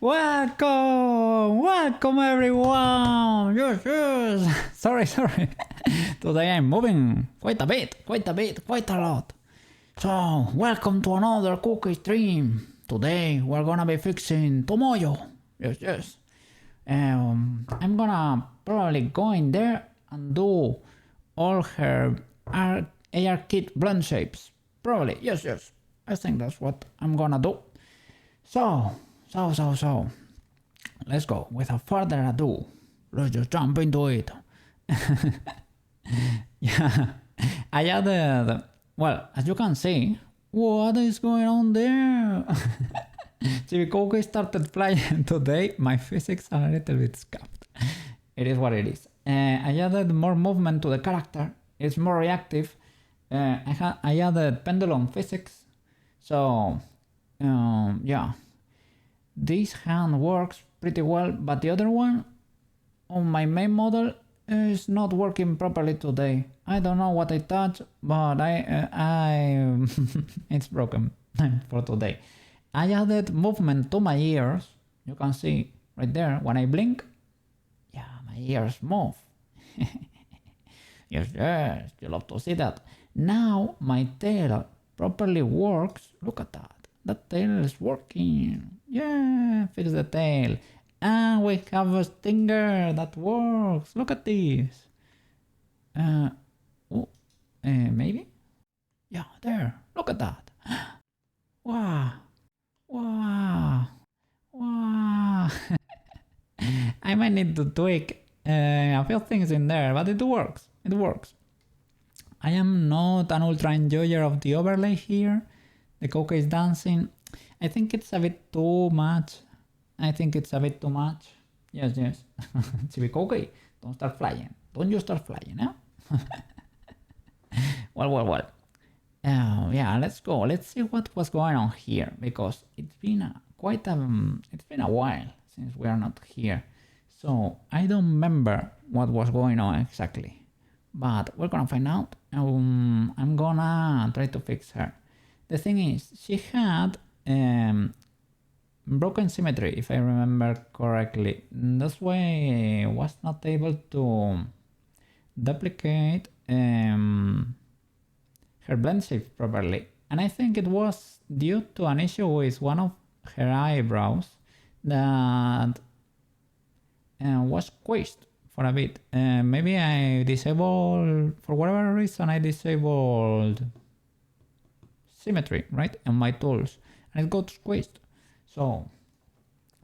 Welcome everyone! Yes! Sorry. Today I'm moving quite a lot. So, welcome to another cookie stream. Today we're gonna be fixing Tomoyo. Yes. I'm gonna probably go in there and do all her ARKit blend shapes. Probably, yes. I think that's what I'm gonna do. So, let's go. Without further ado, let's just jump into it. Yeah, I added, well, as you can see, what is going on there? Chibi started flying today. My physics are a little bit scuffed. It is what it is. I added more movement to the character. It's more reactive. I added pendulum physics. So, yeah. This hand works pretty well, but the other one on my main model is not working properly today. I don't know what I touched, but I it's broken for today. I added movement to my ears. You can see right there when I blink. Yeah, my ears move. Yes, you love to see that. Now my tail properly works. Look at that. The tail is working. Yeah, fix the tail. And we have a stinger that works. Look at this. Maybe? Yeah, there. Look at that. Wow. I might need to tweak a few things in there, but it works. I am not an ultra enjoyer of the overlay here. The Coco is dancing. I think it's a bit too much. Yes. Chibi Coco, don't start flying. Don't you start flying, eh? Well. Yeah, let's go. Let's see what was going on here, because it's been a while since we are not here. So I don't remember what was going on exactly, but we're gonna find out. I'm gonna try to fix her. The thing is, she had broken symmetry, if I remember correctly. That's why I was not able to duplicate her blend shape properly. And I think it was due to an issue with one of her eyebrows that was squished for a bit. Maybe I disabled, for whatever reason, I disabled symmetry, right, on my tools, and it got squeezed. So,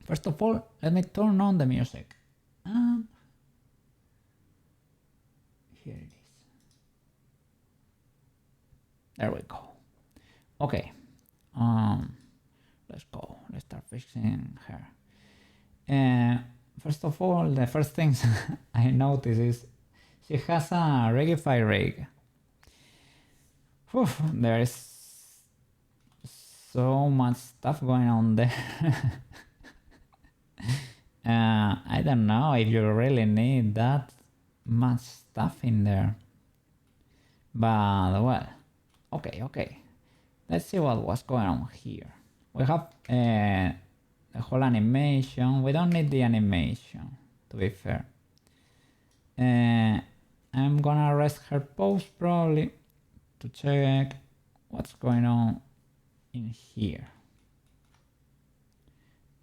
first of all, let me turn on the music. And here it is. There we go. Okay. Let's go. Let's start fixing her. First of all, the first things I notice is she has a Regify rig. Whew, there is so much stuff going on there. I don't know if you really need that much stuff in there. But well, okay. Let's see what was going on here. We have the whole animation. We don't need the animation, to be fair. I'm gonna rest her pose probably to check what's going on in here.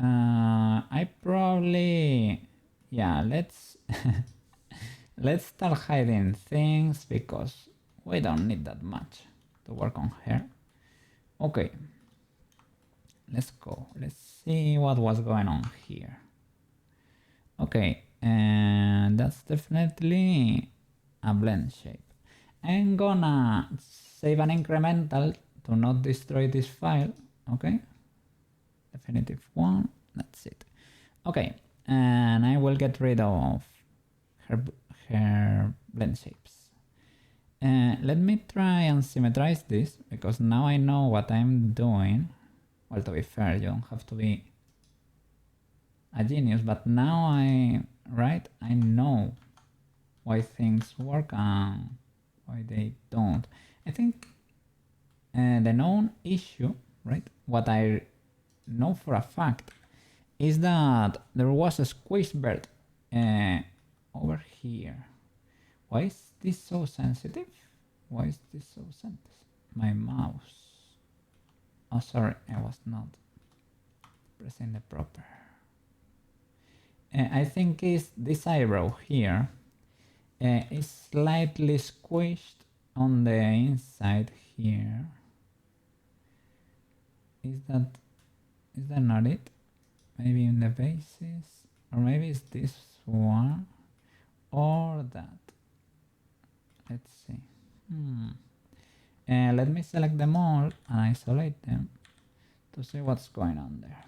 I probably, yeah, let's let's start hiding things because we don't need that much to work on her. Okay, let's go. Let's see what was going on here. Okay, and that's definitely a blend shape. I'm gonna save an incremental to not destroy this file. Okay, definitive one, that's it. Okay, and I will get rid of her blend shapes. Let me try and symmetrize this, because now I know what I'm doing. Well, to be fair, you don't have to be a genius, but now I know why things work and why they don't. I think the known issue, right, what I know for a fact, is that there was a squished bird over here. Why is this so sensitive? Why is this so sensitive? My mouse. Oh, sorry, I was not pressing the proper. I think it's this eyebrow here is slightly squished on the inside here. Is that not it? Maybe in the bases, or maybe it's this one, or that. Let's see. Let me select them all and isolate them to see what's going on there.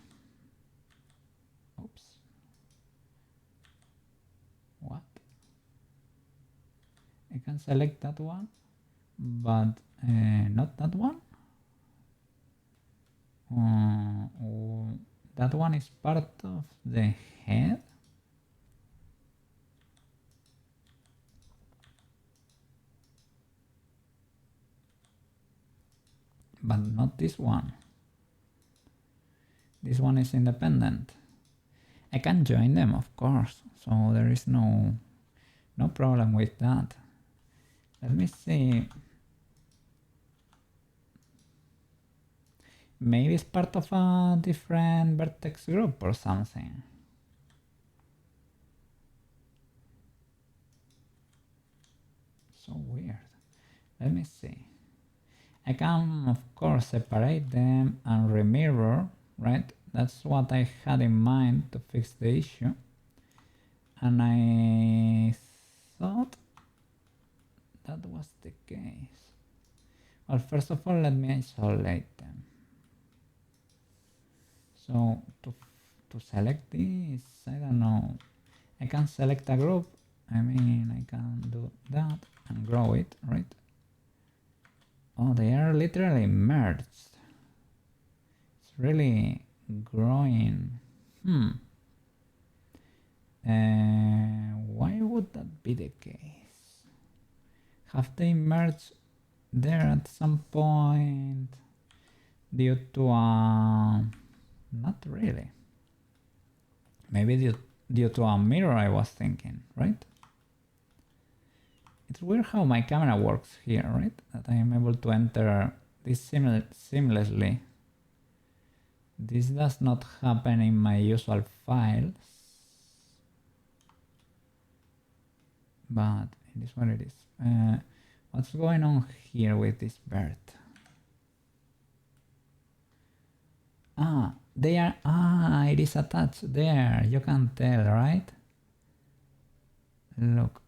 Oops. What? I can select that one, but not that one. That one is part of the head. But not this one. This one is independent. I can join them, of course, so there is no problem with that. Let me see. Maybe it's part of a different vertex group or something. So weird. Let me see. I can, of course, separate them and remirror, right? That's what I had in mind to fix the issue. And I thought that was the case. Well, first of all, let me isolate them. So to select this, I don't know. I can select a group. I mean, I can do that and grow it, right? Oh, they are literally merged. It's really growing. Why would that be the case? Have they merged there at some point due to not really. Maybe due to a mirror, I was thinking, right? It's weird how my camera works here, right? That I am able to enter this seamlessly. This does not happen in my usual files. But it is what it is. What's going on here with this bird? They are, it is attached there. You can tell, right? Look.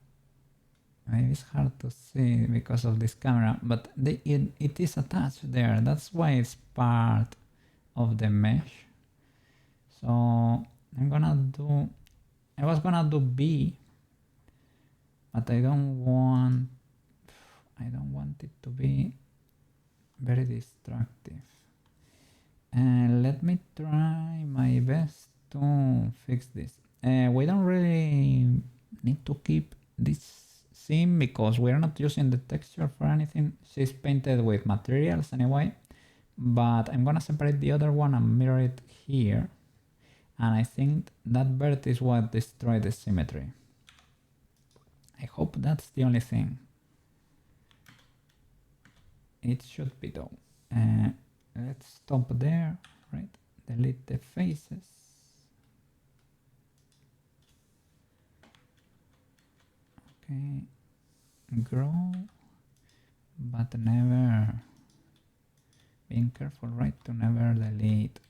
Maybe it's hard to see because of this camera, but it is attached there. That's why it's part of the mesh. So I was gonna do B, but I don't want it to be very destructive. And let me try my best to fix this. We don't really need to keep this scene because we're not using the texture for anything. She's painted with materials anyway, but I'm gonna separate the other one and mirror it here. And I think that bird is what destroyed the symmetry. I hope that's the only thing. It should be though. Let's stop there, right? Delete the faces. Okay, grow, but never, being careful, right, to never delete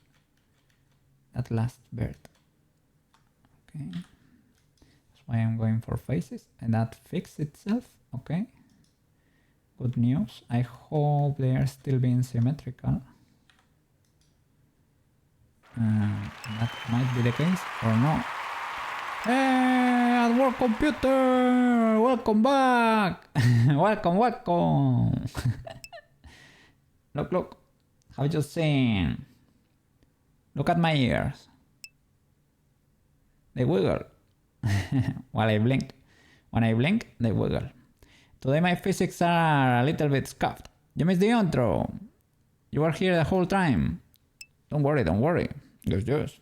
that last bird. Okay, that's why I'm going for faces, and that fixed itself. Okay, good news. I hope they are still being symmetrical. That might be the case or no. Hey, at work computer! Welcome back! welcome! Look. Have you seen? Look at my ears. They wiggle. While I blink. When I blink, they wiggle. Today my physics are a little bit scuffed. You missed the intro. You were here the whole time. Don't worry. Yes.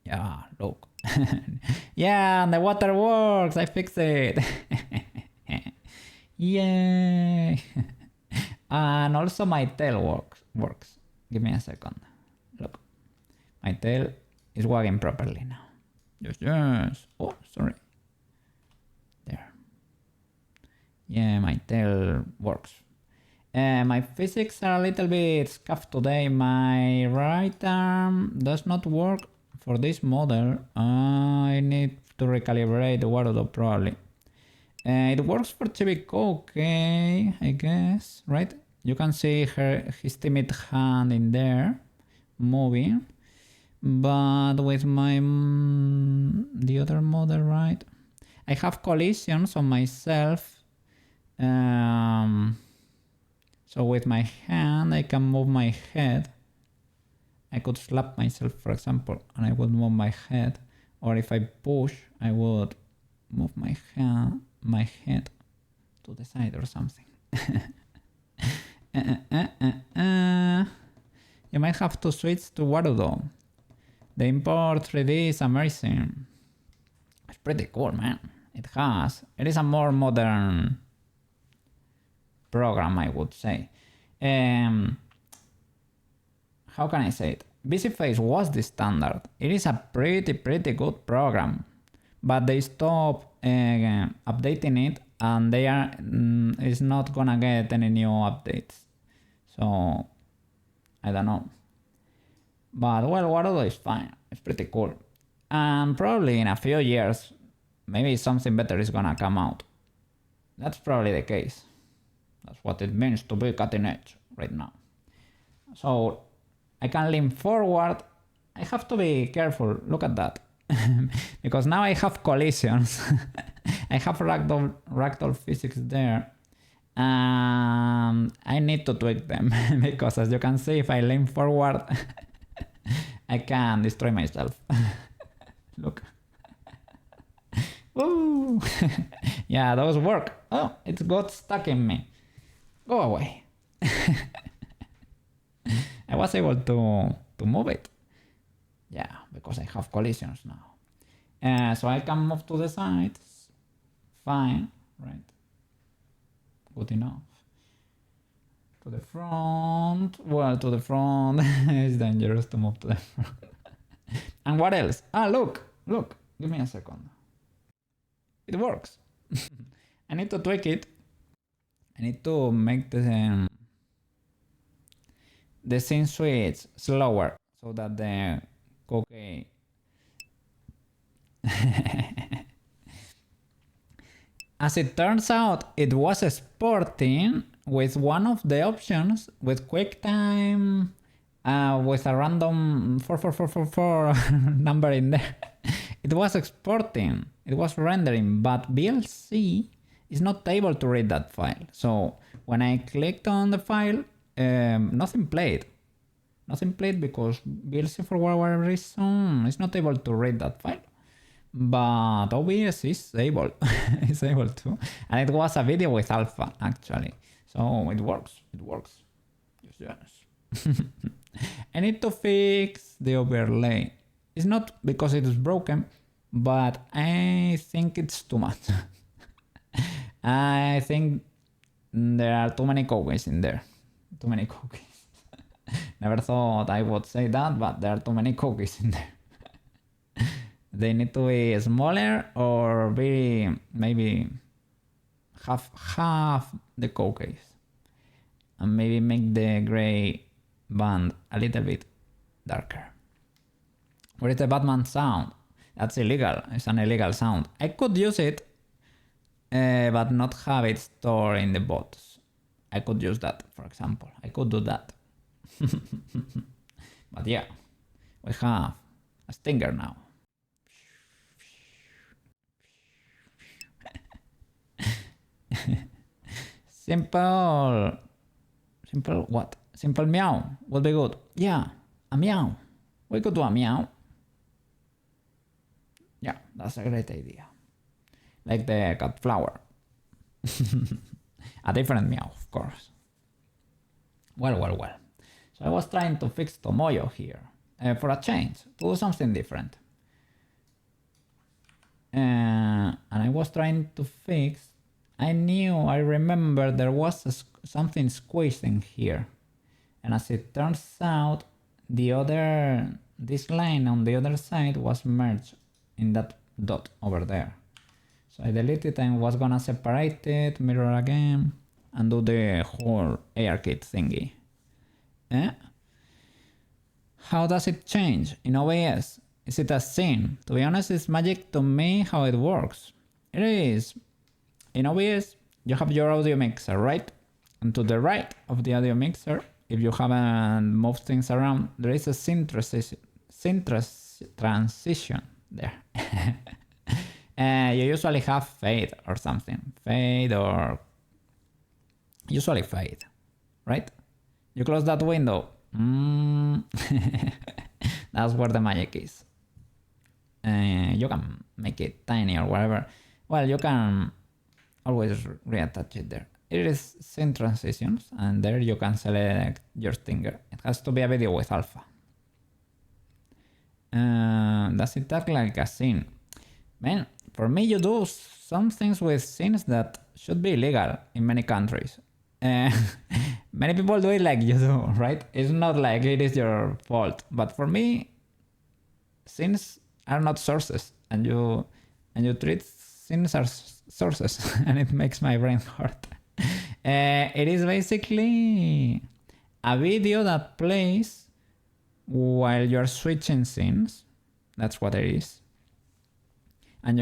Yeah, look. Yeah, the water works. I fixed it. Yay. And also my tail works. Give me a second. Look. My tail is wagging properly now. Yes, yes. Oh, sorry. There. Yeah, my tail works. My physics are a little bit scuffed today. My right arm does not work for this model. I need to recalibrate the Warudo probably. It works for Chibico, okay, I guess, right? You can see his timid hand in there, moving. But with my the other model, right? I have collisions on myself. So with my hand, I can move my head. I could slap myself, for example, and I would move my head. Or if I push, I would move my head to the side or something. You might have to switch to Warudo. The import 3D is amazing. It's pretty cool, man. It is a more modern program, I would say. How can I say it? VisiFace was the standard. It is a pretty good program, but they stopped updating it, and they are is not gonna get any new updates. So I don't know. But well, Warudo is fine. It's pretty cool. And probably in a few years, maybe something better is gonna come out. That's probably the case. That's what it means to be cutting edge right now. So I can lean forward. I have to be careful. Look at that. Because now I have collisions. I have ragdoll physics there. I need to tweak them. Because as you can see, if I lean forward, I can destroy myself. Look. Ooh. Yeah, those work. Oh, it got stuck in me. Go away. I was able to move it. Yeah, because I have collisions now. So I can move to the sides. Fine, right? Good enough. To the front. Well, to the front. It's dangerous to move to the front. And what else? Ah, look. Give me a second. It works. I need to tweak it. I need to make the scene switch slower so that the cookie as it turns out, it was sporting with one of the options with QuickTime with a random 4444 number in there. It was exporting, it was rendering, but VLC is not able to read that file. So when I clicked on the file, nothing played. Nothing played because VLC for whatever reason is not able to read that file. But OBS is able, is able to. And it was a video with alpha actually. So it works, Yes. I need to fix the overlay. It's not because it is broken, but I think it's too much. I think there are too many cookies in there. Too many cookies. Never thought I would say that, but there are too many cookies in there. They need to be smaller or maybe half the cookies. And maybe make the gray band a little bit darker. Where is the Batman sound? That's illegal. It's an illegal sound. I could use it, but not have it stored in the bots. I could use that, for example. I could do that. But yeah, we have a stinger now. Simple what? Simple meow would be good. Yeah, a meow. We could do a meow. Yeah, that's a great idea. Like the cat flower. A different meow, of course. Well. So I was trying to fix Tomoyo here. For a change, to do something different. and I was trying to fix. I remember there was something squished in here, and as it turns out, this line on the other side was merged in that dot over there. So I deleted and was gonna separate it, mirror again, and do the whole ARKit thingy. How does it change in OBS? Is it a scene? To be honest, it's magic to me how it works. It is. In OBS, you have your audio mixer, right? And to the right of the audio mixer, if you haven't moved things around, there is a scene transition there. You usually have fade or something. Usually fade, right? You close that window. That's where the magic is. You can make it tiny or whatever. Well, you can always reattach it there. It is scene transitions, and there you can select your stinger. It has to be a video with alpha. Does it act like a scene? Man, for me you do some things with scenes that should be illegal in many countries. Many people do it like you do, right? It's not like it is your fault, but for me, scenes are not sources, and you treat scenes as sources, and it makes my brain hurt. It is basically a video that plays while you're switching scenes. That's what it is. And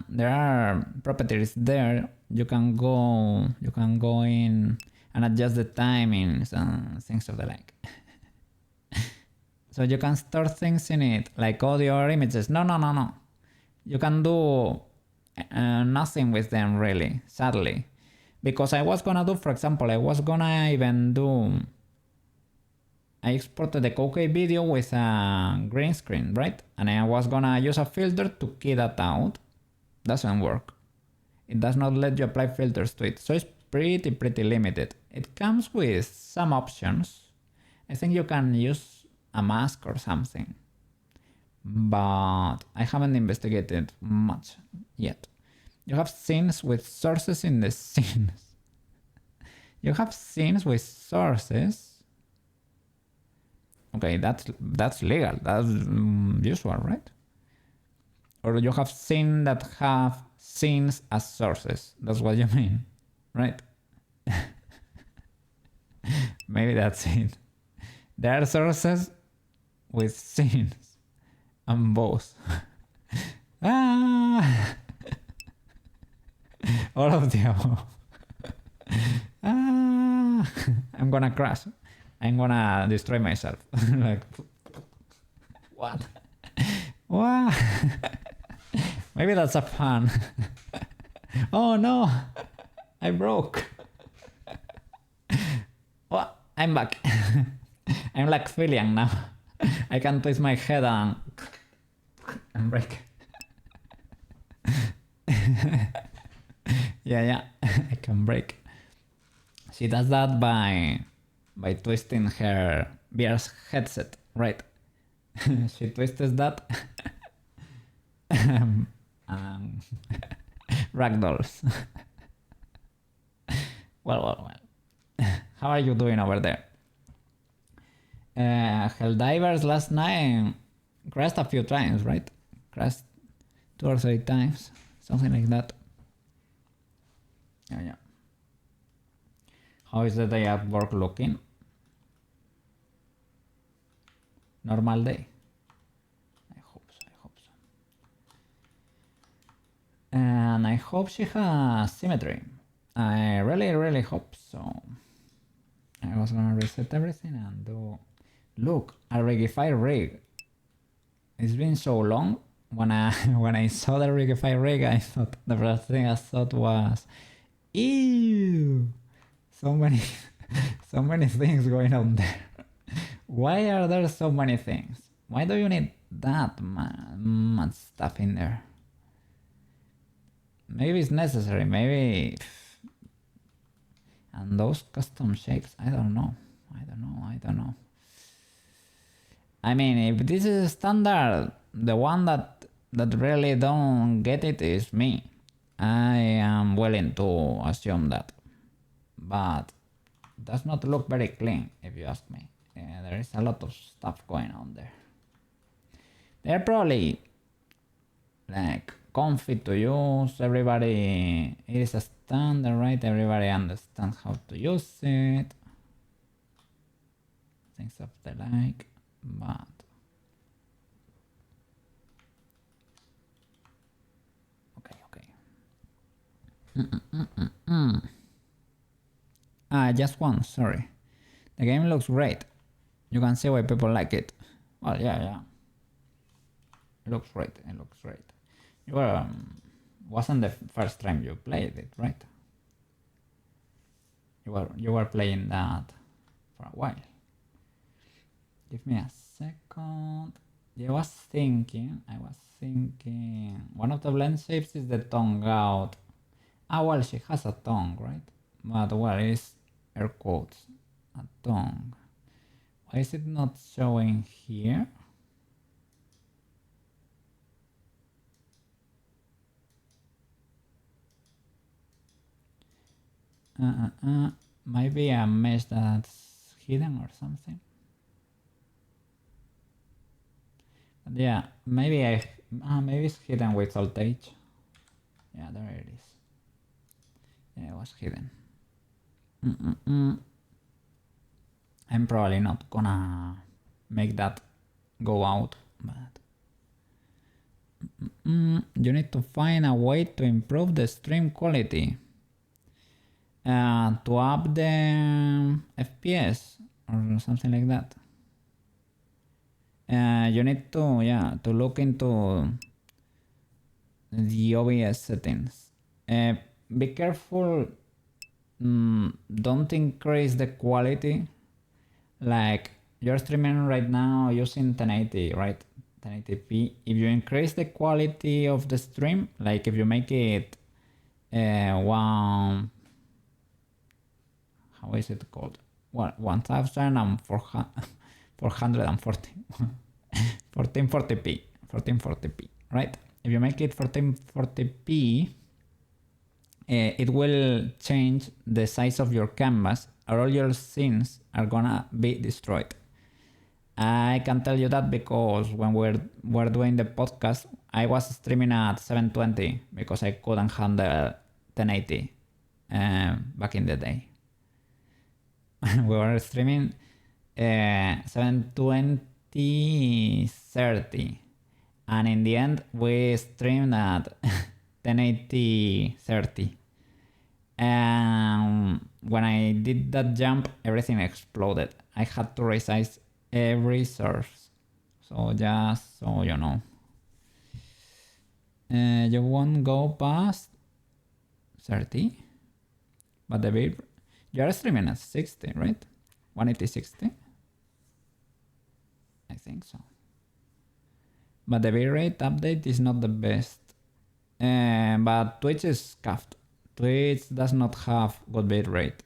there are properties there. You can go in and adjust the timings and things of the like. So you can store things in it, like audio or images. No. You can do nothing with them really, sadly. Because I was gonna do, for example, I exported the Koke video with a green screen, right? And I was gonna use a filter to key that out. Doesn't work. It does not let you apply filters to it. So it's pretty limited. It comes with some options. I think you can use a mask or something. But I haven't investigated much yet. You have scenes with sources in the scenes. You have scenes with sources. Okay, that's legal. That's usual, right? Or you have scenes that have scenes as sources. That's what you mean, right? Maybe that's it. There are sources with scenes and both. All of the above. I'm gonna crash. I'm gonna destroy myself. Like, what? What? Maybe that's a fun. Oh no! I broke. What? I'm back. I'm like Filian now. I can twist my head and break. Yeah, I can break. She does that by twisting her VR's headset, right? She twists that. Ragdolls. Well. How are you doing over there? Helldivers last night crashed a few times, right? Crashed 2 or 3 times, something like that. Yeah. How is the day at work looking? Normal day. I hope so. And I hope she has symmetry. I really hope so. I was gonna reset everything and do... Look, a Rigify rig. It's been so long. When I saw the Rigify rig, I thought the first thing I thought was, ew, so many things going on there. Why are there so many things? Why do you need that much stuff in there? Maybe it's necessary. Maybe. And those custom shapes, I don't know. I mean, if this is standard, the one that that really don't get it is me. I am willing to assume that, but does not look very clean if you ask me. There is a lot of stuff going on there. They're probably like comfy to use. Everybody, it is a standard, right? Everybody understands how to use it. Things of the like, but okay. Just one, sorry. The game looks great. You can see why people like it. Well, yeah. It looks great. You were, wasn't the first time you played it, right? You were playing that for a while. Give me a second. I was thinking, one of the blend shapes is the tongue out. Well, she has a tongue, right? But well, it is air quotes, a tongue. Why is it not showing here? Maybe a mesh that's hidden or something. But yeah, maybe it's hidden with voltage. Yeah, there it is. Yeah, it was hidden. I'm probably not gonna make that go out, but you need to find a way to improve the stream quality. To up the FPS or something like that. You need to look into the OBS settings. Be careful, don't increase the quality. Like you're streaming right now using 1080, right? 1080p. If you increase the quality of the stream, like if you make it how is it called? 1440 1440p, right? If you make it 1440p, it will change the size of your canvas, or all your scenes are gonna be destroyed. I can tell you that because when we're doing the podcast, I was streaming at 720 because I couldn't handle 1080 back in the day. We were streaming 720 30, and in the end we streamed at 1080 30. And when I did that jump, everything exploded. I had to resize every source. So just so you know, you won't go past 30, but the bit you're streaming at 60, right? 180 60. I think so. But the bitrate update is not the best. But Twitch is scuffed. Twitch does not have good bitrate.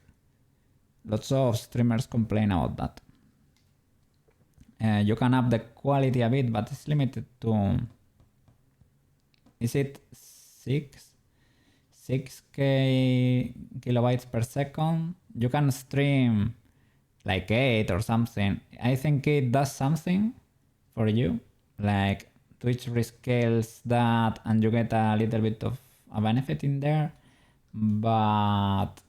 Lots of streamers complain about that. You can up the quality a bit, but it's limited to... Is it 6k kilobytes per second? You can stream like 8 or something. I think it does something for you. Like Twitch rescales that and you get a little bit of a benefit in there. But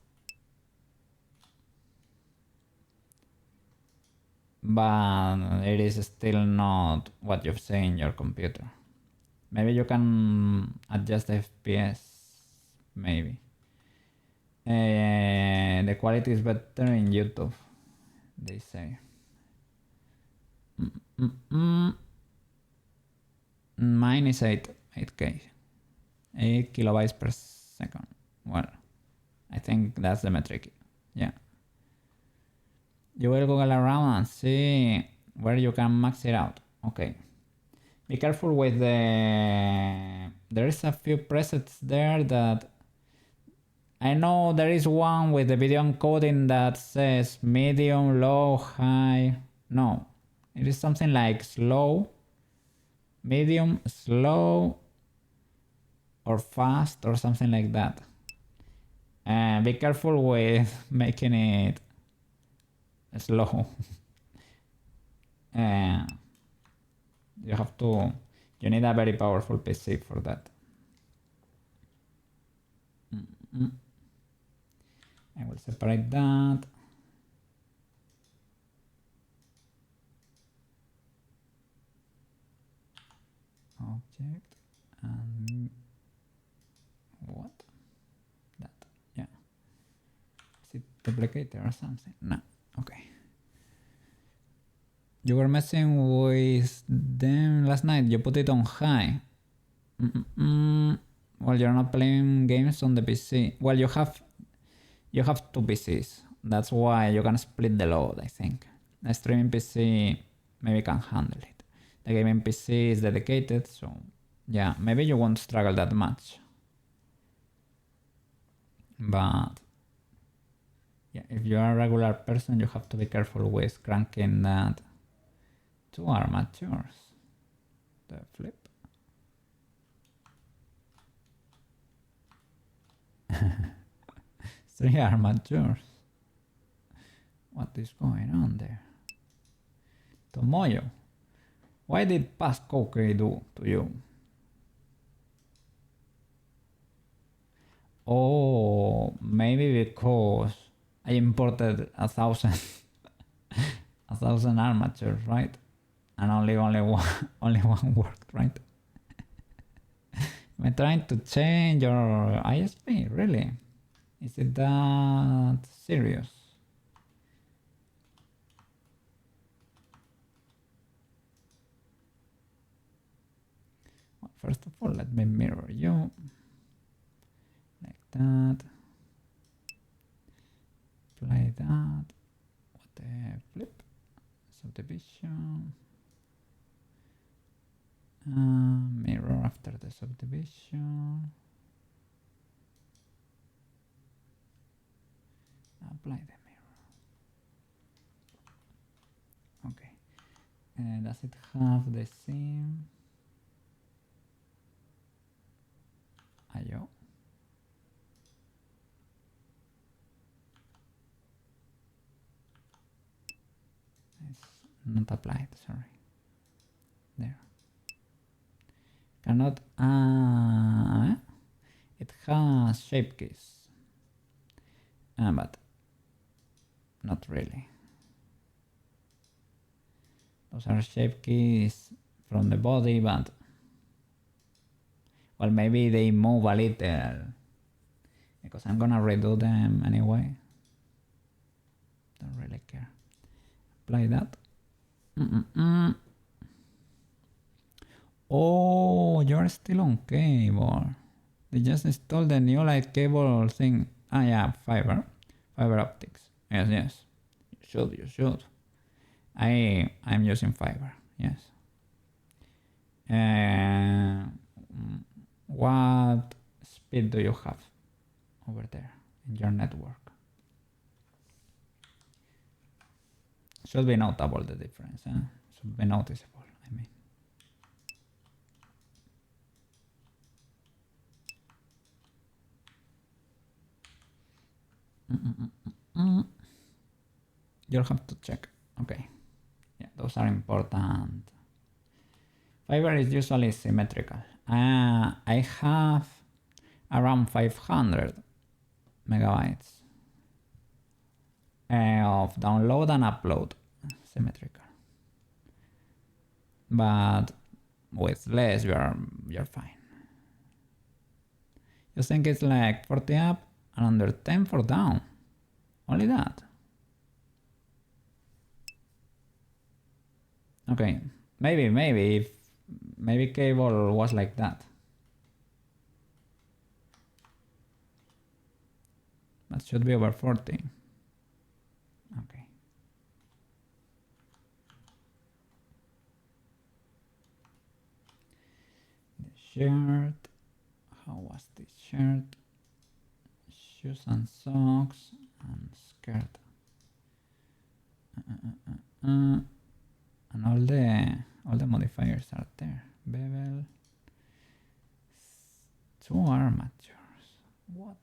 it is still not what you've seen in your computer. Maybe you can adjust the FPS, maybe. The quality is better in YouTube, they say. Mine is 8K, 8 kilobytes per second. Well, I think that's the metric, yeah. You will Google around and see where you can max it out. Okay. Be careful with the... There is a few presets there that... I know there is one with the video encoding that says medium, low, high. No. It is something like slow. medium, slow, or fast, or something like that. Be careful with making it slow. You have to, you need a very powerful PC for that. I will separate that. Object and what? That, yeah. Is it duplicated or something? No, okay. You were messing with them last night. You put it on high. Well, you're not playing games on the PC. Well, you have two PCs. That's why you can split the load, I think. The streaming PC maybe can handle it. The gaming PC is dedicated, so yeah, maybe you won't struggle that much. But yeah, if you are a regular person, you have to be careful with cranking that to armatures. The flip. Three armatures. What is going on there? Tomoyo, why did Pascoke do to you? Oh, maybe because I imported 1,000 1,000 armatures, right? And only one worked, right? Am I trying to change your ISP? Really? Is it that serious? Well, first of all, let me mirror you. Like that. Apply that. What the flip? Subdivision. Mirror after the subdivision. Apply the mirror. Okay. Does it have the same IO? It's not applied, sorry. There. Cannot. It has shape keys. But not really. Those are shape keys from the body, but well, maybe they move a little because I'm gonna redo them anyway. Don't really care. Apply that. Oh, you're still on cable. They just installed the new light cable thing. Ah, yeah, fiber optics. Yes. You should. I'm using fiber. Yes. What speed do you have over there in your network? Should be notable, the difference. Should be noticeable, I mean. You'll have to check. Okay. Yeah, those are important. Fiber is usually symmetrical. I have around 500 megabytes of download and upload symmetrical. But with less, you're fine. You think it's like 40 up and under 10 for down? Only that? Okay, maybe cable was like that. That should be over 40. Okay. The shirt. How was this shirt? Shoes and socks and skirt. And all the modifiers are there. bevel. 2 armatures. What?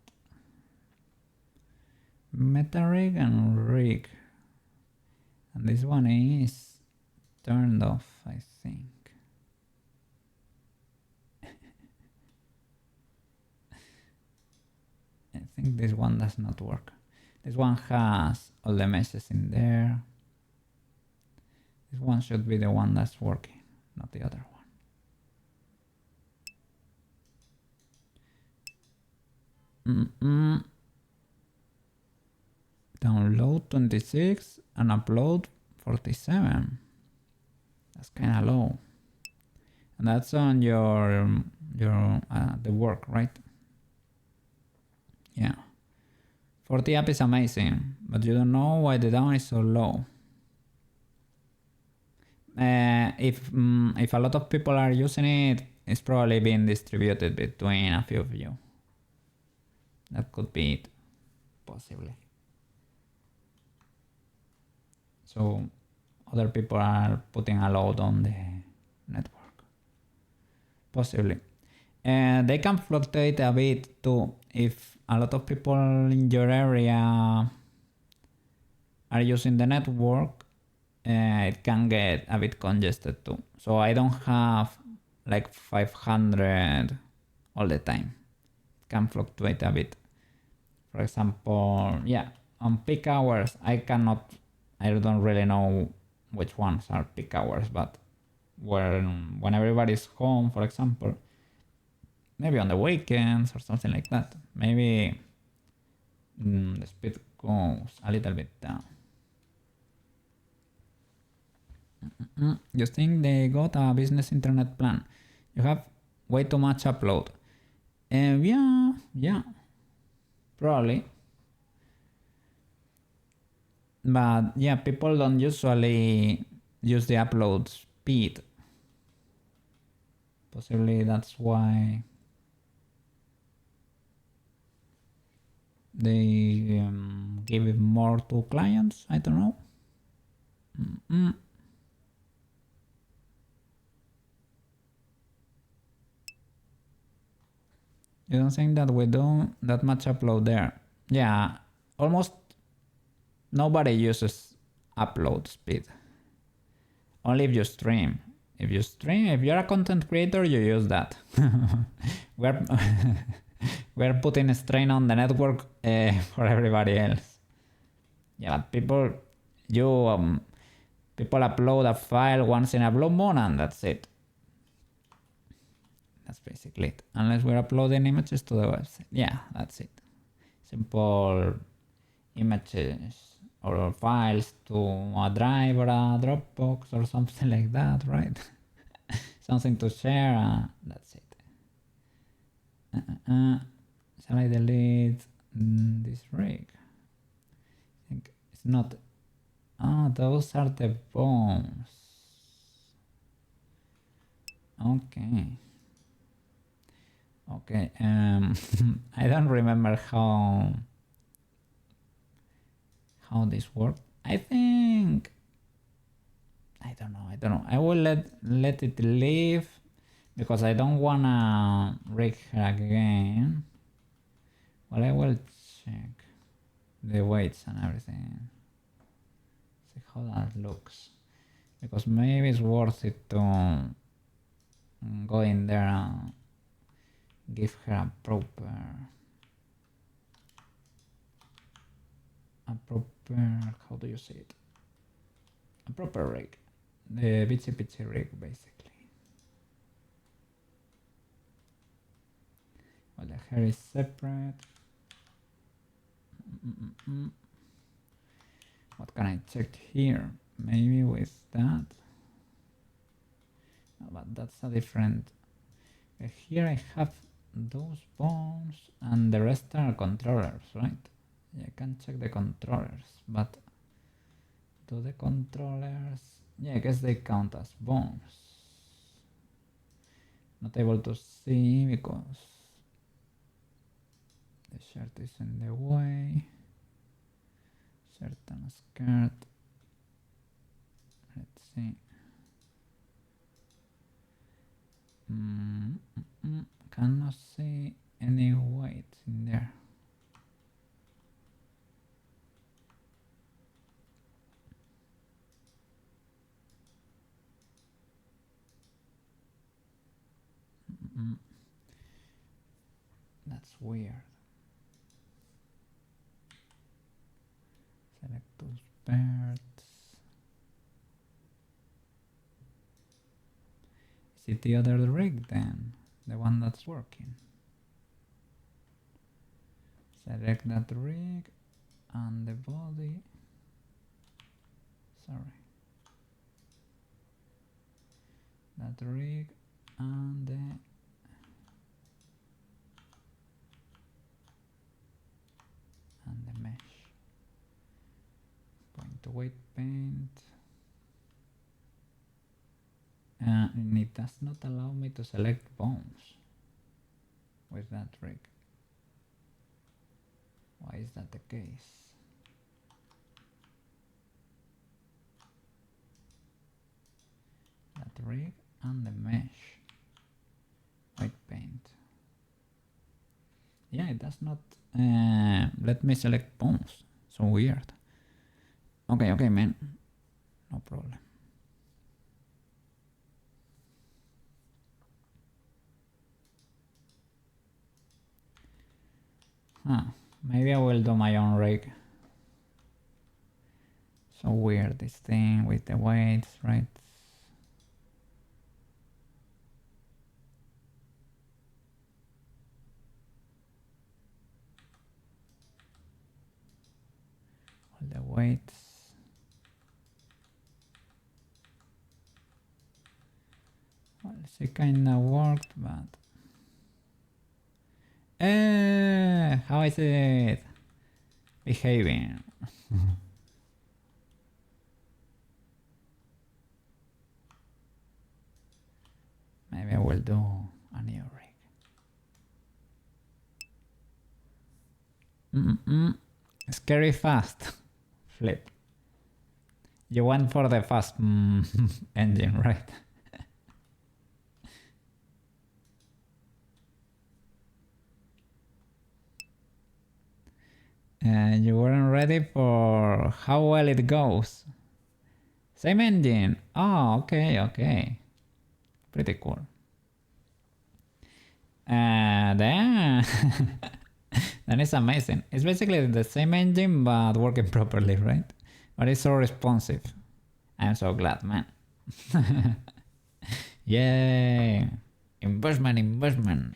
Meta rig and rig. And this one is turned off, I think. I think this one does not work. This one has all the meshes in there. This one should be the one that's working, not the other one. Download 26 and upload 47. That's kind of low. And that's on your the work, right? Yeah. 40 up is amazing, but you don't know why the down is so low. If a lot of people are using it, it's probably being distributed between a few of you. That could be it, possibly. So other people are putting a load on the network, possibly. They can fluctuate a bit too. If a lot of people in your area are using the network, it can get a bit congested too. So I don't have like 500 all the time. It can fluctuate a bit. For example, yeah, on peak hours, I don't really know which ones are peak hours, but when everybody's home, for example, maybe on the weekends or something like that, maybe the speed goes a little bit down. You think they got a business internet plan? You have way too much upload. Yeah, probably. But yeah, people don't usually use the upload speed. Possibly that's why they give it more to clients. I don't know. You don't think that we do that much upload there? Yeah, almost nobody uses upload speed. Only if you stream. If you're a content creator, you use that. we're putting a strain on the network for everybody else. Yeah, but people upload a file once in a blue moon and that's it. That's basically it. Unless we're uploading images to the website. Yeah, that's it. Simple images or files to a drive or a Dropbox or something like that, right? Something to share, that's it. Shall I delete this rig? I think it's not. Oh, those are the bones. Okay, I don't remember how this worked. I think I don't know. I will let it live because I don't wanna rig her again. Well, I will check the weights and everything. See how that looks. Because maybe it's worth it to go in there and give her a proper how do you say it? A proper rig. The bitsy bitsy rig, basically. Well, the hair is separate. What can I check here? Maybe with that. No, but that's a different. Here I have those bones and the rest are controllers, right? Yeah, I can check the controllers, but do the controllers? Yeah, I guess they count as bones. Not able to see because the shirt is in the way. Shirt and skirt. Let's see. Cannot see any weights in there. That's weird. Select those birds. Is it the other rig then? The one that's working? Select that rig and the body. Sorry. That rig and the mesh. Going to weight paint. And it does not allow me to select bones with that rig. Why is that the case? That rig and the mesh. White paint. Yeah, it does not let me select bones. So weird. Okay, man. No problem. Maybe I will do my own rig. So weird, this thing with the weights, right? All the weights. Well, she kinda worked, but... how is it behaving? Maybe I will do a new rig. Scary fast. Flip. You went for the fast engine, right? And you weren't ready for how well it goes. Same engine. Oh, okay. Pretty cool. Then then it's amazing. It's basically the same engine but working properly, right? But it's so responsive. I'm so glad, man. Yay! Investment.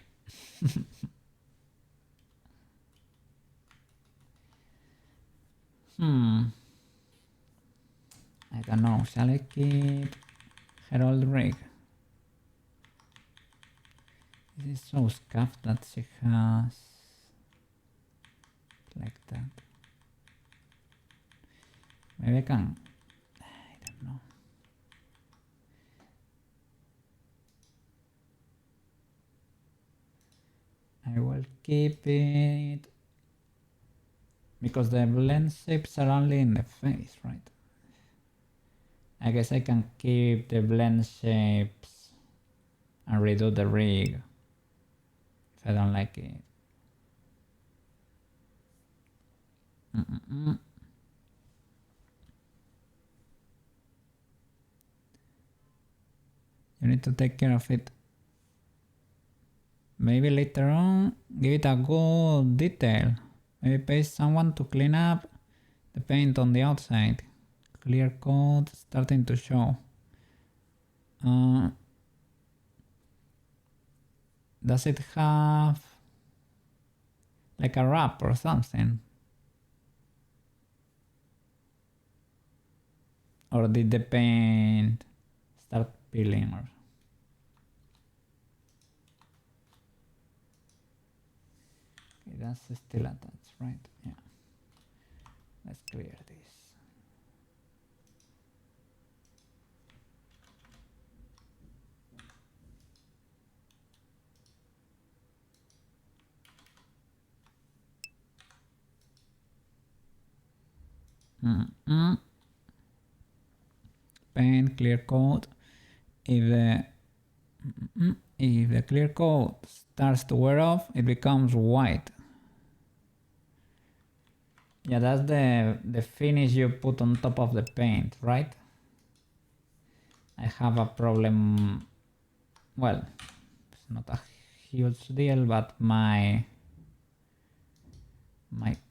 I don't know. Shall I keep her old rig? This is so scuffed that she has like that. Maybe I can. I don't know. I will keep it because the blend shapes are only in the face, right? I guess I can keep the blend shapes and redo the rig if I don't like it. You need to take care of it. Maybe later on, give it a good detail. Maybe pay someone to clean up the paint on the outside. Clear coat starting to show. Does it have like a wrap or something? Or did the paint start peeling? Or okay, that's still attached, right? Yeah. Let's clear this. Paint, clear coat. If the If the clear coat starts to wear off, it becomes white. Yeah, that's the finish you put on top of the paint, right? I have a problem. Well, it's not a huge deal, but my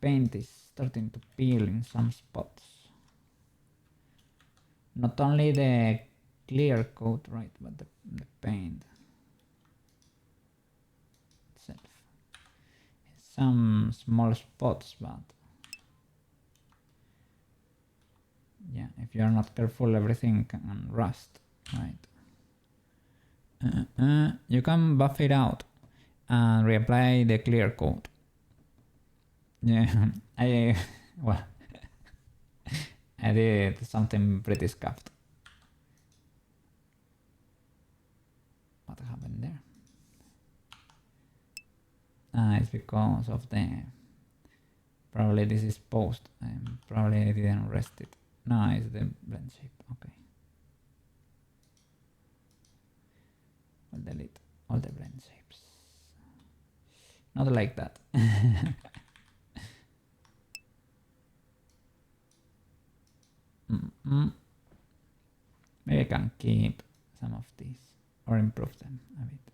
paint is starting to peel in some spots. Not only the clear coat, right, but the paint itself. Some small spots, but yeah, if you're not careful, everything can rust, right? You can buff it out and reapply the clear coat. Yeah, well, I did something pretty scuffed. What happened there? It's because of probably this is post. Probably I didn't rest it. No, it's the blend shape. Okay. I'll delete all the blend shapes. Not like that. Maybe I can keep some of these or improve them a bit.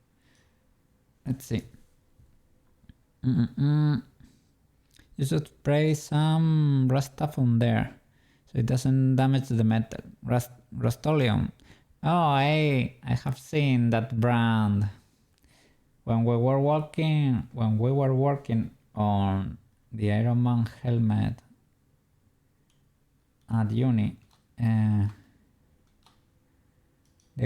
Let's see. You should spray some rust stuff on there so it doesn't damage the metal. Rust-Oleum. Oh, I have seen that brand when we were working on the Iron Man helmet at uni. The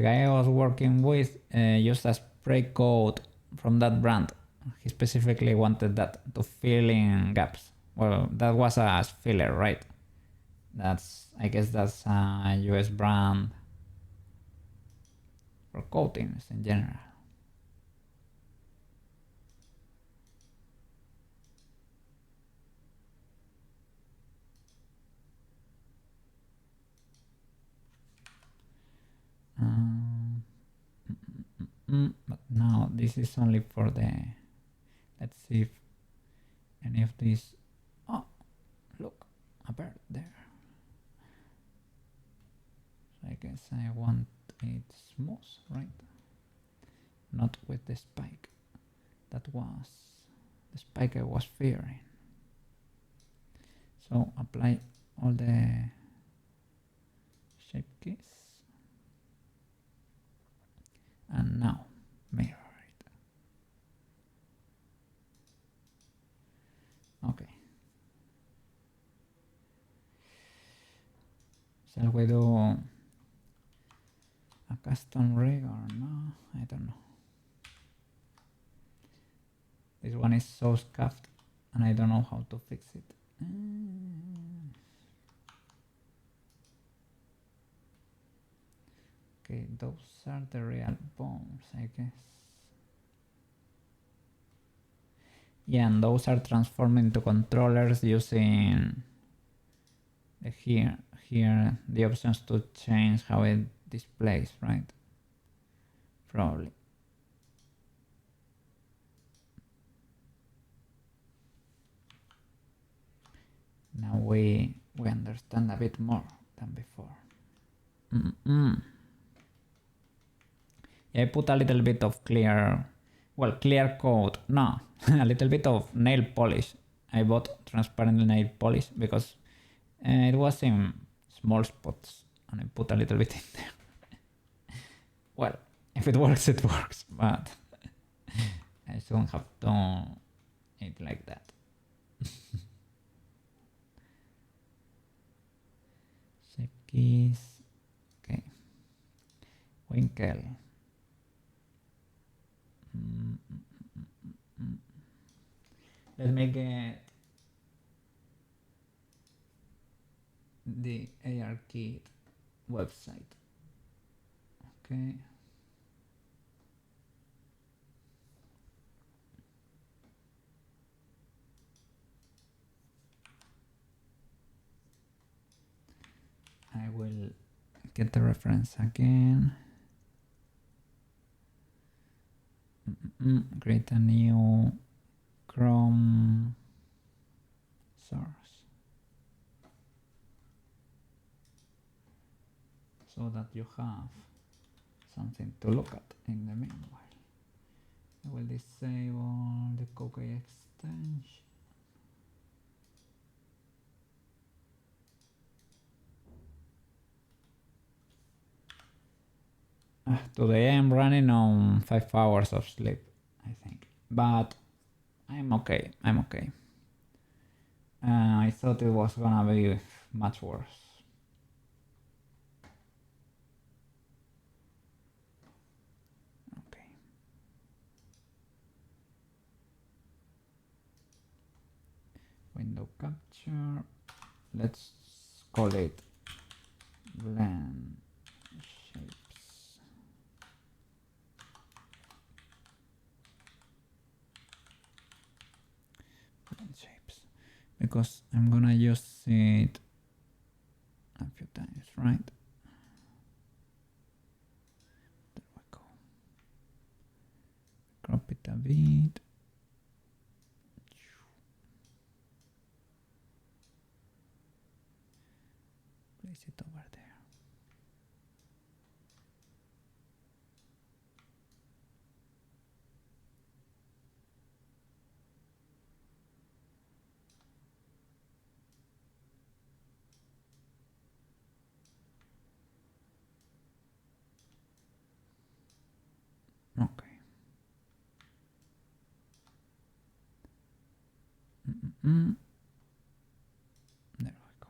guy I was working with used a spray coat from that brand. He specifically wanted that to fill in gaps. Well, that was a filler, right? I guess that's a US brand for coatings in general. But now this is only for the. Let's see if any of these. Oh, look, a bird there. So I guess I want it smooth, right? Not with the spike. That was the spike I was fearing. So apply all the shape keys. And now mirror it. Okay. Shall we do a custom rig or no? I don't know. This one is so scuffed and I don't know how to fix it. Okay, those are the real bones, I guess. Yeah, and those are transformed into controllers using here the options to change how it displays, right? Probably. Now we understand a bit more than before. Yeah, I put a little bit of clear coat. No, a little bit of nail polish. I bought transparent nail polish because it was in small spots and I put a little bit in there. Well, if it works, it works, but I shouldn't have done it like that. Shape keys. Okay. Winkle. Let me get the ARKit website. Okay. I will get the reference again. Create a new Chrome source so that you have something to look at in the meanwhile. I will disable the cookie extension. Today I'm running on 5 hours of sleep, I think, but I'm okay. I'm okay. I thought it was gonna be much worse. Okay. Window capture. Let's call it blend shapes. Blend shapes. Because I'm gonna use it a few times, right? There we go. Crop it a bit. Place it over there. Okay. There we go.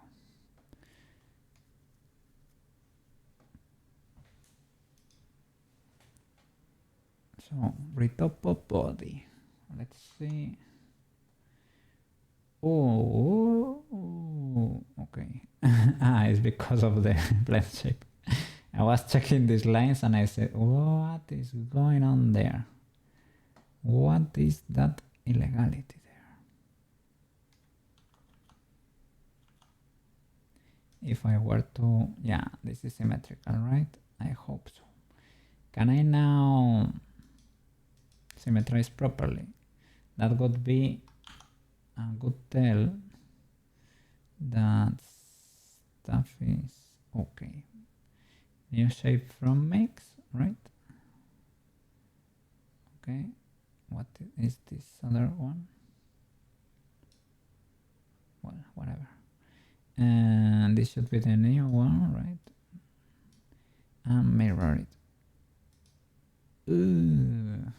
So, retop of body. Let's see. Oh, okay. It's because of the blend shape. I was checking these lines and I said, what is going on there? What is that illegality there? If I were to, yeah, this is symmetrical, right? I hope so. Can I now symmetrize properly? That would be a good tell that stuff is okay. New shape from mix, right? Okay, what is this other one? Well, whatever. And this should be the new one, right? And mirror it. Ooh.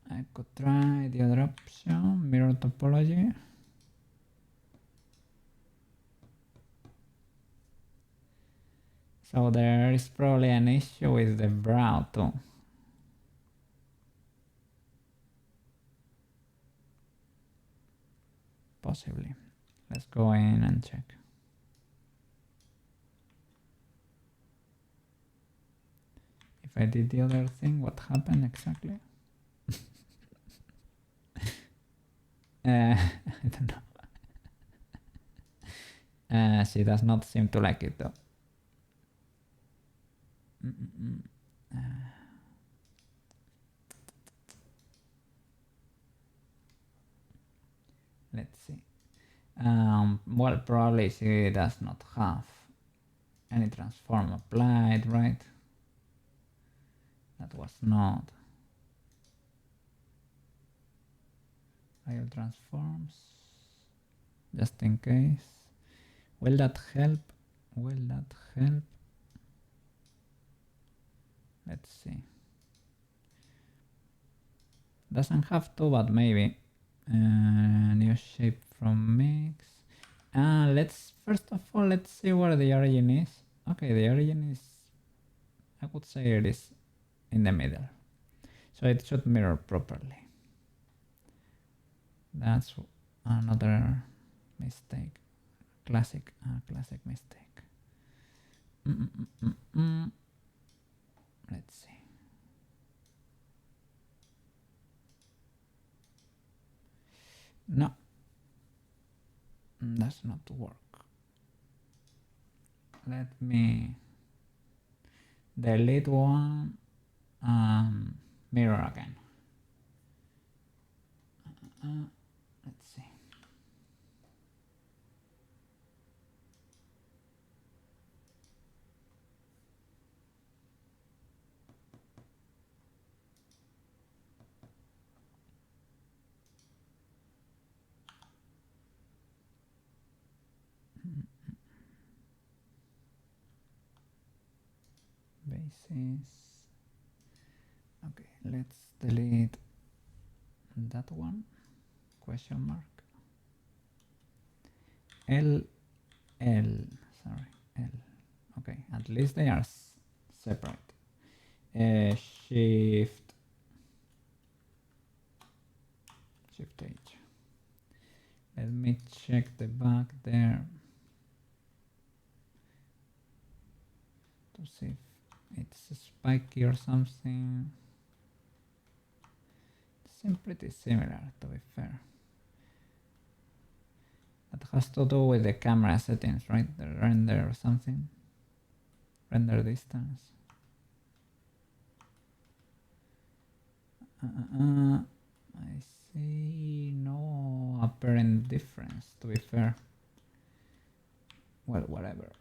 I could try the other option, mirror topology. So there is probably an issue with the brow too. Possibly. Let's go in and check. If I did the other thing, what happened exactly? I don't know. She does not seem to like it though. Let's see. Well, probably she does not have any transform applied, right? That was not real transforms. Just in case. Will that help? Will that help? Let's see. Doesn't have to, but maybe. New shape from mix. Let's first of all, let's see where the origin is. Okay, the origin is, I would say it is in the middle. So it should mirror properly. That's another mistake. Classic mistake. Let's see. No, does not work. let me delete one and mirror again. Let's see. Basis. Okay, let's delete that one. Question mark. L. Sorry, L. Okay, at least they are separate. Shift H. Let me check the back there to see if it's spiky or something. It seems pretty similar, to be fair. That has to do with the camera settings, right? The render or something. Render distance. I see no apparent difference, to be fair. Well, whatever.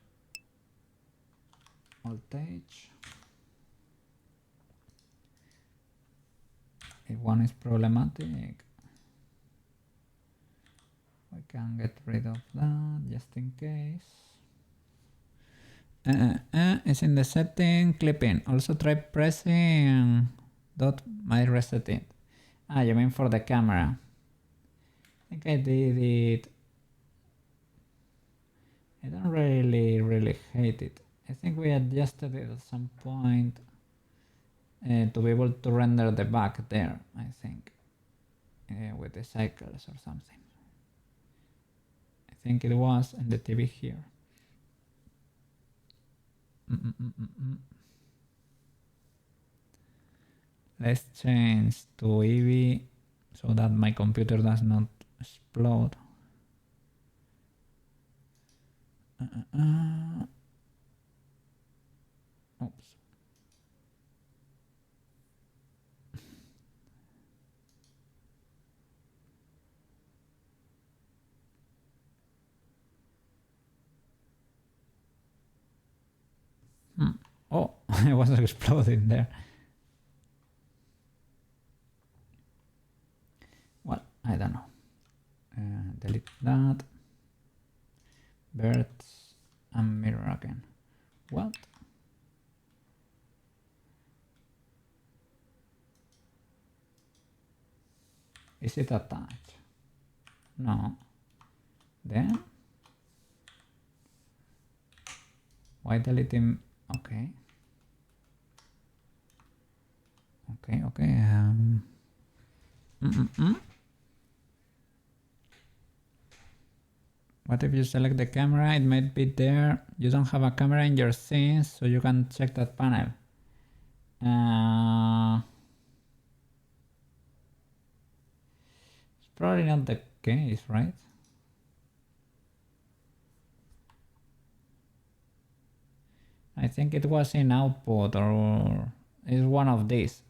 Voltage. If one is problematic, we can get rid of that just in case. It's in the setting, clipping. Also try pressing dot might reset it. Ah, you mean for the camera? I think I did it. I don't really hate it. I think we adjusted it at some point to be able to render the back there, I think, with the cycles or something. I think it was in the TV here. Let's change to Eevee so that my computer does not explode. Oops. Oh, I was exploding there. Well, I don't know. Delete that. Birds and mirror again. What? Is it attached? No. Then? Why deleting? Okay. Okay. What if you select the camera? It might be there. You don't have a camera in your scenes, so you can check that panel. It's probably not the case, right? I think it was in output or it's one of these.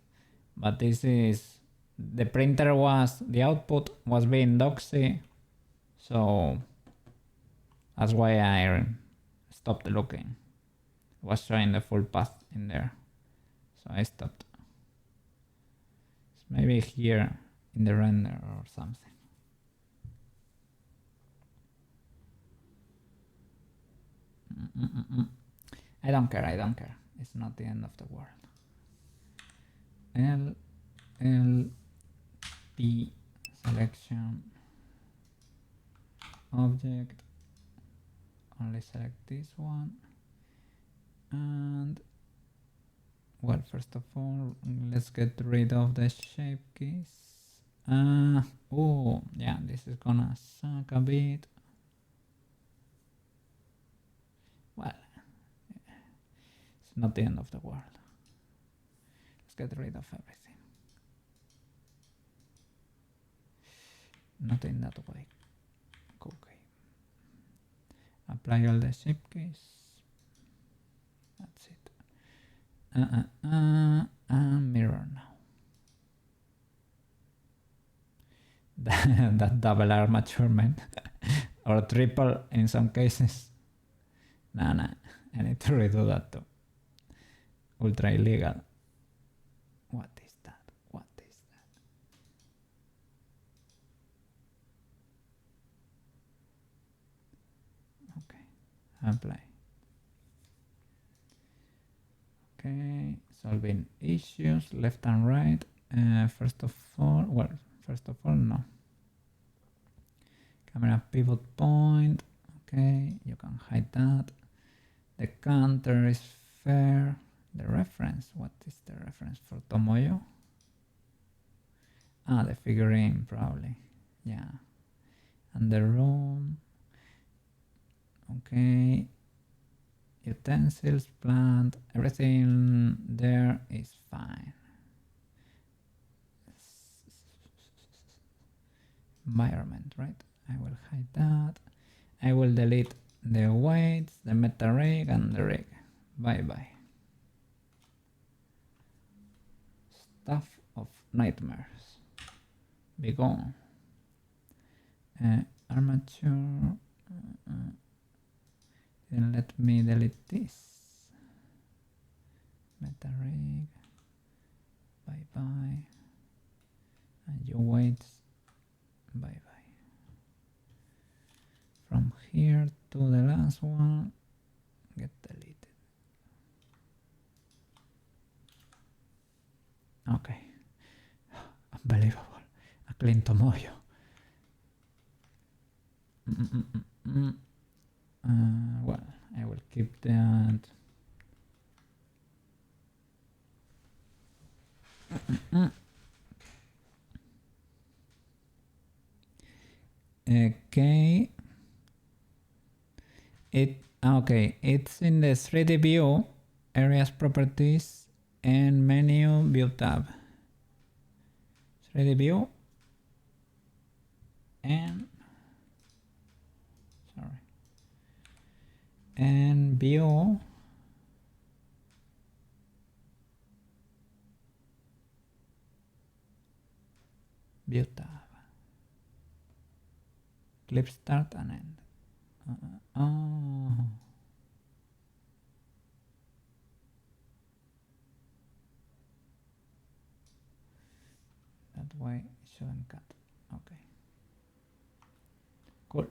But this is the printer was the output was being doxy, so that's why I stopped looking. It was showing the full path in there, so I stopped. It's maybe here in the render or something. I don't care. It's not the end of the world. P selection object, only select this one, and well, first of all, let's get rid of the shape keys. Oh yeah, this is gonna suck a bit. Well, it's not the end of the world. Let's get rid of everything. Not in that way. Okay. Apply all the shape keys. Mirror now. That double armaturement or triple in some cases. Nah, I need to redo that too. Ultra illegal. What is that? What is that? Okay, apply. Okay, solving issues left and right. First of all, no. Camera pivot point. Okay, you can hide that. The counter is fair. The reference, what is the reference for Tomoyo? Ah, the figurine probably. Yeah. And the room. Okay. Utensils, plant, everything there is fine. Environment, right? I will hide that. I will delete the weights, the meta rig, and the rig. Bye bye. Stuff of nightmares. Be gone. Armature. Then let me delete this. Meta rig. Bye bye. And your weights. Bye bye. From here to the last one, get deleted. Okay. Unbelievable. A clean Tomoyo. Well, I will keep that. Okay. It's in the 3D view, areas properties, and menu view tab. 3D view and view tab. Clip start and end. That way it shouldn't cut. Okay. Cool.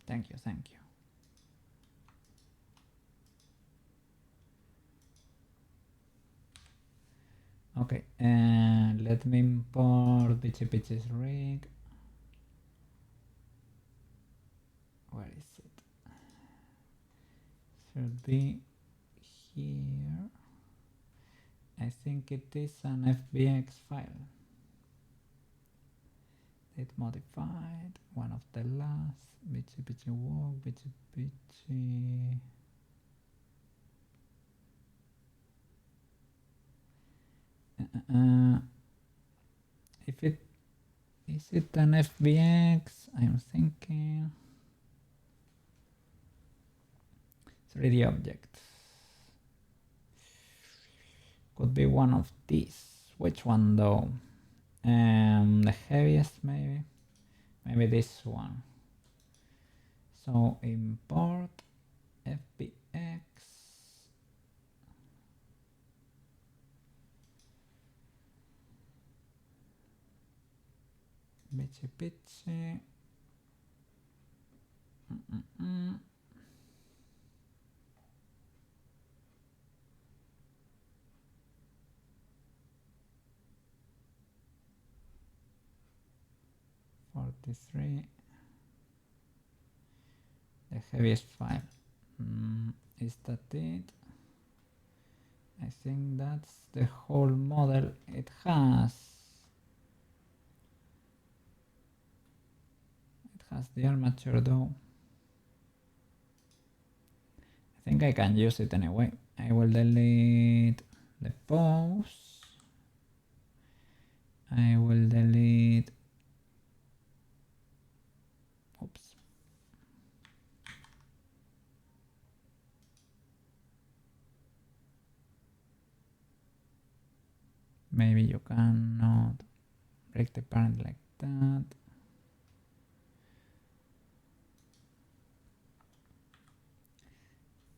Thank you. Okay, and let me import Pitchy's rig. Where is it? Should be here. I think it is an FBX file. It modified, one of the last, Pitchy walk, Pitchy. If it is it an FBX, I'm thinking 3D objects. Could be one of these. Which one though? The heaviest maybe this one. So import FBX. Pitchy. 43. The heaviest file. Is that it? I think that's the whole model. It has the armature though. I think I can use it anyway. I will delete the pose. I will delete. Oops. Maybe you cannot break the parent like that.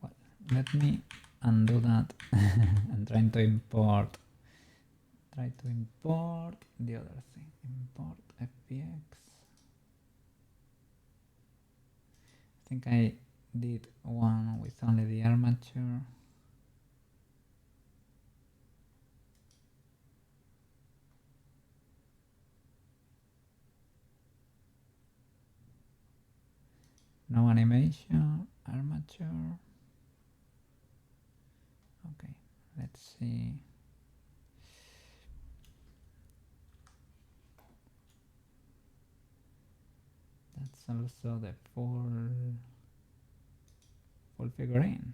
Well, let me undo that and try to import the other thing. Import fpx. I think I did one with only the armature. No animation, armature. Okay, let's see. That's also the full figurine.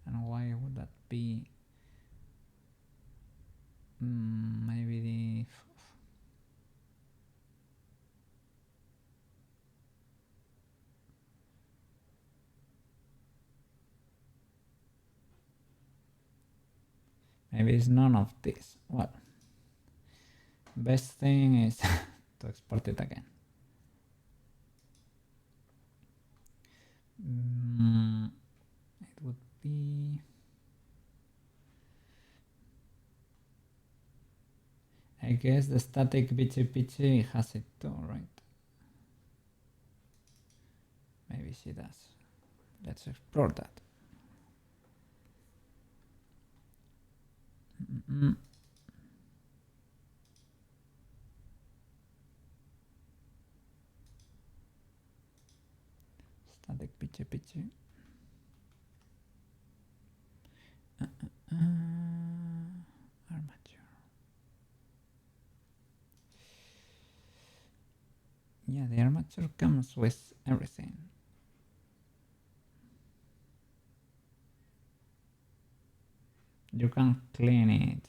And why would that be? Maybe the maybe it's none of this. Well, best thing is to export it again. It would be, I guess the static pichi has it too, right? Maybe she does. Let's explore that. Static pichi. Armature. Yeah, the armature comes with everything. You can clean it.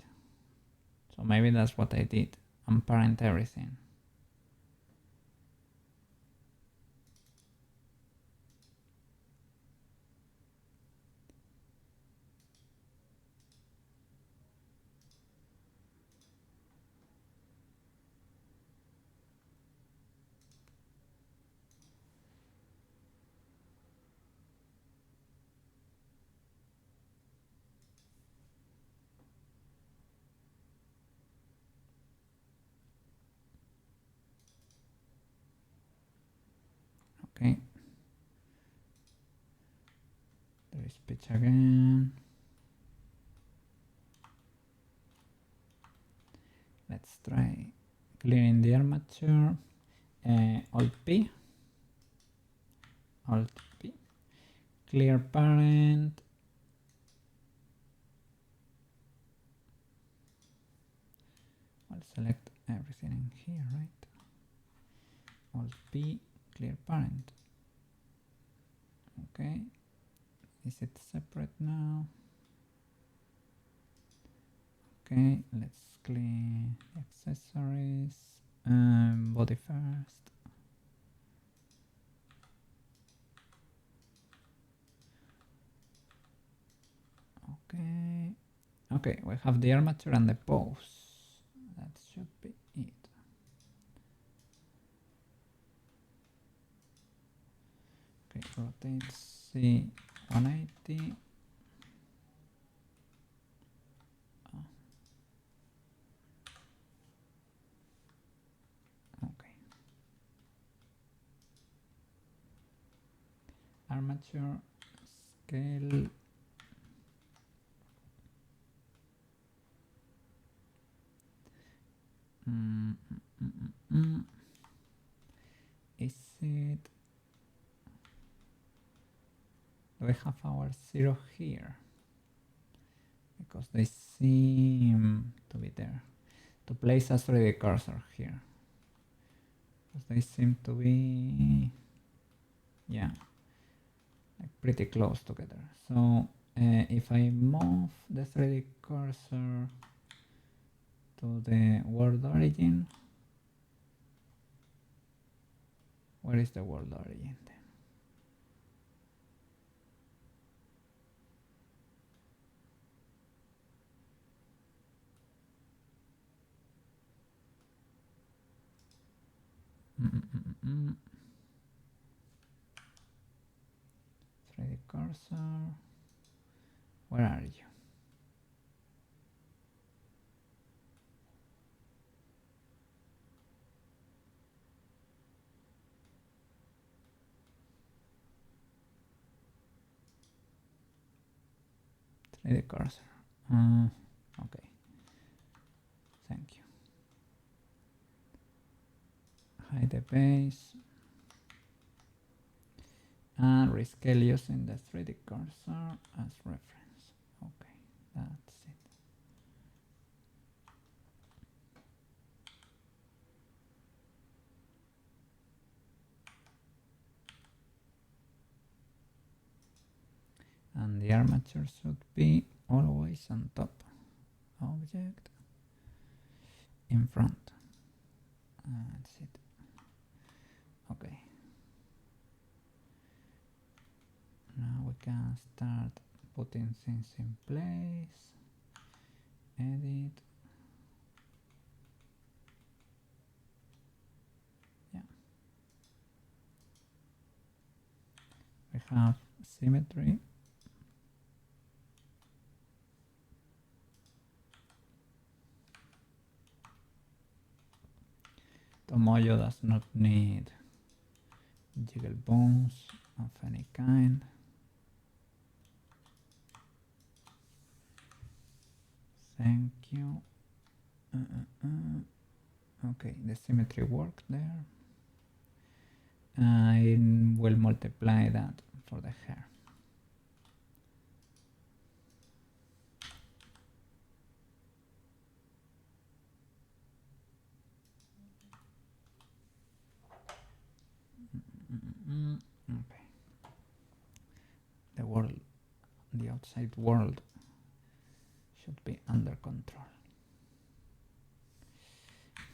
So maybe that's what I did. Unparent everything. Okay. There is pitch again. Let's try clearing the armature. Alt P. Clear parent. I'll select everything in here, right? Alt P, clear parent. Okay. Is it separate now? Okay, let's clean accessories. Body first. Okay. Okay, we have the armature and the pose. That should be it. Okay, rotate C 180. Okay. Armature scale. Is it? Do we have our 0 here? Because they seem to be there. To place a 3D cursor here. Because they seem to be, yeah, like pretty close together. So if I move the 3D cursor to the world origin, where is the world origin then? 3D cursor. Where are you? The cursor. Okay. Thank you. Hide the base. And rescale using the 3D cursor as reference. Okay, that's it. And the armature should be always on top. Object in front. That's it. Okay. Now we can start putting things in place. Edit. Yeah. We have symmetry. Tomoyo does not need jiggle bones of any kind. Thank you. Okay, the symmetry worked there. I will multiply that for the hair. Okay. The world, the outside world should be under control.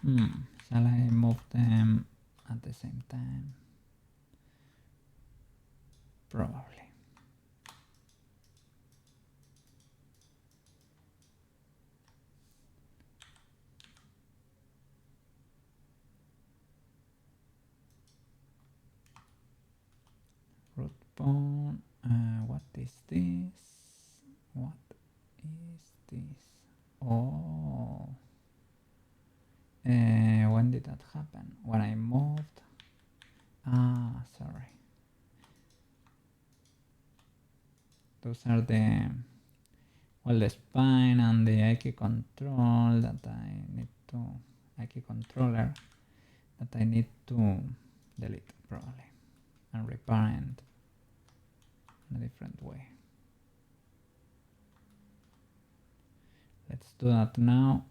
Shall I move them at the same time? Probably. Root bone. What is this? What is this? Oh. When did that happen? When I moved? Ah, sorry. Those are the, well, the spine and the IQ control that I need to, IQ controller that I need to delete probably and reparent in a different way. Let's do that now,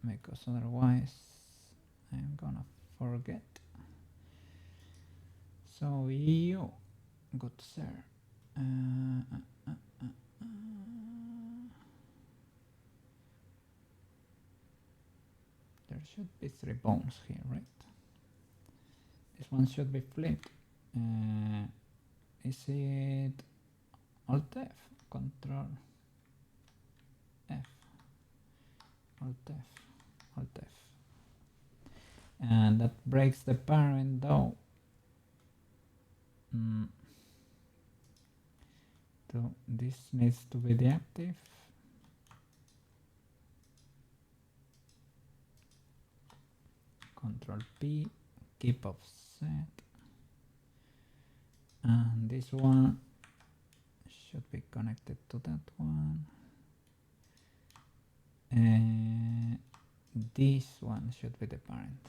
because otherwise I'm gonna forget. So you, good sir. There should be 3 bones here, right? This one should be flipped. Is it Alt F? Control F. Alt F. Alt F. And that breaks the parent though. So this needs to be deactive. Control P, keep offset. And this one should be connected to that one. This one should be the parent.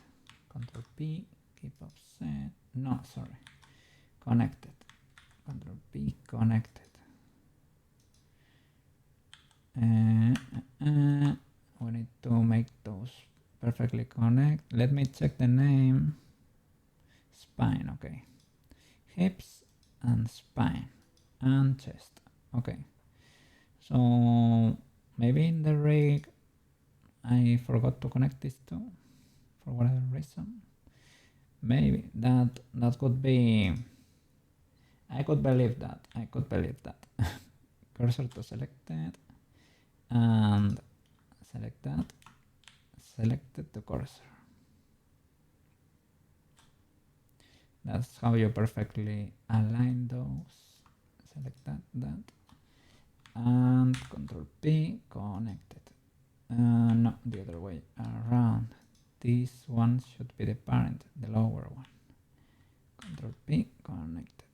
Control P, keep offset. No, sorry. Connected. Control P, connected. We need to make those perfectly connect. Let me check the name. Spine, okay. Hips and spine and chest. Okay. So maybe in the rig I forgot to connect these two for whatever reason. Maybe that could be. I could believe that. Cursor to selected and select that. Selected the cursor. That's how you perfectly align those. Select that, and Control P, connected. No, the other way around. This one should be the parent, the lower one. Control P, connected.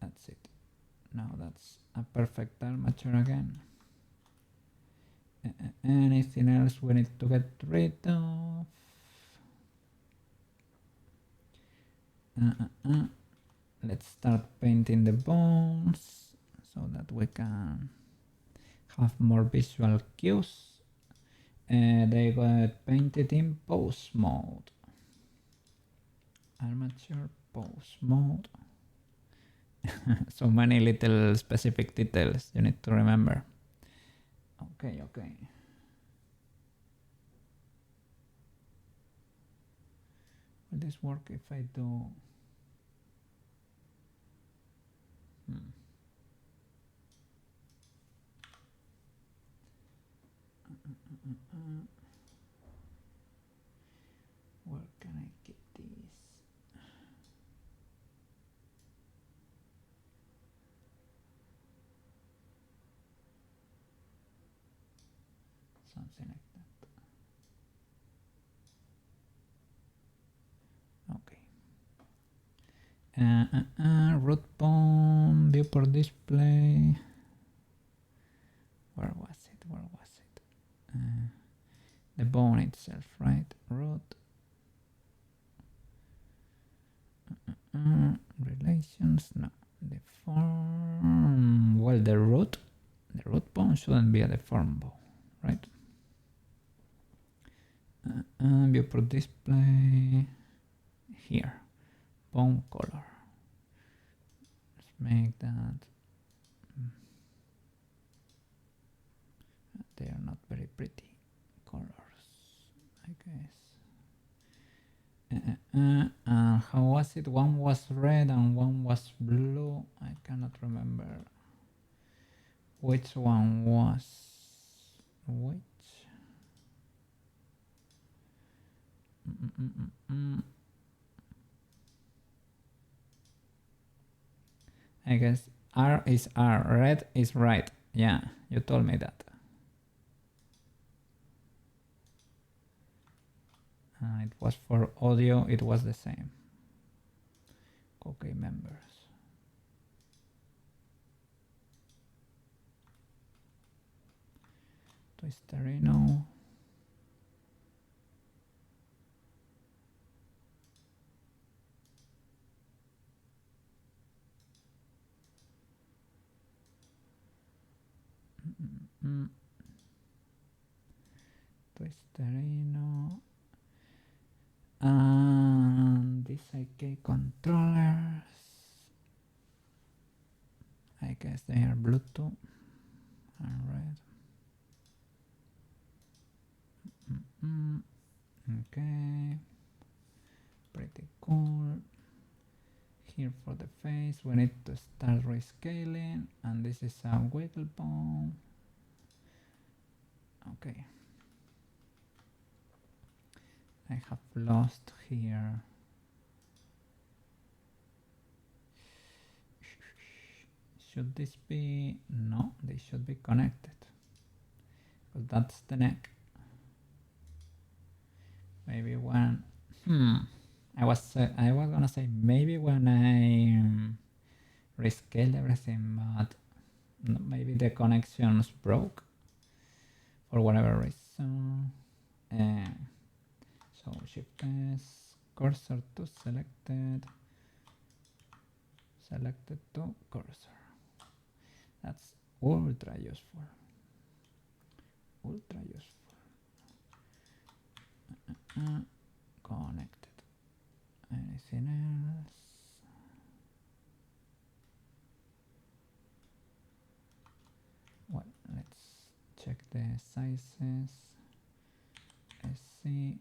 That's it. Now that's a perfect armature again. Anything else we need to get rid of? Let's start painting the bones so that we can have more visual cues. They got painted in pose mode. Armature pose mode. So many little specific details you need to remember. Okay. Will this work if I do? Where can I get these? Something like that. Okay. Root bone, viewport display. Where was it? The bone itself, right? Root. Relations, no. The form. Well, the root bone shouldn't be a deformed bone, right? Viewport display here. Bone color. Let's make that. They are not very pretty colors, I guess. How was it? One was red and one was blue. I cannot remember which one was which. I guess R is R, red is right. Yeah, you told me that. It was for audio, it was the same. Okay, members. Twisterino. Twisterino. And these IK controllers. I guess they are Bluetooth and red. Okay, pretty cool. Here for the face we need to start rescaling, and this is a wiggle bone. Okay, I have lost here. Should this be? No, they should be connected, because that's the neck. Maybe when I was gonna say maybe when I rescale everything, but maybe the connections broke for whatever reason. So Shift S, cursor to selected to cursor. That's ultra useful. Connected. Anything else? Well, let's check the sizes. SC.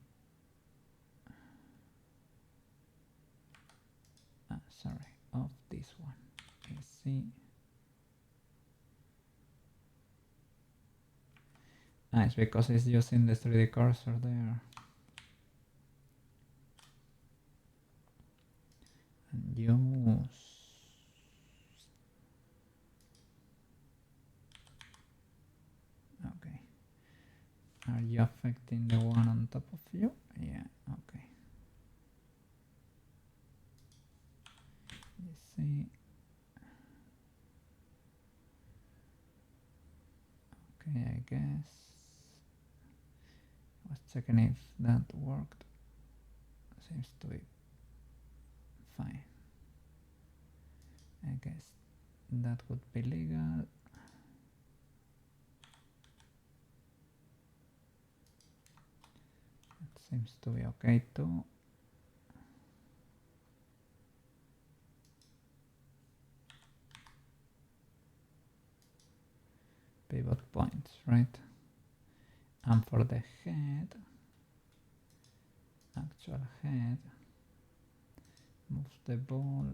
Sorry, of this one. SC. It's because it's using the 3D cursor there. And you affecting the one on top of you? Yeah, okay. You see. Okay, I guess. I was checking if that worked. Seems to be fine. I guess that would be legal. That seems to be okay too. Pivot points, right? And for the head, actual head, move the ball.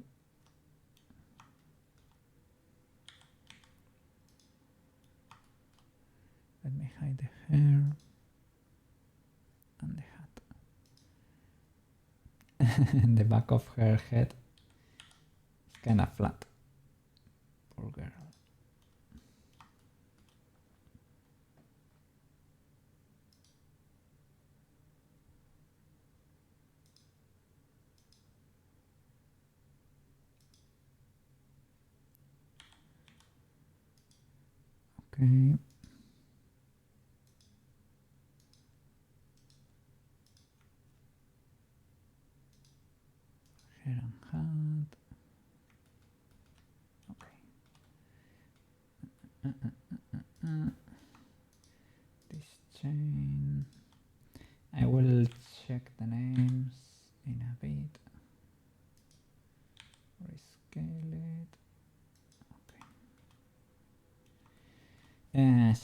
Let me hide the hair and the hat. The back of her head is kind of flat. Poor girl. Okay. Hair and hat. Okay. This chain. I will check the names in a bit. Rescale it. Okay.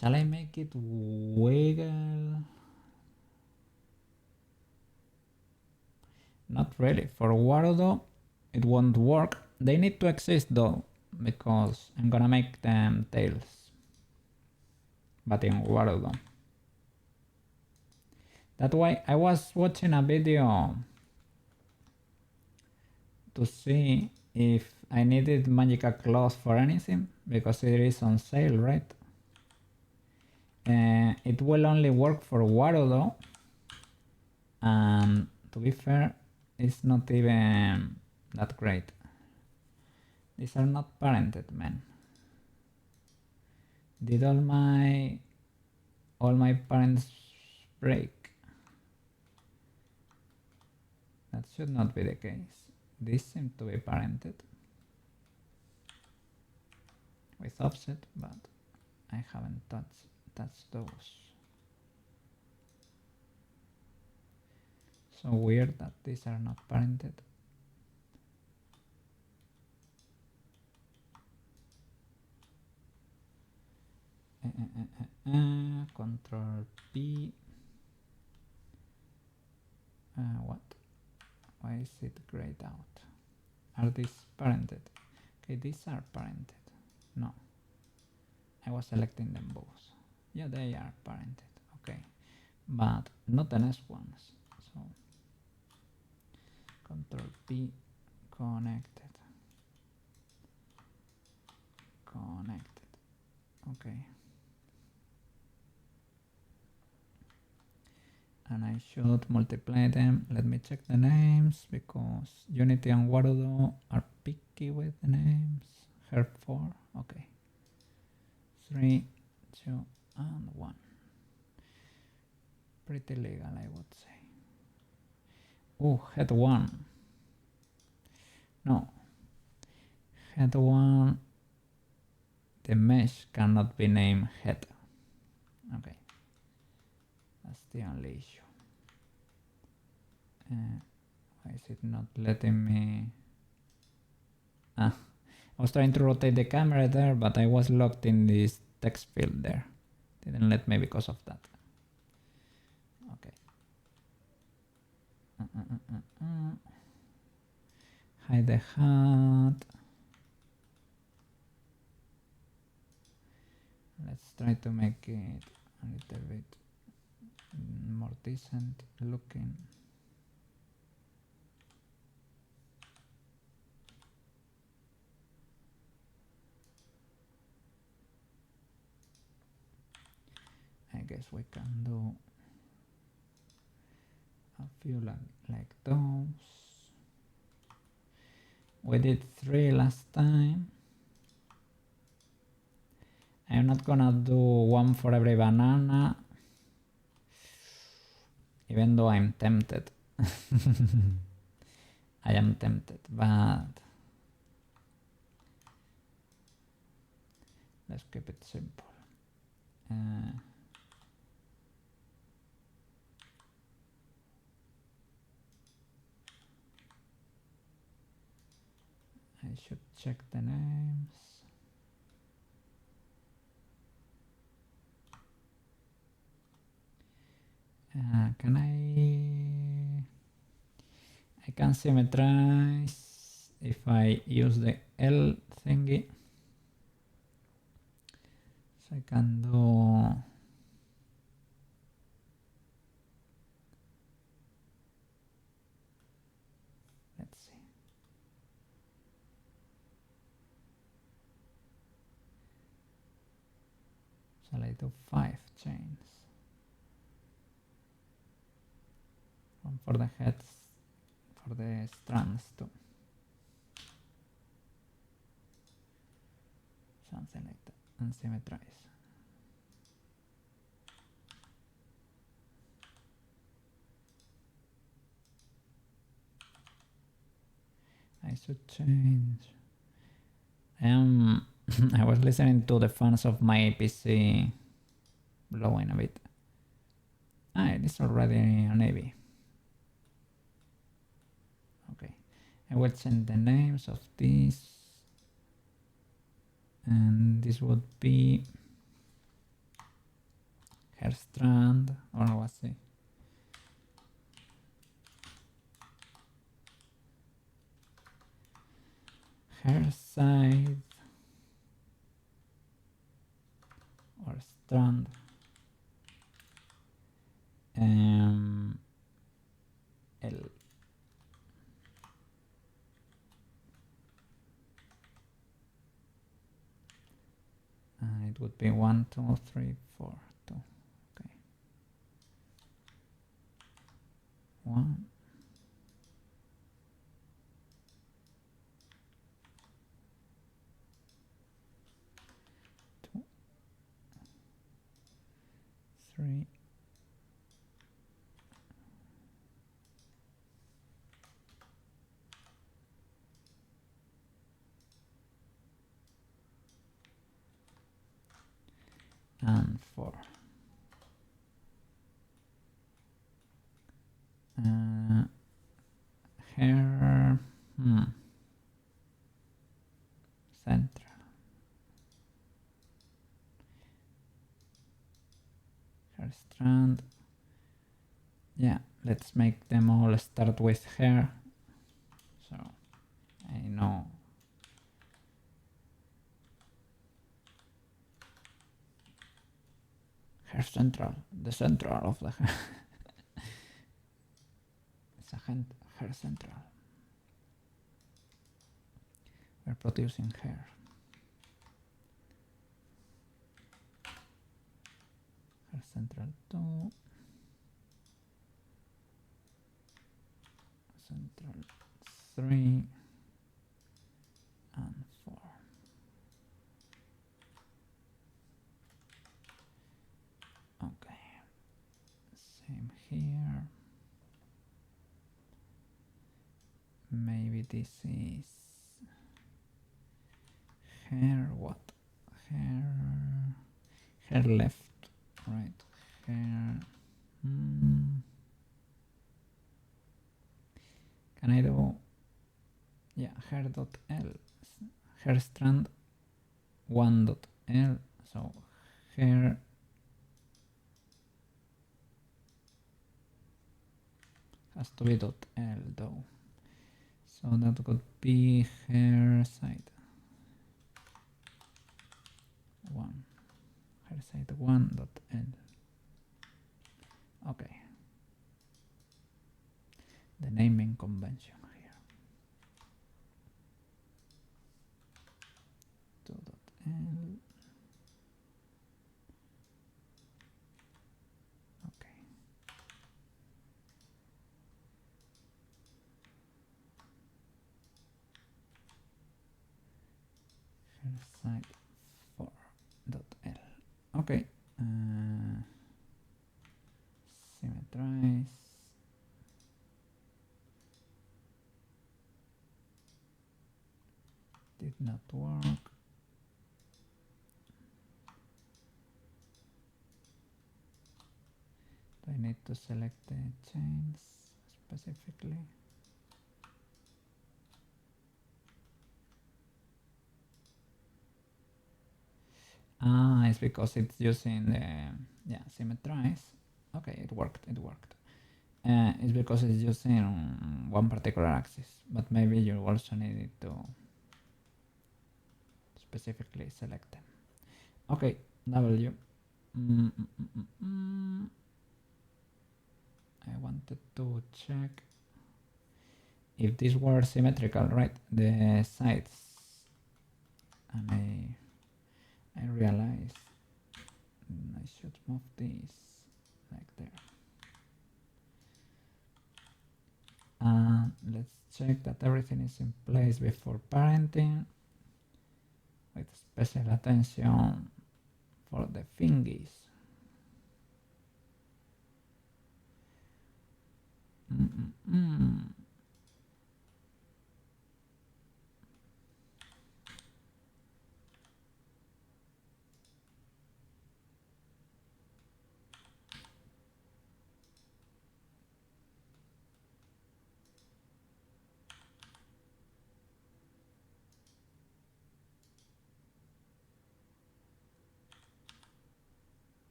Shall I make it wiggle? Not really. For Warudo, it won't work. They need to exist though, because I'm gonna make them tails. But in Warudo. That's why I was watching a video to see if I needed magical claws for anything, because it is on sale, right? It will only work for Warudo, and to be fair, it's not even that great. These are not parented, man. Did all my parents break? That should not be the case. These seem to be parented with offset, but I haven't touched those. So weird that these are not parented. Control P. What? Why is it grayed out? Are these parented? Okay, these are parented. No. I was selecting them both. Yeah, they are parented. Okay. But not the next ones. So Control P, connected. Connected. Okay. And I should multiply them. Let me check the names, because Unity and Warudo are picky with the names. Her 4, okay. 3, 2, and 1. Pretty legal, I would say. Oh, head 1. No. Head 1. The mesh cannot be named head. Okay. That's the only issue. Why is it not letting me? I was trying to rotate the camera there, but I was locked in this text field there. Didn't let me because of that. Okay. Hide the hat. Let's try to make it a little bit more decent looking. I guess we can do few like those. We did 3 last time. I'm not gonna do one for every banana, even though I'm tempted. I am tempted, but let's keep it simple. I should check the names. Can I can symmetrize if I use the L thingy. So I can do let's see. Shall I do 5 chains? One for the heads, for the strands too. Something like that. And symmetrize. I should change. I was listening to the fans of my PC blowing a bit. It is already a navy. Okay, I will change the names of these, and this would be hair strand, or what's it? Hair side or strand. L. It would be 1, 2, 3, 4, 2. Okay. 1. 2, 3. And 4. Hair central. Hair strand. Yeah, let's make them all start with hair. So I know. Hair central, the central of the hair. It's a hair central. We're producing hair. Hair central 2. Central 3. And 4. Okay. Same here. Maybe this is hair what? Hair left, right? Hair. Can I do? Yeah, hair.l. Hair strand 1.l. So hair. Has to be .l though. So that could be hair side 1. Hair side 1.l. Okay. The naming convention here. 2.l. Okay. side 4.l. Okay. Symmetrize. Did not work. Do I need to select the chains specifically? Ah, it's because it's using the symmetrize. Okay, it worked. It's because it's using one particular axis, but maybe you also need to specifically select them. Okay, W. I wanted to check if these were symmetrical, right? The sides, and I realized I should move these like there. And let's check that everything is in place before parenting, with special attention for the fingies.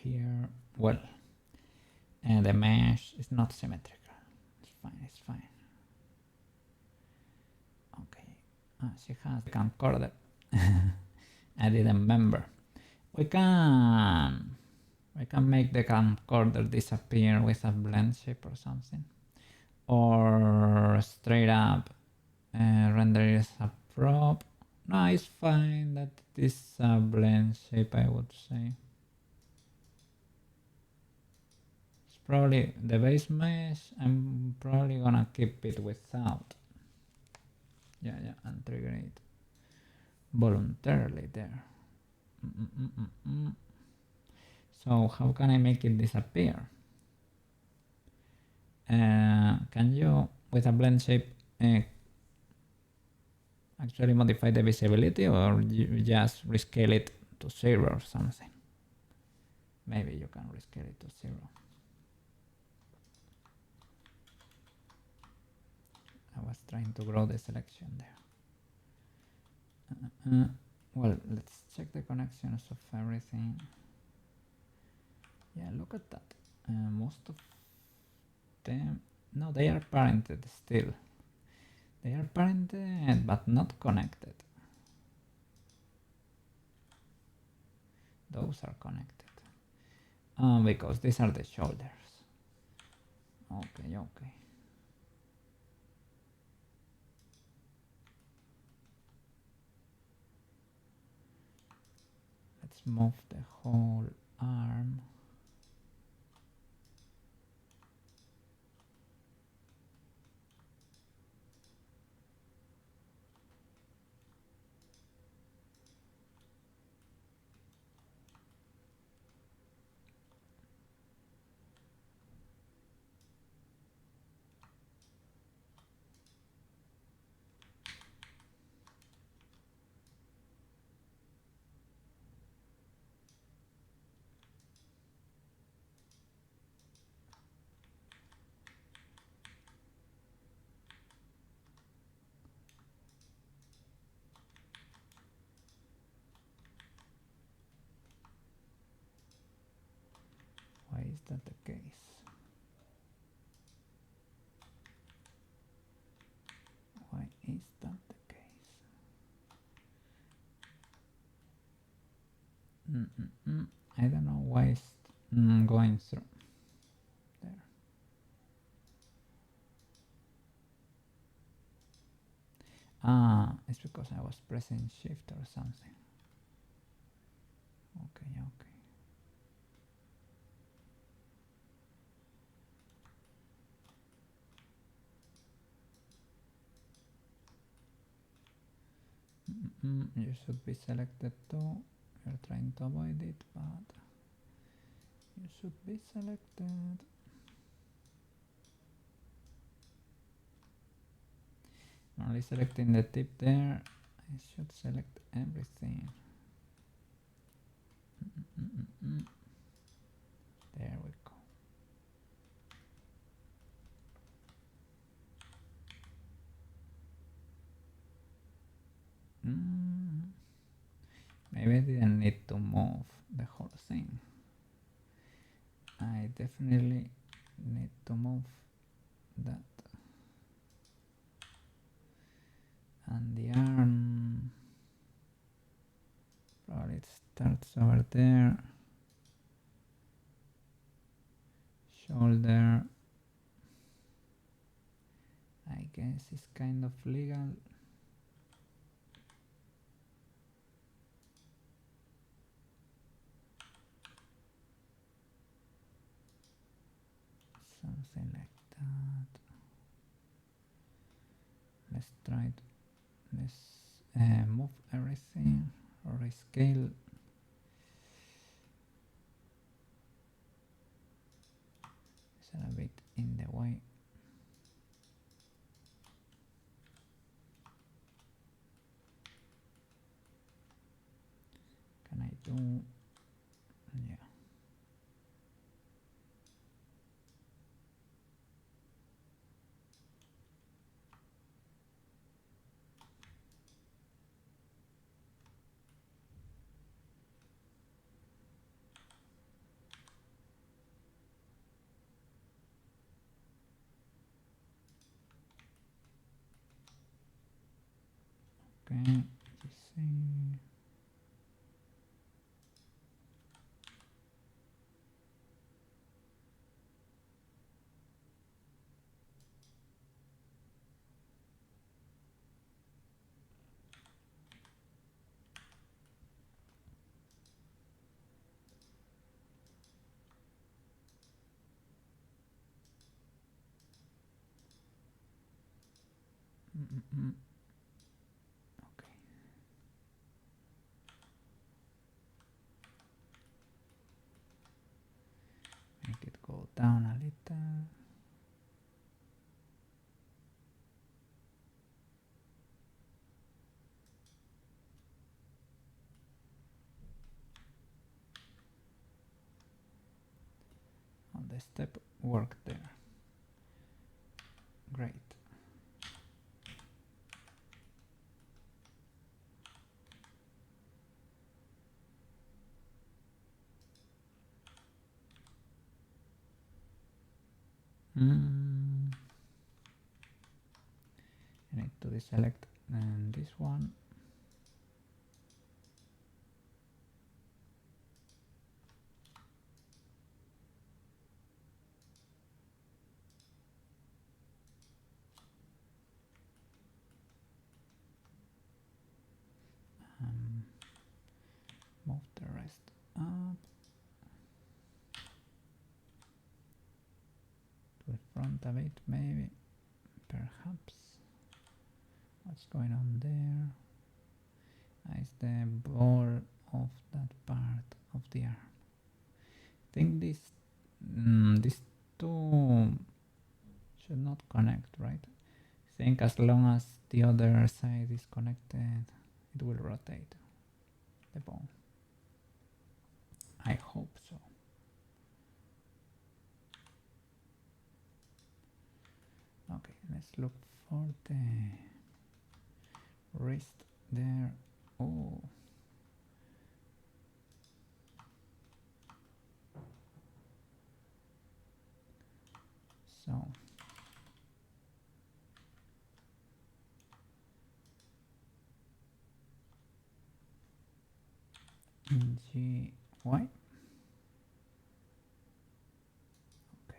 Here, well, and the mesh is not symmetrical. It's fine. Okay. She has the camcorder. I didn't remember. We can make the camcorder disappear with a blend shape or something, or straight up render it as a prop. No, it's fine that it is a blend shape, I would say. It's probably the base mesh. I'm probably gonna keep it without. Yeah, and trigger it voluntarily there. So how can I make it disappear? Can you, with a blend shape, actually modify the visibility, or you just rescale it to 0 or something? Maybe you can rescale it to 0. I was trying to grow the selection there. Well, let's check the connections of everything. Yeah, look at that. Most of them, no, they are parented still. They are parented but not connected. Those are connected. Because these are the shoulders. Okay. Let's move the whole arm. Why is that the case? Why is that the case? I don't know why it's going through there. It's because I was pressing shift or something. Okay, okay. You should be selected too. You're trying to avoid it, but you should be selected. Only selecting the tip there. I should select everything. There we go. Maybe I didn't need to move the whole thing. I definitely need to move that. And the arm, probably it starts over there. Shoulder, I guess it's kind of legal. Something like that. Let's try to move everything or rescale. It's a bit in the way. Can I do? Yeah. Okay. Let's see. Okay. Make it go down a little. On the step work there. Great. I need to deselect this one. Move the rest up to the front a bit, maybe, perhaps. What's going on there? It's the ball of that part of the arm. I think these two should not connect, right? I think as long as the other side is connected, it will rotate the ball. I hope so. Okay, let's look for the wrist there. Oh. So. G, Y. Okay.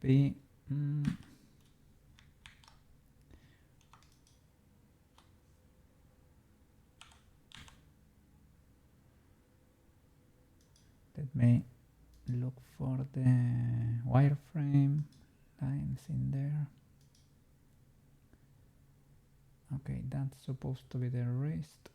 be let me look for the wireframe lines in there. Okay, that's supposed to be the wrist.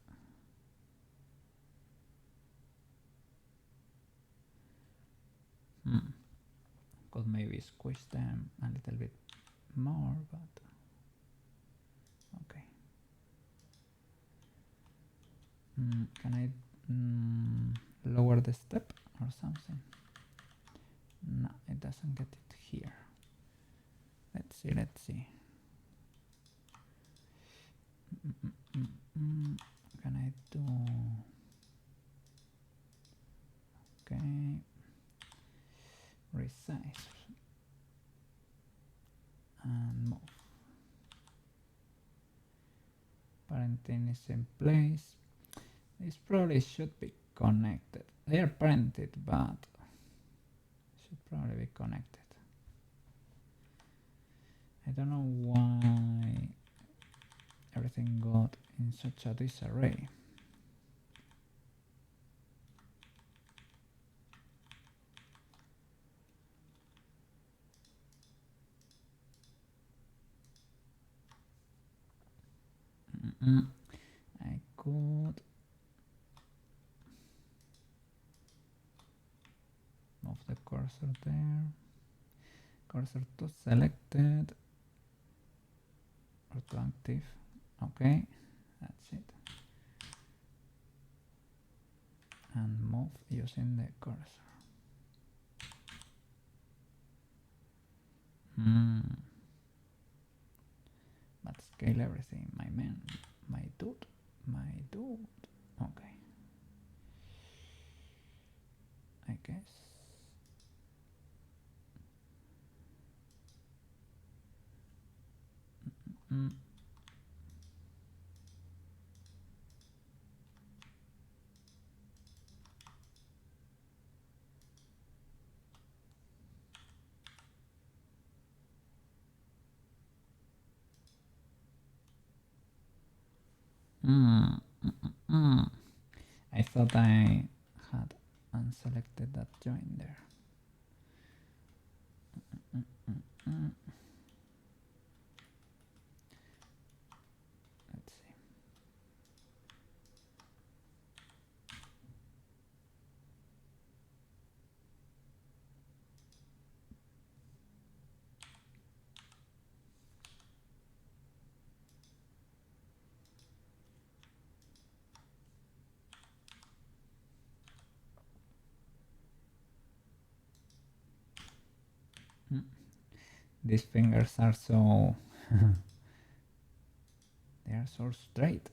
Could maybe squish them a little bit more, but okay. Can I lower the step or something? No, it doesn't get it here. Let's see. Can I do... Okay. Resize. And move. Parenting is in place. This probably should be connected. They are parented, but should probably be connected. I don't know why everything got in such a disarray. I could move the cursor there. Cursor to selected or to active. Okay, that's it. And move using the cursor. But scale everything, my man, my dude. Okay. I guess. I thought I had unselected that joint there. Let's see. These fingers are so they are so straight.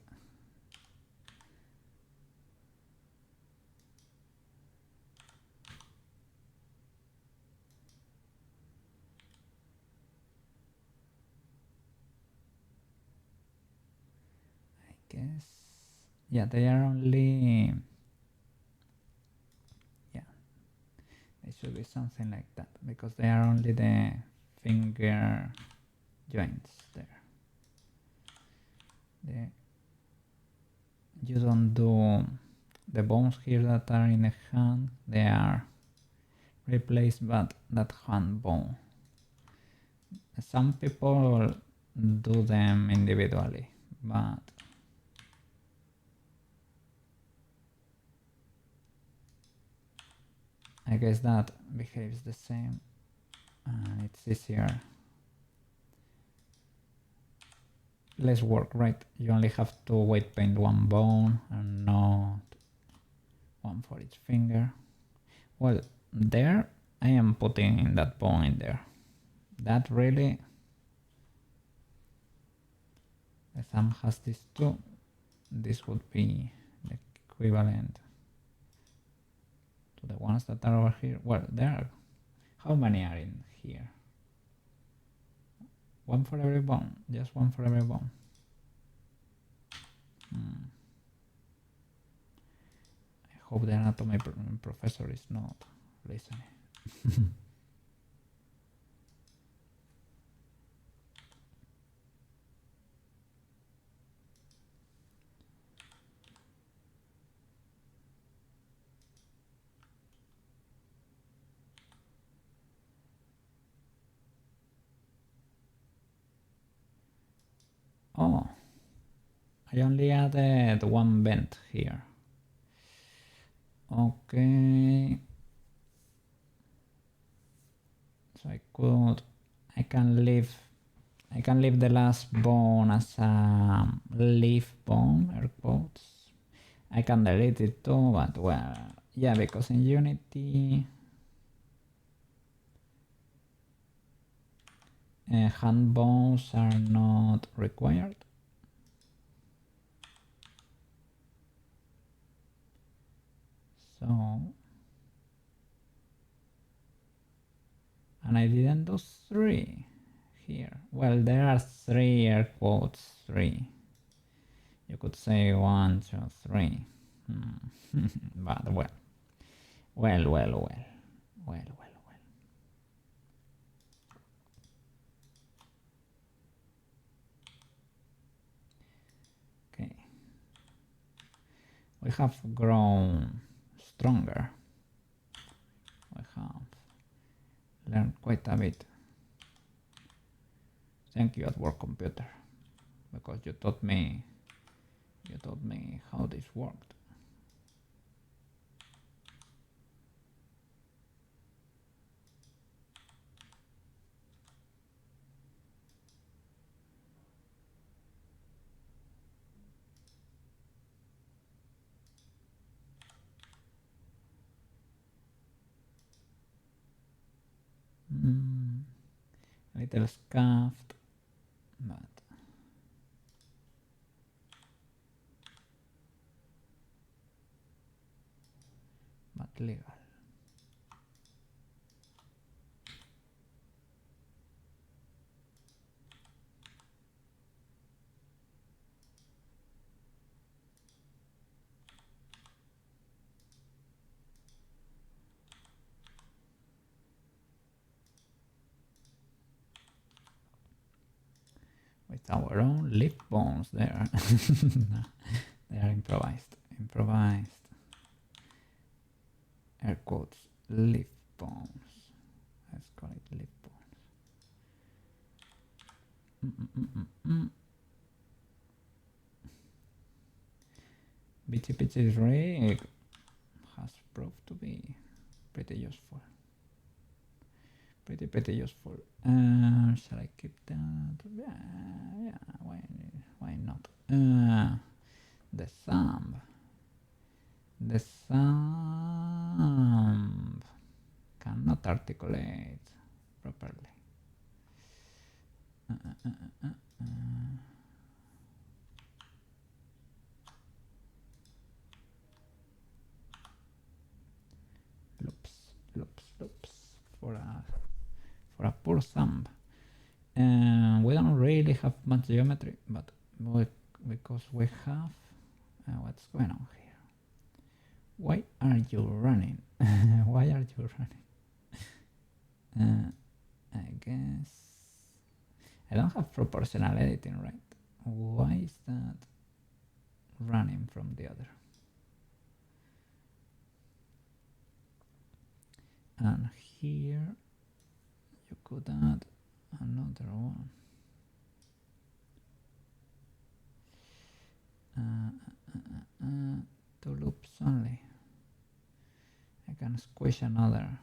I guess, yeah, they are only, yeah, they should be something like that because they are only the finger joints there. You don't do the bones here that are in the hand, they are replaced by that hand bone. Some people do them individually, but I guess that behaves the same and it's easier. Less work, right? You only have to weight paint one bone and not one for each finger. Well, there I am putting in that bone in there. That really, the thumb has these two. This would be the equivalent to the ones that are over here. Well, there are, how many are in here? One for every bone, just one for every bone. I hope the anatomy professor is not listening. Oh, I only added one vent here. Okay. So I can leave the last bone as a leaf bone, air quotes. I can delete it too, but well, yeah, because in Unity, hand bones are not required. So, and I didn't do 3 here. Well, there are 3 air quotes, 3. You could say 1, 2, 3. But well. Okay. We have grown stronger. We have learned quite a bit. Thank you at work computer, because you taught me how this worked. Little scuffed, but legal. With our own lip bones there. They are improvised. Air quotes, lip bones. Let's call it lip bones. BTPG's rig has proved to be pretty useful. Pretty useful. Shall I keep that? Yeah, why not? The thumb cannot articulate properly. Loops for a poor thumb. We don't really have much geometry, but because we have what's going on here? Why are you running? Why are you running? I guess I don't have proportional editing, right? Why is that running from the other? And here you could add another one. Two loops only. I can squish another.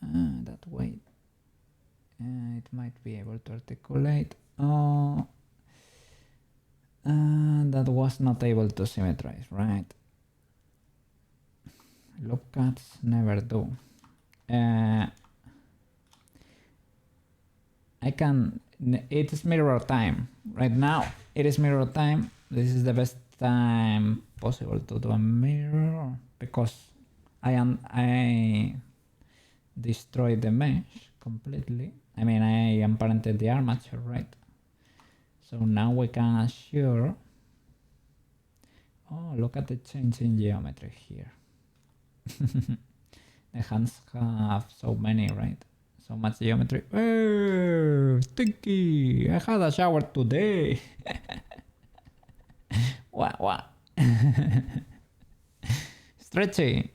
That way it might be able to articulate. Oh, that was not able to symmetrize, right? Loop cuts never do. I can, it is mirror time. Right now, it is mirror time. This is the best time possible to do a mirror because I destroyed the mesh completely. I mean, I unparented the armature, right? So now we can assure. Oh, look at the change in geometry here. The hands have so many, right? So much geometry. Oh, stinky! I had a shower today. What? Stretchy.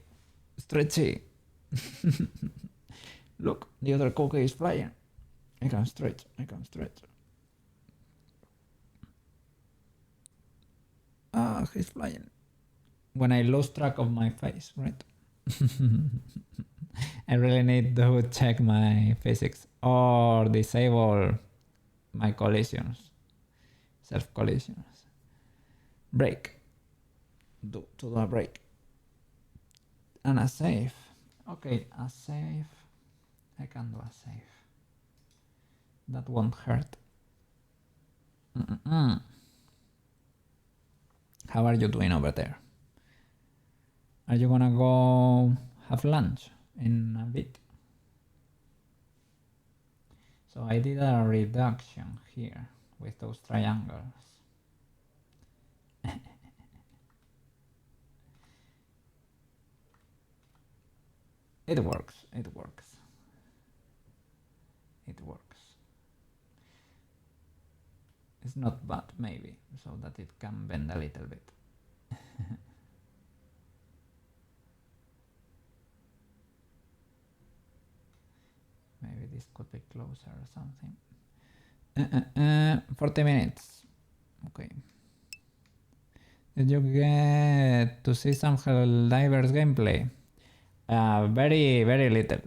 Look, the other cookie is flying. I can stretch. I can stretch. Ah, he's flying. When I lost track of my face, right? I really need to check my physics or disable my collisions, self collisions. Break. To do a break. And a save. Okay, a save. I can do a save. That won't hurt. How are you doing over there? Are you gonna go have lunch in a bit? So I did a reduction here with those triangles. It works, it works. It works. It's not bad, maybe, so that it can bend a little bit. Maybe this could be closer or something. 40 minutes. Okay. Did you get to see some Helldivers gameplay? Very, very little.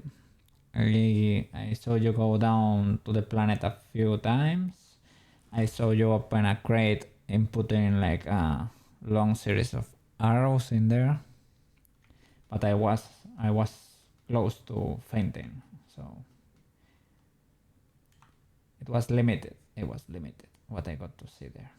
I saw you go down to the planet a few times. I saw you open a crate and put in like a long series of arrows in there. But I was close to fainting, so it was limited. It was limited what I got to see there.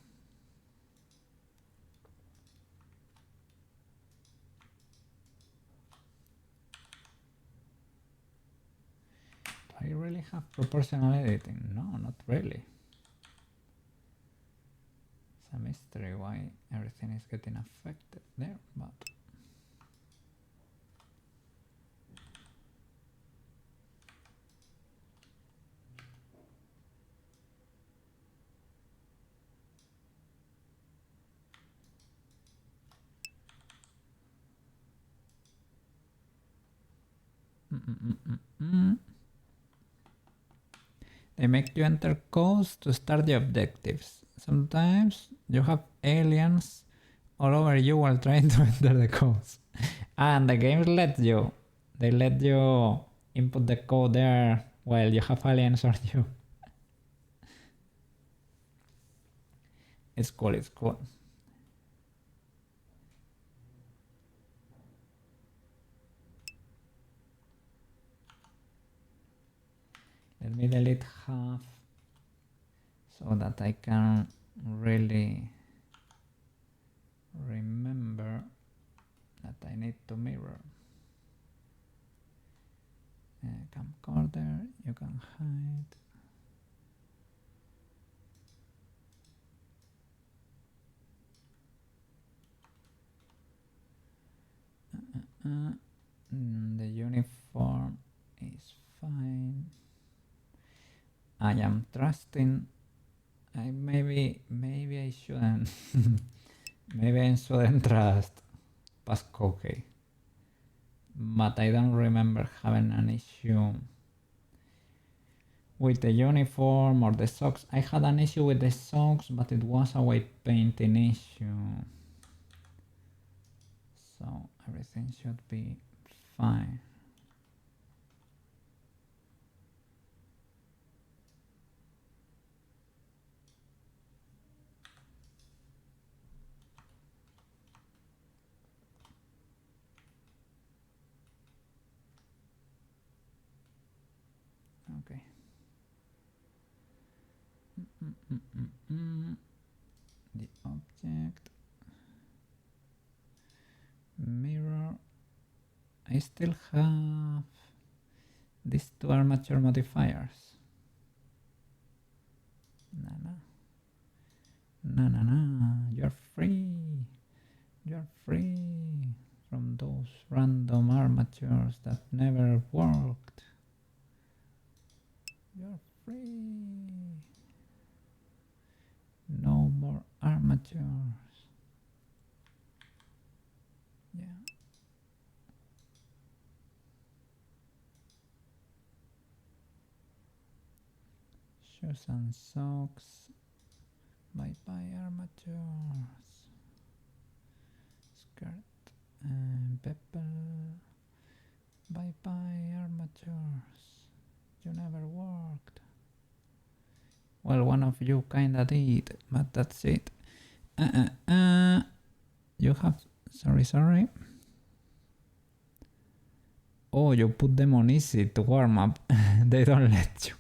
Do I really have proportional editing? No, not really. It's a mystery why everything is getting affected there, but they make you enter codes to start the objectives. Sometimes you have aliens all over you while trying to enter the codes. And the game let you. They let you input the code there while you have aliens on you. It's cool, it's cool. Let me delete half so that I can really remember that I need to mirror. Camcorder, you can hide. The uniform is fine. I am trusting. Maybe I shouldn't. Maybe I shouldn't trust Pascoke. But I don't remember having an issue with the uniform or the socks. I had an issue with the socks, but it was a white painting issue. So everything should be fine. Okay. The object. Mirror. I still have these two armature modifiers. No. You're free. You're free from those random armatures that never worked. You're free. No more armatures. Yeah. Shoes and socks. Bye bye armatures. Skirt and pepper. Bye bye armatures. You never worked. Well, one of you kinda did, but that's it. You have... Sorry. Oh, you put them on easy to warm up. They don't let you.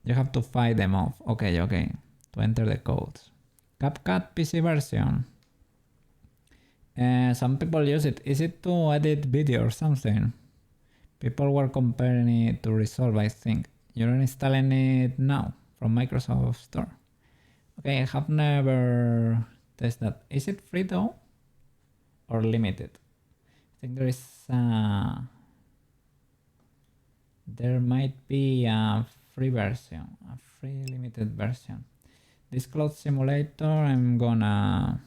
You have to fight them off. Okay. To enter the codes. CapCut PC version. Some people use it. Is it to edit video or something? People were comparing it to Resolve, I think. You're installing it now from Microsoft Store. Okay, I have never tested that. Is it free though? Or limited? I think there is there might be a free version, a free limited version. This cloud simulator, I'm gonna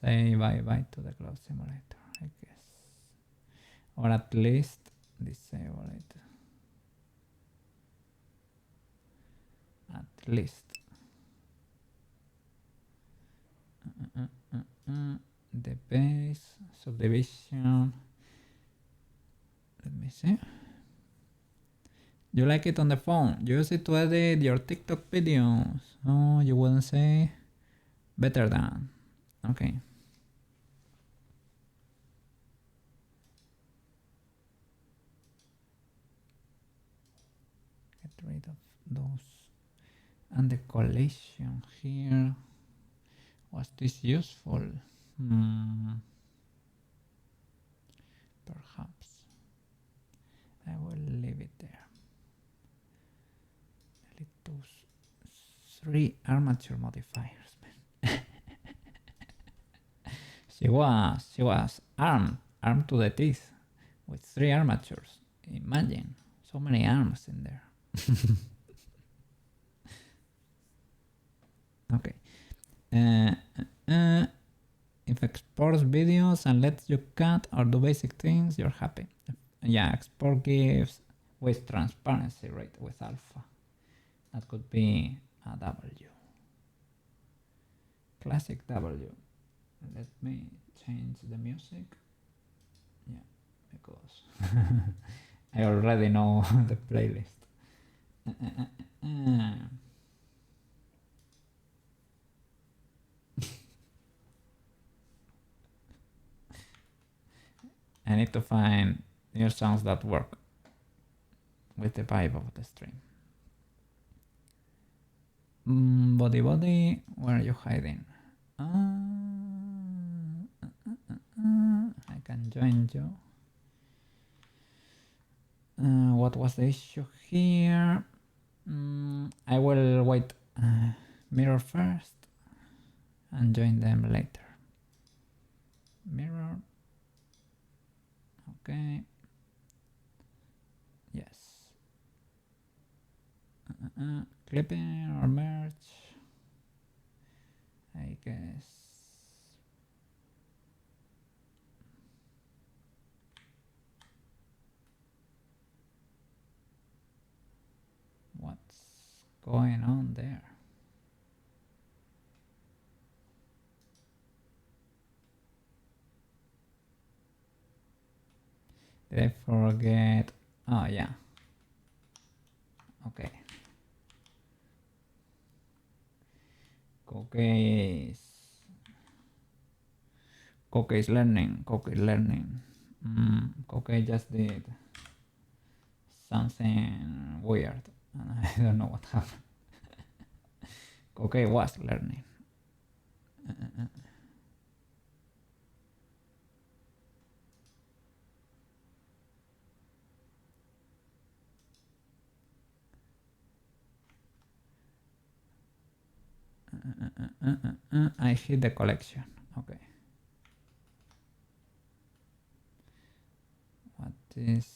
say bye-bye to the cloud simulator, I guess. Or at least disable it. At least. The base, subdivision. Let me see. You like it on the phone? Use it to edit your TikTok videos. Oh, you wouldn't say? Better than. Okay. Get rid of those. And the collision here. Was this useful? Perhaps. I will leave it there. Delete those 3 armature modifiers, man. She was armed to the teeth with 3 armatures. Imagine, so many arms in there. Okay. If exports videos and lets you cut or do basic things, you're happy. Yeah, export GIFs with transparency rate with alpha. That could be a W. Classic W. Let me change the music. Yeah, because I already know the playlist. I need to find new songs that work with the vibe of the stream. Body, where are you hiding? I can join you. What was the issue here? I will wait mirror first and join them later. Mirror. Okay. Yes. Clipping or merge. I guess. What's going on there? Did I forget? Oh, yeah. Okay. Koke is learning. Koke just did something weird. I don't know what happened. Koke was learning. I hit the collection. Okay. What is...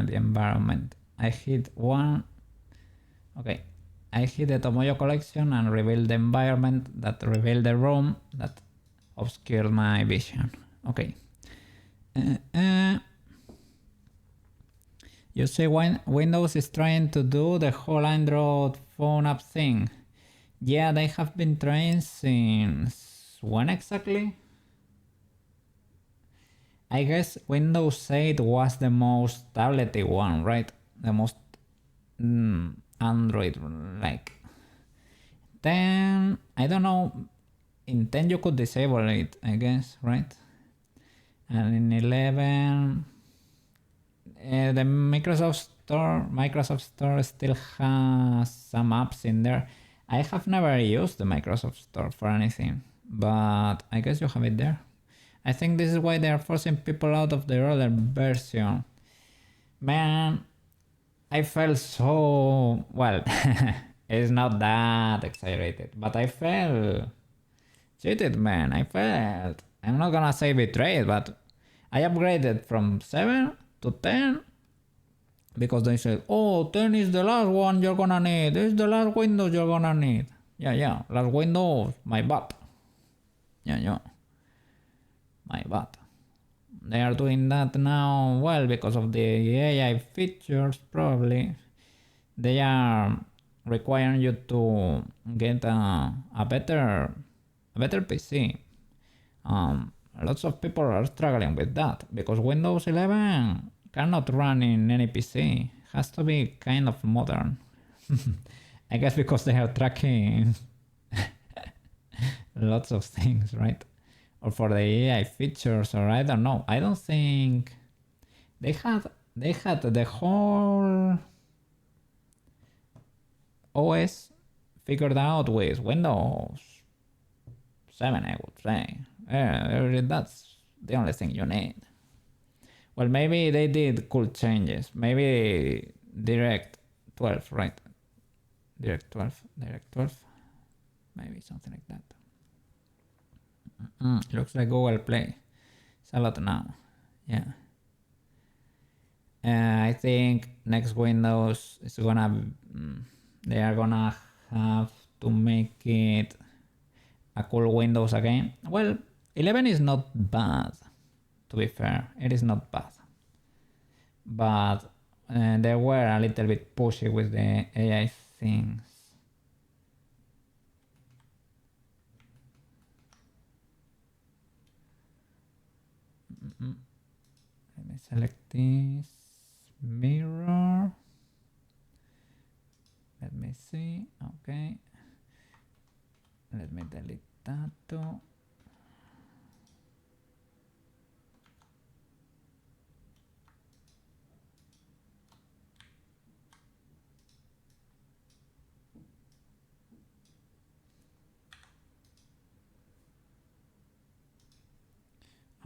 the environment. I hit one. Okay. I hit the Tomoyo collection and reveal the environment that revealed the room that obscured my vision. Okay. You see, when Windows is trying to do the whole Android phone app thing. Yeah, they have been trying since when exactly? I guess Windows 8 was the most tablety one, right? The most Android-like. Then, I don't know, in 10 you could disable it, I guess, right? And in 11, the Microsoft Store still has some apps in there. I have never used the Microsoft Store for anything, but I guess you have it there. I think this is why they are forcing people out of their older version. Man, I felt so... well, it's not that exaggerated, but I felt cheated, man. I felt... I'm not gonna say betrayed, but I upgraded from 7 to 10 because they said, oh, 10 is the last one you're gonna need. This is the last Windows you're gonna need. Yeah, last Windows, my bad. Yeah. My bad. They are doing that now, well, because of the AI features, probably. They are requiring you to get a better PC. Lots of people are struggling with that because Windows 11 cannot run in any PC. Has to be kind of modern. I guess because they are tracking lots of things, right? Or for the AI features, or I don't know. I don't think they had the whole OS figured out with Windows 7, I would say. That's the only thing you need. Well, maybe they did cool changes. Maybe Direct 12, right? Direct 12. Maybe something like that. Looks like Google Play. It's a lot now. Yeah. I think next Windows is gonna... they are gonna have to make it a cool Windows again. Well, 11 is not bad, to be fair. It is not bad. But they were a little bit pushy with the AI things. Let me select this mirror. Let me see. Okay. Let me delete that too.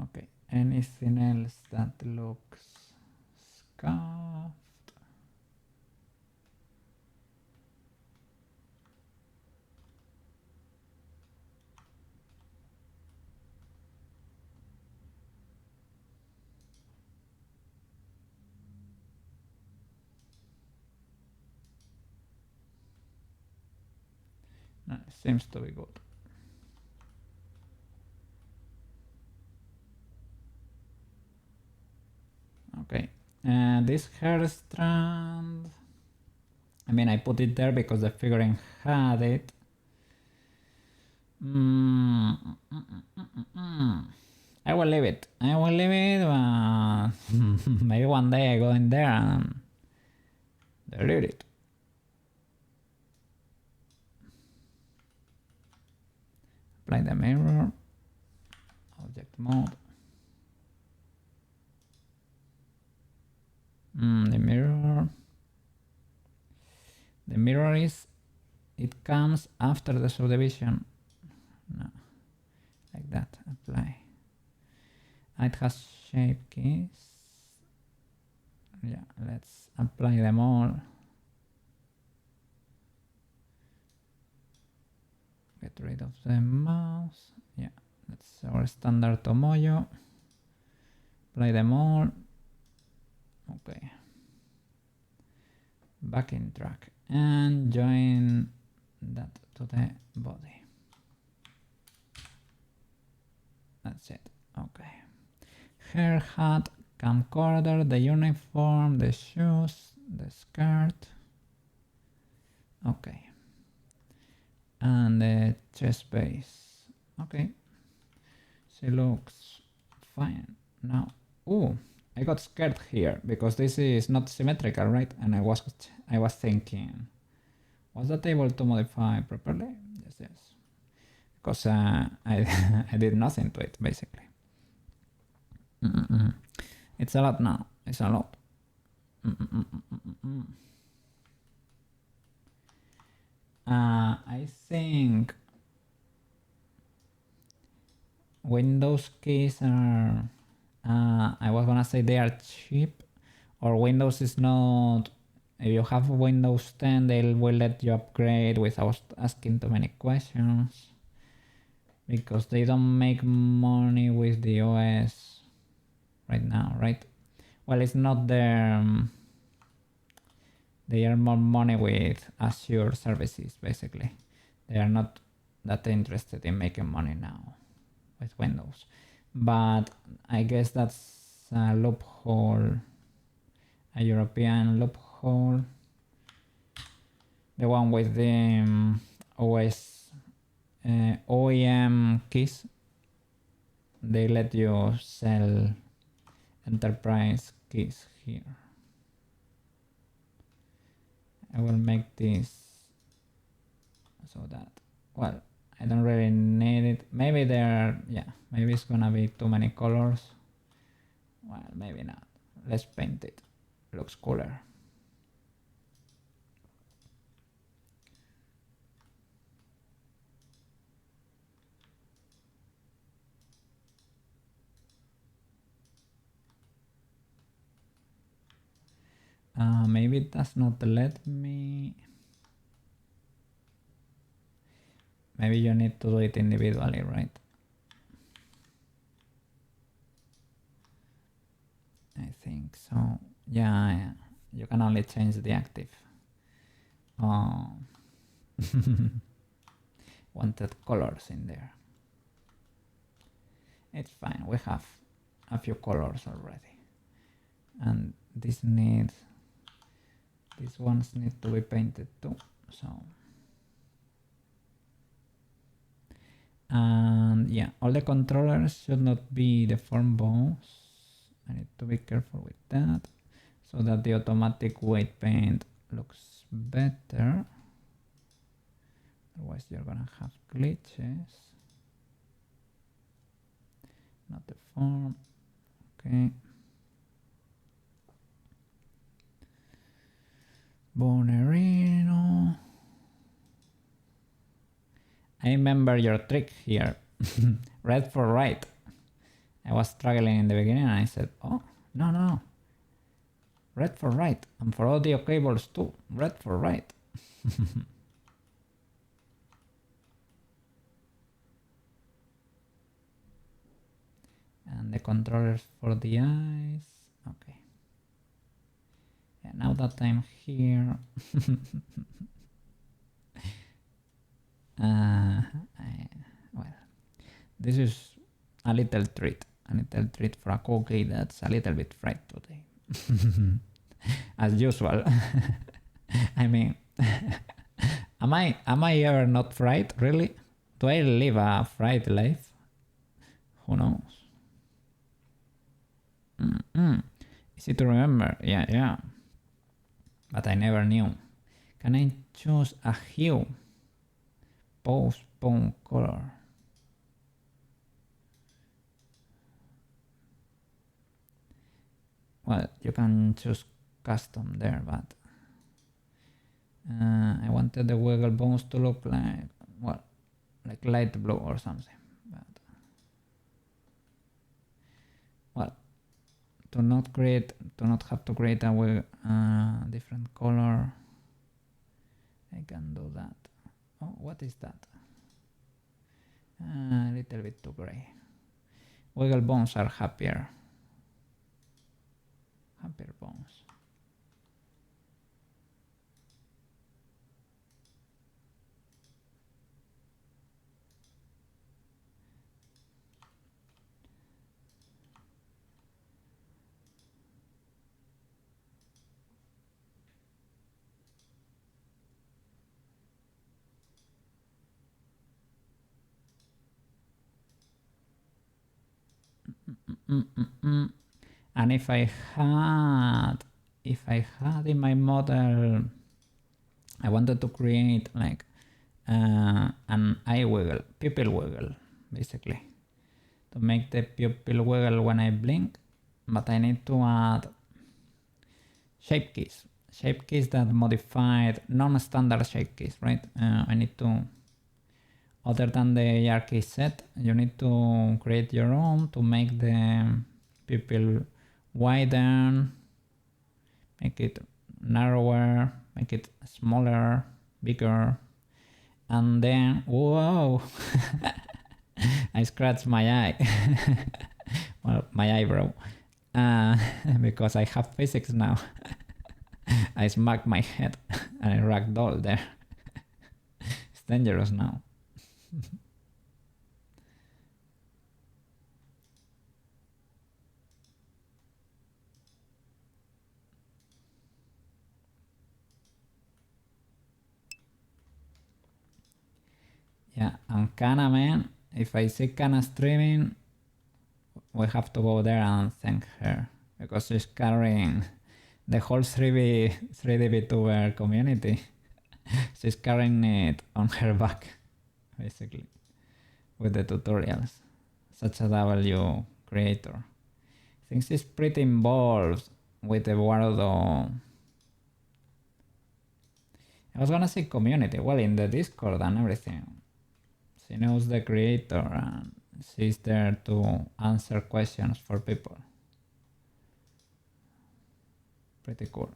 Okay. Anything else that looks scuffed? No, it seems to be good. Okay, this hair strand, I mean, I put it there because the figuring had it. I will leave it. But maybe one day I go in there and delete it. Apply the mirror, object mode. The mirror is, it comes after the subdivision. No, like that, apply. It has shape keys. Yeah, let's apply them all. Get rid of the mouse. Yeah, that's our standard Tomoyo. Apply them all. Okay. Backing track. and join that to the body. That's it. Okay. Hair, hat, camcorder, the uniform, the shoes, the skirt. Okay. And the chest base. Okay. She looks fine. Now, ooh, I got scared here because this is not symmetrical, right? And I was thinking, was that able to modify properly? Yes, yes. Because I did nothing to it basically. It's a lot now. It's a lot. I think Windows keys are, I was gonna say they are cheap, or Windows is not, if you have Windows 10 they will let you upgrade without asking too many questions, because they don't make money with the OS right now, right? Well, it's not their, they earn more money with Azure services basically. They are not that interested in making money now with Windows, but I guess that's a loophole, a European loophole, the one with the OS OEM keys. They let you sell enterprise keys here. I will make this so that, well, I don't really need it. Maybe there, yeah, maybe it's gonna be too many colors. Well, maybe not. Let's paint it. Looks cooler. Maybe it does not let me. Maybe you need to do it individually, right? I think so. Yeah. You can only change the active. Wanted colors in there. It's fine. We have a few colors already, and these ones need to be painted too. So. And yeah, all the controllers should not be deformed bones. I need to be careful with that so that the automatic weight paint looks better. Otherwise you're gonna have glitches. Not deform. Okay. Bonerino. I remember your trick here. Red for right. I was struggling in the beginning and I said, oh, no. Red for right. And for audio cables too. Red for right. And the controllers for the eyes. Okay. Yeah, now that I'm here. Well, this is a little treat for a cookie that's a little bit fried today. As usual. I mean, am I ever not fried, really? Do I live a fried life? Who knows? Easy to remember, yeah. But I never knew. Can I choose a hue? Postpone color. Well, you can choose custom there, but I wanted the wiggle bones to look like, well, like light blue or something. But well, to not have to create a different color, I can do that. Oh, what is that? A little bit too gray. Wiggle bones are happier bones. And if I had in my model, I wanted to create like an eye wiggle, pupil wiggle, basically, to make the pupil wiggle when I blink, but I need to add shape keys that modified non-standard shape keys, right? I need to, other than the AR key set, you need to create your own to make the pupil widen, make it narrower, make it smaller, bigger, and then, whoa, I scratched my eye, well, my eyebrow, because I have physics now. I smacked my head and I ragdoll there. It's dangerous now. Yeah, and Kana, man, if I see Kana streaming, we have to go there and thank her, because she's carrying the whole 3D VTuber community. She's carrying it on her back, basically, with the tutorials. Such a W creator. I think she's pretty involved with Eduardo. I was gonna say community, well, in the Discord and everything. She knows the creator and she's there to answer questions for people. Pretty cool.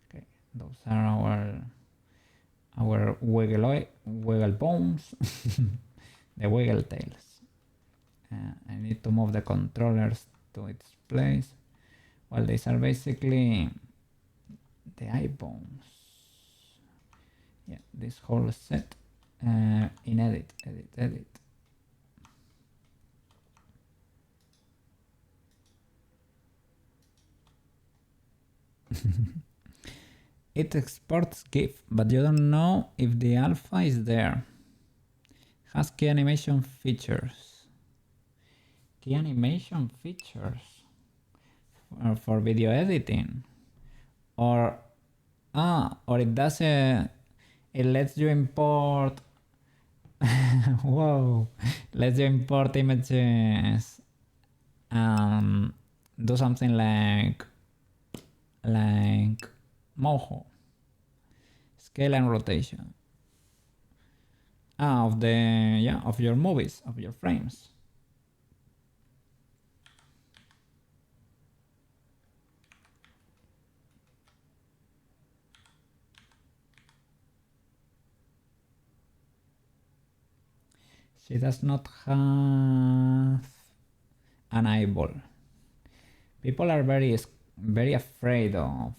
Okay, those are our wiggle bones, the wiggle tails. I need to move the controllers to its place. Well, these are basically the eye bones. Yeah, this whole set in edit. It exports GIF, but you don't know if the alpha is there. Has key animation features. Key animation features for video editing, or it does it lets you import. Whoa, lets you import images. Do something like Mojo, scale and rotation. Of your movies, of your frames. She does not have an eyeball. People are very afraid of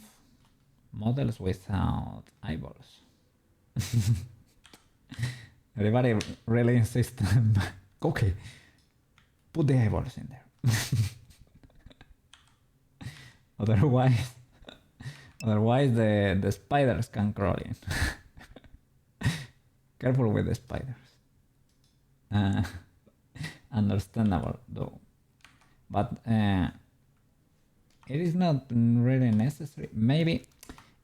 models without eyeballs. Everybody really insists. Okay, put the eyeballs in there. Otherwise the spiders can crawl in. Careful with the spiders. Understandable though, but it is not really necessary. Maybe,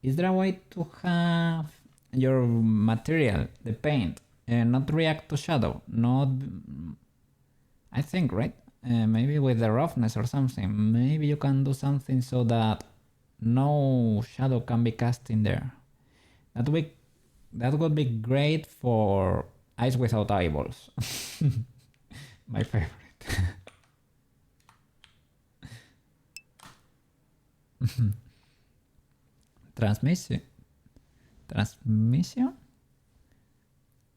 is there a way to have your material, the paint, not react to shadow? Not, I think, right? Maybe with the roughness or something. Maybe you can do something so that no shadow can be cast in there. That would be great for eyes without eyeballs. My favorite. Transmission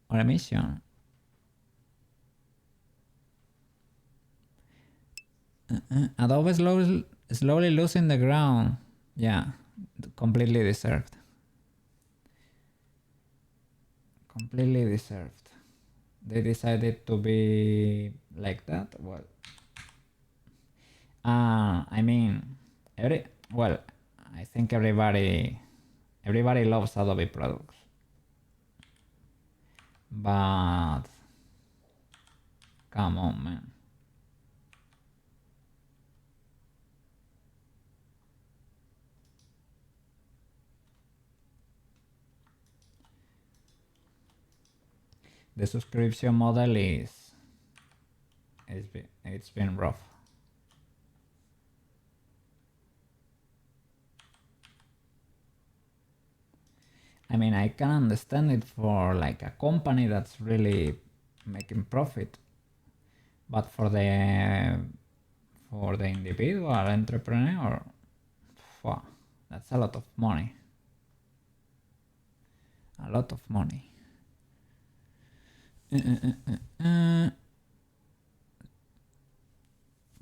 or emission? Adobe slowly losing the ground. Yeah, completely deserved. Completely deserved. They decided to be like that. Well, I mean, I think everybody loves Adobe products, but come on, man. The subscription model it's been rough. I mean, I can understand it for like a company that's really making profit, but for the individual entrepreneur, wow, that's a lot of money. A lot of money.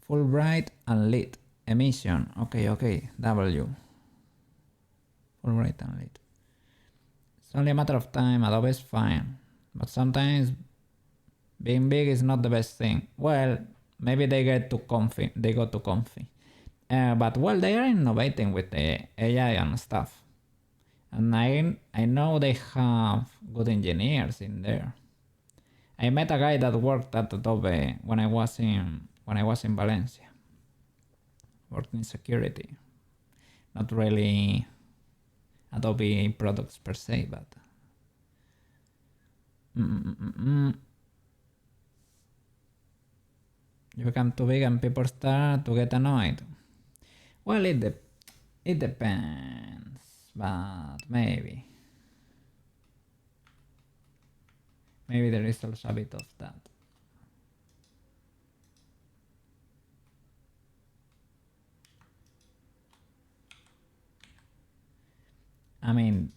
Fulbright and lit emission. Okay. W. Fulbright and lit. It's only a matter of time. Adobe is fine, but sometimes being big is not the best thing. Well, maybe they get too comfy. They go too comfy. But well, they are innovating with the AI and stuff, and I know they have good engineers in there. I met a guy that worked at Adobe when I was in Valencia. Worked in security. Not really Adobe products per se, but you become too big and people start to get annoyed. Well, it depends, but maybe there is also a bit of that. I mean,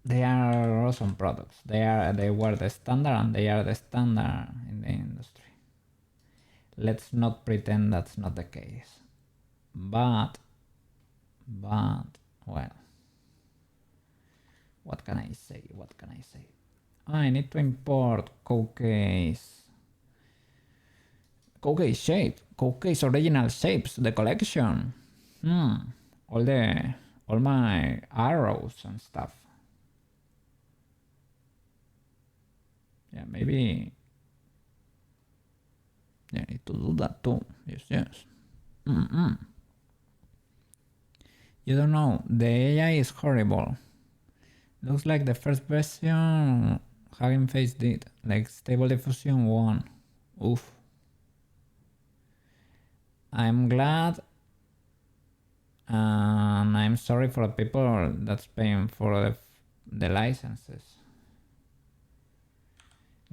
they are awesome products. They were the standard, and they are the standard in the industry. Let's not pretend that's not the case. But well, what can I say? I need to import Cowcase original shapes, the collection. All my arrows and stuff. Yeah, maybe I need to do that too. Yes. You don't know, the AI is horrible. Looks like the first version Hugging Face did, like Stable Diffusion 1. Oof. I'm glad, and I'm sorry for the people that's paying for the licenses.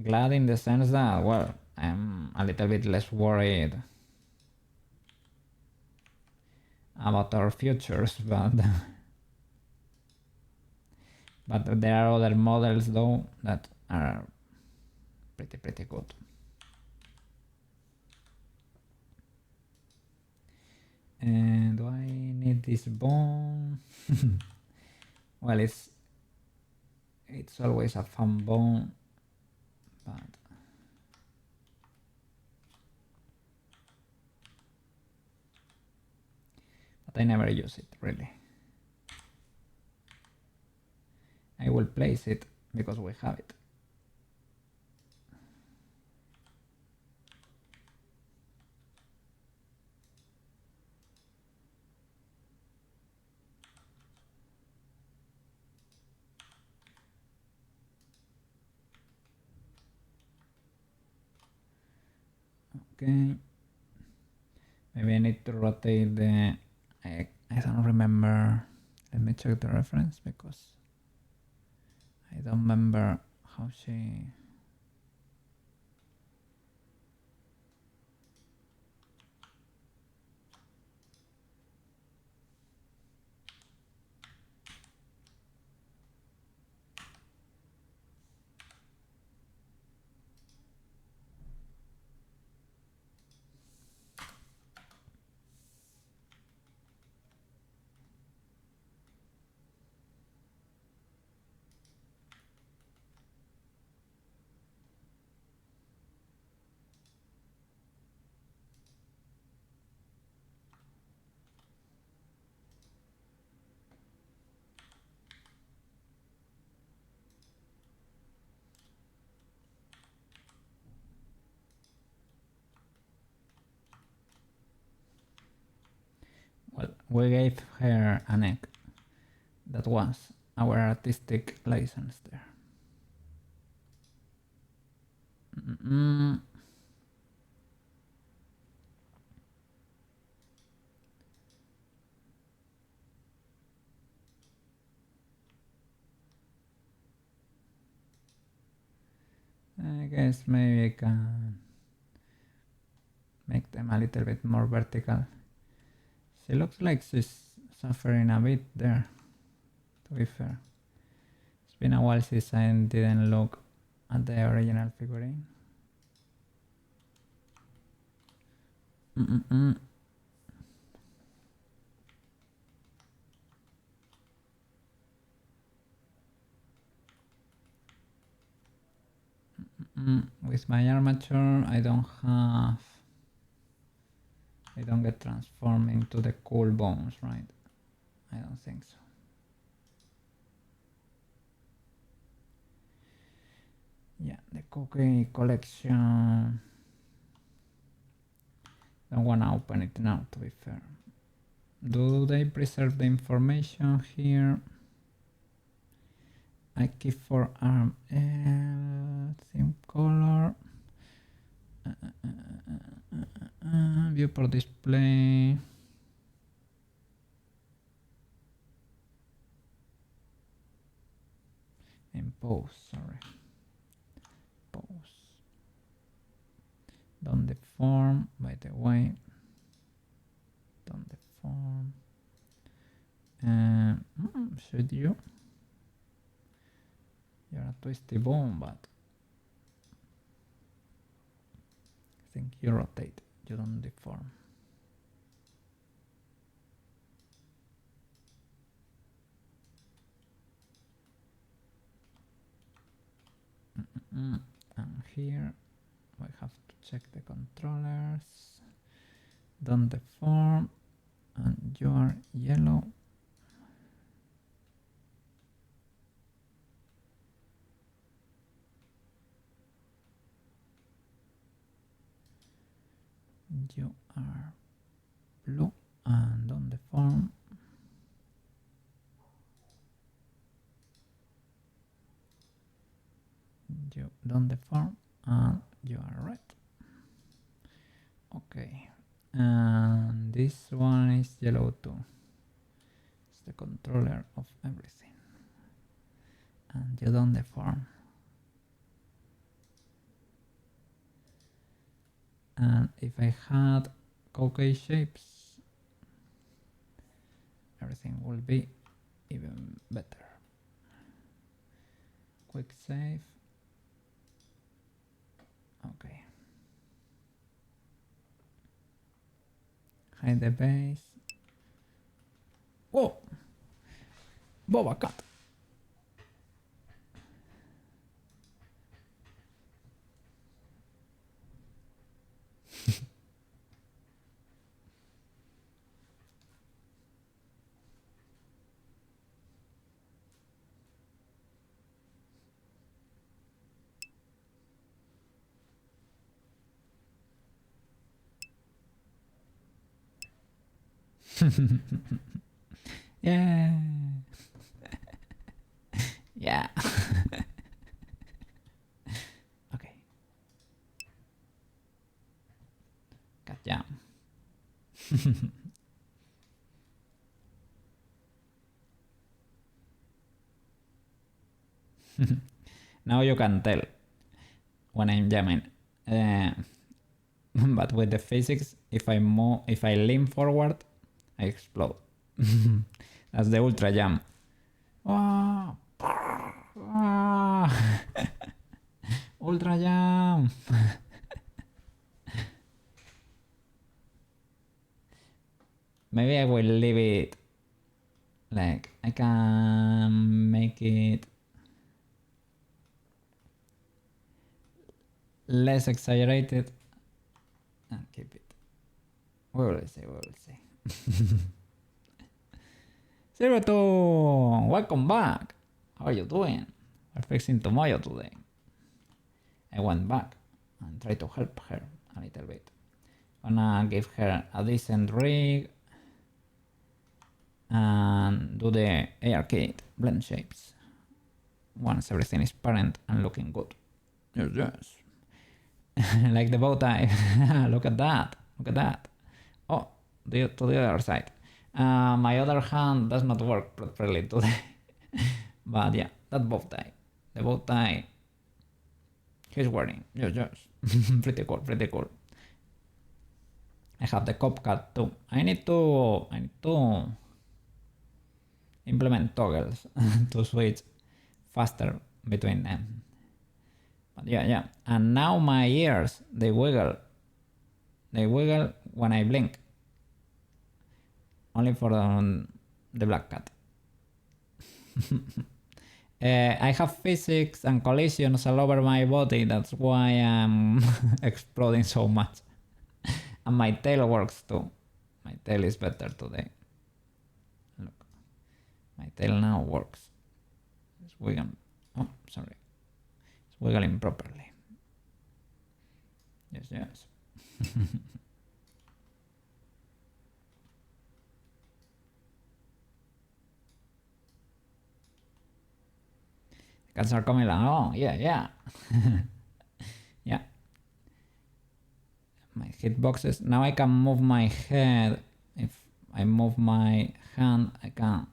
Glad in the sense that, well, I'm a little bit less worried about our futures, but there are other models though that are pretty good. And do I need this bone? Well, it's always a fun bone, but I never use it really. I will place it because we have it. Okay. Maybe I need to rotate the... I don't remember. Let me check the reference because I don't remember how she... we gave her an egg. That was our artistic license there. I guess maybe I can make them a little bit more vertical. She looks like she's suffering a bit there, to be fair. It's been a while since I didn't look at the original figurine. With my armature, I don't get transformed into the cool bones, right? I don't think so. Yeah, the cookie collection. Don't wanna open it now, to be fair. Do they preserve the information here? I keep for arm L, same color. View for display. And pose, sorry. Pose. Don't deform, by the way. Don't deform. Should you? You're a twisty bone, but I think you rotate, you don't deform. And here I have to check the controllers. Don't deform, and you are yellow. You are blue and don't deform. You don't deform and you are red. Okay, and this one is yellow too. It's the controller of everything. And you don't deform. And if I had cookie shapes, everything will be even better. Quick save. Okay. Hide the base. Whoa! Boba cut. Yeah. Yeah. Okay. Gotcha. Now you can tell when I'm jamming. But with the physics, if I lean forward, I explode. That's the ultra jump. Oh, oh. Ultra jump. Maybe I will leave it like I can make it less exaggerated and keep it. We will see, we will see. Zero2, welcome back. How are you doing? We're fixing Tomoyo today. I went back and tried to help her a little bit. Gonna give her a decent rig. and do the arcade blend shapes once everything is parent and looking good. Yes, yes. Like the bow tie. Look at that. Look at that. Oh, to the other side. My other hand does not work properly today. But yeah, that bow tie. The bow tie he's wearing. Yes, yes. Pretty cool, pretty cool. I have the cop cut too. I need to implement toggles to switch faster between them. But yeah. And now my ears, they wiggle. They wiggle when I blink. Only for the black cat. I have physics and collisions all over my body. That's why I'm exploding so much. And my tail works too. My tail is better today. Look. My tail now works. It's wiggling. Oh, sorry. It's wiggling properly. Yes, yes. Cats are coming along. Oh, yeah. Yeah. My hitboxes. Now I can move my head. If I move my hand, I can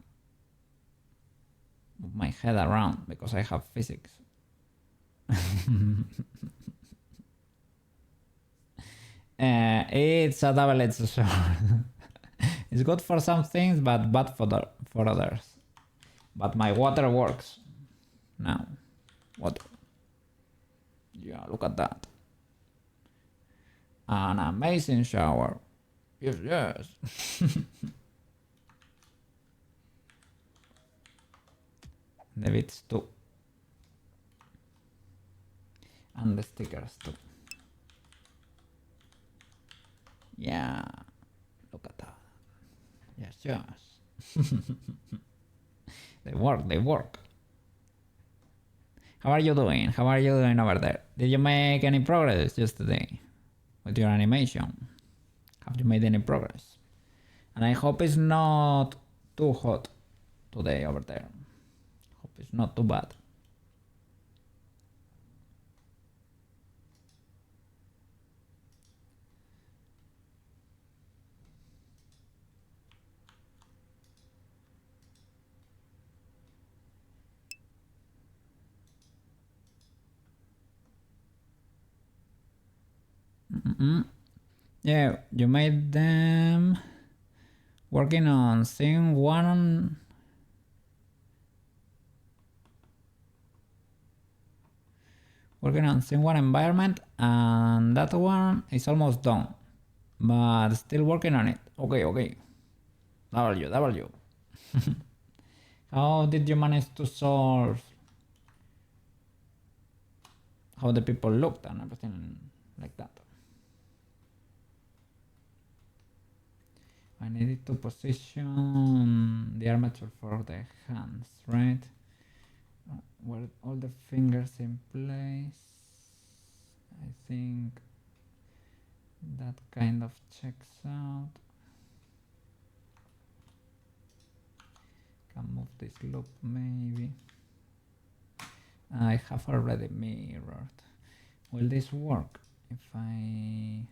move my head around because I have physics. It's a double-edged sword. It's good for some things, but bad for others. But my water works. Now, water. Yeah, look at that. An amazing shower. Yes, yes. The bits too. And the stickers too. Yeah, look at that. Yes, yes. They work. How are you doing? How are you doing over there? Did you make any progress yesterday with your animation? Have you made any progress? And I hope it's not too hot today over there. Hope it's not too bad. Yeah, you made them working on scene one. Working on scene one environment, and that one is almost done, but still working on it. Okay. W. How did you manage to solve how the people looked and everything like that? I needed to position the armature for the hands, right? Were all the fingers in place? I think that kind of checks out. Can move this loop maybe. I have already mirrored. Will this work if I...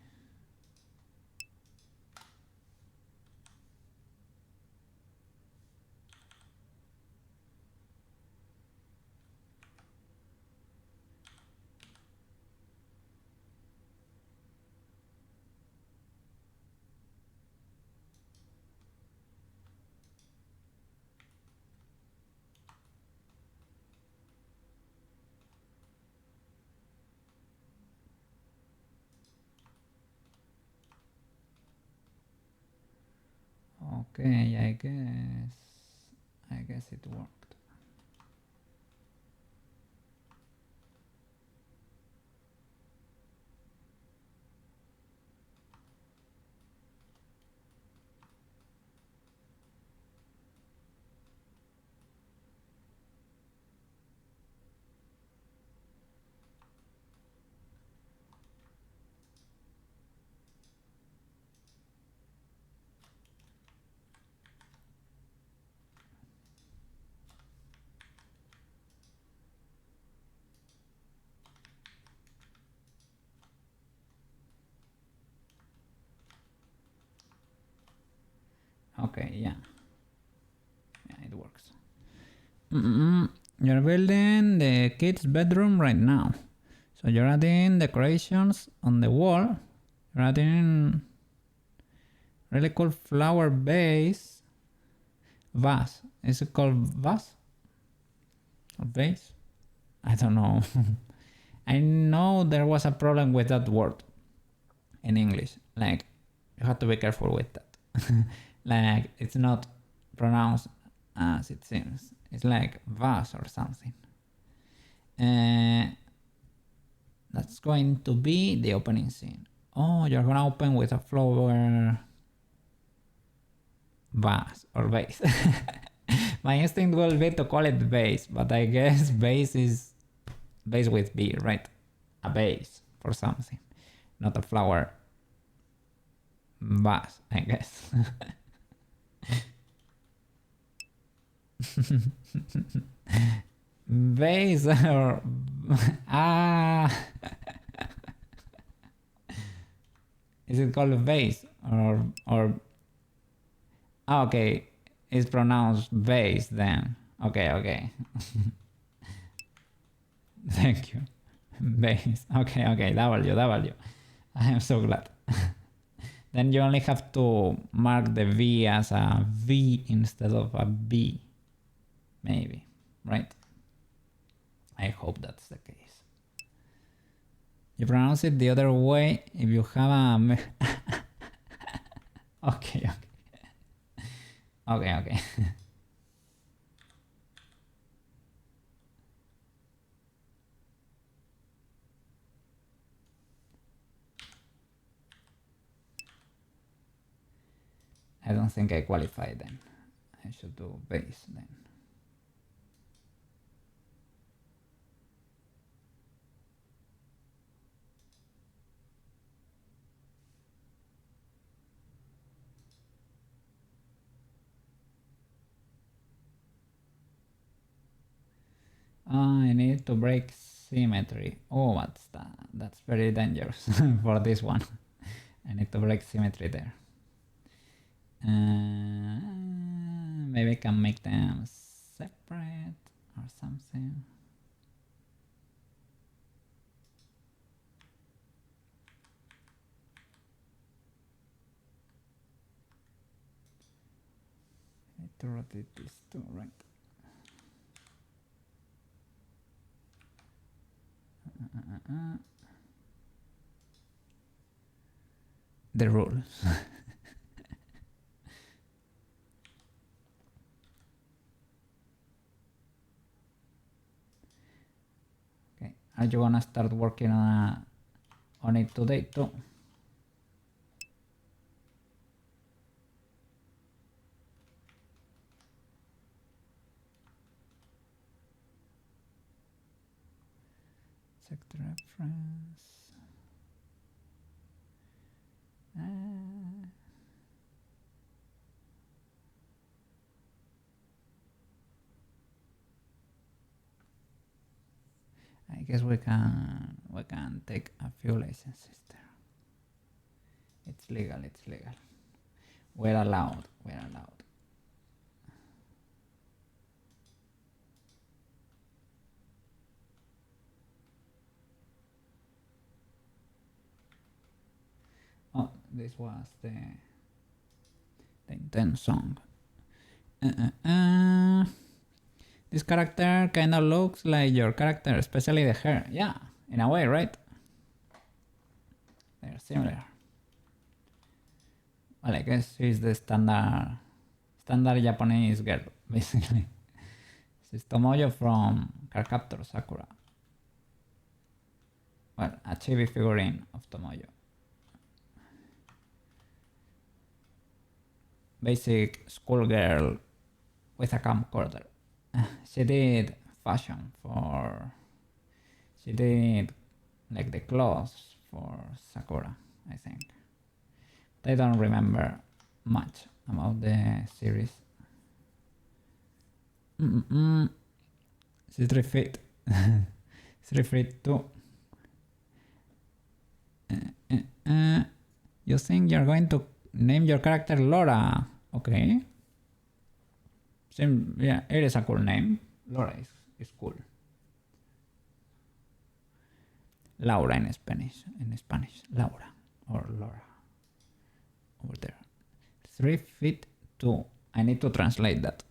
Okay, I guess it worked. Okay, yeah. Yeah, it works. You're building the kids' bedroom right now. So you're adding decorations on the wall. You're adding really cool flower vase. Vase. Is it called vase? Or vase? I don't know. I know there was a problem with that word in English. Like, you have to be careful with that. Like, it's not pronounced as it seems. It's like vase or something. That's going to be the opening scene. Oh, you're gonna open with a flower vase or vase. My instinct will be to call it vase, but I guess vase is vase with B, right? A vase for something, not a flower vase, I guess. Vase or is it called vase or okay, it's pronounced vase then. Okay. Thank you. Vase. Okay, W. I am so glad. Then you only have to mark the V as a V instead of a B. Maybe, right? I hope that's the case. You pronounce it the other way if you have a... Okay. I don't think I qualify then. I should do base then. I need to break symmetry. Oh, what's that? That's very dangerous for this one. I need to break symmetry there. Maybe I can make them separate or something. I need to rotate this too, right? The rules. Okay, are you gonna start working on it today too? Check the reference. I guess we can take a few licenses there. It's legal. We're allowed. Oh, this was the intense song. This character kind of looks like your character, especially the hair. Yeah, in a way, right? They're similar. Well, I guess she's the standard Japanese girl, basically. She's Tomoyo from Cardcaptor Sakura. Well, a chibi figurine of Tomoyo. Basic schoolgirl with a camcorder. She did fashion for... She did like the clothes for Sakura, I think. But I don't remember much about the series. She's 3 feet. 3 feet too. You think you're going to name your character Laura? Okay. Same, yeah, it is a cool name. Laura is cool. Laura in Spanish. In Spanish, Laura or Laura. Over there. 3 feet 2. I need to translate that.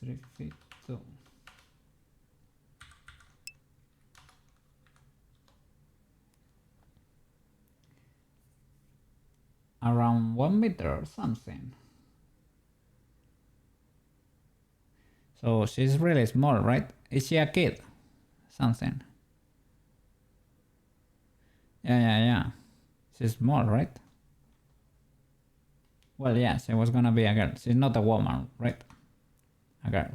Three feet 2. Around 1 meter or something. So she's really small, right? Is she a kid? Something. Yeah. She's small, right? Well, yeah, she was gonna be a girl. She's not a woman, right? A girl.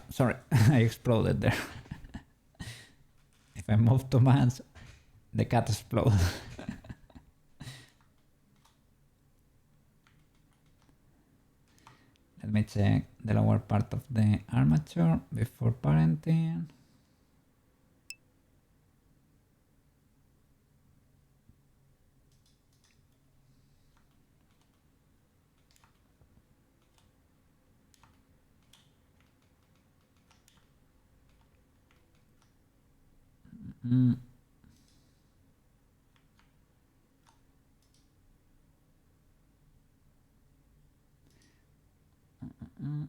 Sorry, I exploded there. If I move too much, the cat explodes. Let me check the lower part of the armature before parenting. Mm. Mm.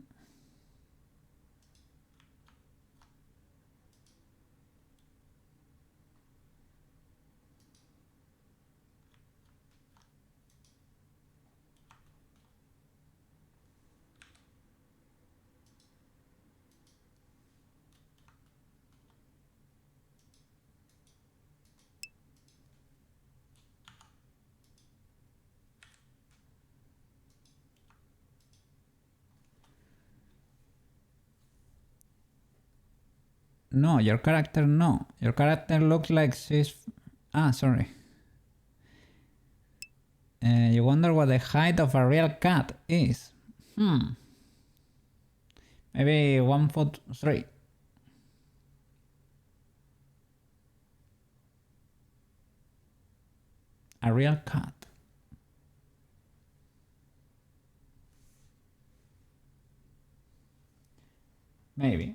No, your character no. Your character looks like she's... Ah, sorry. You wonder what the height of a real cat is. Maybe 1'3". A real cat. Maybe.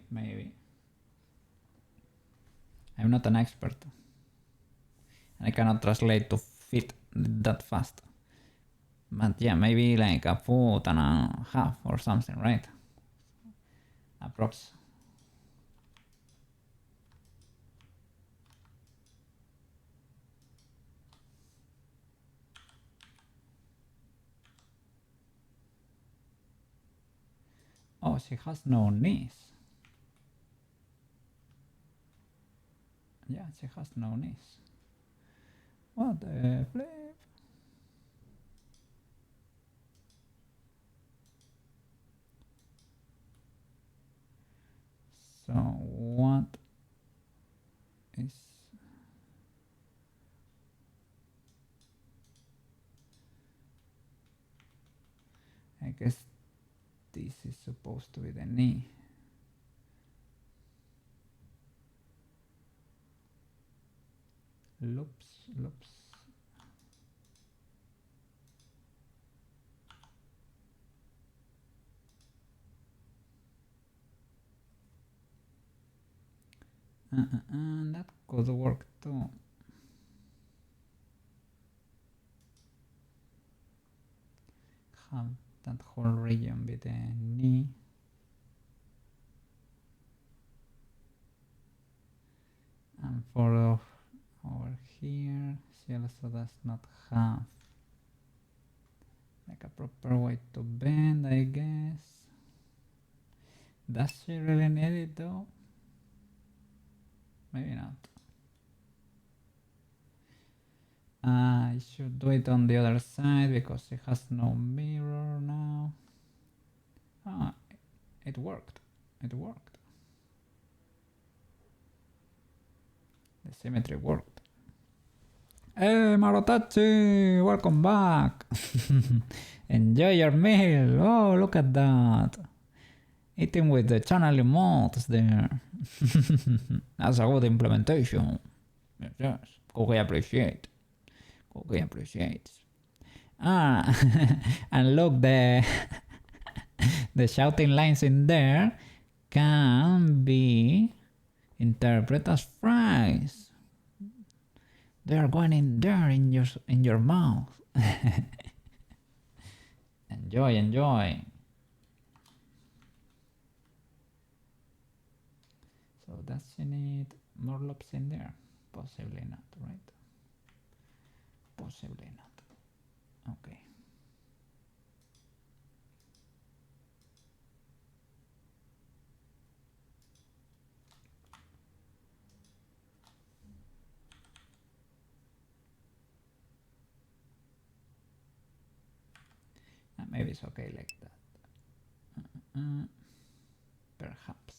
I'm not an expert. And I cannot translate to fit that fast. But yeah, maybe like a foot and a half or something, right? Approx. Oh, she has no knees. Yeah, she has no knees. What the flip? So what is... I guess this is supposed to be the knee. Loops. That could work too. Have that whole region be the knee. And for over here, she also does not have like a proper way to bend, I guess. Does she really need it though? Maybe not. I should do it on the other side because it has no mirror now. Ah, it worked. The symmetry worked. Hey, Marotachi! Welcome back! Enjoy your meal! Oh, look at that! Eating with the channeling modes there. That's a good implementation. Yes, yes. Cookie appreciate. Cookie appreciates. Ah, and look, the shouting lines in there can be interpreted as fries. They are going in there in your mouth. Enjoy, enjoy. So does she need more lobs in there? Possibly not, right? Possibly not. Okay. Maybe it's okay like that. Perhaps.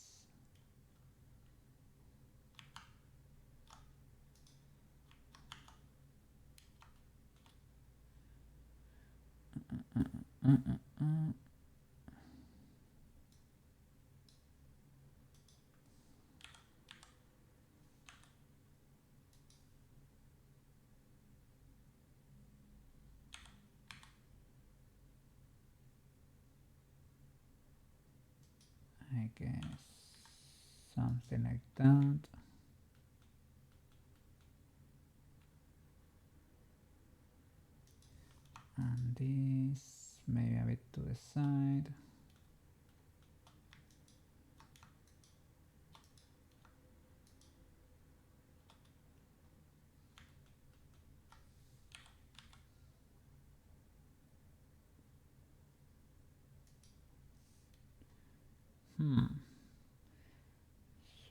I guess something like that. And this maybe a bit to the side.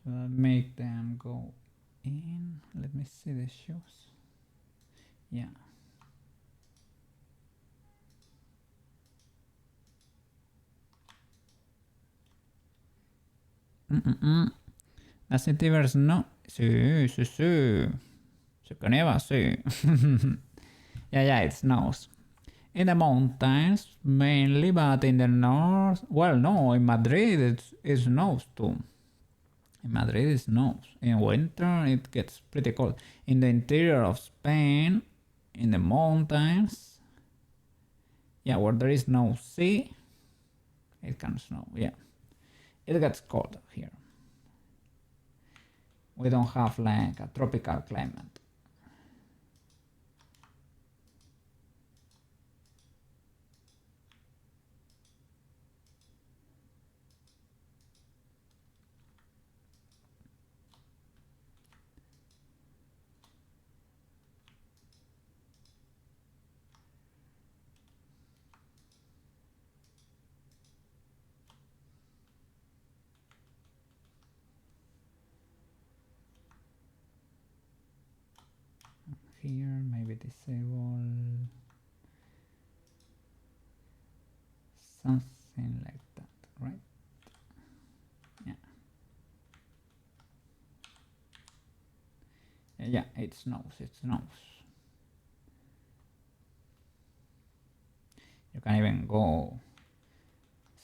Should I make them go in? Let me see the shoes. Yeah. La Cityverse no. Sí, sí, sí. Se caneva, sí. Yeah, it snows. In the mountains, mainly, but in the north... Well, no, in Madrid it snows too. In Madrid it snows. In winter it gets pretty cold. In the interior of Spain, in the mountains... Yeah, where there is no sea, it can snow, yeah. It gets cold here. We don't have like a tropical climate. Here, maybe disable something like that, right? Yeah. Yeah, it snows, it snows. You can even go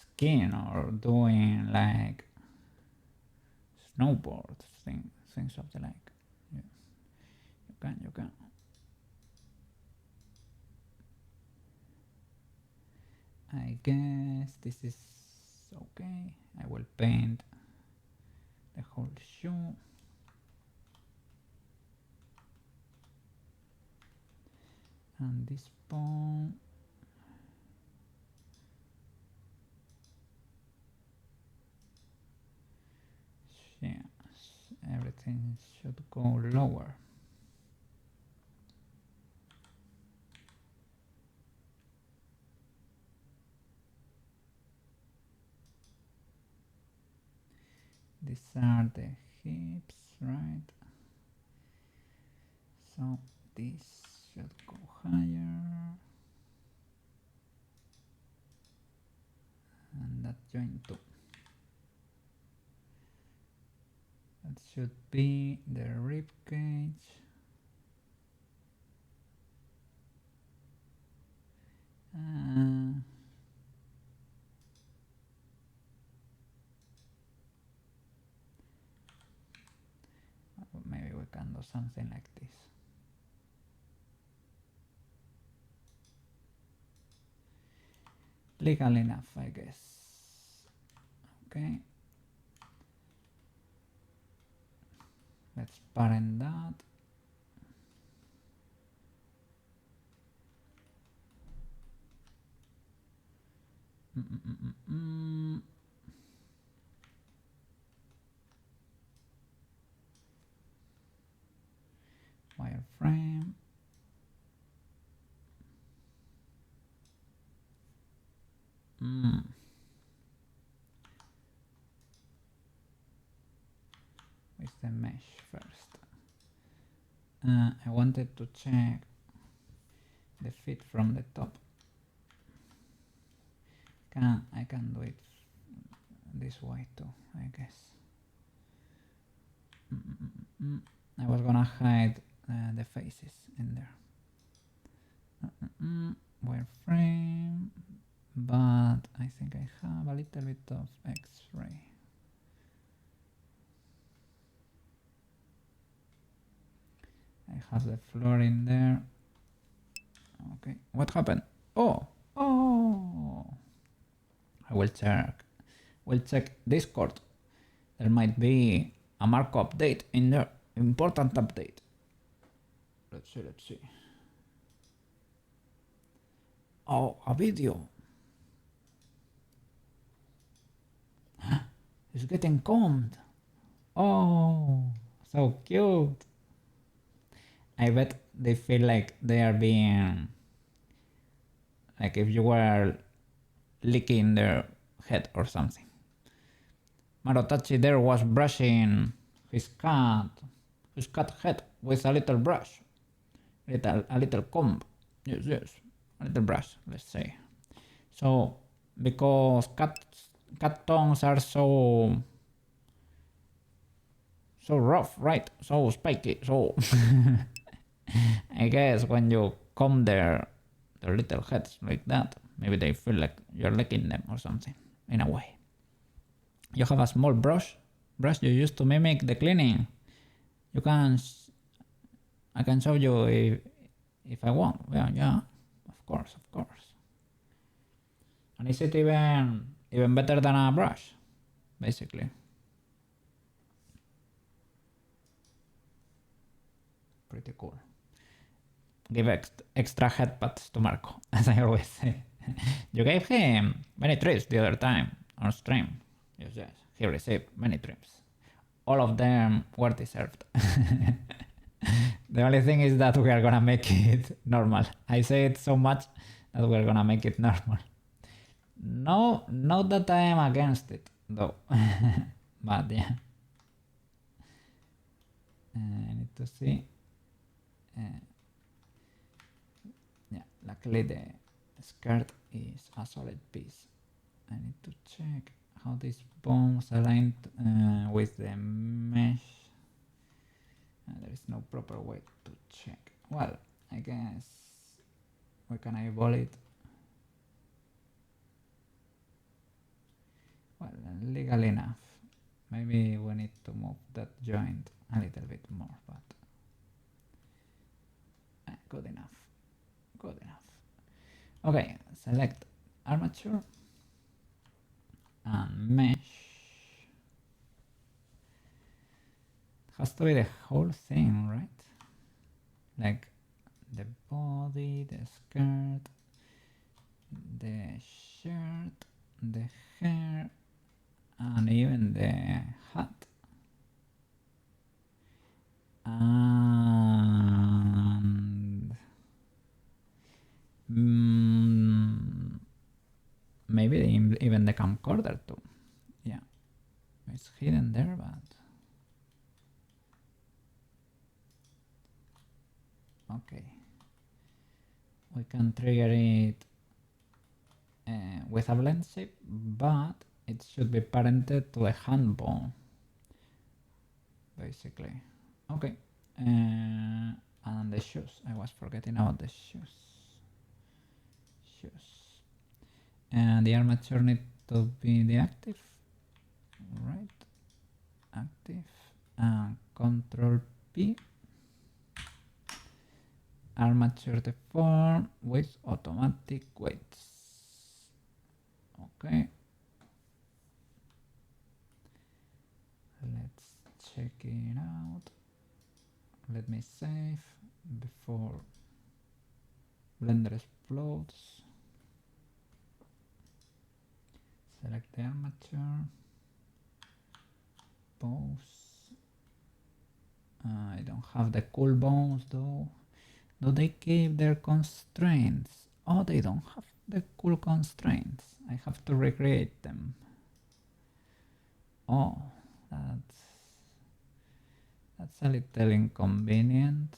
skiing or doing like snowboard things of the like. Yeah. You can. I guess this is okay. I will paint the whole shoe. And this bone. Yes, everything should go lower. These are the hips, right? So this should go higher. And that joint too. That should be the rib cage. Maybe we can do something like this. Legal enough, I guess. Okay. Let's parent that. Wireframe. With the mesh first. I wanted to check the fit from the top. I can do it this way too, I guess. I was gonna hide the faces in there. Wireframe, but I think I have a little bit of X-ray. I have the floor in there. Okay, what happened? Oh! I will check. We'll check Discord. There might be a Marco update in there. Important update. Let's see. Oh, a video. It's getting combed. Oh, so cute. I bet they feel like they are being, like if you were licking their head or something. Marotachi there was brushing his cat head with a little brush, a little comb. Yes, a little brush, let's say. So because cat tongues are so rough, right? So spiky, so I guess when you comb their little heads like that, maybe they feel like you're licking them or something, in a way. You have a small brush you use to mimic the cleaning. You can, I can show you if I want. Yeah, of course. And is it even better than a brush, basically? Pretty cool. Give extra headpats to Marco, as I always say. You gave him many treats the other time on stream. Yes, he received many treats. All of them were deserved. The only thing is that we are gonna make it normal. I say it so much that we are gonna make it normal. No, not that I am against it, though. But yeah. I need to see. Yeah, luckily the skirt is a solid piece. I need to check how these bones align with the mesh. There is no proper way to check. Well, I guess we can eyeball it. Well, legal enough. Maybe we need to move that joint a little bit more, but good enough. Okay, select armature and mesh. Has to be the whole thing, right? Like the body, the skirt, the shirt, the hair, and even the hat. And maybe even the camcorder too. Yeah, it's hidden there, but okay. We can trigger it with a blend shape, but it should be parented to a hand bone. basically. Okay. And the shoes. I was forgetting about the shoes. Shoes. And the armature need to be the active. Right. Active. And Control P. Armature deform with automatic weights. Okay. Let's check it out. Let me save before Blender explodes. Select the armature. Pose. I don't have the cool bones though. Do they keep their constraints? Oh, they don't have the cool constraints. I have to recreate them. Oh, that's a little inconvenient.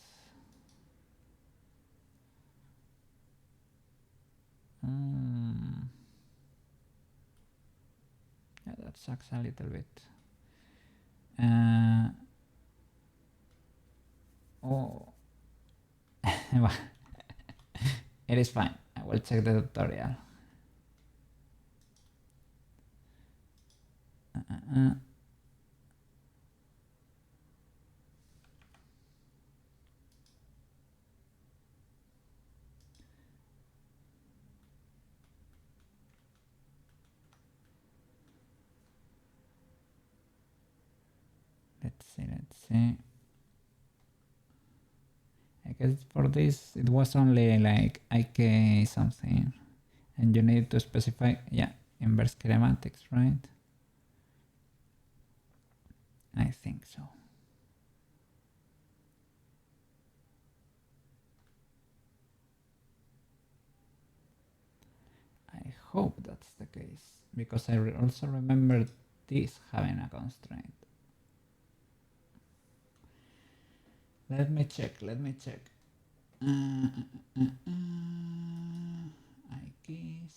Yeah, that sucks a little bit. Oh, it is fine. I will check the tutorial. Let's see. I guess for this it was only like IK something, and you need to specify, yeah, inverse kinematics, right? I think so. I hope that's the case, because I also remember this having a constraint. Let me check. I guess.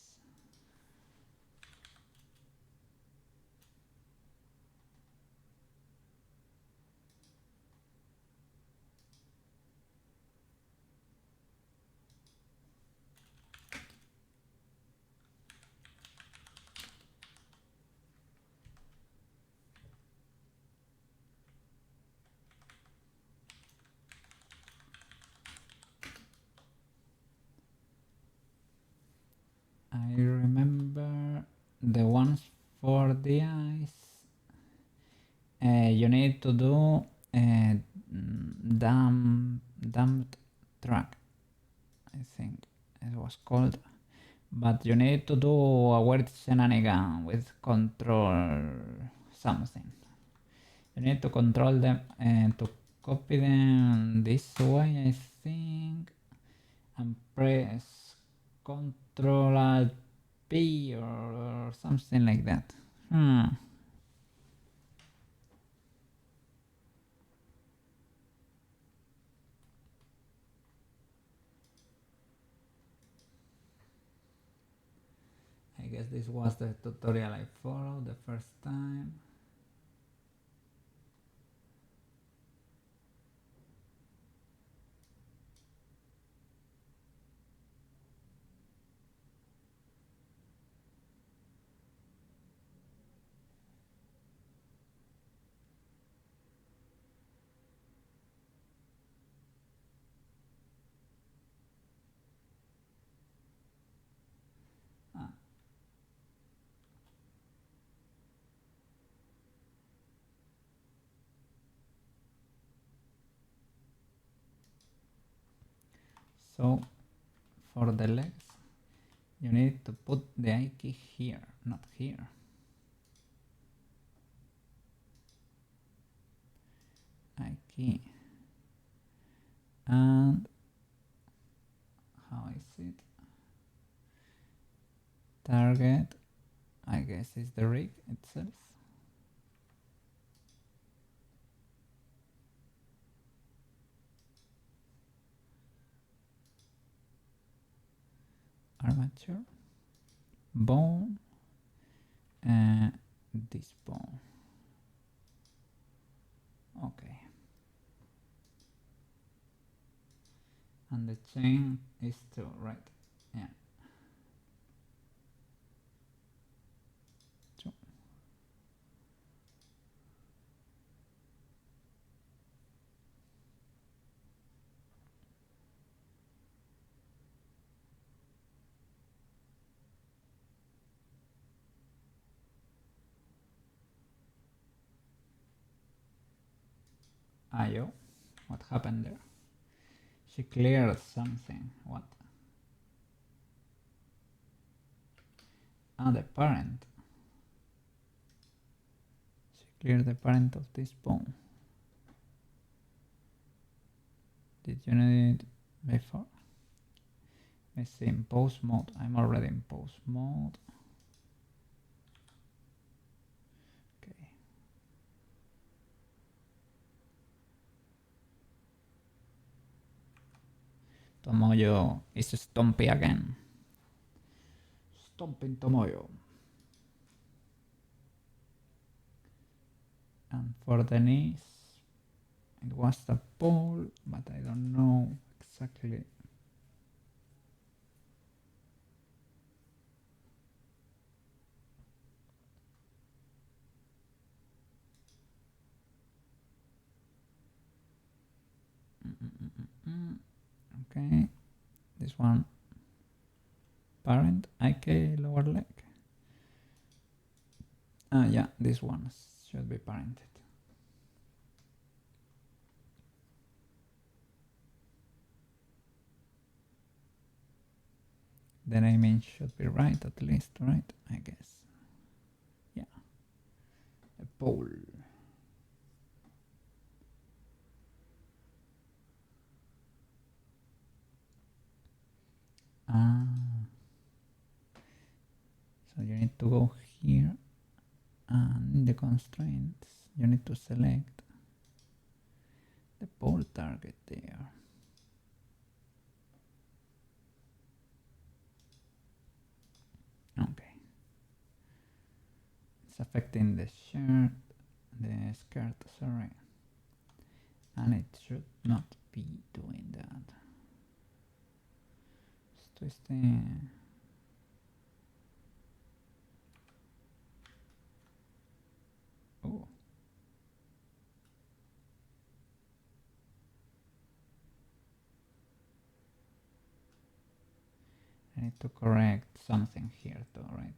I remember the ones for the eyes. You need to do a dumped track, I think it was called. But you need to do a weird shenanigan with control something. You need to control them and to copy them this way, I think, and press Control Alt P or something like that. I guess this was the tutorial I followed the first time. So for the legs, you need to put the I key here, not here. I key. And how is it? Target, I guess, is the rig itself. Armature, bone, and this bone. Okay. And the chain is 2, right? Yeah. 2. Ayo. What happened there? She cleared something. What? Ah, the parent. She cleared the parent of this pawn. Did you need it before? Let's see, in pause mode. I'm already in pause mode. Okay. Tomoyo is stompy again. Stomping Tomoyo. And for the knees, it was the pole, but I don't know exactly. Okay, this one, parent, IK, lower leg. Ah, yeah, this one should be parented. The naming should be right, at least, right? I guess. Yeah. A pole. Ah. So you need to go here, and in the constraints, you need to select the pole target there. Okay. It's affecting the shirt, the skirt, sorry. And it should not be doing that. It's twisting. Oh. I need to correct something here too, right?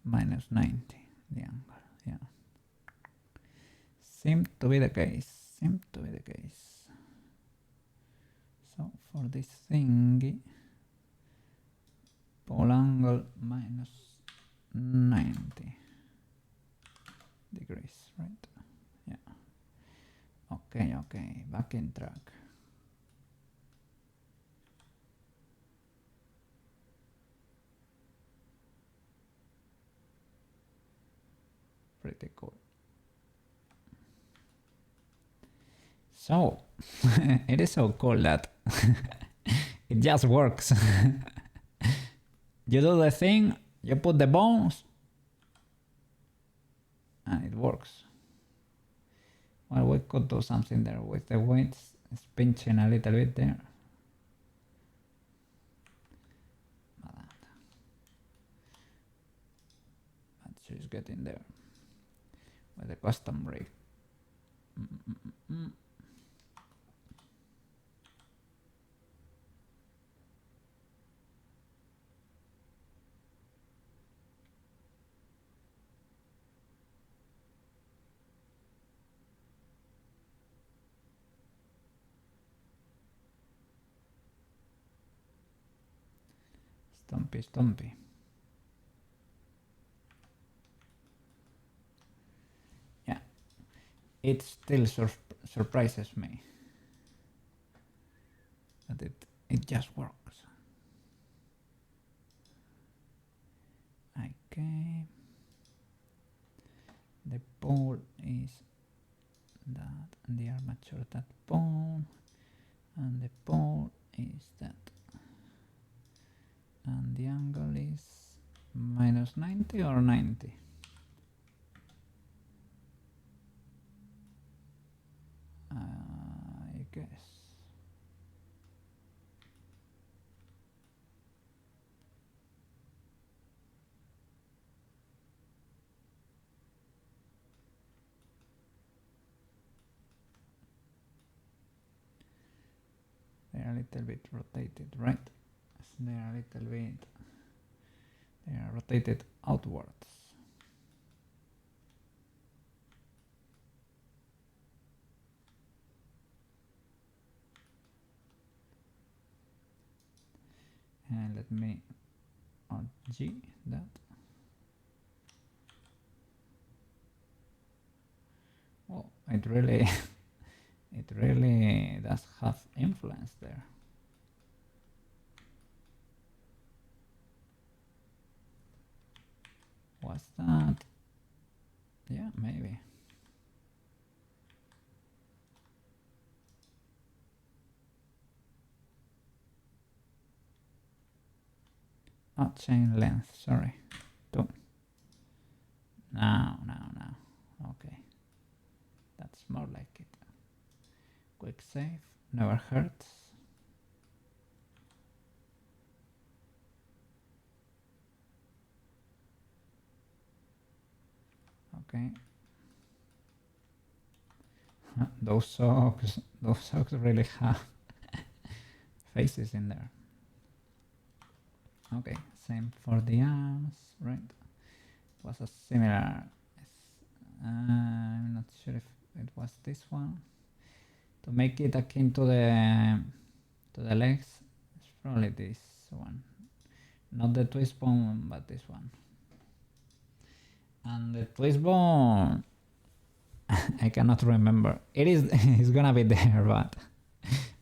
Minus 90, the angle, yeah. Seemed to be the case, seemed to be the case. So for this thingy, pole angle minus 90 degrees, right? Yeah. Okay, okay, back in track. Pretty cool. So, it is so cool that it just works. You do the thing, you put the bones, and it works. Well, we could do something there with the weights. It's pinching a little bit there. But she's getting there with the custom rig. Stumpy, stumpy. Yeah, it still surprises me that it just works. Okay, the pole is that, and the armature that pole, and the pole is that. And the angle is minus 90 or 90? I guess. They are a little bit rotated, right? They are a little bit. They are rotated outwards. And let me G that. Oh, it really, it really does have influence there. Was that? Yeah, maybe. Oh, chain length, sorry. Two. Now. Okay. That's more like it. Quick save, never hurts. Okay. Those socks really have faces in there. Okay, same for the arms, right? It was a similar. I'm not sure if it was this one. To make it akin to the legs, it's probably this one. Not the twist bone, but this one. And the twist bone, I cannot remember. It is. It's gonna be there, but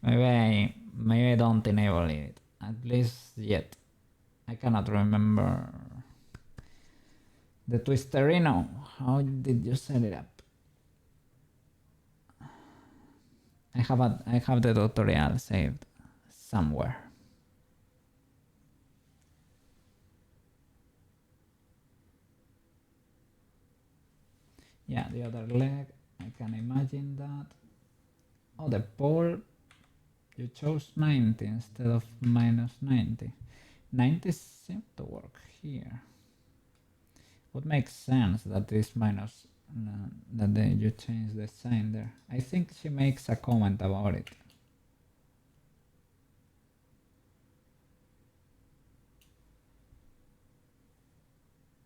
maybe I don't enable it. At least yet. I cannot remember. The twisterino. How did you set it up? I have the tutorial saved somewhere. Yeah, the other leg. I can imagine that. Oh, the pole. You chose 90 instead of minus 90. 90 seems to work here. Would make sense that this minus that you change the sign there. I think she makes a comment about it.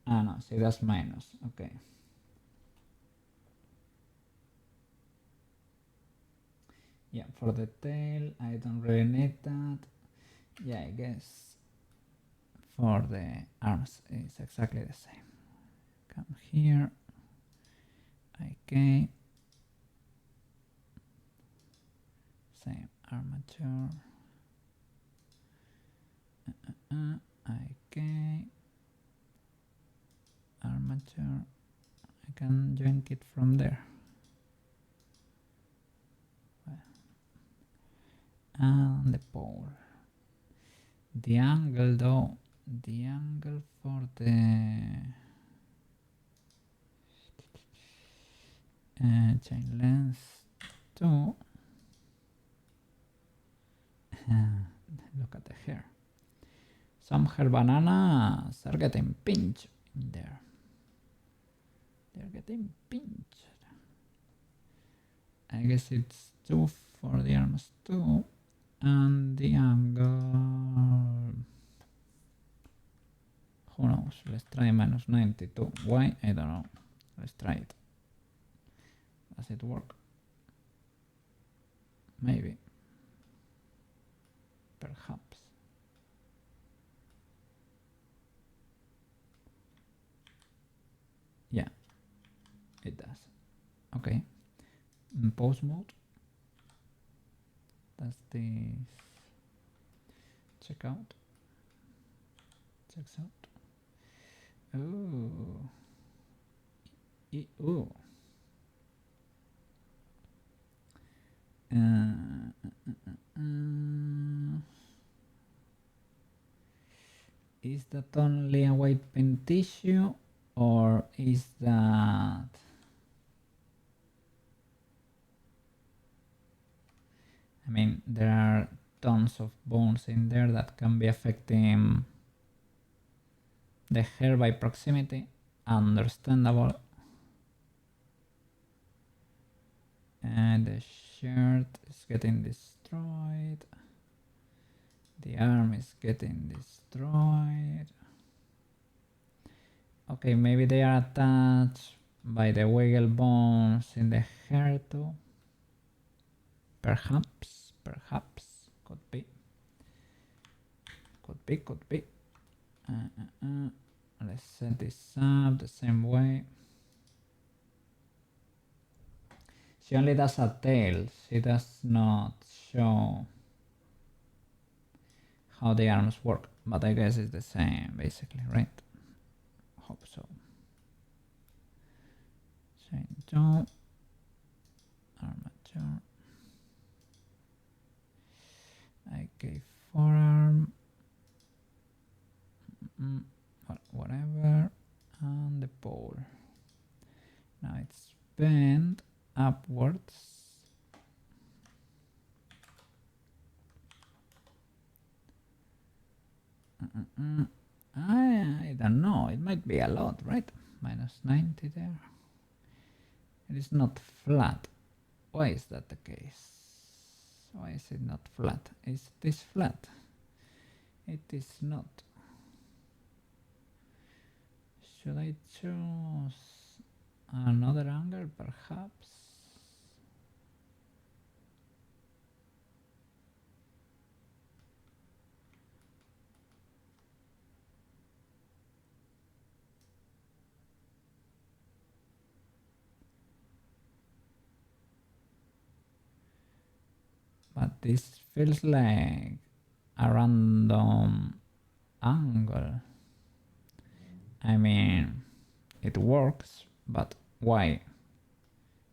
Ah no, see that's minus. Okay. Yeah, for the tail I don't really need that. Yeah, I guess for the arms it's exactly the same. Come here. Okay. Same armature. Okay. Armature. I can join it from there. And the pole. The angle though, the angle for the chain length too. Look at the hair. Some hair bananas are getting pinched in there. They're getting pinched. I guess it's 2 for the arms too. And the angle, who knows? Let's try minus 92. Why? I don't know. Let's try it. Does it work? Maybe. Perhaps. Yeah, it does. Okay. In pose mode. Does this check out? Checks out. Ooh. Ooh. that only a white paint issue, or is that... I mean, there are tons of bones in there that can be affecting the hair by proximity. Understandable. And the shirt is getting destroyed. The arm is getting destroyed. Okay, maybe they are attached by the wiggle bones in the hair too. Perhaps, could be. Could be. Let's set this up the same way. She only does a tail, she does not show how the arms work, but I guess it's the same basically, right? Hope so. Chain jaw, armature, IK forearm, whatever, and the pole. Now it's bent upwards. I don't know, it might be a lot, right? Minus 90 there. It is not flat. Why is that the case? Why is it not flat? Is this flat? It is not. Should I choose another angle perhaps? But this feels like a random angle. I mean, it works, but why?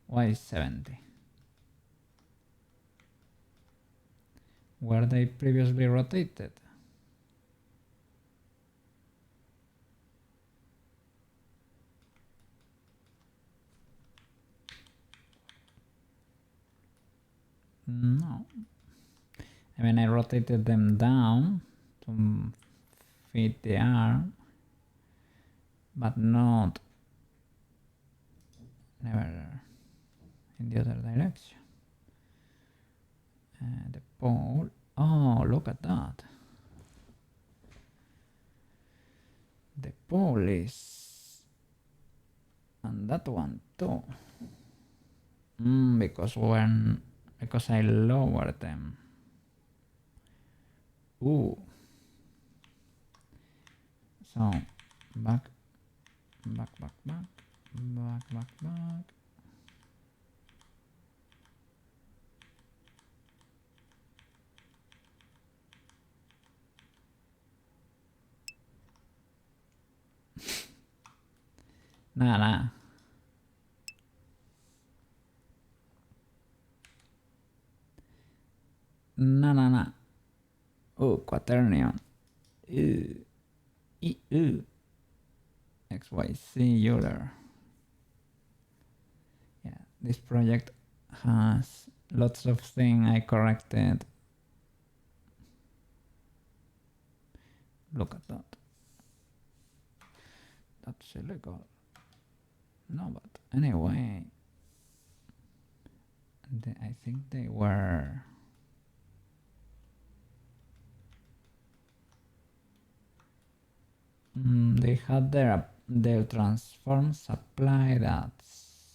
Why 70? Were they previously rotated? No. I mean, I rotated them down to fit the arm, but not never in the other direction. The pole. Oh, look at that. The pole is... and that one too. Because I lowered them. Ooh. So back. Nah. Nah. Oh, quaternion. XYZ Euler. Yeah, this project has lots of things I corrected. Look at that. That's illegal. No, but anyway, I think they were... they had their transforms applied at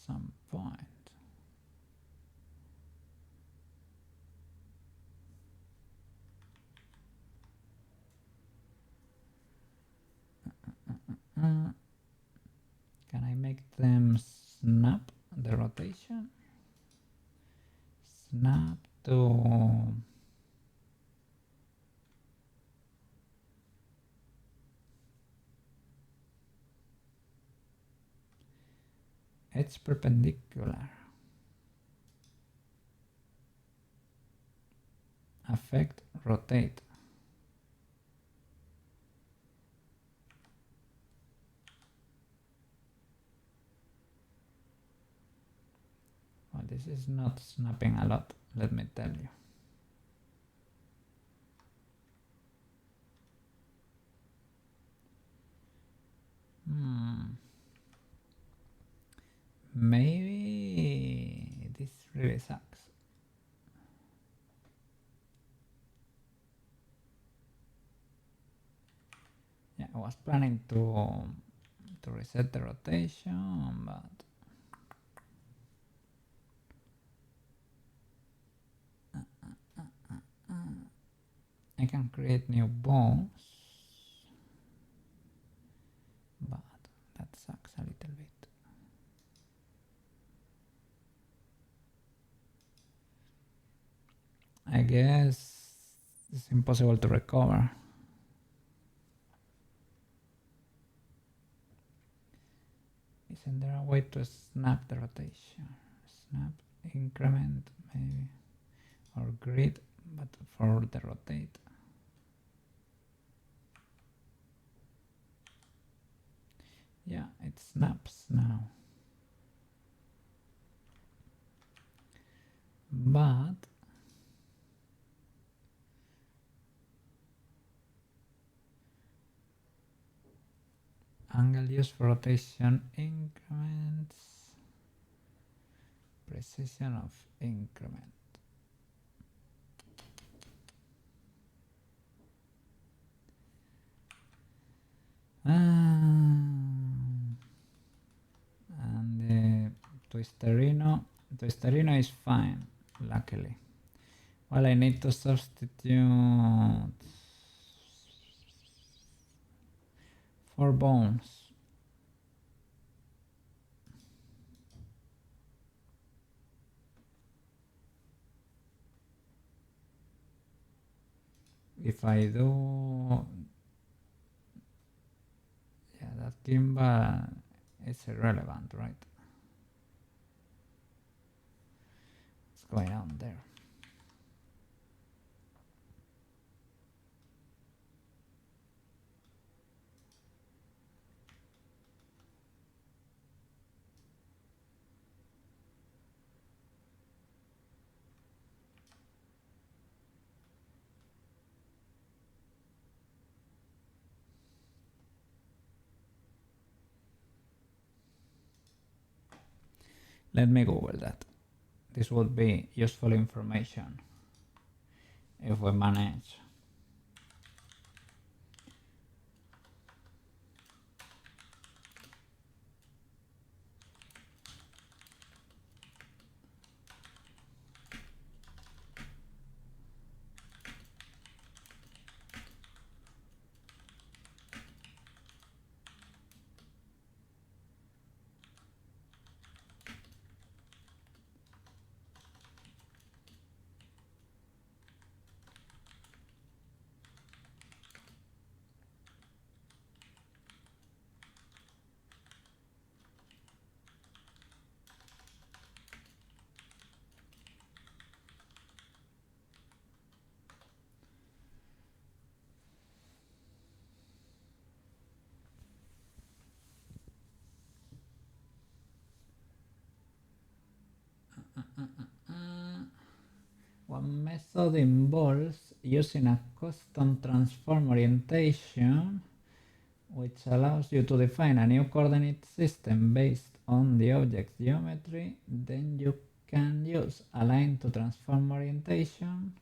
some point. Can I make them snap the rotation? Snap to... it's perpendicular. Affect rotate. This is not snapping a lot, let me tell you. Maybe this really sucks. Yeah, I was planning to reset the rotation, but I can create new bones, but that sucks a little bit. I guess it's impossible to recover. Isn't there a way to snap the rotation? Snap, increment maybe, or grid, but for the rotate. Yeah, it snaps now. But angle used for rotation increments, precision of increment. And the twisterino is fine, luckily. Well, I need to substitute 4 bones. If I do, yeah, that gimbal is irrelevant, right? What's going on there? Let me Google that. This would be useful information if we manage. One method involves using a custom transform orientation, which allows you to define a new coordinate system based on the object's geometry. Then you can use align to transform orientation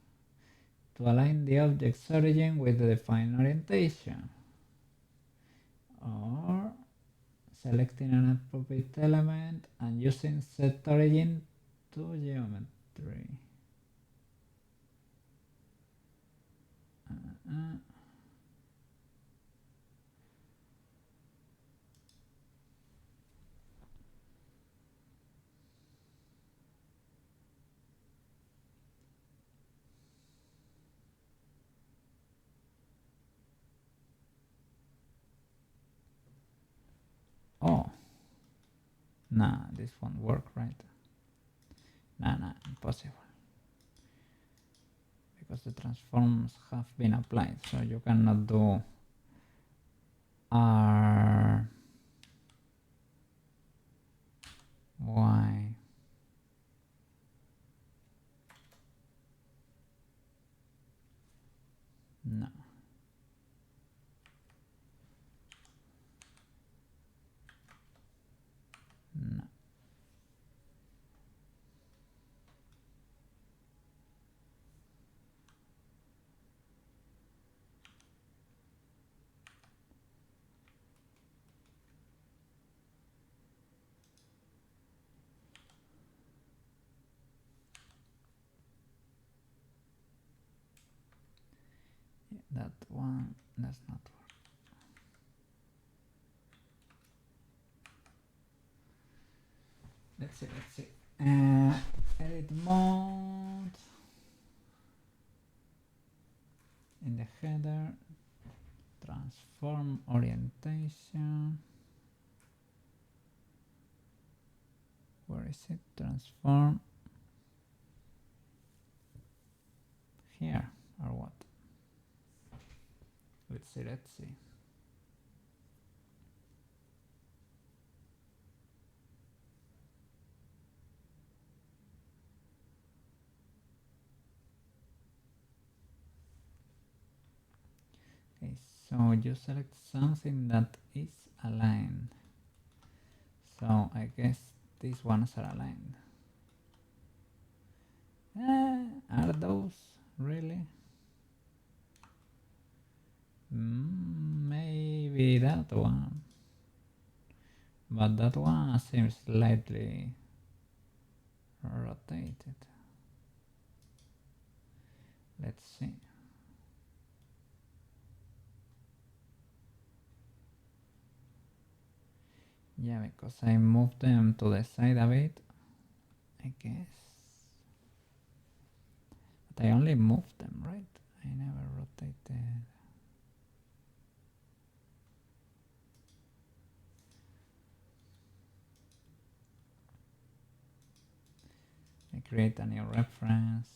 to align the object's origin with the defined orientation, or selecting an appropriate element and using set origin to geometry. Oh, nah, this won't work, right? Nah, impossible. Because the transforms have been applied, so you cannot do R, Y, That one does not work. Let's see. Edit mode. In the header, transform orientation. Where is it? Transform. Here, or what? Let's see. Okay, so you select something that is aligned. So I guess these ones are aligned. Are those really? Maybe that one. But that one seems slightly rotated. Let's see. Yeah, because I moved them to the side a bit, I guess. But I only moved them, right? I never rotated. I create a new reference.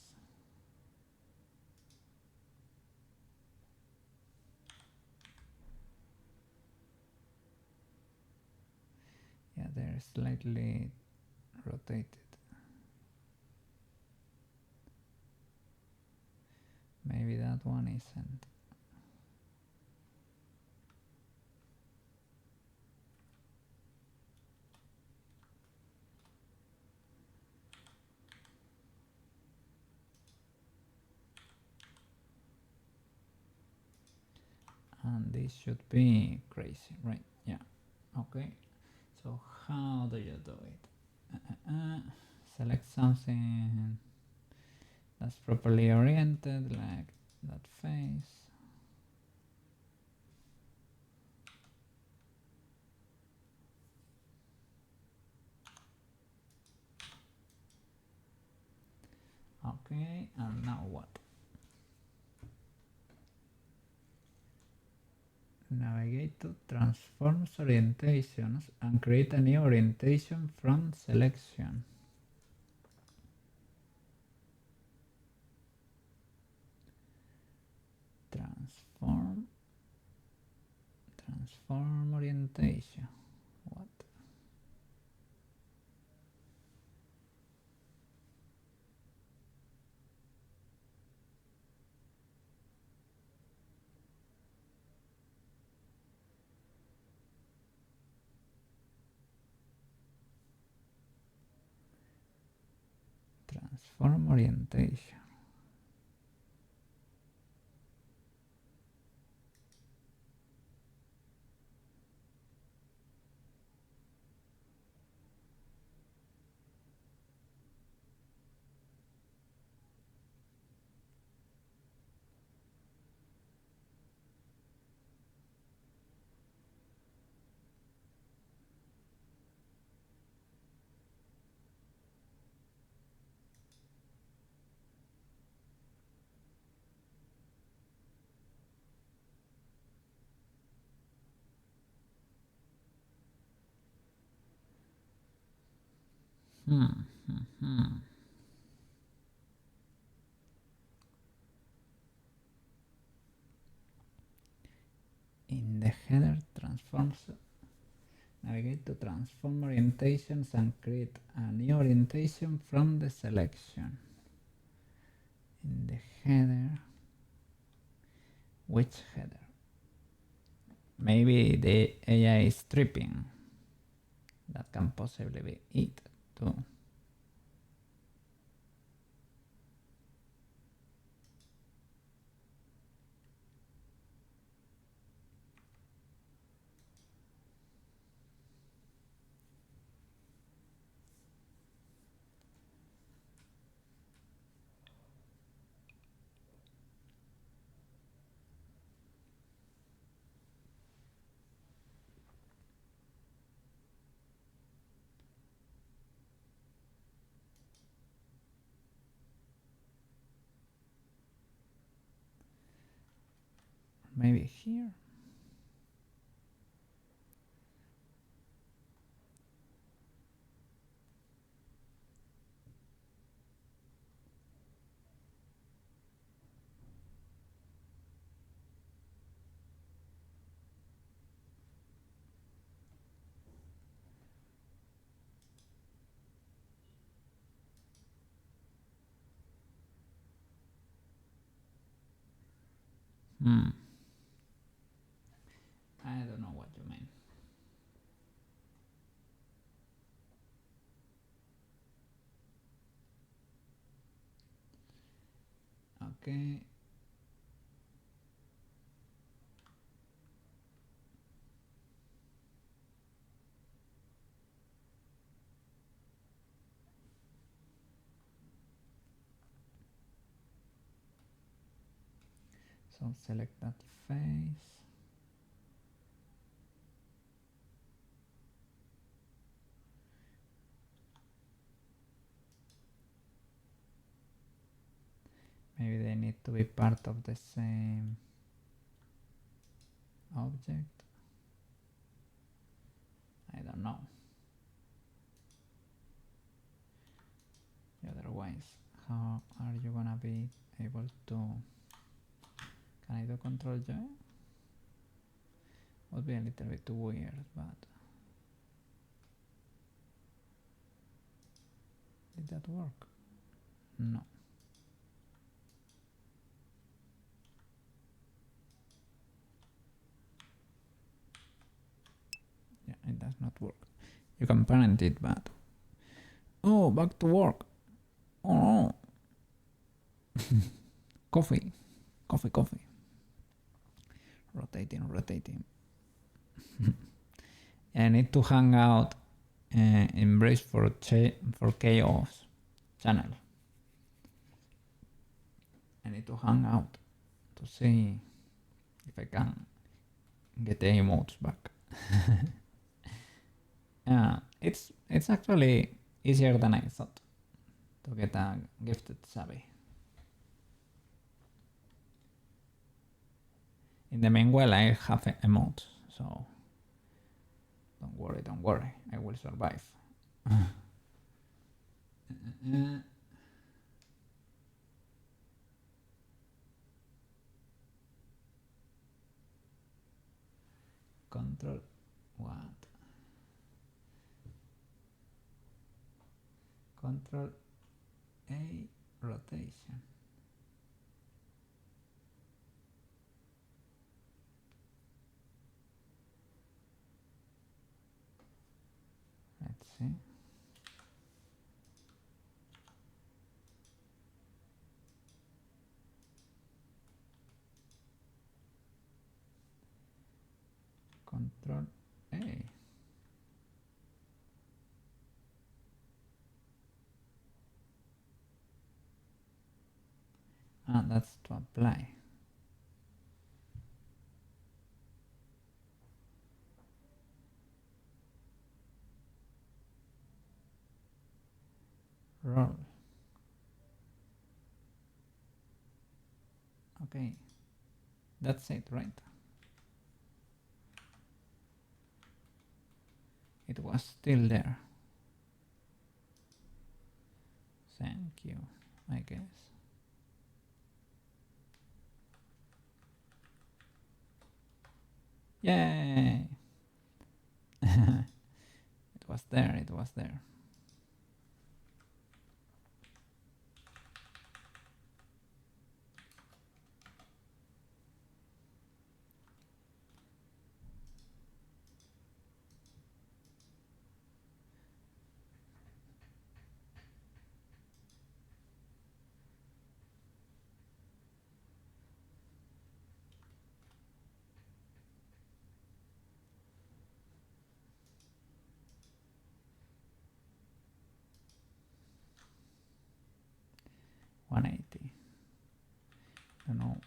Yeah, they're slightly rotated. Maybe that one isn't. And this should be crazy, right? Yeah. Okay. So how do you do it? Select something that's properly oriented, like that face. Okay, and now what? Navigate to transforms orientations and create a new orientation from selection. Transform orientation. What? Transform orientation. In the header, navigate to transform orientations and create a new orientation from the selection. In the header, which header? Maybe the AI stripping. That can possibly be it too. maybe here. I don't know what you mean. Okay. So select that face. Maybe they need to be part of the same object. I don't know. Otherwise, how are you gonna be able to... Can I do Control J? Would be a little bit weird, but... Did that work? No. Yeah, it does not work. You can parent it, but... Oh, back to work. Oh no. Coffee. Coffee, coffee. Rotating, rotating. I need to hang out Embrace for Chaos channel. I need to hang out to see if I can get the emotes back. It's actually easier than I thought to get a gifted Sabi. In the meanwhile, I have emotes, so don't worry, don't worry, I will survive. Control what? Control A rotation. Let's see. Control A. Ah, that's to apply. Roll. Okay. That's it, right? It was still there. Thank you, I guess. Yay! It was there, it was there. $180. Don't know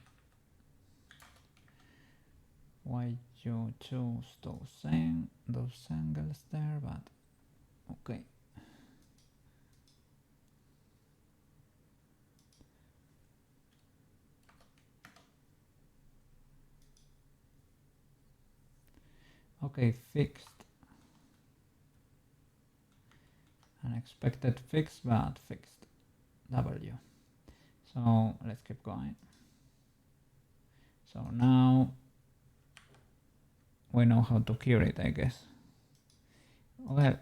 why you choose those angles there, but okay. Okay, fixed. Unexpected fix, but fixed. W. So let's keep going. So now we know how to cure it, I guess. Well,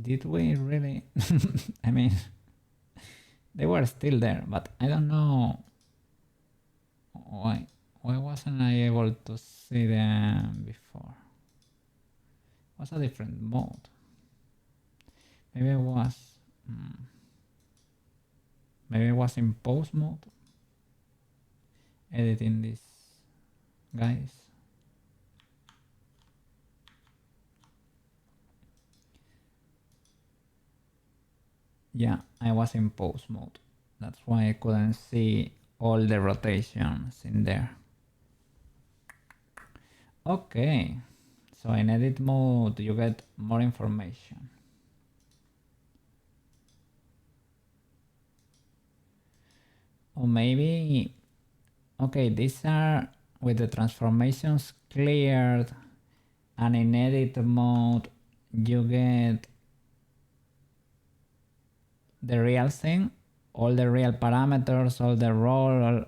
did we really? I mean, they were still there, but I don't know why. Why wasn't I able to see them before? What's a different mode? Maybe it was. Maybe it was in pose mode. Editing this, guys. Yeah, I was in pose mode. That's why I couldn't see all the rotations in there. Okay, so in edit mode you get more information. Or maybe, okay, these are with the transformations cleared, and in edit mode you get the real thing, all the real parameters, all the role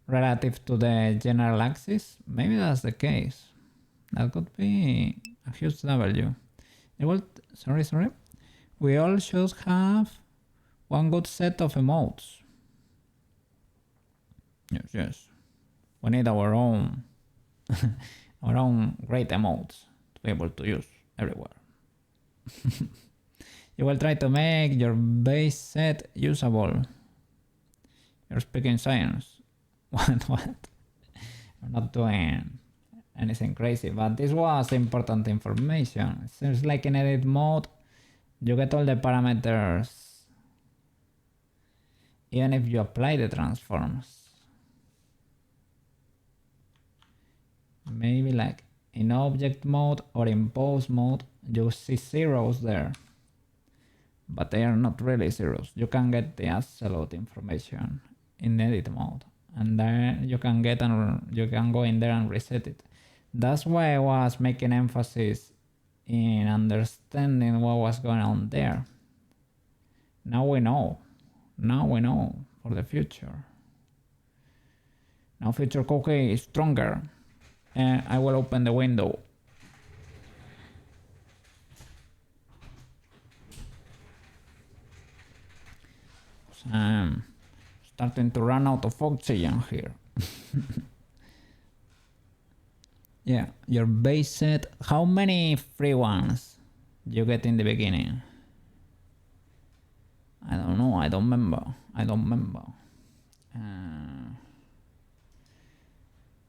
relative to the general axis. Maybe that's the case. That could be a huge W. Sorry. We all should have one good set of emotes. Yes. We need our own our own great emotes to be able to use everywhere. You will try to make your base set usable. You're speaking science. What? I'm not doing anything crazy, but this was important information. It seems like in edit mode, you get all the parameters, even if you apply the transforms. Maybe like in object mode or in pose mode, you see zeros there, but they are not really zeros. You can get the absolute information in edit mode, and then you can go in there and reset it. That's why I was making emphasis in understanding what was going on there. Now we know for the future. Now future cookie is stronger. I will open the window. I'm starting to run out of oxygen here. Yeah, your base set. How many free ones you get in the beginning? I don't know. I don't remember.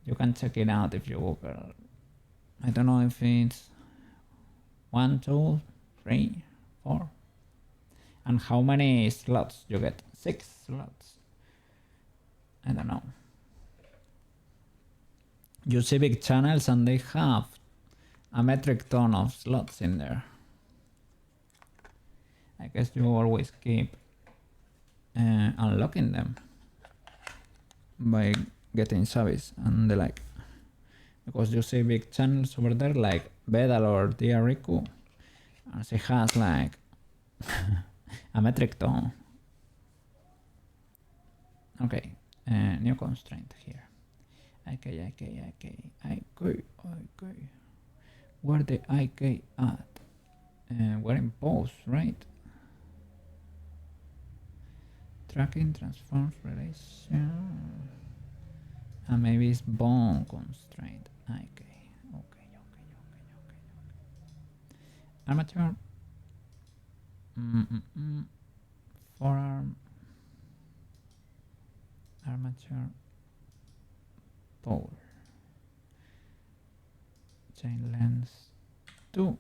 You can check it out if you Google. I don't know if it's 1, 2, 3, 4. And how many slots you get? 6 slots. I don't know. You see big channels and they have a metric ton of slots in there. I guess you always keep unlocking them by getting subbies and the like. Because you see big channels over there like Bedal or Diariku, and she has like a metric ton. Okay, new constraint here. IK. Where the IK at? We're in pose, right? Tracking, transforms, relation. And maybe it's bone constraint. IK. Okay. Armature. Forearm. Armature. Pole. Chain length 2.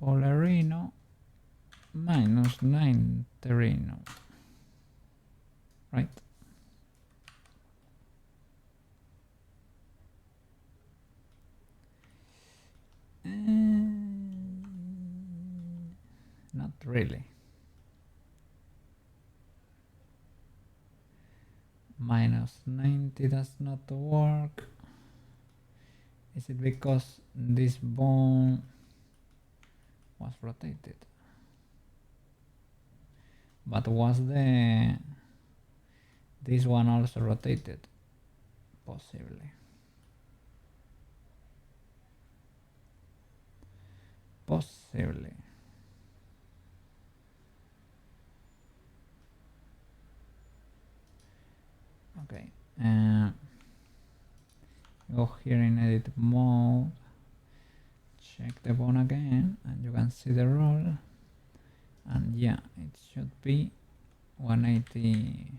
Polarino minus 9 Terino. Right? Not really. Minus 90 does not work. Is it because this bone was rotated? But was this one also rotated? Possibly. Possibly. Okay. Go here in edit mode. Check the bone again, and you can see the roll. And yeah, it should be 180.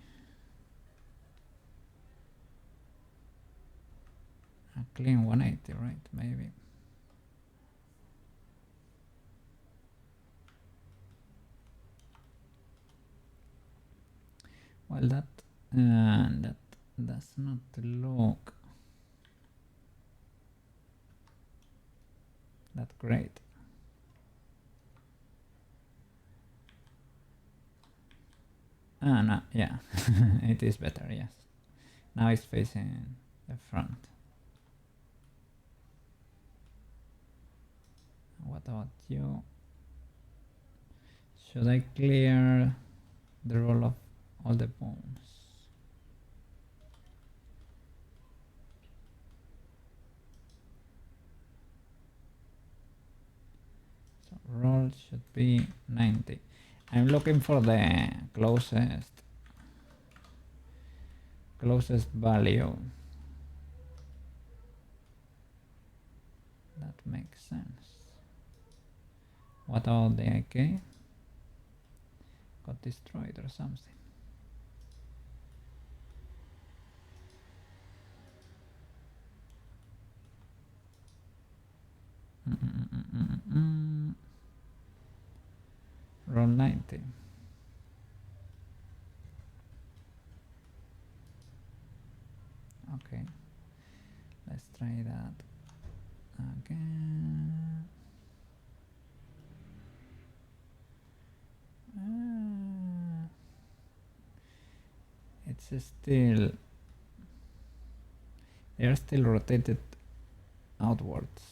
A clean 180, right? Maybe. Well, that does not look that great. Ah, no, yeah, it is better, yes. Now it's facing the front. What about you? Should I clear the roll of all the bones? So roll should be 90. I'm looking for the closest value. That makes sense. What about the IK? Got destroyed or something. Roll 90. Okay, let's try that again. It's still, they are still rotated outwards.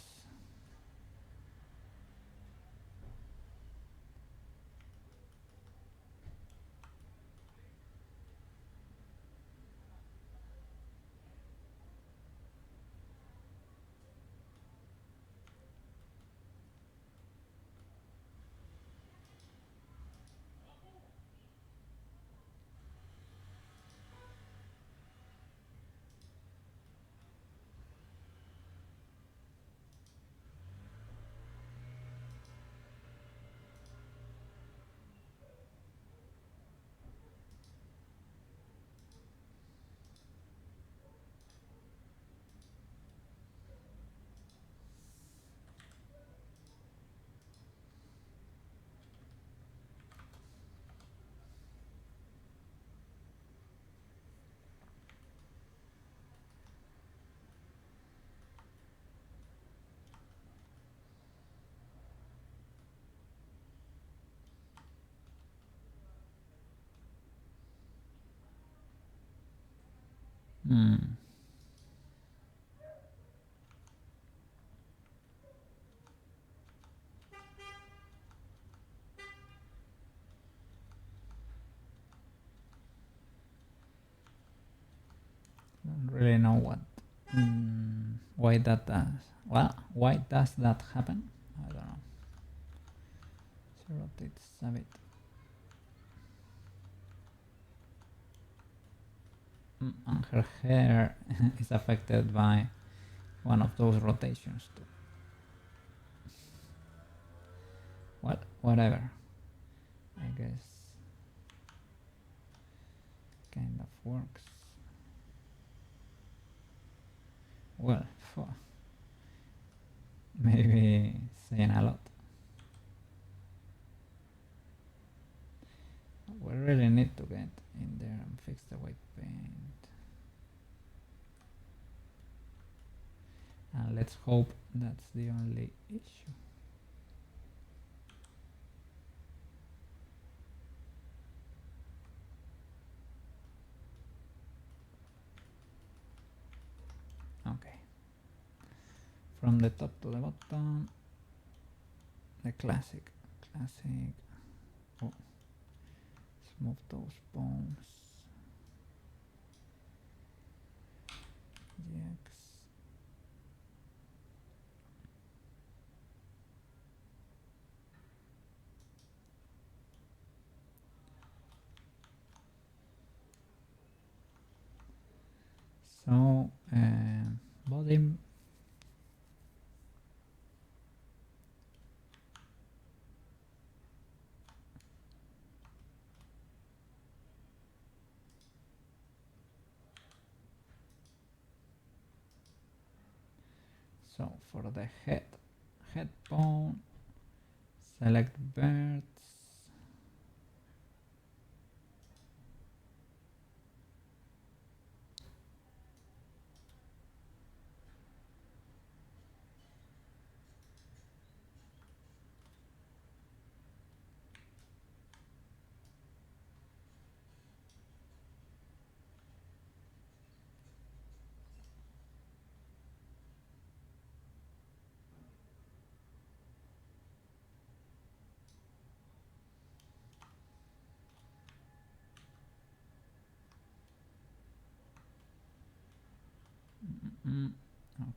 Don't really know why that does. Well, why does that happen? I don't know. So rotate a bit. And her hair is affected by one of those rotations too. Well, whatever. I guess kind of works. Well, maybe saying a lot. We really need to get in there and fix the white paint. And let's hope that's the only issue. Okay. from the top to the bottom. The classic. Oh, let's move those bones. GX. So body. So for the head bone, select birds.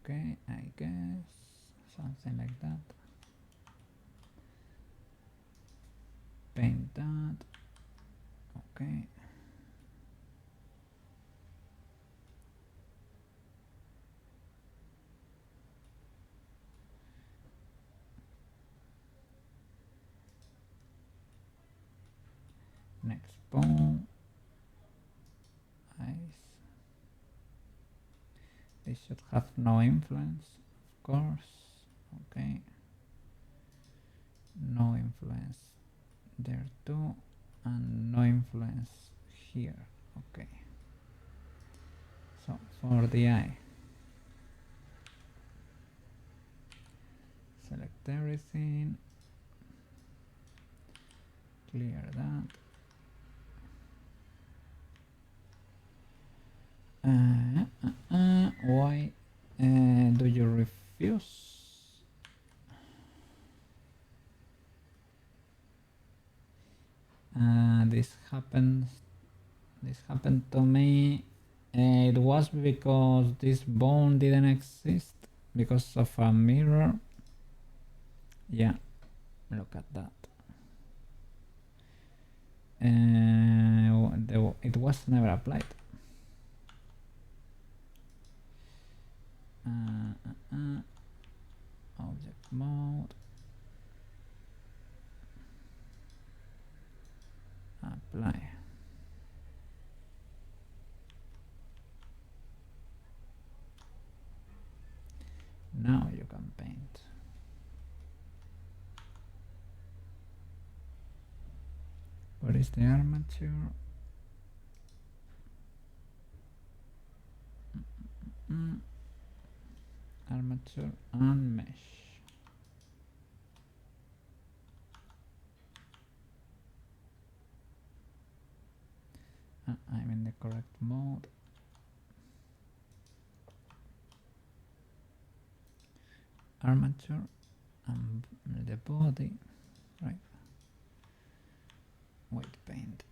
Okay, I guess something like that. Paint that. Okay. Next bone. Eyes. This should have no influence, of course. Okay. No influence there too, and no influence here. Okay. So for the eye, select everything, clear that. Why do you refuse? This happened to me. It was because this bone didn't exist because of a mirror. Yeah, look at that. It was never applied. Object mode. Apply. Now you can paint. What is the armature? Armature and mesh. I'm in the correct mode. Armature and the body, right? White paint.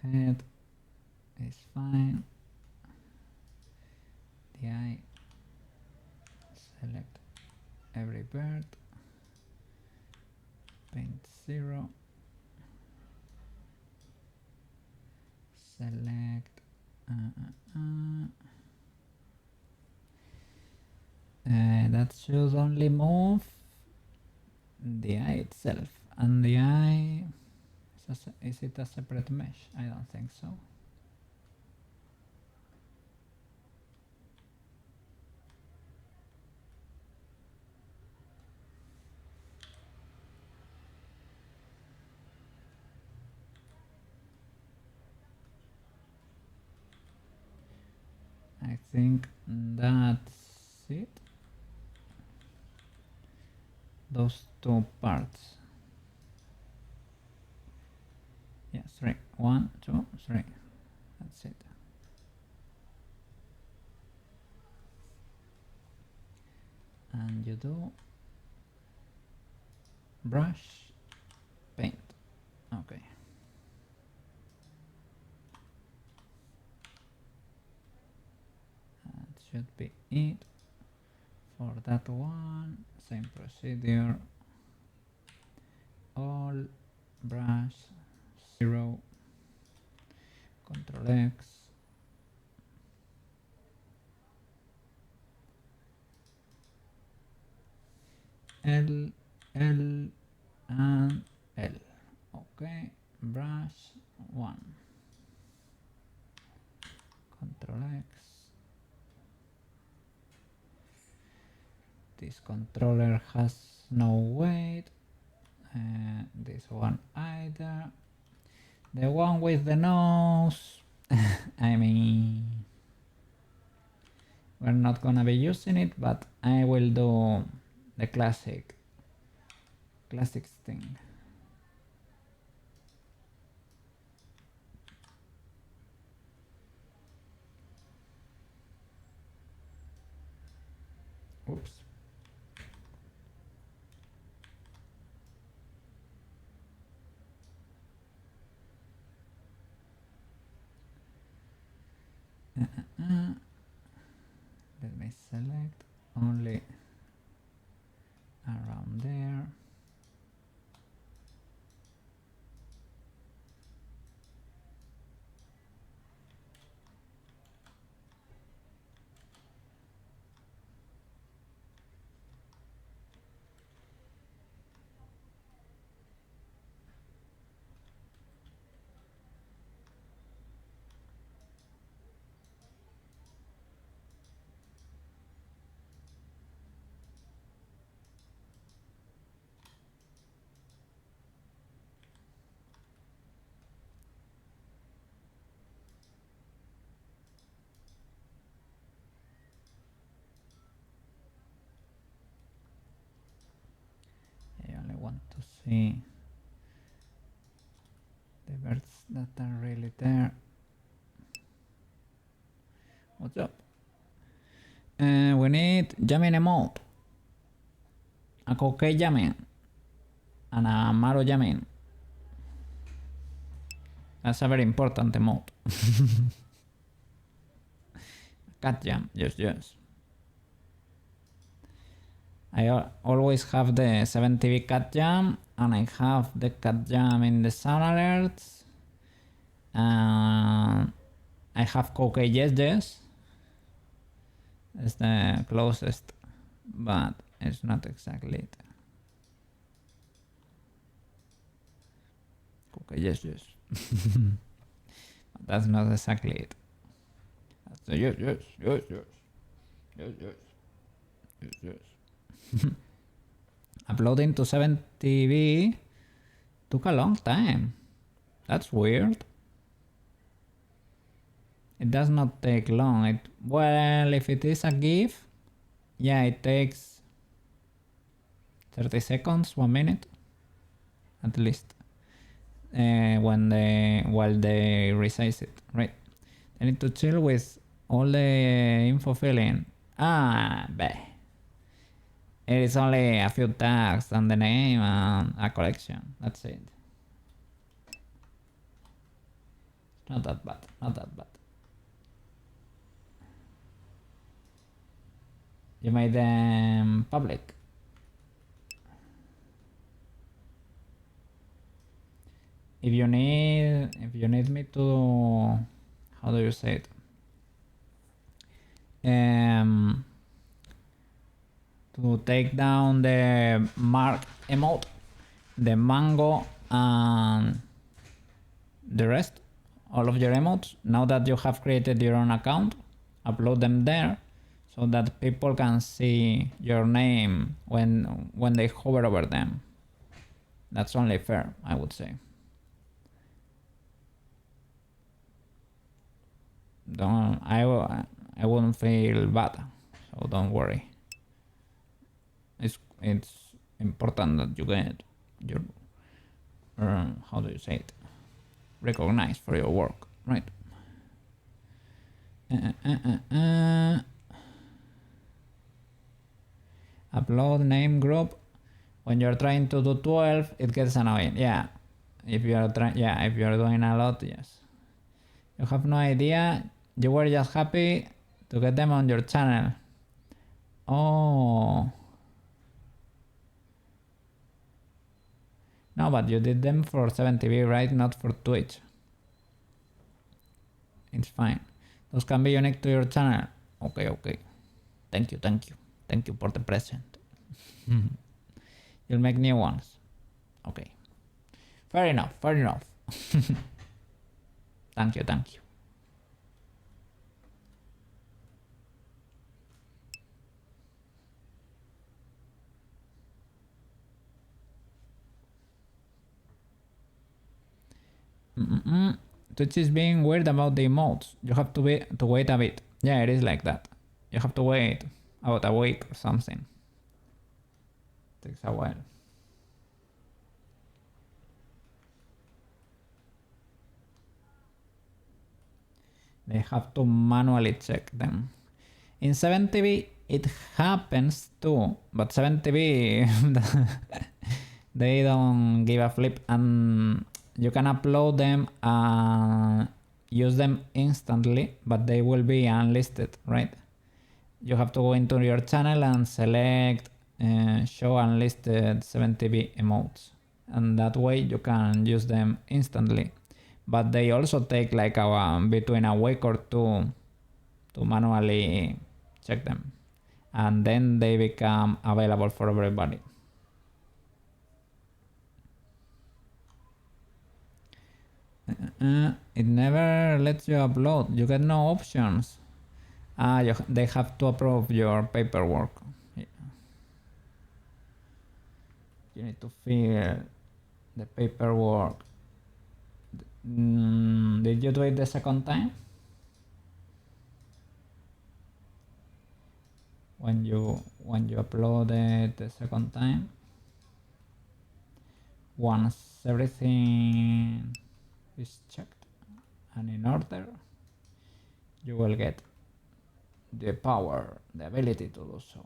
Head is fine. The eye, select every bird, paint 0, select that should only move the eye itself, and the eye, is it a separate mesh? I don't think so. I think that's it. Those two parts. Yeah, 3. 1, 2, 3. That's it. And you do brush, paint. Okay. That should be it for that one. Same procedure. All, brush, 0, Control X. L, L, and L. Okay, brush 1. Control X. This controller has no weight. This one either. The one with the nose. I mean, we're not gonna be using it, but I will do the classic thing. Oops. Let me select only around there. I only want to see the birds that are really there. What's up? We need jamming emote. A cockey jamming. And a Maro jamming. That's a very important emote. Cat jam, yes. I always have the 7TV cat jam, and I have the cat jam in the sound alerts. And I have cockey yes. It's the closest, but it's not exactly it. Okay, yes. That's not exactly it. That's the yes. Uploading to 7TV took a long time. That's weird. It does not take long. Well, if it is a GIF, yeah, it takes 30 seconds, 1 minute, at least. While they resize it, right? I need to chill with all the info filling. It is only a few tags and the name and a collection. That's it. Not that bad. You made them public. If you need me to, how do you say it? To take down the mark emote, the mango, and the rest, all of your emotes, now that you have created your own account, upload them there so that people can see your name when they hover over them. That's only fair, I would say. I wouldn't feel bad, so don't worry. It's important that you get your how do you say it, recognized for your work, right? Upload name group. When you're trying to do 12, it gets annoying. Yeah. If you're if you're doing a lot, yes. You have no idea. You were just happy to get them on your channel. Oh. No, but you did them for 7TV, right? Not for Twitch. It's fine. Those can be unique to your channel. Okay, okay. Thank you, thank you. Thank you for the present. You'll make new ones. Okay. Fair enough, fair enough. Thank you, thank you. Twitch is being weird about the emotes. You have to wait a bit. Yeah, it is like that. You have to wait about a week or something. Takes a while. They have to manually check them. In 7TV it happens too, but 7TV they don't give a flip, and you can upload them and use them instantly, but they will be unlisted, right? You have to go into your channel and select show unlisted 7TV emotes, and that way you can use them instantly. But they also take like between a week or two to manually check them, and then they become available for everybody. It never lets you upload. You get no options. They have to approve your paperwork. Yeah. You need to fill the paperwork. Did you do it the second time? When you upload it the second time, once everything is checked and in order, you will get the power, the ability to do so.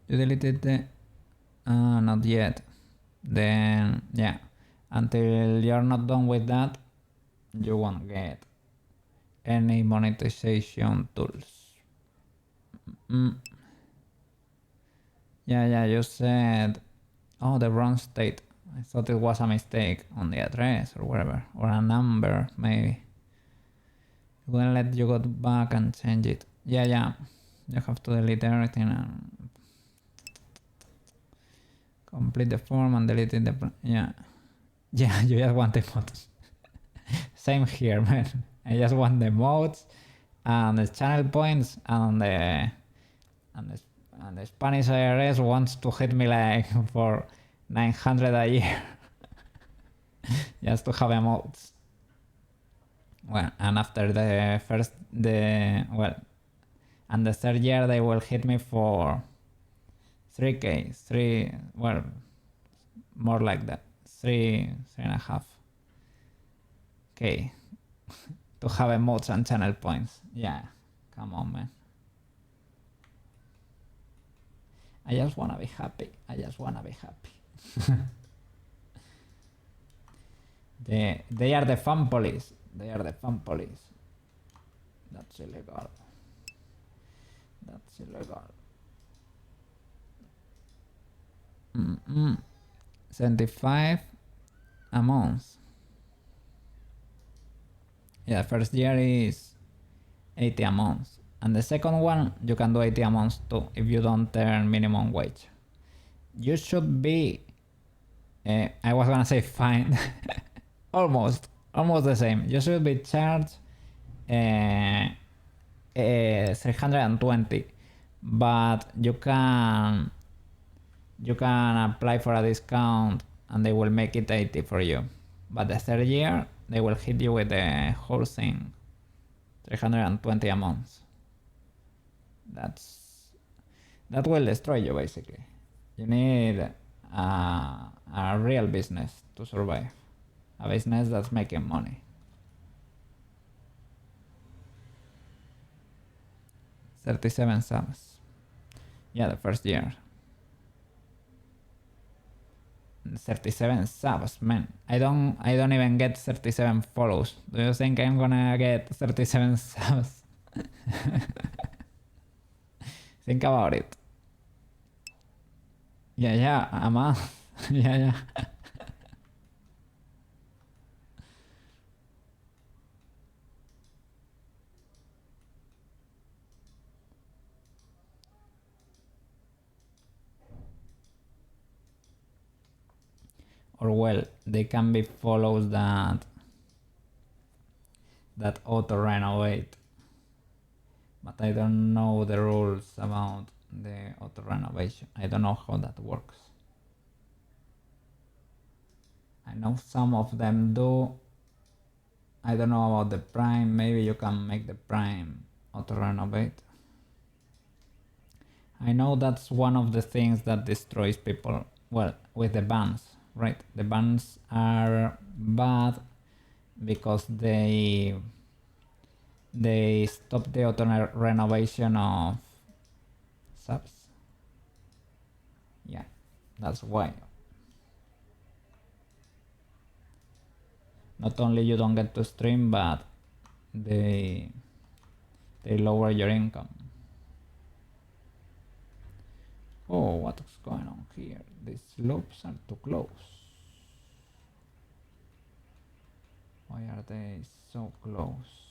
You deleted the not yet. Then yeah, until you're not done with that, you won't get any monetization tools. Yeah, you said, oh, the wrong state. I thought it was a mistake on the address or whatever, or a number maybe. It won't let you go back and change it. Yeah, you have to delete everything and complete the form and delete it. Yeah, you just want the modes. Same here, man. I just want the modes and the channel points, and the Spanish IRS wants to hit me like for 900 a year just to have emotes. Well, and after the the third year they will hit me for 3K, more like that, 3.5K to have emotes and channel points. Yeah, come on, man. I just wanna be happy. They are the fan police. That's illegal. 75 a month. Yeah, first year is 80 a month. And the second one, you can do 80 a month too, if you don't earn minimum wage. You should be, I was gonna say fine, almost the same. You should be charged 320, but you can apply for a discount and they will make it 80 for you. But the third year, they will hit you with the whole thing, 320 a month. That will destroy you basically. You need a real business to survive. A business that's making money. 37 subs. Yeah, the first year. 37 subs, man. I don't even get 37 follows. Do you think I'm gonna get 37 subs? Think about it. Yeah, a month. Yeah. Or well, they can be follows that auto renovate, but I don't know the rules about the auto renovation. I don't know how that works. I know some of them do. I don't know about the prime. Maybe you can make the prime auto renovate. I know that's one of the things that destroys people. Well, with the bans, right? The bans are bad because they stop the auto renovation of subs. Yeah, that's why. Not only you don't get to stream, but they lower your income. Oh, what's going on here? These loops are too close. Why are they so close?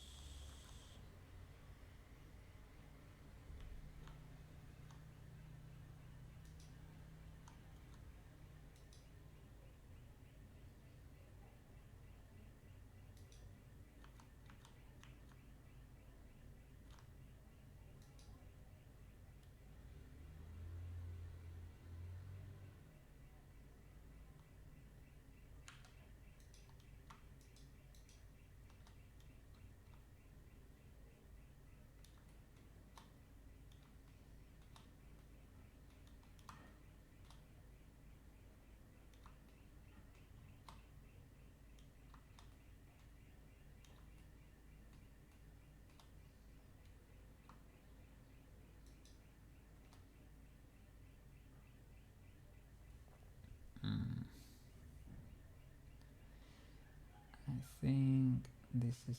I think this is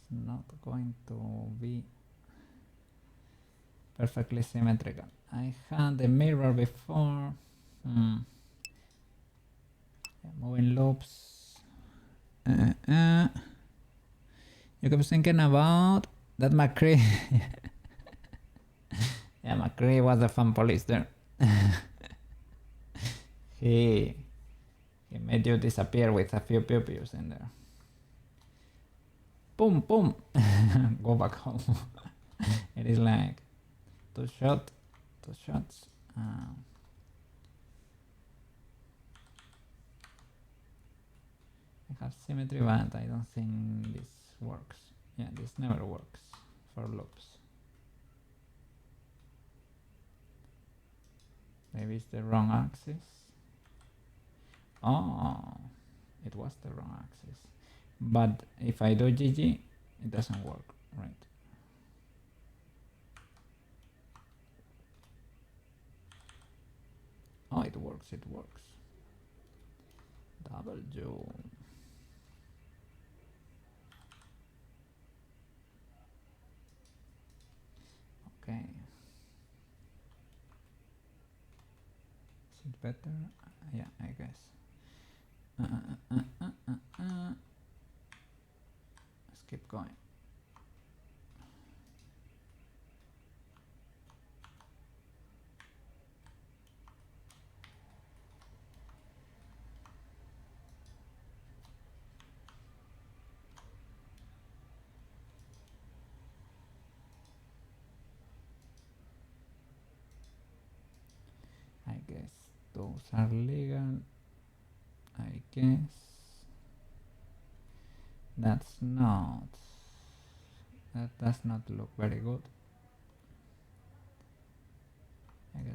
not going to be perfectly symmetrical. I had the mirror before. Yeah, moving loops. You keep thinking about that McCree. Yeah, McCree was the fun police there. he made you disappear with a few pew-pews in there. Boom, boom. Go back home. It is like two shots. I have symmetry, but I don't think this works. Yeah, this never works for loops. Maybe it's the wrong axis. Oh, it was the wrong axis. But if I do GG, it doesn't work, right? Oh, it works. Double jump. Okay. Is it better? Yeah, I guess. Let's keep going. I guess those are legal. I guess that's not. That does not look very good.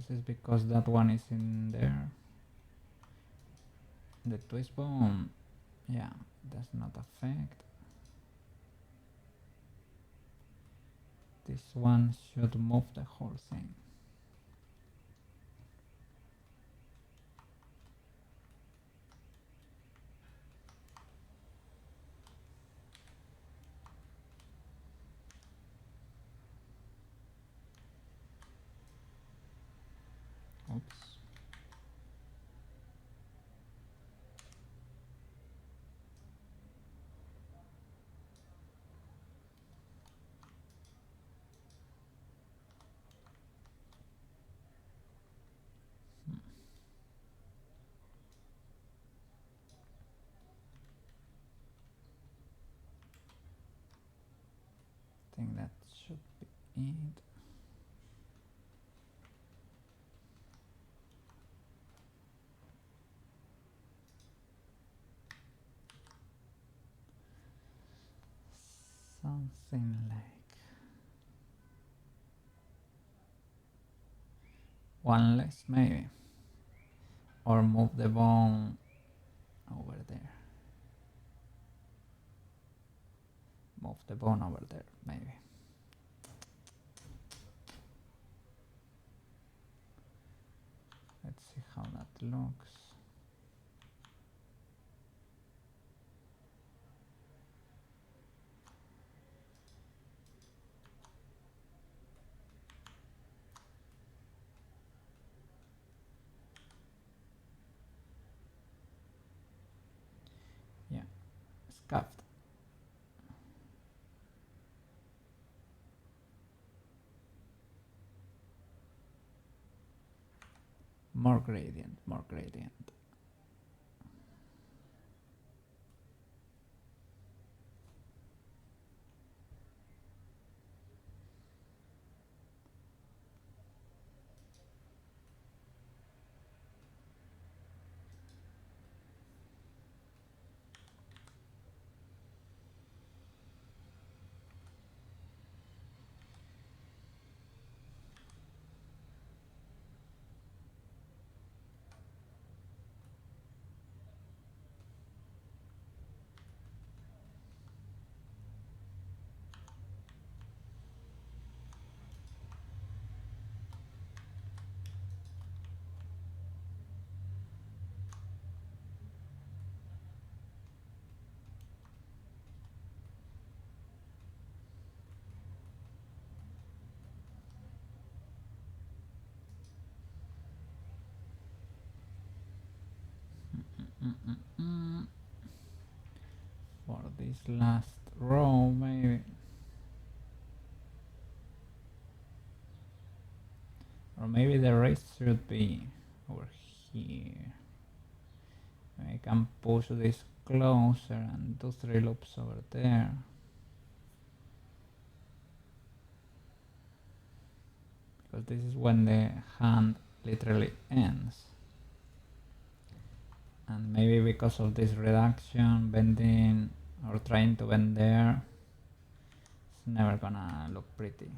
guess it's because that one is in there. The twist bone, yeah, does not affect. This one should move the whole thing. Oops. I think that should be it. Something like one less maybe, or move the bone over there. Move the bone over there maybe. Let's see how that looks. Yeah, scuffed. More gradient, more gradient. For this last row maybe, or maybe the rest should be over here. I can push this closer and do 3 loops over there. Because this is when the hand literally ends. And maybe because of this reduction, bending or trying to bend there, it's never gonna look pretty.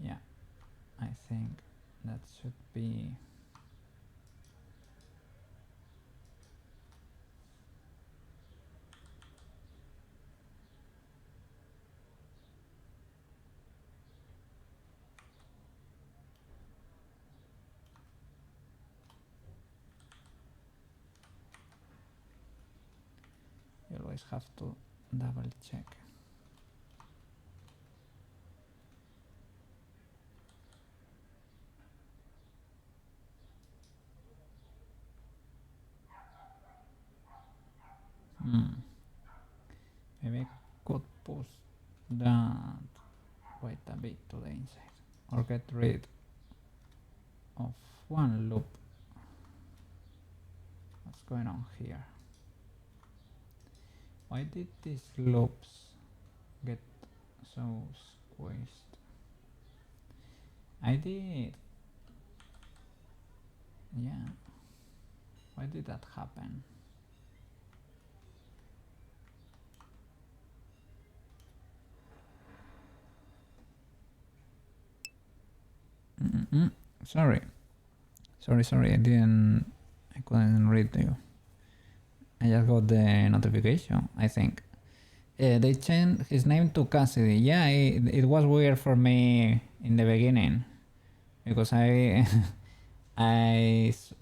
Yeah, I think that should be. You always have to double check. Maybe I could push that quite a bit to the inside, or get rid of one loop. What's going on here? Why did these loops get so squeezed? I did. Yeah. Why did that happen? Sorry. Sorry, I couldn't read you. I just got the notification, I think. They changed his name to Cassidy. Yeah, it was weird for me in the beginning because I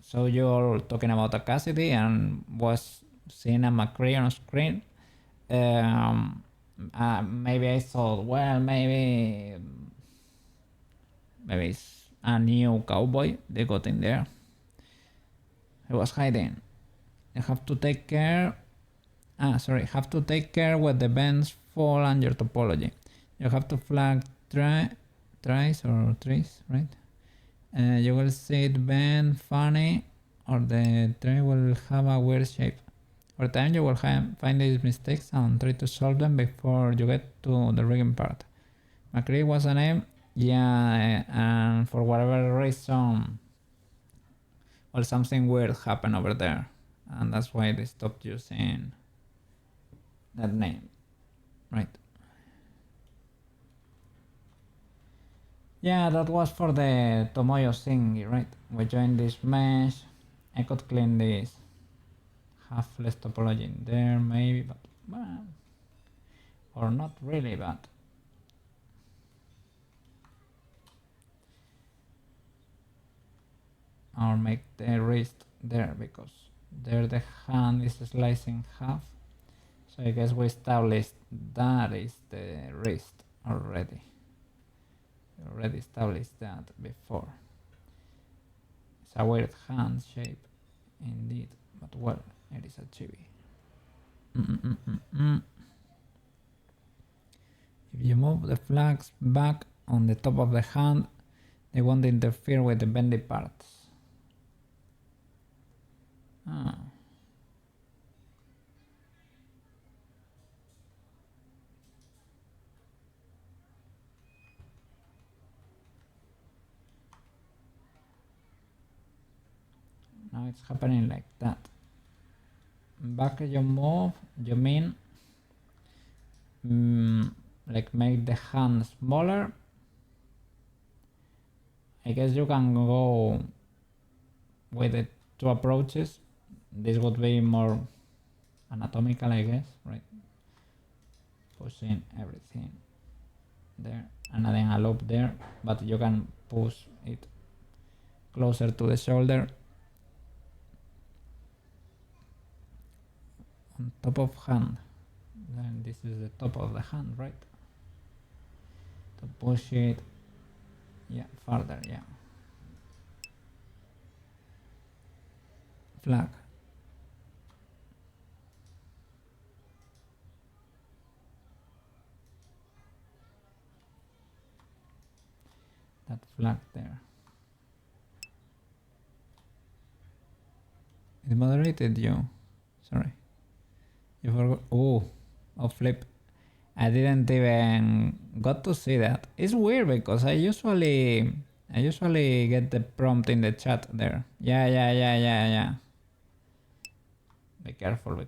saw you all talking about a Cassidy and was seeing a McCree on screen. Maybe I thought, well, maybe it's a new cowboy they got in there. He was hiding. You have to take care. Have to take care when the bands fall under topology. You have to flag tries, right? You will see it bend funny, or the tray will have a weird shape. Over time, you will find these mistakes and try to solve them before you get to the rigging part. McCree was a name, yeah, and for whatever reason, well, something weird happened over there, and that's why they stopped using that name, right? Yeah, that was for the Tomoyo thingy, right? We joined this mesh. I could clean this. Have less topology in there, maybe, but well, or not really, but or make the wrist there because there the hand is slicing half. So I guess we established that is the wrist already. We already established that before. It's a weird hand shape indeed, but well, it is a chibi. If you move the flags back on the top of the hand, they won't interfere with the bendy parts. Ah. Now it's happening like that. Back you move, you mean like make the hand smaller. I guess you can go with the two approaches. This would be more anatomical, I guess, right? Pushing everything there and adding a loop there, but you can push it closer to the shoulder on top of hand. Then this is the top of the hand, right? To push it, yeah, further, yeah. Flag. That flag there. It moderated you. Sorry. You forgot. Oh, flip. I didn't even got to see that. It's weird because I usually get the prompt in the chat there. Yeah. Be careful.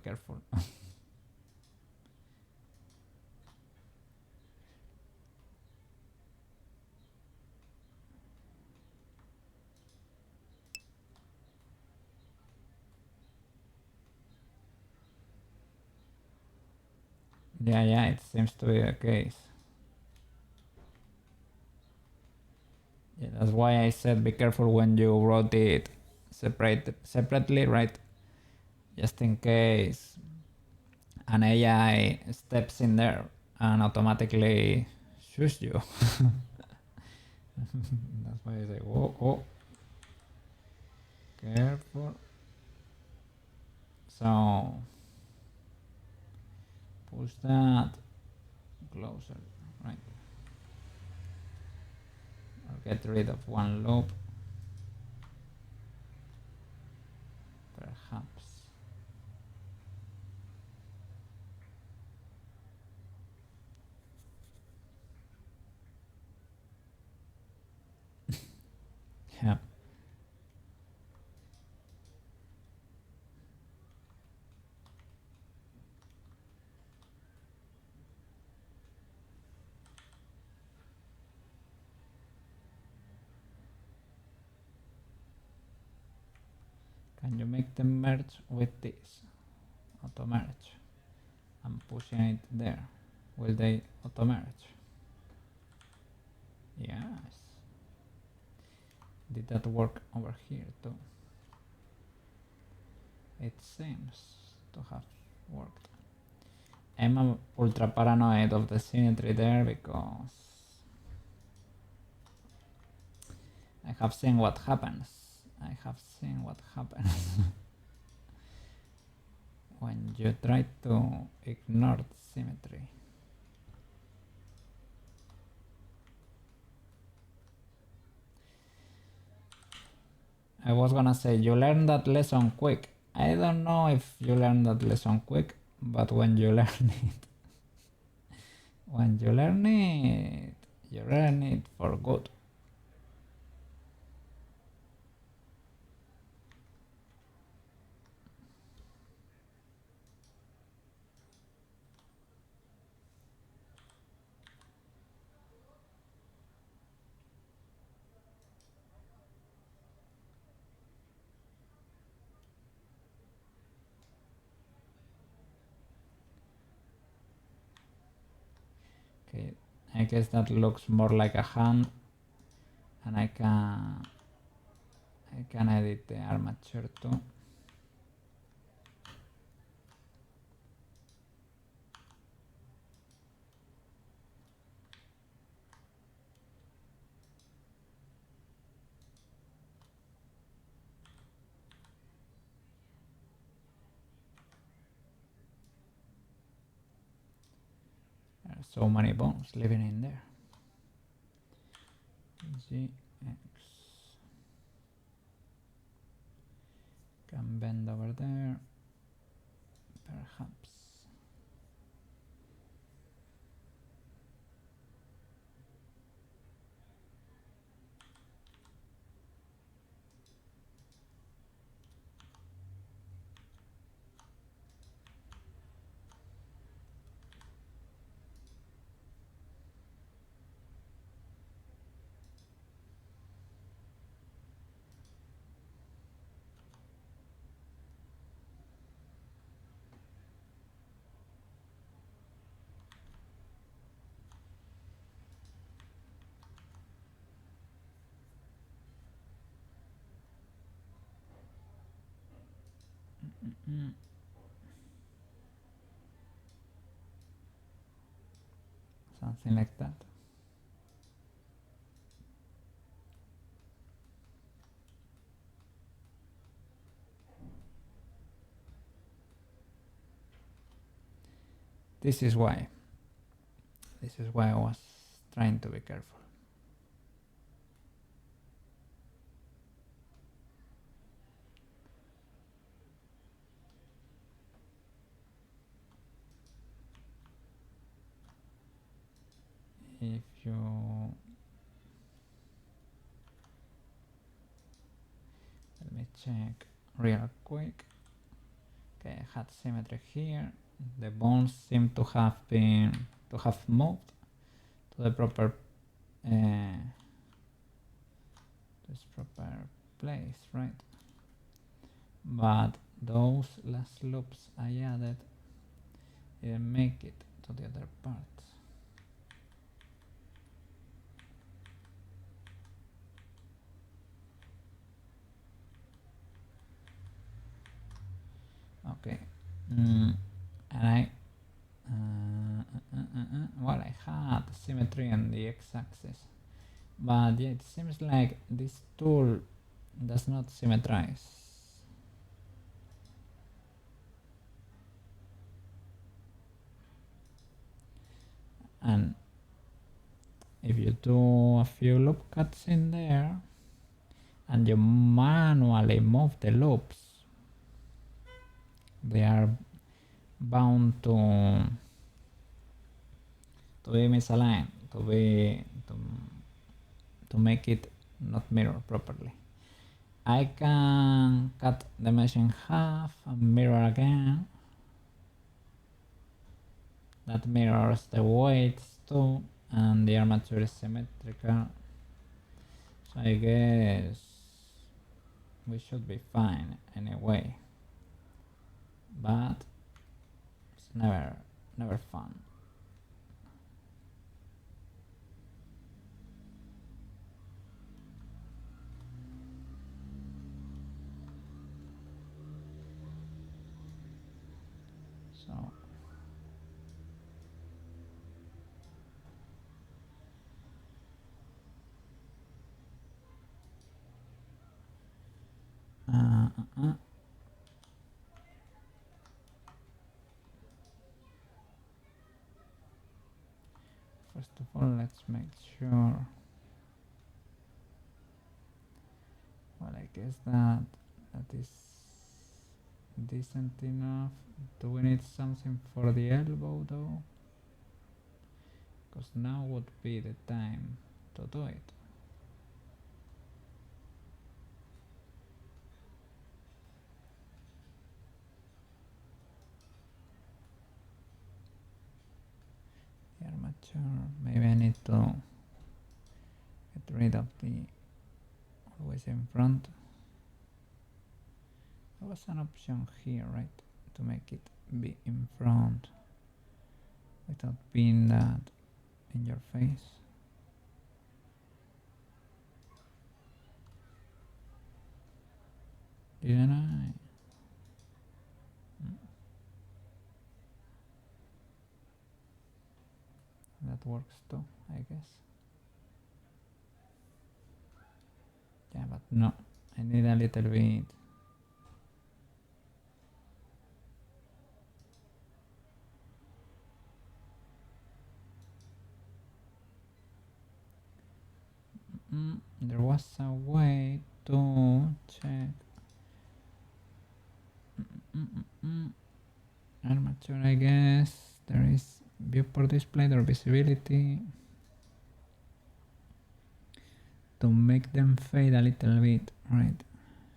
Yeah, it seems to be the case. Yeah, that's why I said be careful when you wrote it separately, right? Just in case an AI steps in there and automatically shoots you. That's why I say, oh, careful. So push that closer, right? Or get rid of one loop, perhaps. Yeah. Can you make them merge with this? Auto merge. I'm pushing it there. Will they auto merge? Yes. Did that work over here too? It seems to have worked. I'm ultra paranoid of the symmetry there because I have seen what happens. I have seen what happens when you try to ignore the symmetry. I was gonna say, you learn that lesson quick. I don't know if you learn that lesson quick, but when you learn it, you learn it for good. Okay, I guess that looks more like a hand, and I can edit the armature too. There are so many bones living in there. GX can bend over there, perhaps. Something like that. This is why I was trying to be careful. If you let me check real quick. Okay, I had symmetry here. The bones seem to have moved to the proper place, right? But those last loops I added didn't make it to the other parts. Okay, and I well, I had symmetry on the x-axis, but yeah, it seems like this tool does not symmetrize. And if you do a few loop cuts in there and you manually move the loops, they are bound to be misaligned, to make it not mirror properly. I can cut the mesh in half and mirror again. That mirrors the weights too, and the armature is symmetrical. So I guess we should be fine anyway. But it's never fun. So first of all, let's make sure. Well, I guess that is decent enough. Do we need something for the elbow though? Because now would be the time to do it. The armature, maybe I need to get rid of the always in front. There was an option here, right? To make it be in front without being that in your face. Didn't I? That works too, I guess. Yeah, but no, I need a little bit. There was a way to check armature, I guess. There is viewport display or visibility to make them fade a little bit, right?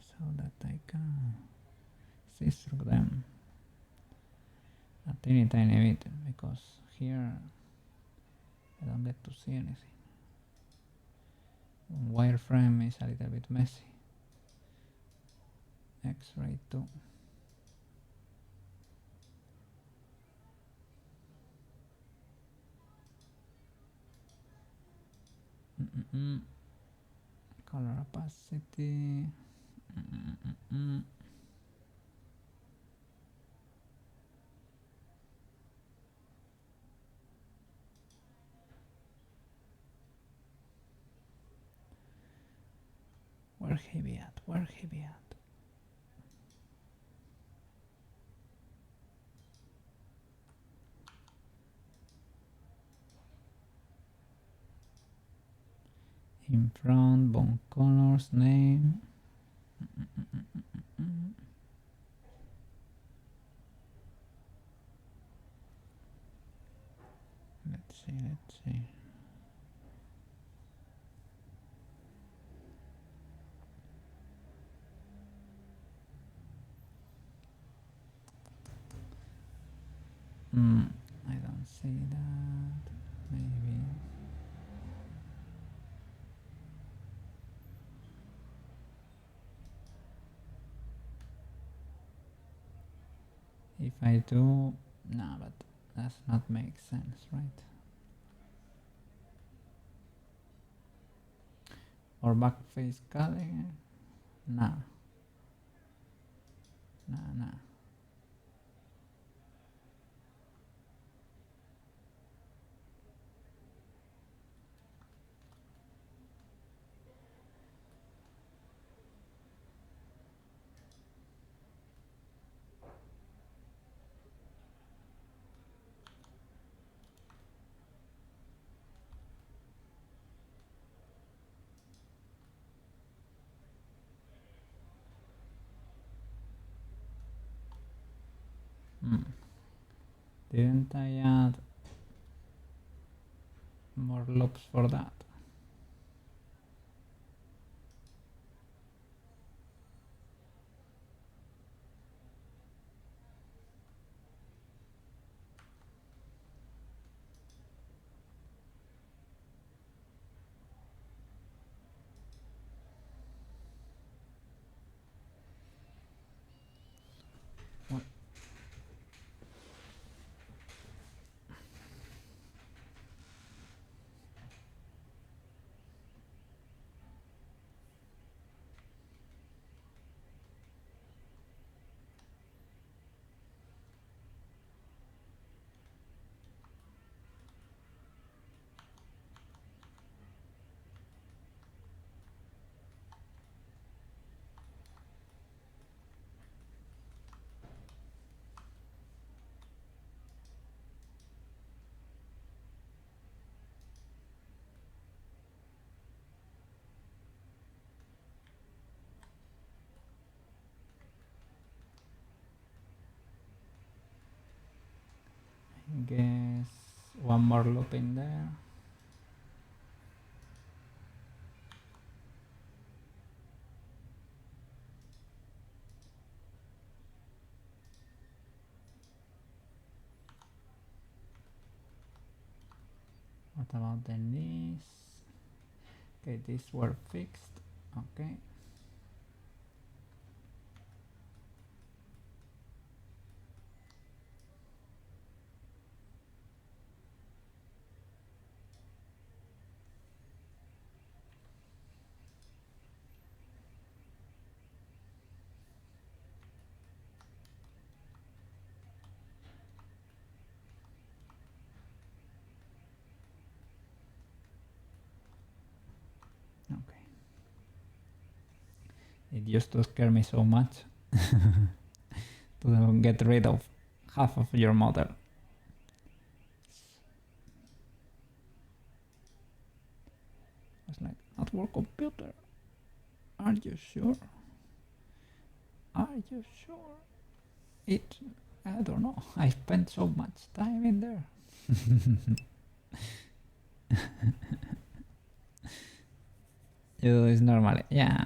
So that I can see through them a tiny bit, because here I don't get to see anything. Wireframe is a little bit messy. X-ray too. Color opacity. Where he be at? Where he be at? In front, bone colors, name. Let's see. I don't see that. Maybe. If I do, no, but does not make sense, right? Or back face color? Nah. Nah. Didn't I add more loops for that? Guess one more loop in there. What about the knees? Okay, these were fixed. Okay. Okay. It used to scare me so much to get rid of half of your model. I was like, network computer. Are you sure? Are you sure? I don't know. I spent so much time in there. It's normal. Yeah.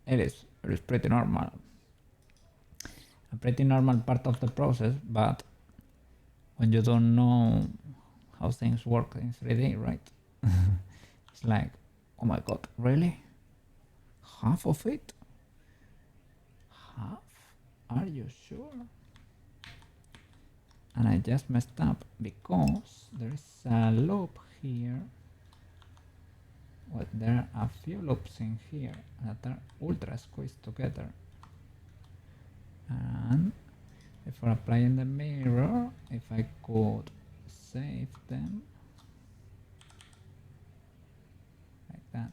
It is pretty normal. A pretty normal part of the process, but when you don't know how things work in 3D, right? It's like, oh my god, really? Half of it? Half? Are you sure? And I just messed up because there's a loop here. Well, there are a few loops in here that are ultra squeezed together. And before applying the mirror, if I could save them like that.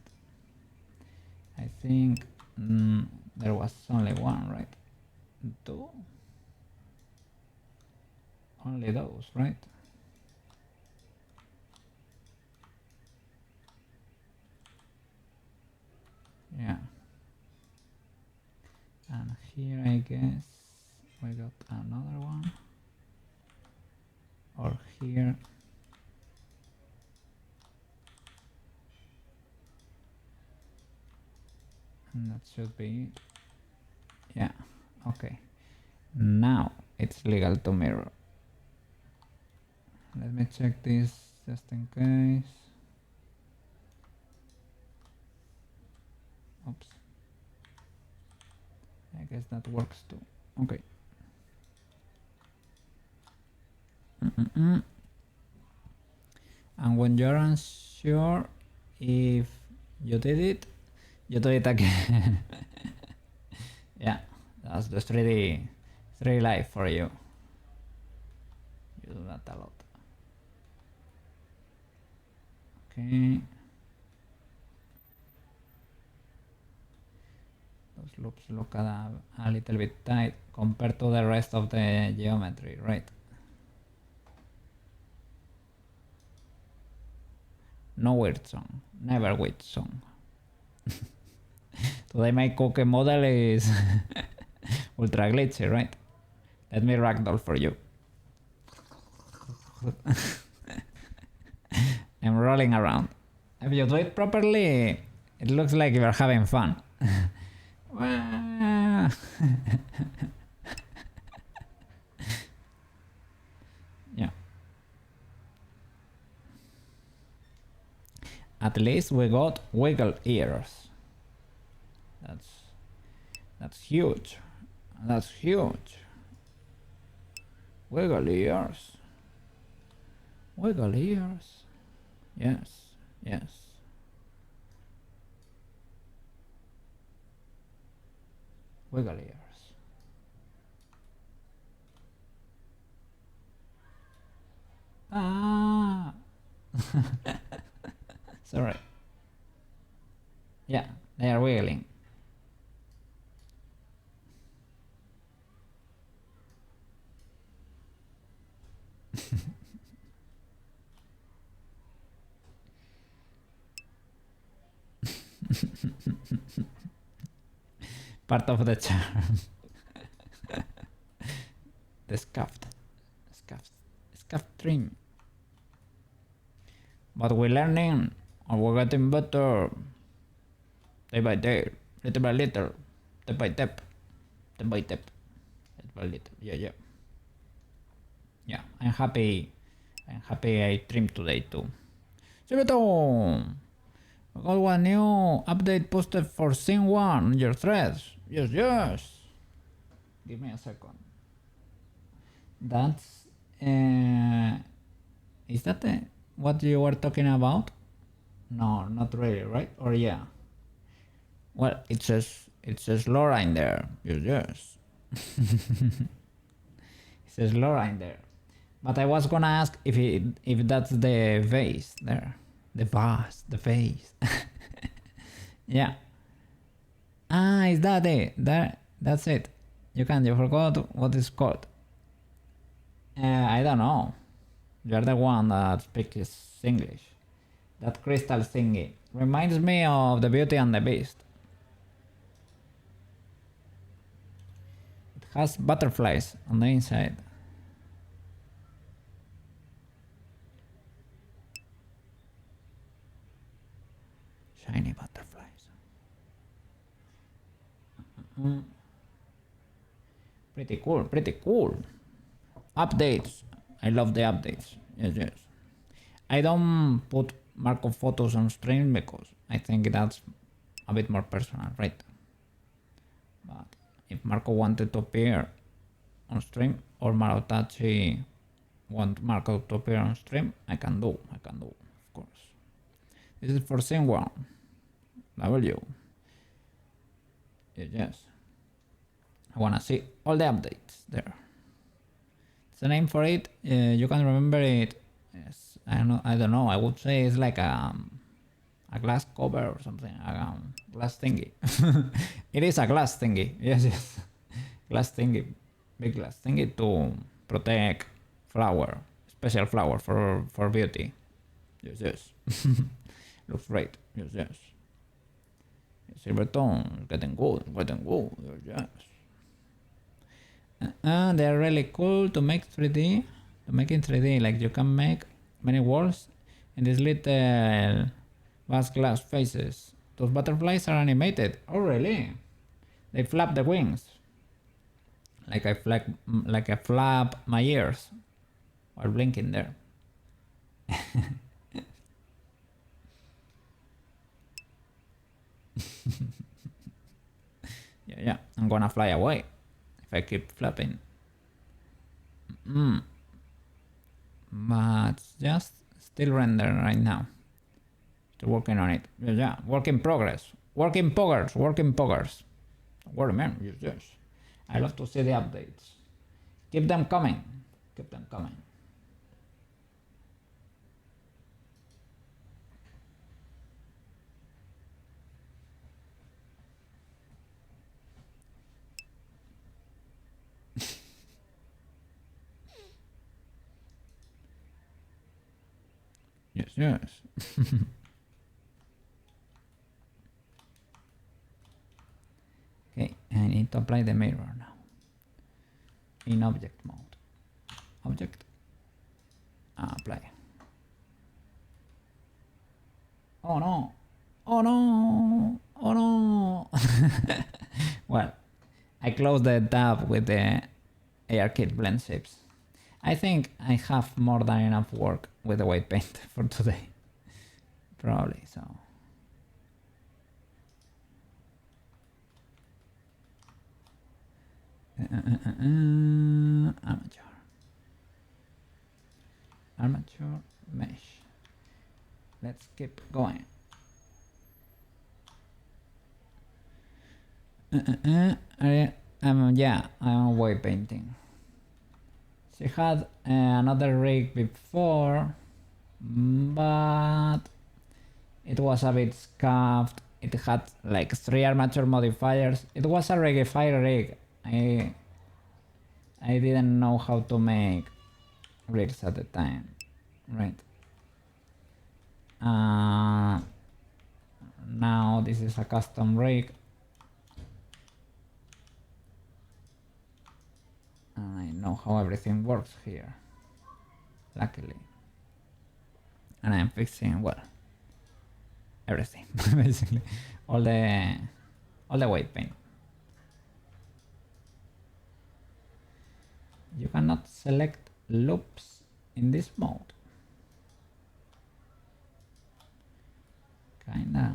I think there was only one, right? Two? Only those, right? Yeah. And here I guess we got another one. Or here. And that should be it. Yeah, okay. Now it's legal to mirror. Let me check this just in case. Oops. I guess that works too. Okay. And when you're unsure if you did it, you do it again. Yeah, that's the 3D life for you. You do that a lot. Okay. Those loops look a little bit tight compared to the rest of the geometry, right? No weird song, never weird song. Today my cookie model is ultra glitchy, right? Let me ragdoll for you. I'm rolling around. If you do it properly, it looks like you're having fun. Yeah. At least we got wiggle ears. That's huge. That's huge. Wiggle ears. Wiggle ears. Yes, yes. Wiggle ears. Ah. Sorry. Yeah, they are wiggling. Part of the charm. The scuffed scuff trim. But we're learning and we're getting better day by day, little by little, step by step, step by step, little by little. Yeah. Yeah, I'm happy I trimmed today too. Silverto! I got one new update posted for scene 1 on your threads. Yes. Give me a second. That's... is that what you were talking about? No, not really, right? Or yeah? Well, it says Laura in there. Yes. It says Laura in there. But I was gonna ask if that's the vase there. The vase. Yeah. Ah, is that it? That's it. You forgot what it's called. I don't know. You're the one that speaks English. That crystal thingy reminds me of the Beauty and the Beast. It has butterflies on the inside. Shiny butterflies. Pretty cool. Updates. I love the updates. Yes. I don't put Marco photos on stream because I think that's a bit more personal, right? But if Marco wanted to appear on stream or Marotachi want Marco to appear on stream, I can do, of course. This is for scene 1. W. Yes. I wanna see all the updates there. It's the name for it. You can remember it. Yes. I don't know. I would say it's like a glass cover or something. A glass thingy. It is a glass thingy. Yes. Glass thingy. Big glass thingy to protect flower. Special flower for beauty. Yes. Looks great. Yes. Silvertone is getting good. Yes. They're really cool to make 3D. To make in 3D, like you can make many walls in these little vast glass faces. Those butterflies are animated. Oh really? They flap the wings. Like I flap my ears while blinking there. Yeah. I'm gonna fly away if I keep flapping. But just still rendering right now. Still working on it. Yeah. Work in progress. Work in poggers. Word, man. Yes. I love to see the updates. Keep them coming. Yes. Okay, I need to apply the mirror now. In object mode. Object. Apply. Oh no! Well, I closed the tab with the ARKit blend shapes. I think I have more than enough work with the white paint for today. Probably, so. Armature mesh. Let's keep going. I'm white painting. She had another rig before, but it was a bit scuffed. It had like 3 armature modifiers. It was a rigified rig. I didn't know how to make rigs at the time, right? Now this is a custom rig. I know how everything works here. luckily. And I'm fixing, well, everything, basically. All the weight paint. You cannot select loops in this mode. Kinda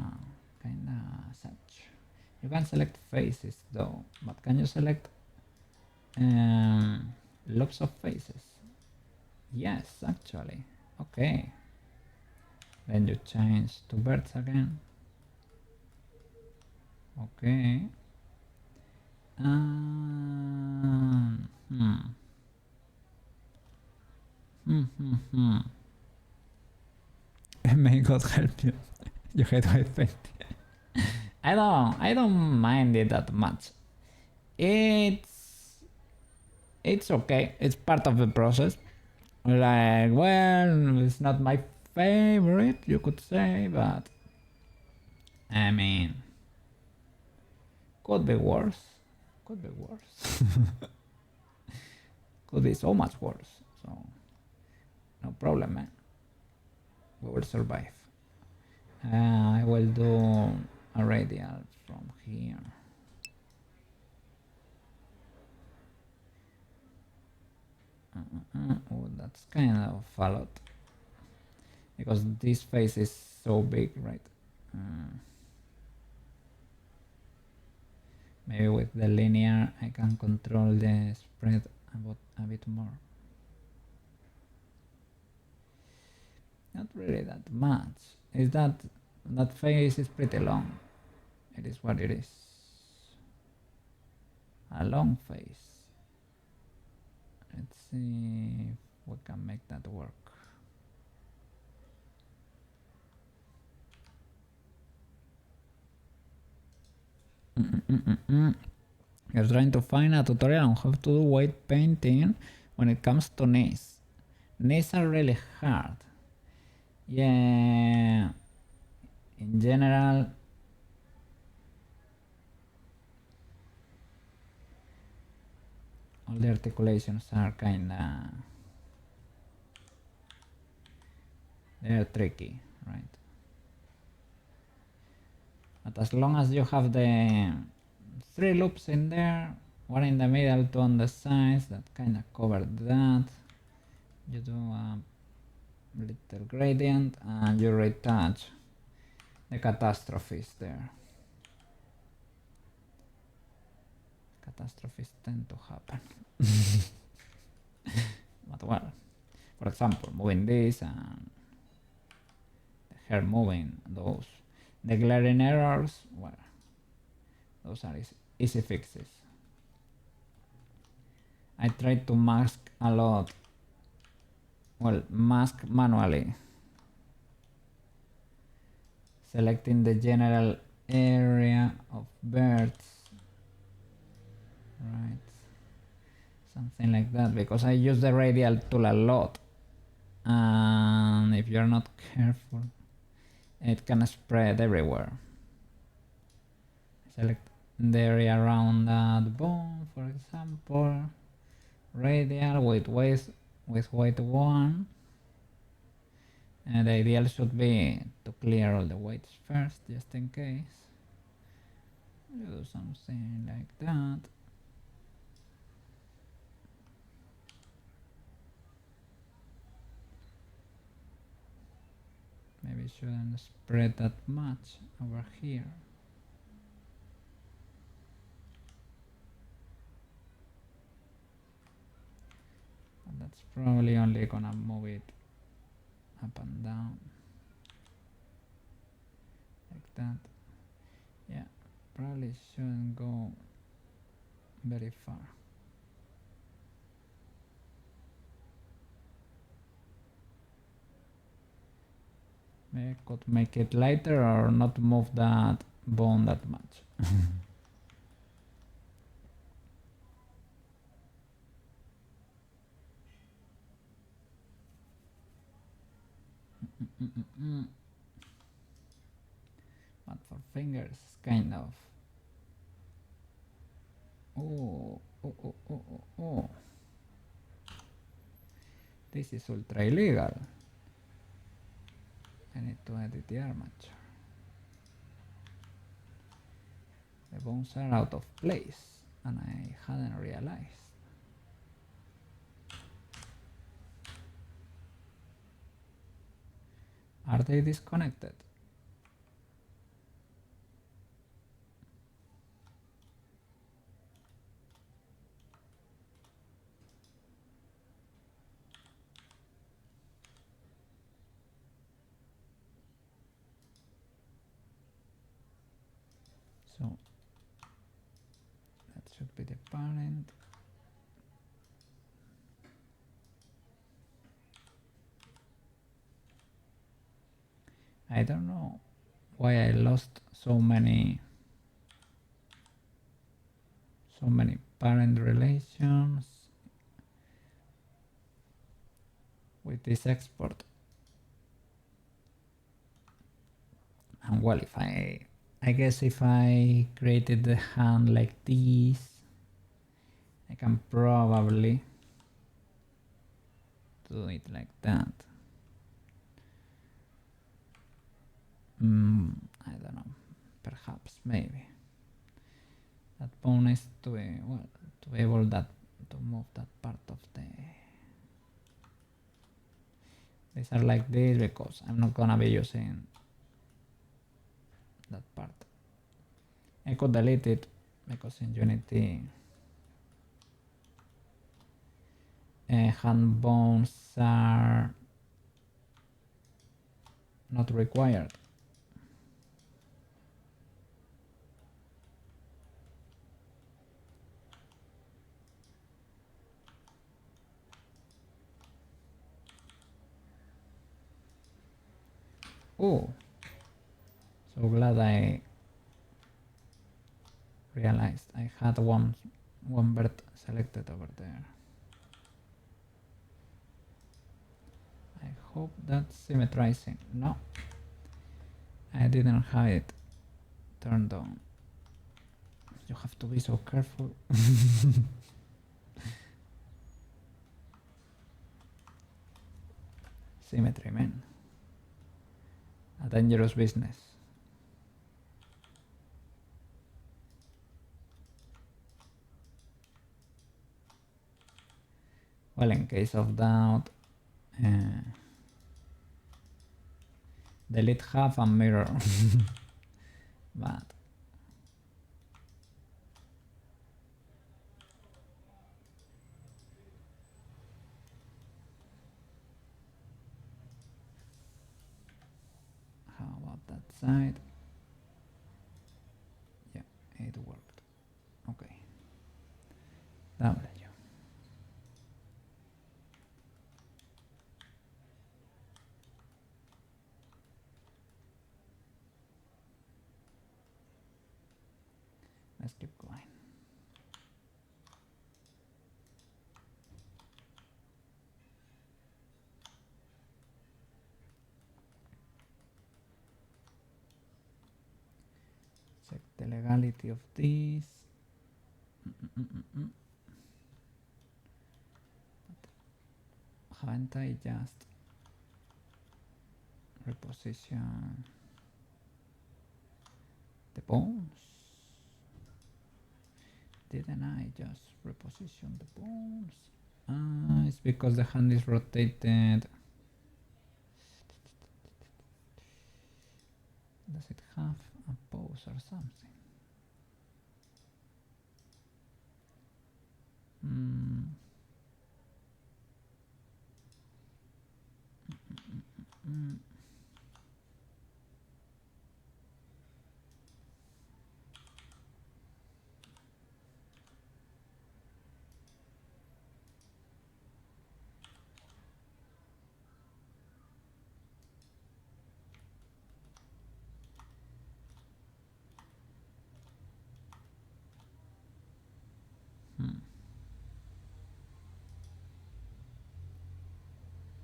such. You can select faces though, but can you select loops of faces? Yes, actually. Okay. Then you change to birds again. Okay. May God help you. You hate white paint. I don't mind it that much. It's okay. It's part of the process. Like, well, it's not my favorite, you could say, but I mean, could be worse. Could be worse. Could be so much worse. So, no problem, man. We will survive. I will do a radial from here. Oh, that's kind of a lot. Because this face is so big, right? Maybe with the linear I can control the spread a bit more. Not really that much. Is that face is pretty long. It is what it is. A long face. Let's see if we can make that work. You're trying to find a tutorial on how to do white painting when it comes to knees. Knees are really hard. Yeah, in general, all the articulations are kinda, they're tricky, right? But as long as you have the 3 loops in there, one in the middle, 2 on the sides, that kinda covered that. You do a little gradient and you retouch the catastrophes there. Catastrophes tend to happen. But well, for example, moving this and the hair moving, those, the glaring errors, well, those are easy fixes. I tried to mask a lot, well, mask manually, selecting the general area of birds, right, something like that, because I use the radial tool a lot, and if you're not careful it can spread everywhere. Select the area around that bone, for example, radial with weight 1, and the ideal should be to clear all the weights first, just in case. Do something like that. Maybe shouldn't spread that much over here. But that's probably only gonna move it up and down like that. Yeah, probably shouldn't go very far. Maybe I could make it lighter or not move that bone that much. But for fingers, kind of. Oh. This is ultra illegal. I need to edit the armature. The bones are out of place and I hadn't realized. Are they disconnected? So that should be the parent. I don't know why I lost so many parent relations with this export. And well, if I guess if I created the hand like this, I can probably do it like that. I don't know, perhaps, maybe. That bone is to be able to move that part of the... These are like this because I'm not gonna be using that part. I could delete it because in Unity hand bones are not required. Oh, so glad I realized I had one bird selected over there. I hope that's symmetrizing. No, I didn't have it turned on. You have to be so careful. Symmetry, man. A dangerous business. Well, in case of doubt, delete half and mirror. But how about that side? Yeah, it worked. Okay. W. Let's keep going. Check the legality of this. Haven't I just reposition the bones? Didn't I just reposition the bones? It's because the hand is rotated. Does it have a pose or something?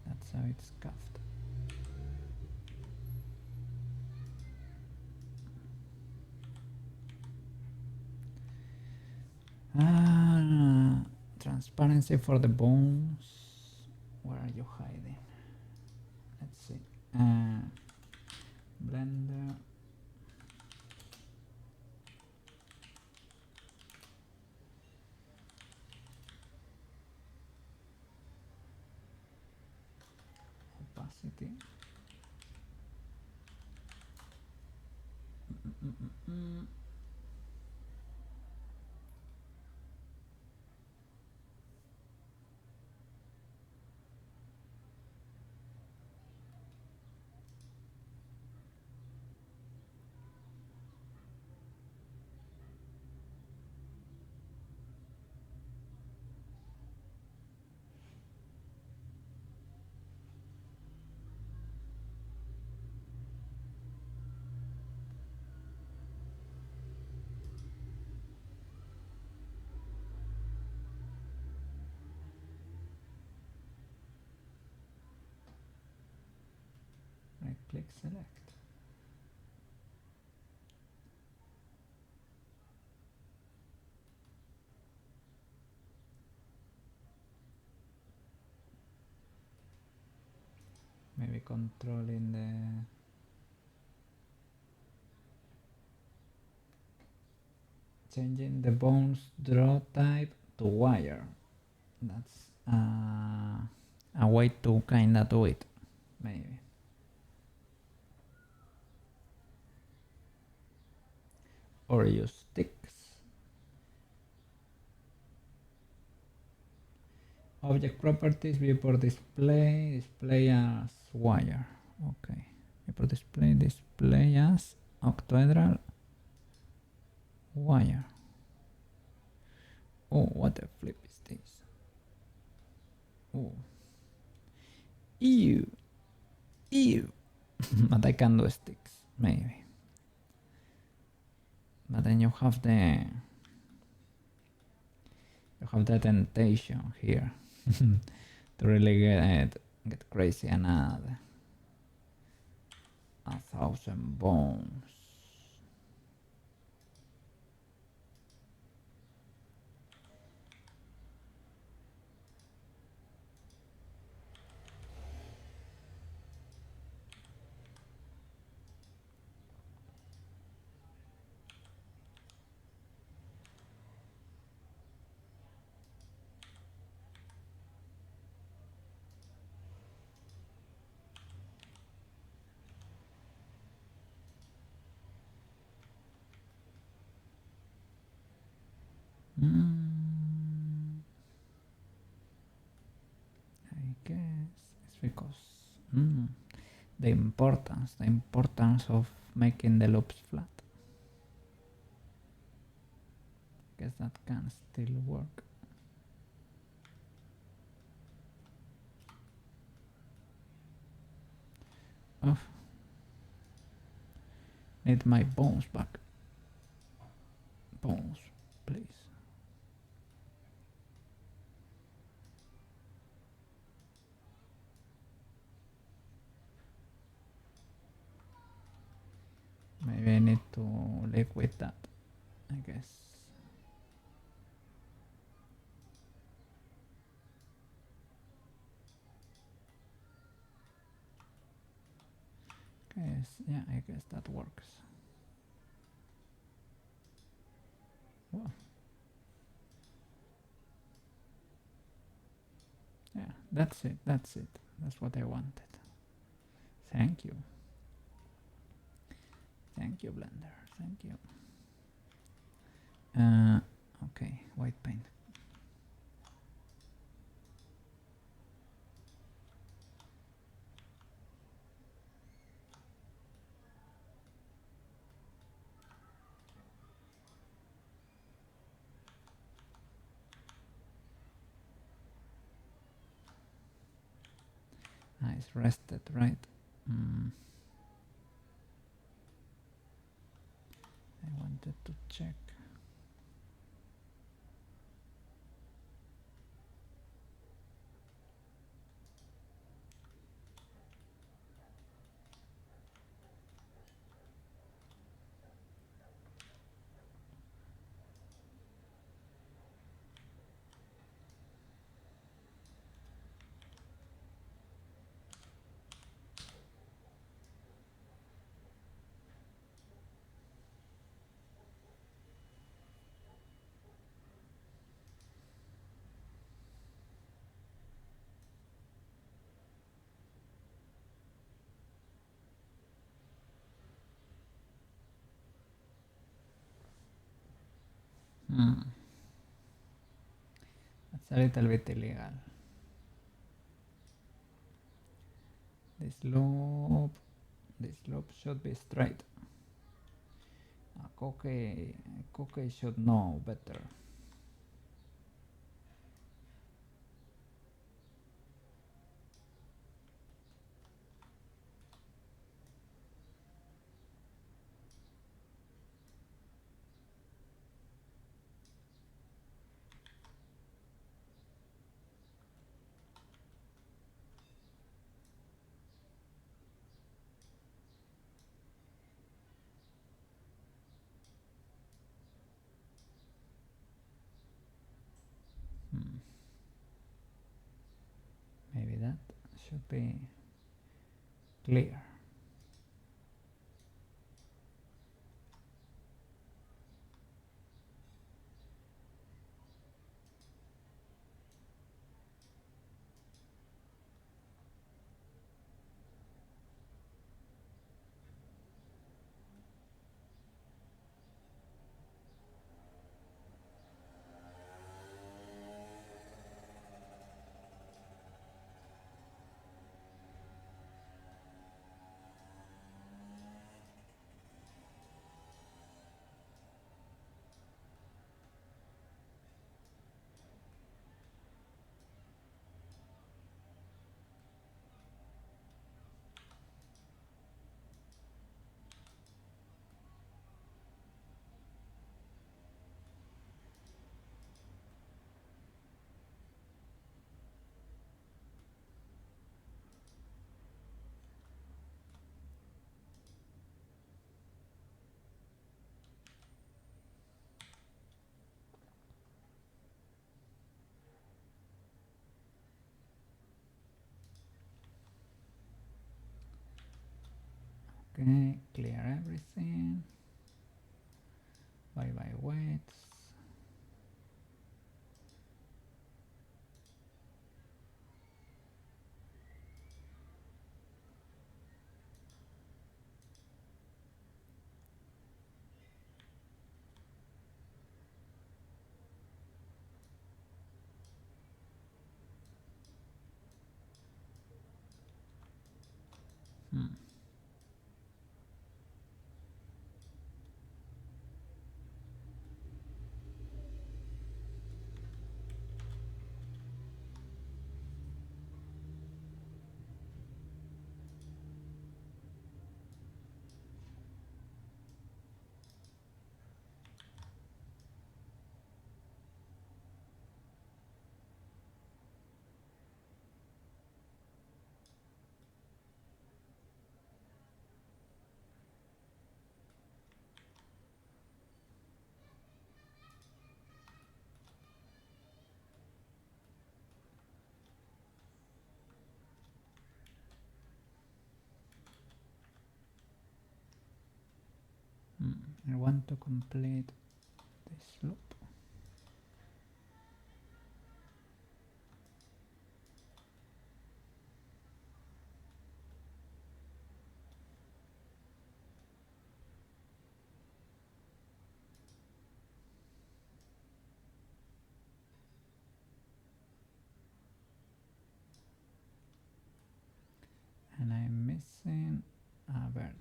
That's how it's cuffed. Transparency for the bones. Where are you Blender. Opacity. Right click, select. Maybe controlling the changing the bones draw type to wire. That's a way to kinda do it, maybe. Or use sticks. Object properties, viewport display as wire. Okay. Viewport display as octohedral wire. Oh, what a flip is this? Oh. Ew. Ew. But I can do sticks, maybe. But then you have the temptation here to really get crazy and add 1,000 bones. I guess it's because the importance of making the loops flat. Guess that can still work. Oh, need my bones back. Bones, please. Maybe I need to live with that, I guess. Yeah, I guess that works. Well, yeah, that's it. That's what I wanted. Thank you. Thank you, Blender. Thank you. Okay, white paint. It's rested, right? I wanted to check. That's a little bit illegal. This loop should be straight. Cookie should know better. Maybe that should be clear. Okay, clear everything. Bye bye weights. I want to complete this loop. And I'm missing a bird.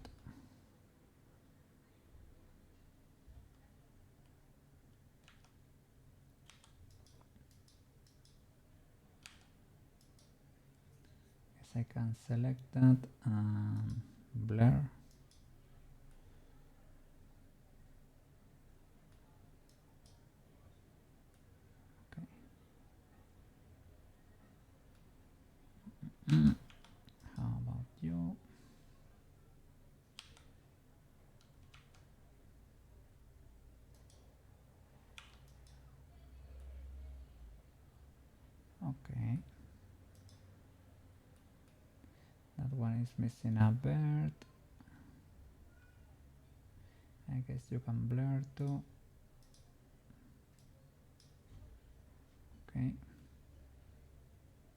Guess I can select that and blur. Okay. How about you? Okay. That one is missing a bird. I guess you can blur too. Okay.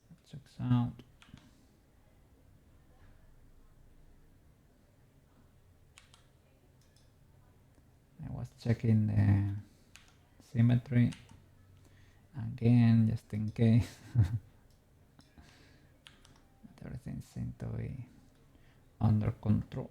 That checks out. I was checking the symmetry again, just in case. Everything seems to be under control.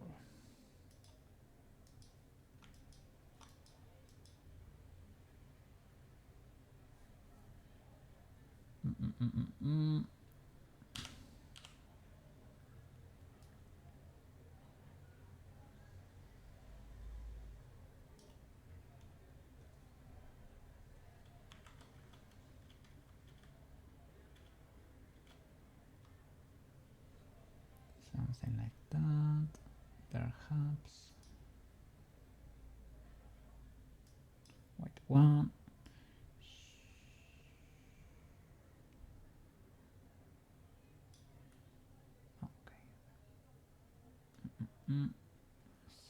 Something like that, perhaps. Wait, one. Okay.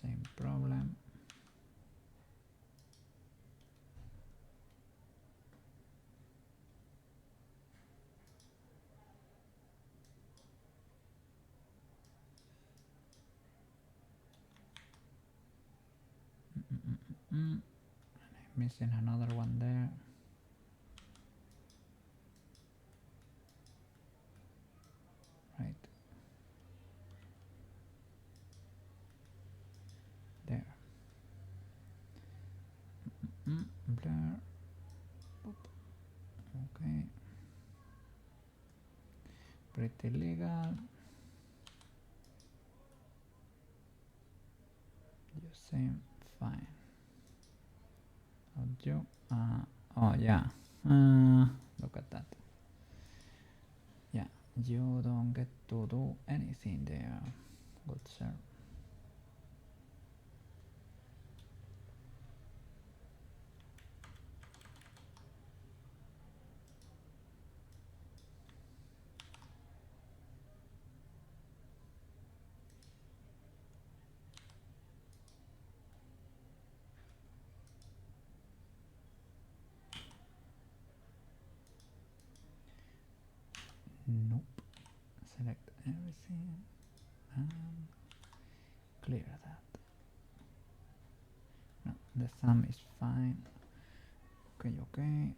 Same problem. I'm missing another one there. Right there. Blur. Okay. Pretty legal. You seem fine. Audio. Oh yeah. Look at that. Yeah, you don't get to do anything there. Good sir. Nope. Select everything and clear that. No, the thumb is fine. Okay, okay.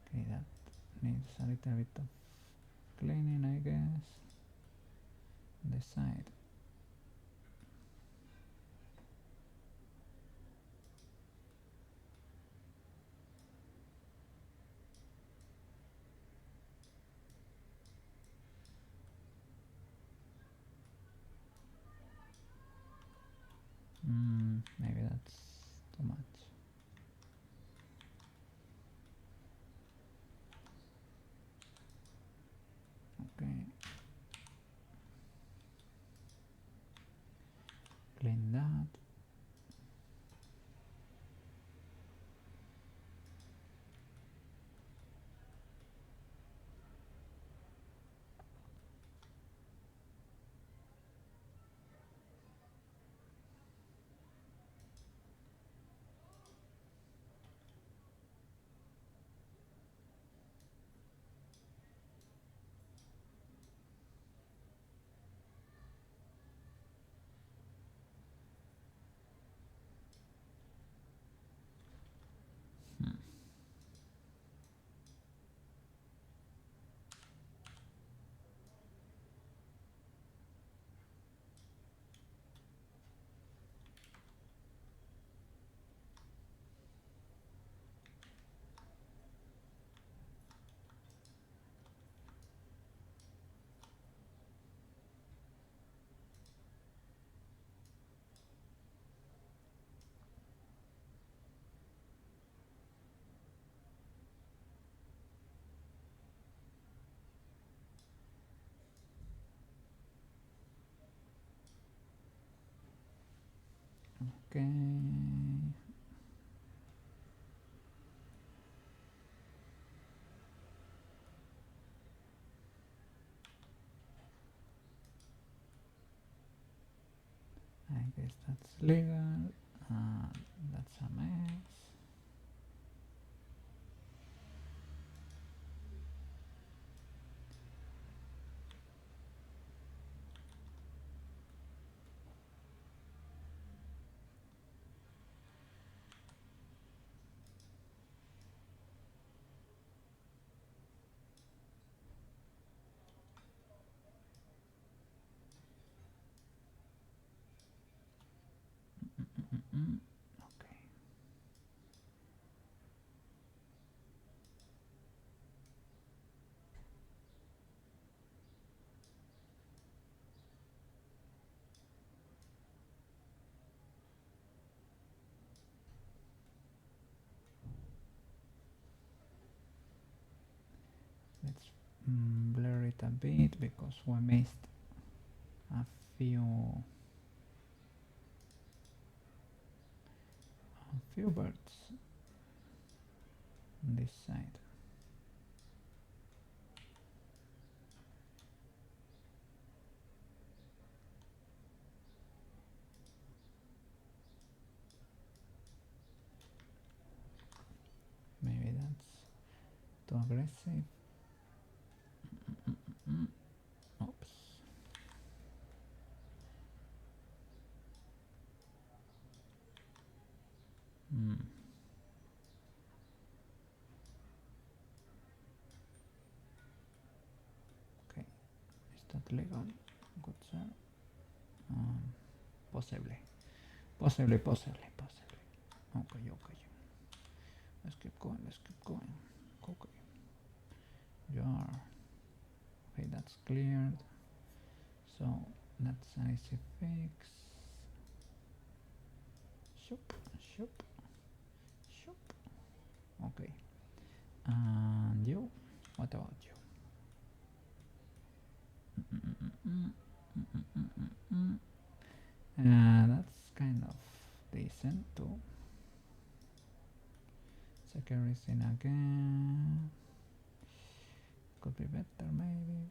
Okay, that needs a little bit of cleaning, I guess. The side. Maybe that's too much. Okay. Clean that. Okay. I guess that's legal. That's a mess. Okay. Let's blur it a bit because we missed a few birds on this side. Maybe that's too aggressive. Oops. Okay, is that legal? Good sir. Possibly. Possibly. Okay. Let's keep going. Okay. Jar. Okay, that's cleared. So that's an easy fix. Shoop. Okay. And you? What about you? That's kind of decent too. Security in again. Could be better maybe.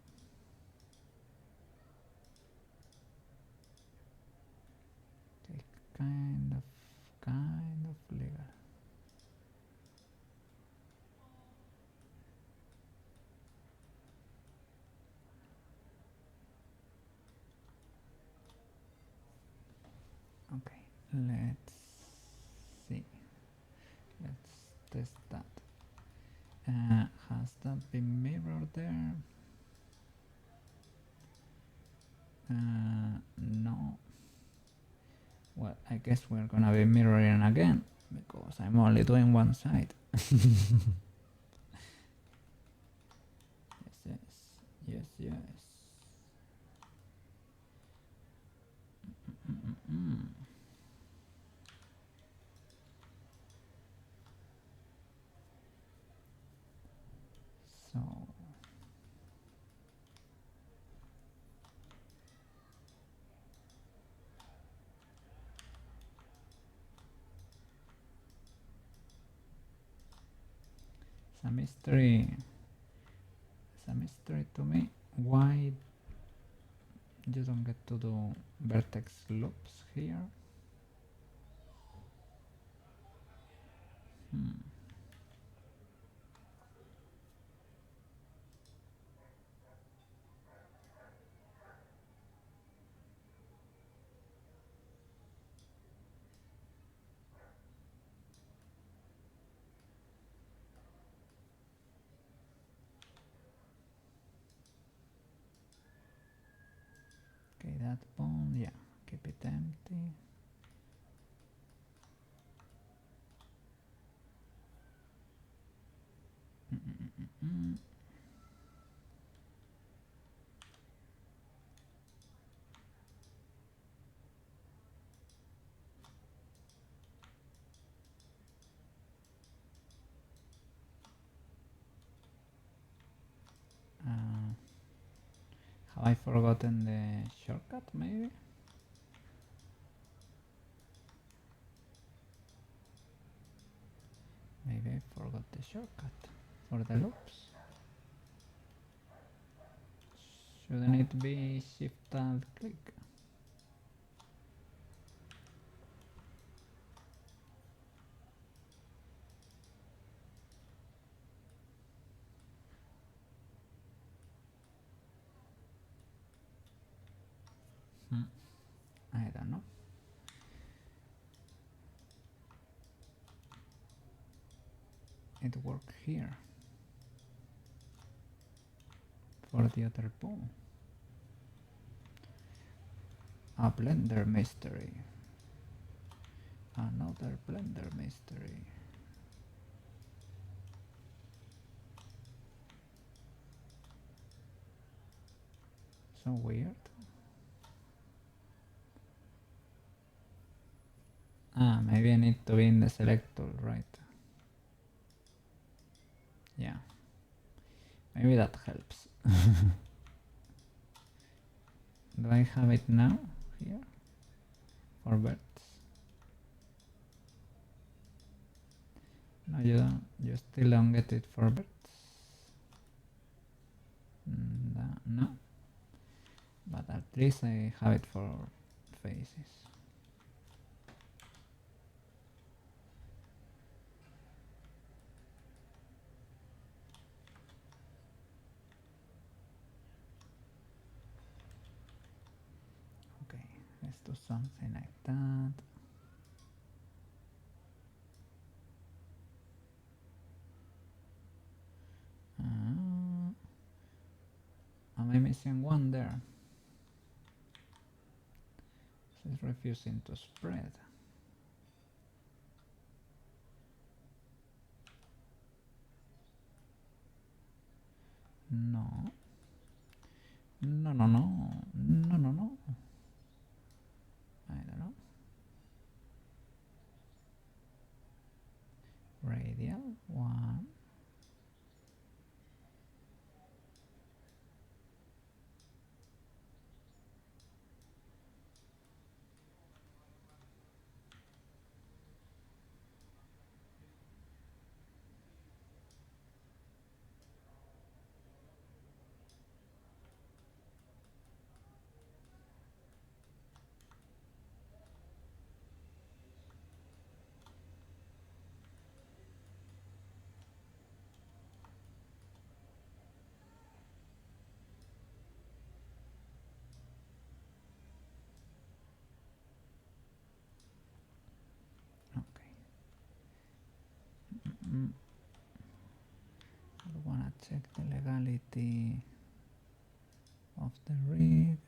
Okay, kind of legal. Okay, let's see. Let's test that. Has that been mirrored there? No. Well, I guess we're gonna be mirroring again because I'm only doing one side. Yes. So it's a mystery. It's a mystery to me why you don't get to do vertex loops here. Okay, that bone, yeah, keep it empty. Have I forgotten the shortcut maybe? Maybe I forgot the shortcut for the loops. Shouldn't it be shift and click? I don't know. It worked here for the other ball. A blender mystery. Another blender mystery. So weird. Maybe I need to be in the select tool, right? Yeah. Maybe that helps. Do I have it now? Here? For birds? No, you don't. You still don't get it for birds? No. But at least I have it for faces. Okay, let's do something like that. Am I missing one there? It's refusing to spread. No. No, no, no. No, no, no. I don't know. Radial, one. Okay. I wanna check the legality of the rig.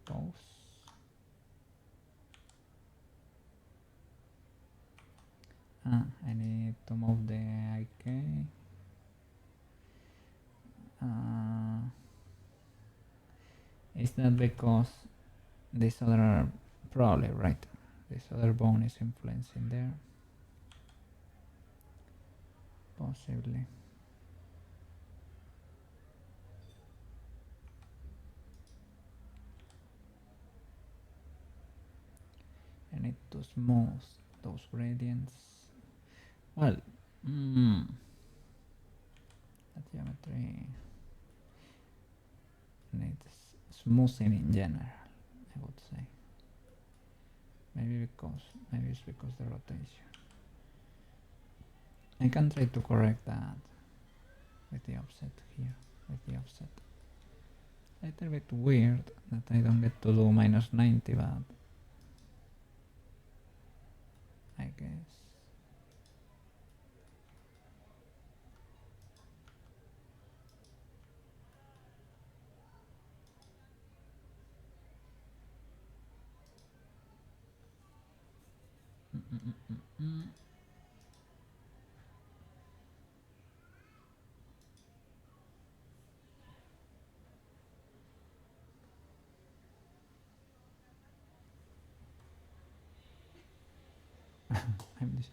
Pause. I need to move the IK. Is that because this other, probably right, this other bone is influencing there? Possibly. I need to smooth those gradients. Well, the geometry needs smoothing in general, I would say. Maybe it's because the rotation. I can try to correct that with the offset here, with the offset. A little bit weird that I don't get to do minus 90, but I guess. I'm just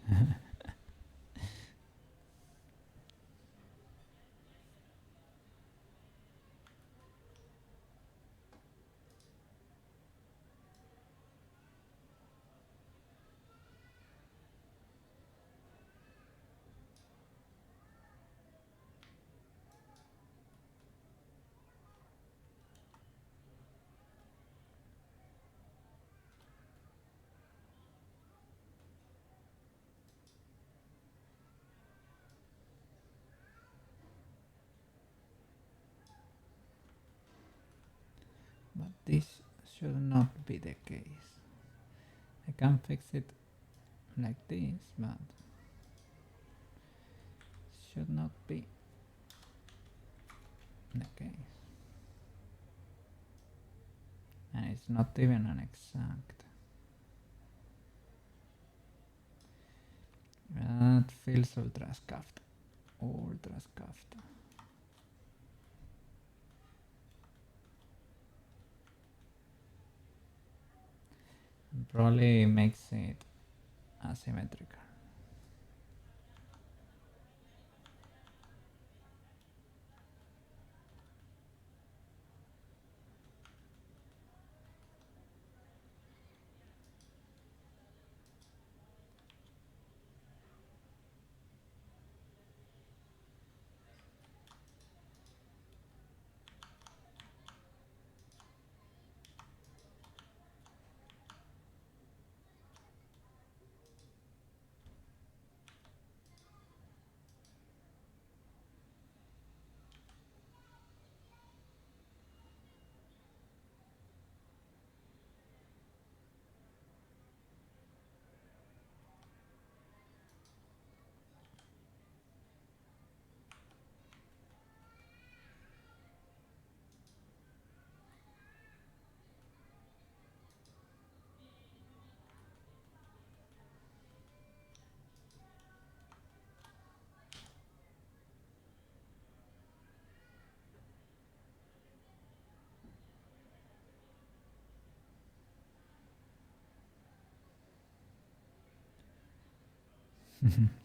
this should not be the case. I can fix it like this, but should not be the case. And it's not even an exact. That feels ultra scuffed. Ultra scuffed. Probably makes it asymmetrical.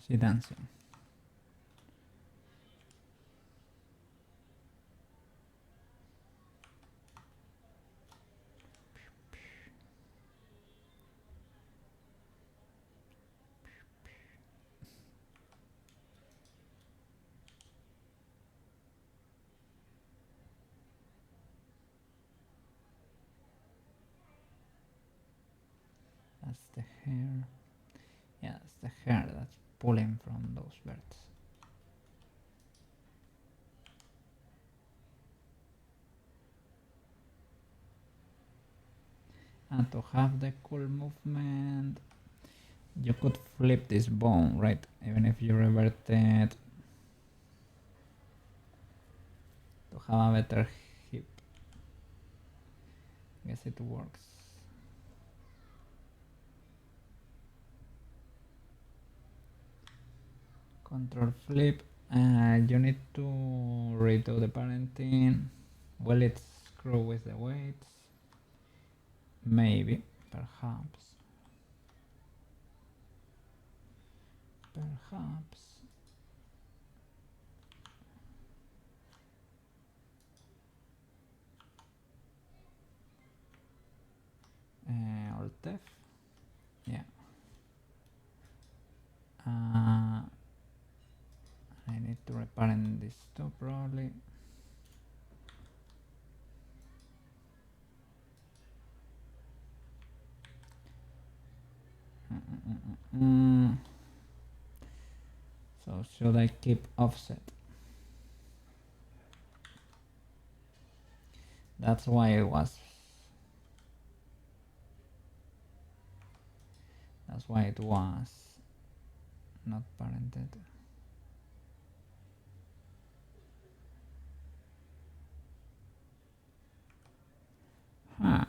She dancing. That's the hair. Yeah, that's the hair that's pulling from those birds. And to have the cool movement, you could flip this bone, right? Even if you revert it to have a better hip. I guess it works. Control flip. You need to redo the parenting. Will it screw with the weights? Maybe, perhaps. Perhaps. Alt F. Yeah. I need to reparent this too, probably. So should I keep offset? That's why it was. That's why it was not parented. Huh.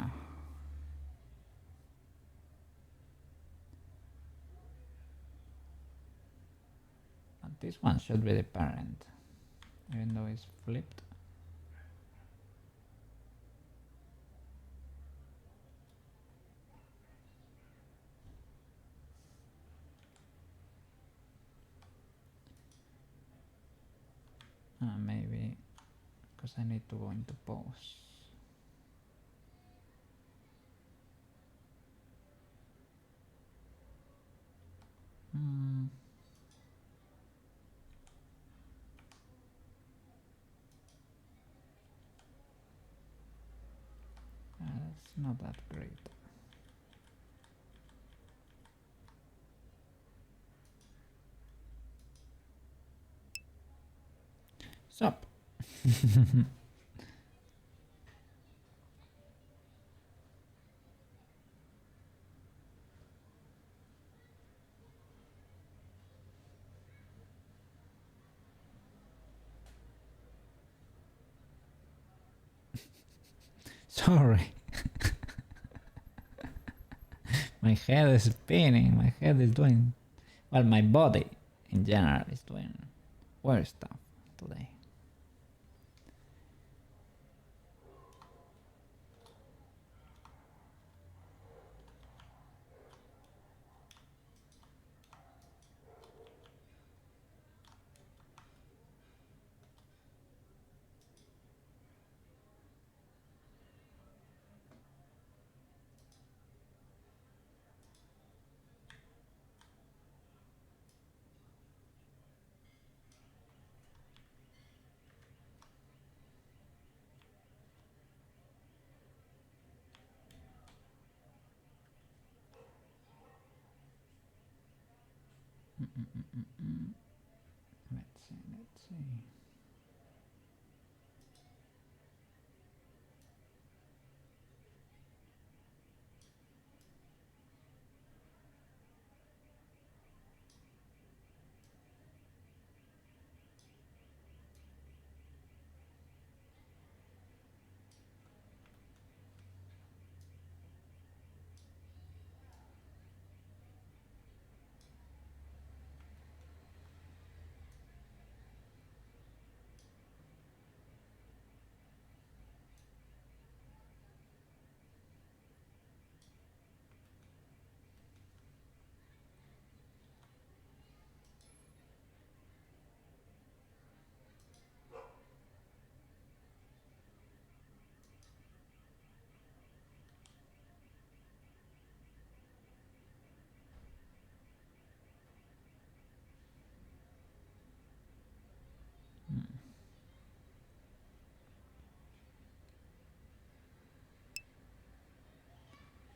But this one should be the parent, even though it's flipped. Maybe because I need to go into pose. That's not that great. Sup? Sorry. My head is spinning. My head is doing... Well, my body in general is doing weird stuff today. Let's see.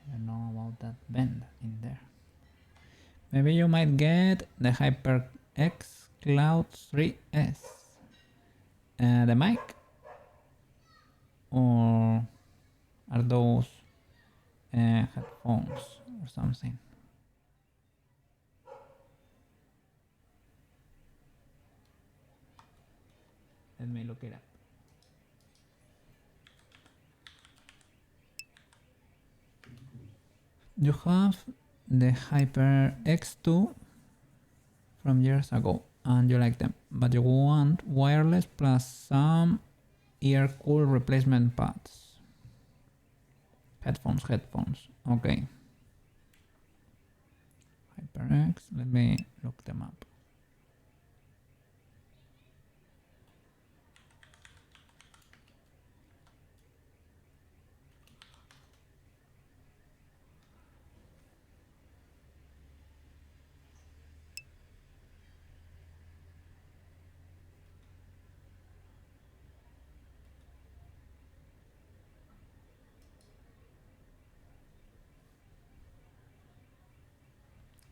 I don't know about that bend in there. Maybe you might get the HyperX Cloud 3S. The mic? Or are those headphones or something? Let me look it up. You have the HyperX2 from years ago and you like them, but you want wireless plus some ear cool replacement pads. Headphones. Okay. HyperX, let me look them up.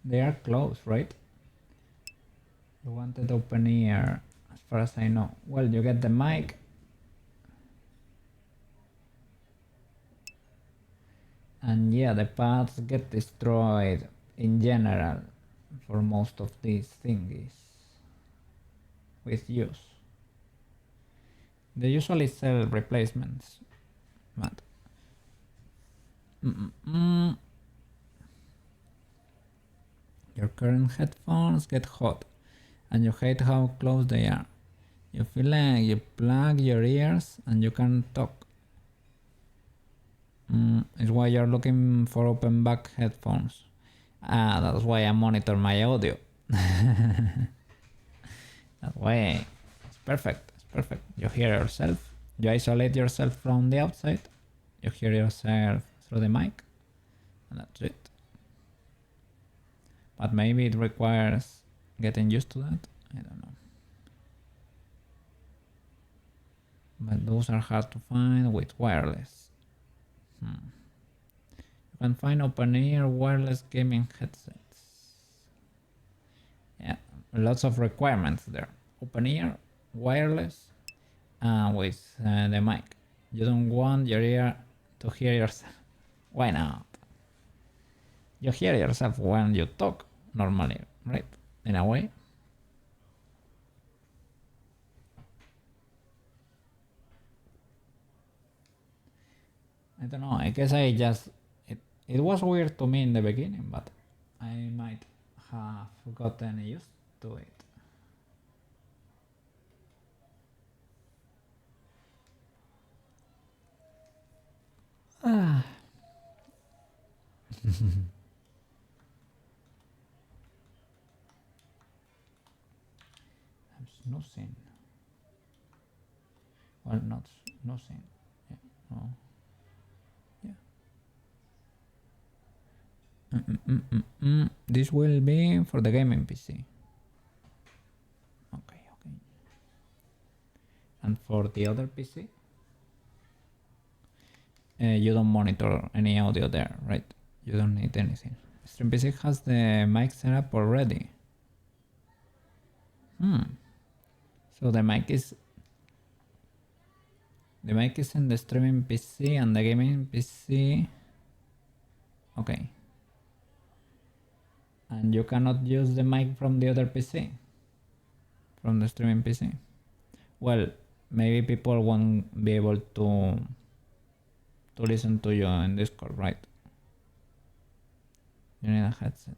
They are closed, right? You wanted open ear, as far as I know. Well, you get the mic. And yeah, the pads get destroyed in general for most of these thingies with use. They usually sell replacements, but your current headphones get hot and you hate how close they are. You feel like you plug your ears and you can't talk. It's why you're looking for open back headphones. That's why I monitor my audio. That way, it's perfect. You hear yourself. You isolate yourself from the outside. You hear yourself through the mic. And that's it. But maybe it requires getting used to that. I don't know. But those are hard to find with wireless. You can find open ear wireless gaming headsets. Yeah, lots of requirements there. Open ear, wireless, with the mic. You don't want your ear to hear yourself. Why not? You hear yourself when you talk normally, right? In a way. I don't know. I guess I just it was weird to me in the beginning, but I might have gotten used to it. Ah. I'm snoozing. Well, not snoozing. Yeah. No. Yeah. This will be for the gaming PC. Okay, okay. And for the other PC, you don't monitor any audio there, right? You don't need anything. Stream PC has the mic set up already. So the mic is in the streaming PC and the gaming PC. Okay. And you cannot use the mic from the other PC, from the streaming PC. Well, maybe people won't be able to listen to you in Discord, right? You need a headset.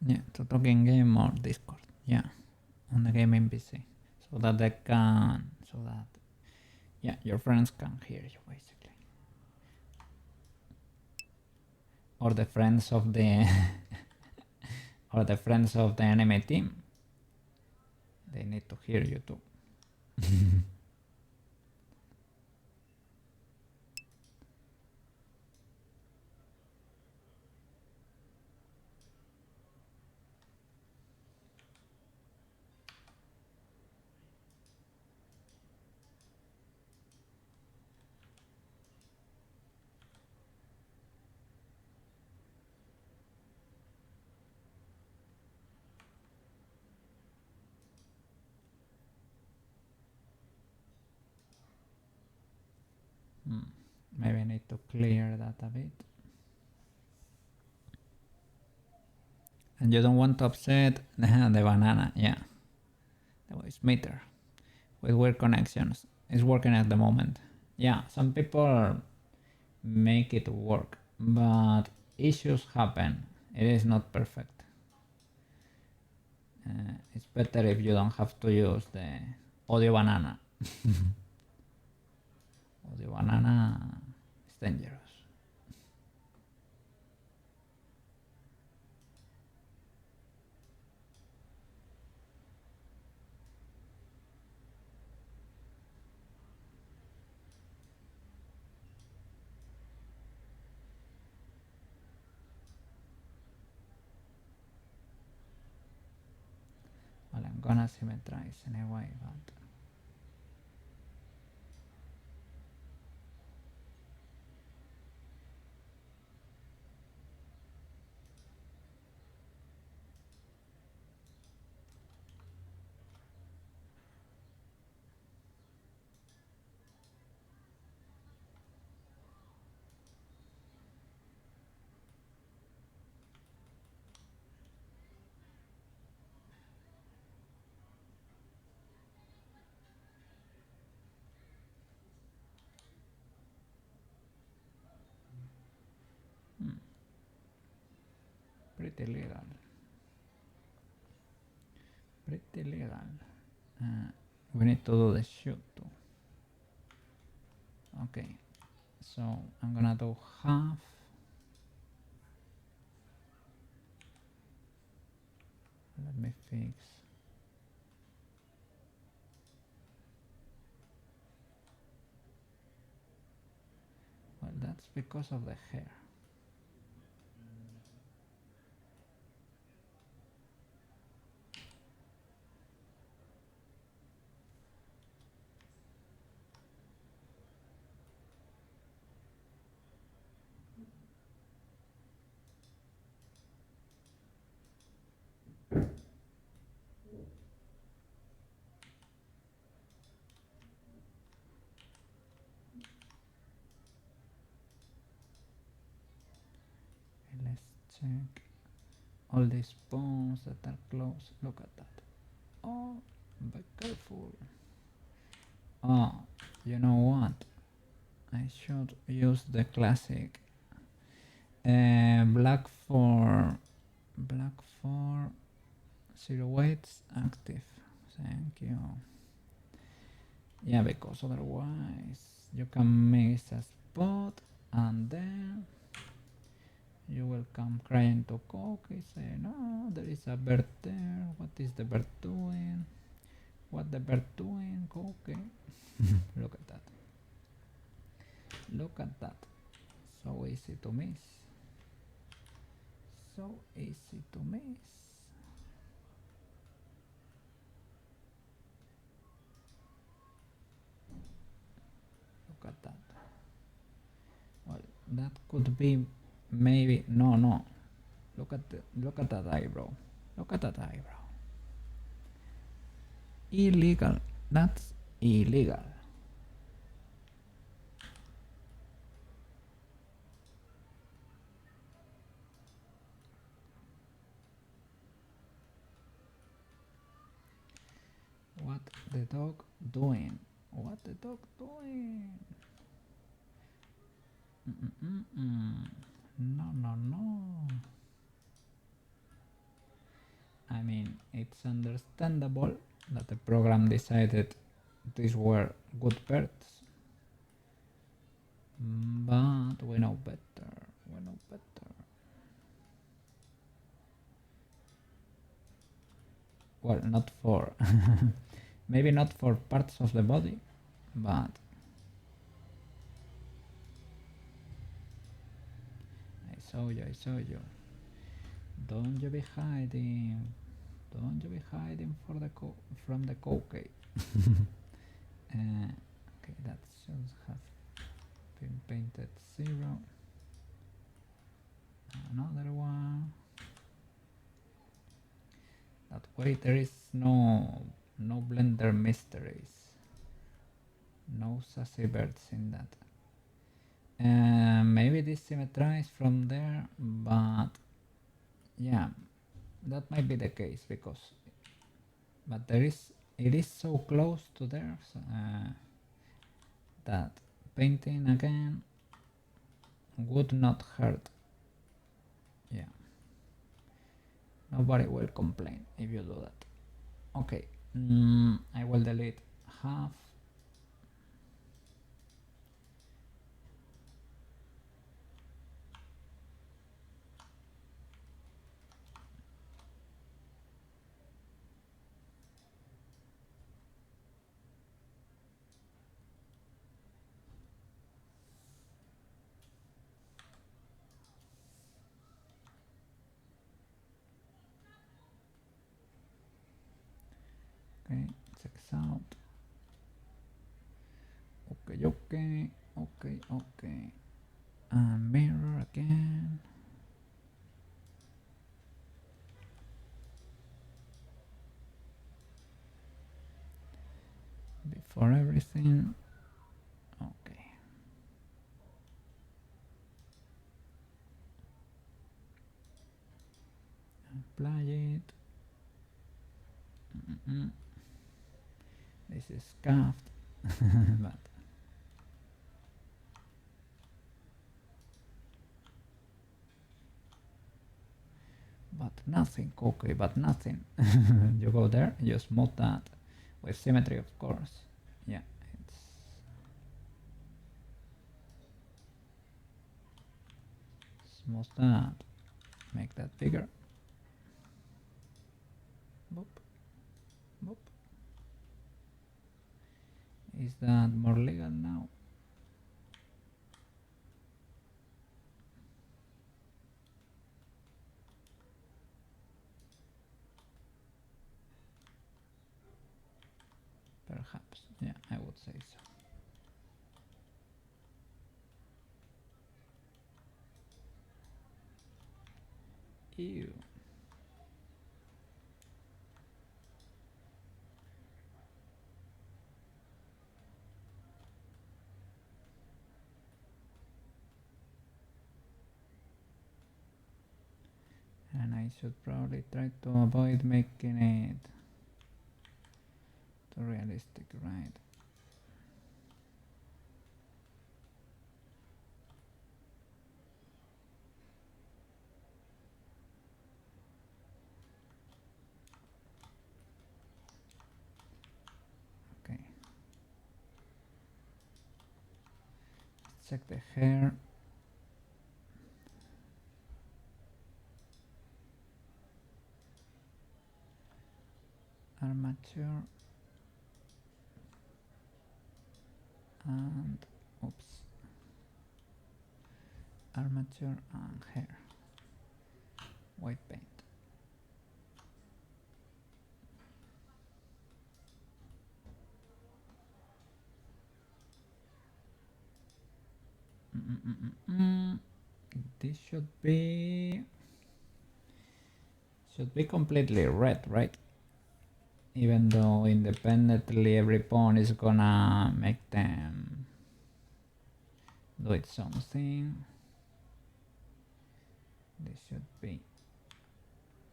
Yeah, to talk in game or Discord. Yeah, on the gaming PC, so that yeah, your friends can hear you basically, or the friends of the or the friends of the enemy team. They need to hear you too. Maybe I need to clear that a bit. And you don't want to upset the banana, yeah. The voice meter with weird connections. It's working at the moment. Yeah, some people make it work, but issues happen. It is not perfect. It's better if you don't have to use the audio banana. Audio banana is dangerous. Well, I'm gonna symmetrize anyway, but pretty legal. Pretty legal. We need to do the shoot too. Okay, so I'm gonna do half. Let me fix. That's because of the hair. Let's check all these bones that are close. Look at that. Oh, be careful. Oh, you know what? I should use the classic black for silhouettes active. Thank you. Yeah, because otherwise you can miss a spot and then you will come crying to Cookie saying, "No, there is a bird there. What is the bird doing? What the bird doing, Cookie?" Look at that. Look at that. So easy to miss. So easy to miss. Look at that. Well, that could be maybe no. Look at that eyebrow. Look at that eyebrow. Illegal. That's illegal. What the dog doing? What the dog doing? No. I mean, it's understandable that the program decided these were good birds, but we know better. We know better. Well, not for maybe not for parts of the body, but I saw you. Don't you be hiding. Don't you be hiding from the cookie. Okay, that should have been painted 0. Another one. That way there is no blender mysteries. No sassy birds in that. Maybe this symmetrized from there, but yeah, that might be the case because but it is so close to there that painting again would not hurt. Yeah, nobody will complain if you do that. Okay, I will delete half. Okay, checks out. Okay. And mirror again. Before everything. Okay. Apply it. This is scuffed. but nothing, Cookie, but nothing. You go there, you smooth that with symmetry, of course. Yeah, it's smooth that, make that bigger. Boop, boop. Is that more legal now? Perhaps, yeah, I would say so. Ew. And I should probably try to avoid making it too realistic, right? Okay. Let's check the hair. Armature. And oops. Armature and hair. White paint. This should be completely red, right? Even though independently every pawn is gonna make them do it something. This should be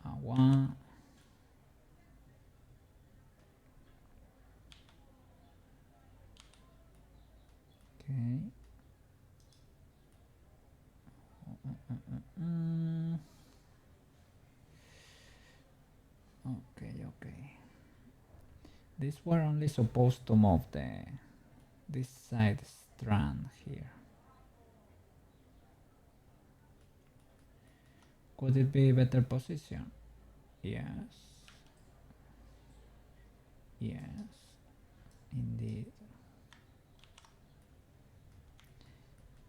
a 1. Okay. Okay. These were only supposed to move this side strand here. Could it be a better position? Yes. Yes. Indeed.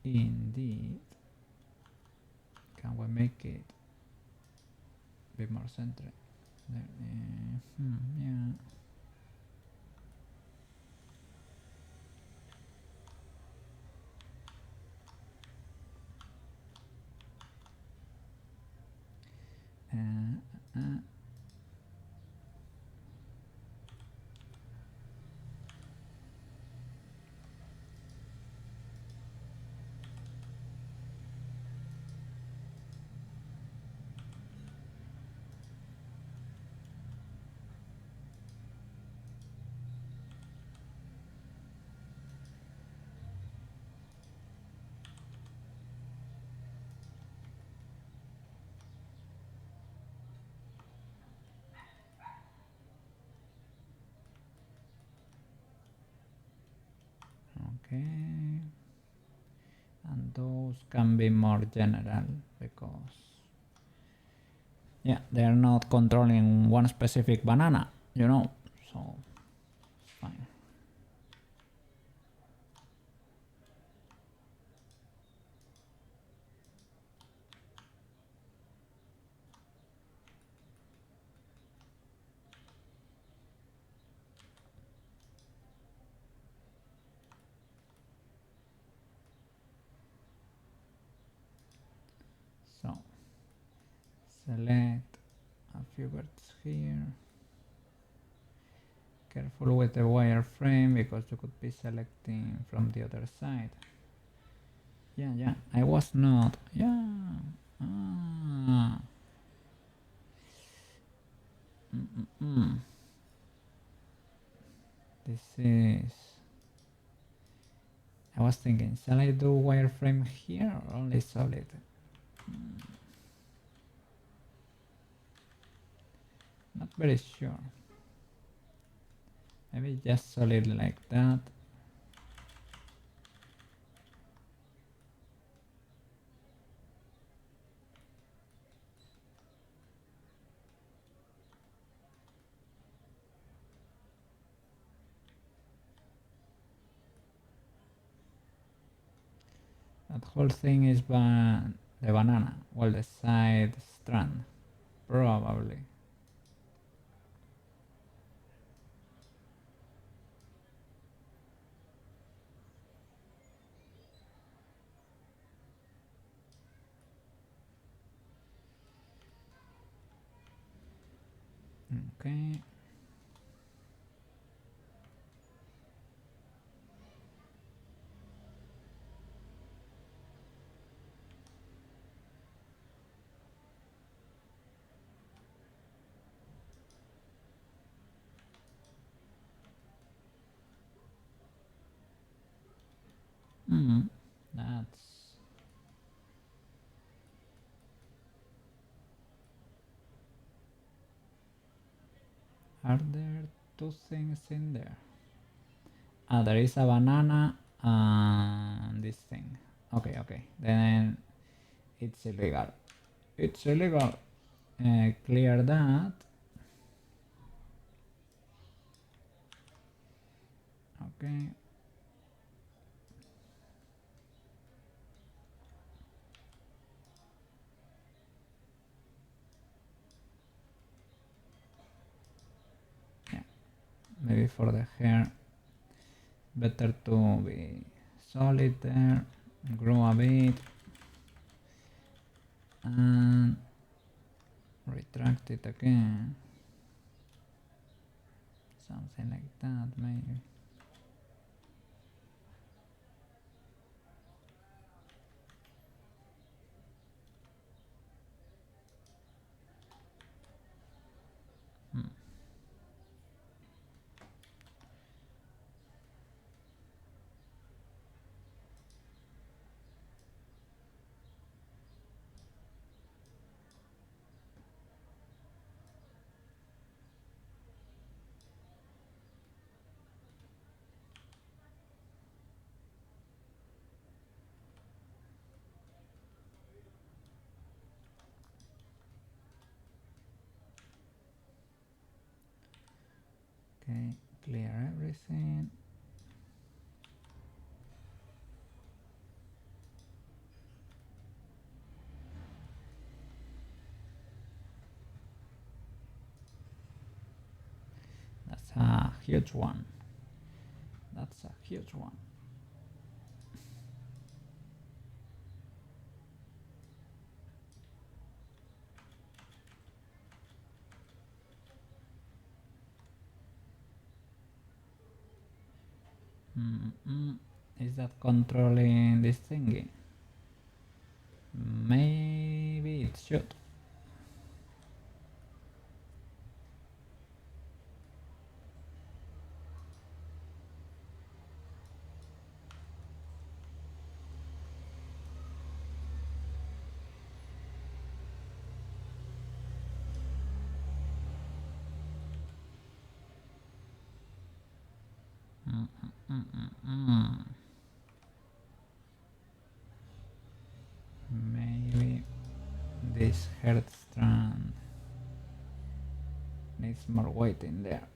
Indeed. Can we make it a bit more centered? Yeah. Okay. And those can be more general because yeah, they're not controlling one specific banana, so it's fine. So select a few birds here. Careful with the wireframe because you could be selecting from the other side. Yeah, I was not. Yeah. Ah. This is. I was thinking, shall I do wireframe here or only solid? Not very sure. Maybe just solid like that. That whole thing is the banana, well, the side strand, probably. Okay. That's are there two things in there? Ah, there is a banana and this thing. Okay, okay. Then it's illegal. It's illegal. Clear that. Okay. Yeah. Maybe for the hair, better to be solid there. Grow a bit and retract it again. Something like that, maybe. Okay, clear everything. That's a huge one. That's a huge one. Is that controlling this thingy? Maybe it should. Maybe this heart strand needs more weight in there.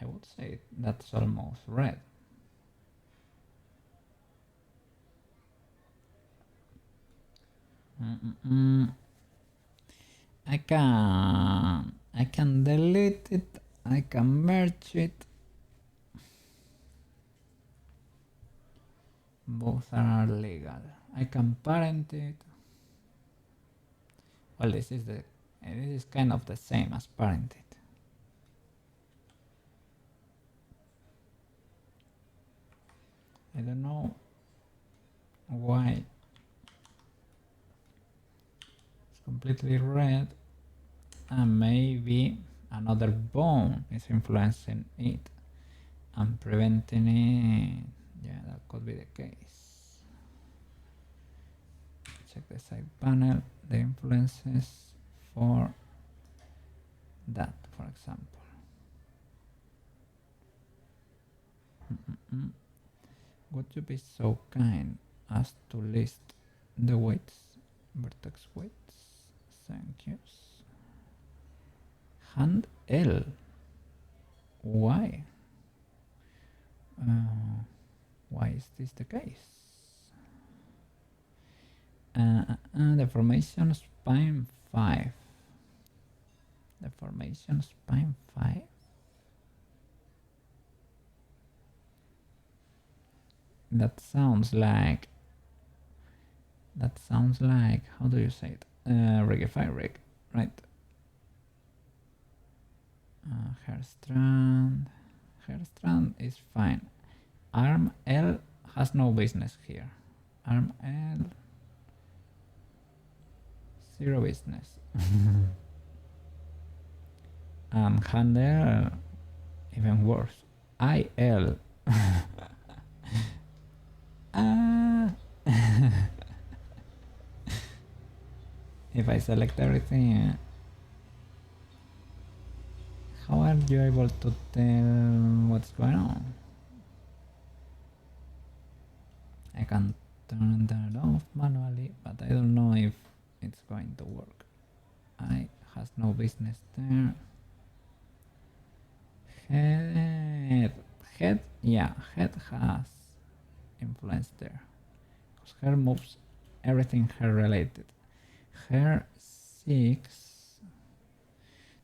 I would say that's almost red. I can delete it. I can merge it. Both are legal. I can parent it. Well, this is kind of the same as parented. I don't know why it's completely red, and maybe another bone is influencing it and preventing it. Yeah, that could be the case. Check the side panel, the influences for that, for example. Would you be so kind as to list the weights, vertex weights? Thank you. Hand L. Why? Why is this the case? Deformation spine 5. Deformation spine 5. That sounds like. How do you say it? Rigify rig, right? Hair strand. Hair strand is fine. Arm L has no business here. Arm L. Zero business. And handle even worse. IL. If I select everything, how are you able to tell what's going on? I can turn that off manually, but I don't know if it's going to work. I has no business there. Head, yeah, head has influence there. Because hair moves everything hair related. Hair 6,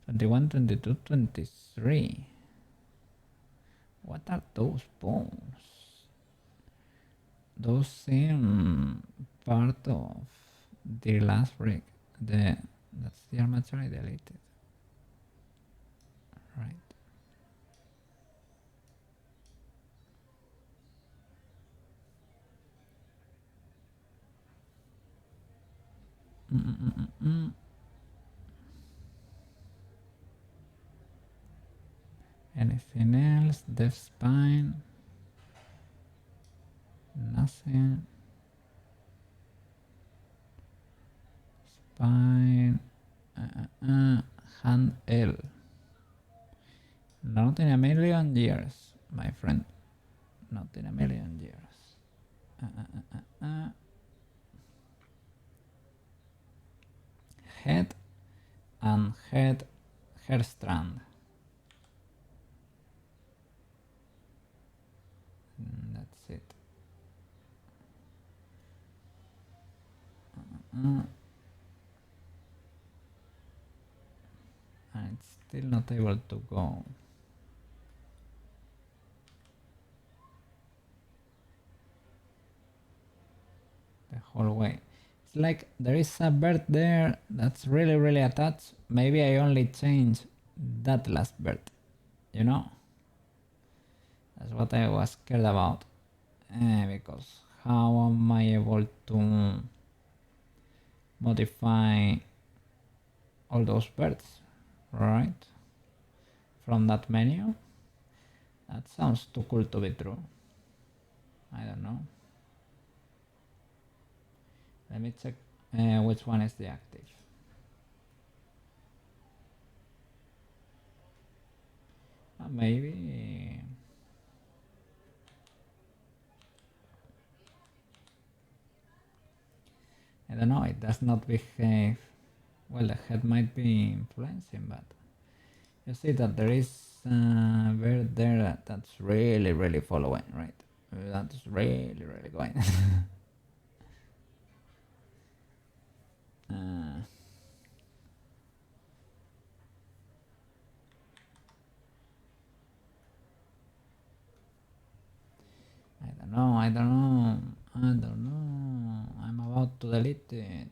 21, 22, 23. What are those bones? Those seem part of the last rig. That's the armature I deleted. Right. Anything else? Deaf spine? Nothing. Spine. Hand L. Not in a million years, my friend. Not in a million years. Head and hair strand. That's it. And it's still not able to go. The whole way. It's like there is a bird there that's really attached. Maybe I only change that last bird, you know? That's what I was scared about. Because how am I able to modify all those birds, right? From that menu? That sounds too cool to be true. I don't know. Let me check which one is the active. Maybe. I don't know, it does not behave. Well, the head might be influencing, but you see that there is a bird there that's really following, right? That's really going. I don't know. I'm about to delete it.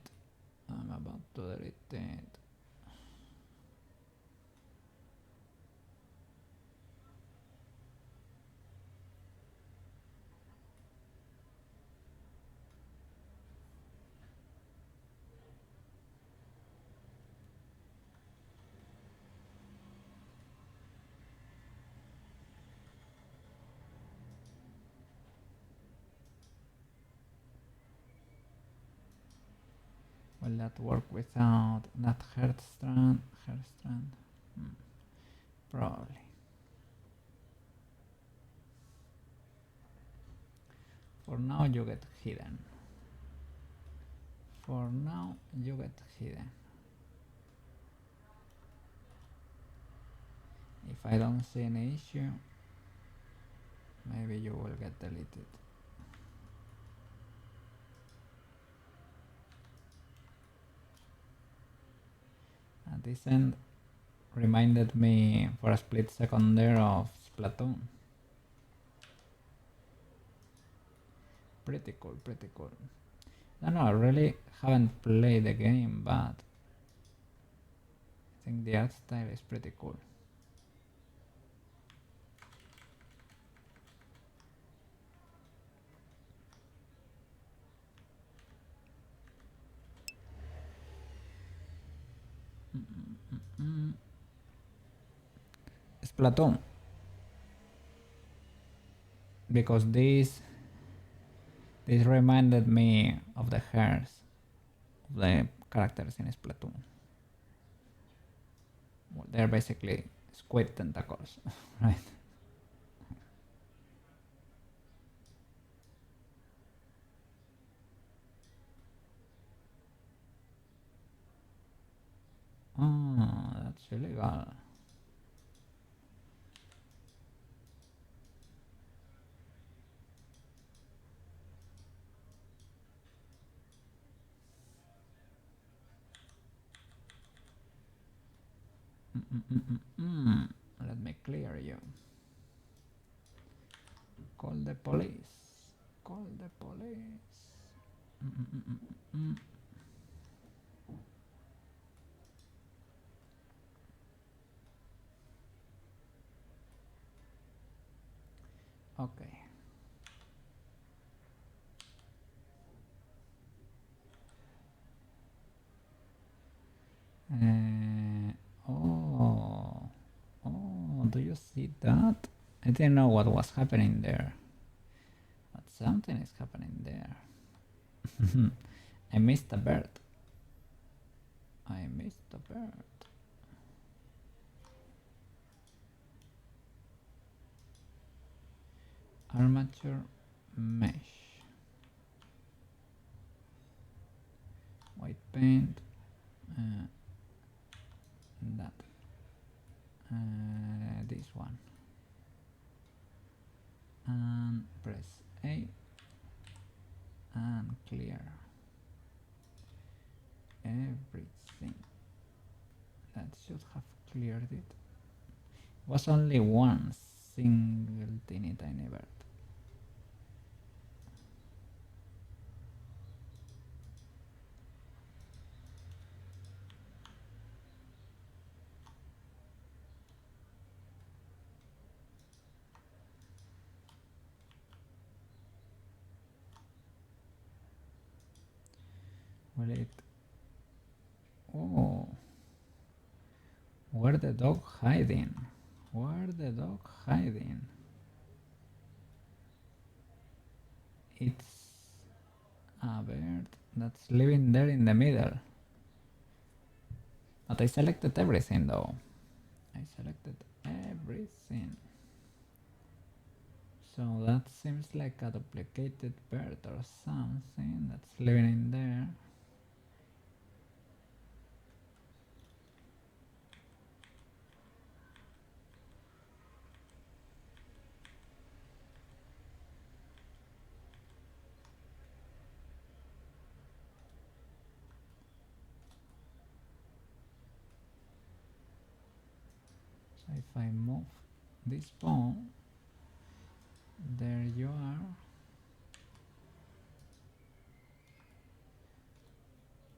Will that work without that hair strand? Probably. For now you get hidden. If I don't see any issue, maybe you will get deleted. this end reminded me for a split second there of Splatoon. Pretty cool, pretty cool. I don't know, I really haven't played the game, but I think the art style is pretty cool. Splatoon. Because this reminded me of the hairs of the characters in Splatoon. Well, they're basically squid tentacles, right? Oh, that's illegal. Let me clear you. Call the police. Call the police. Okay. Oh, do you see that? I didn't know what was happening there, but something is happening there. I missed a bird. I missed a bird. Armature mesh. White paint. That. This one. And press A and clear everything. That should have cleared it. Was only one single teeny tiny bird. Will it? Oh, where the dog hiding? Where the dog hiding? It's a bird that's living there in the middle. But I selected everything though. I selected everything. So that seems like a duplicated bird or something that's living in there. So if I move this pawn, there you are.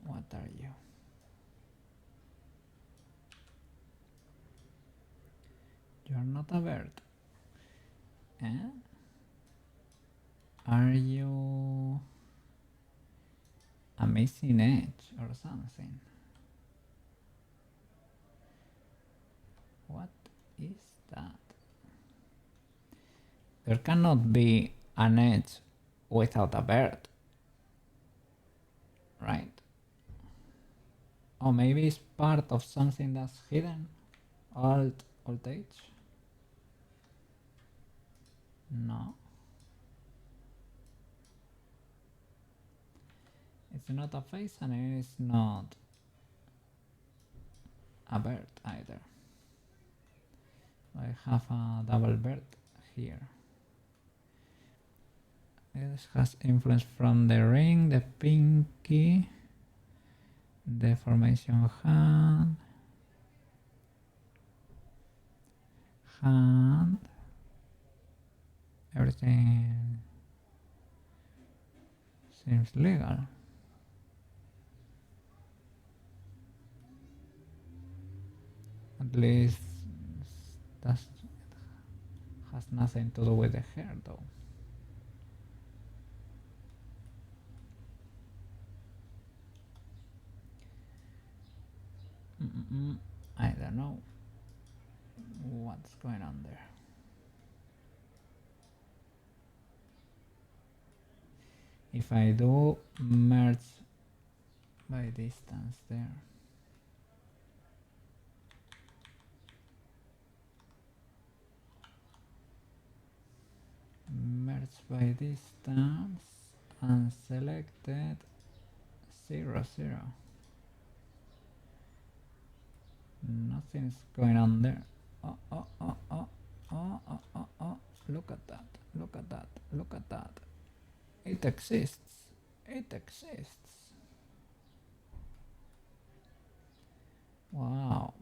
What are you? You're not a bird. Eh? Are you a missing edge or something? What is that? There cannot be an edge without a bird, right? Or maybe it's part of something that's hidden. Alt H? No. It's not a face and it is not a bird either. I have a double bird here. This has influence from the ring, the pinky, the formation hand. hand, everything seems legal. At least that has nothing to do with the hair though. I don't know what's going on there. If I do merge by distance there, merge by distance and selected 0, 0. Nothing's going on there. Oh, oh, oh, oh, oh, oh, oh, oh. Look at that, look at that, look at that. It exists, it exists. Wow,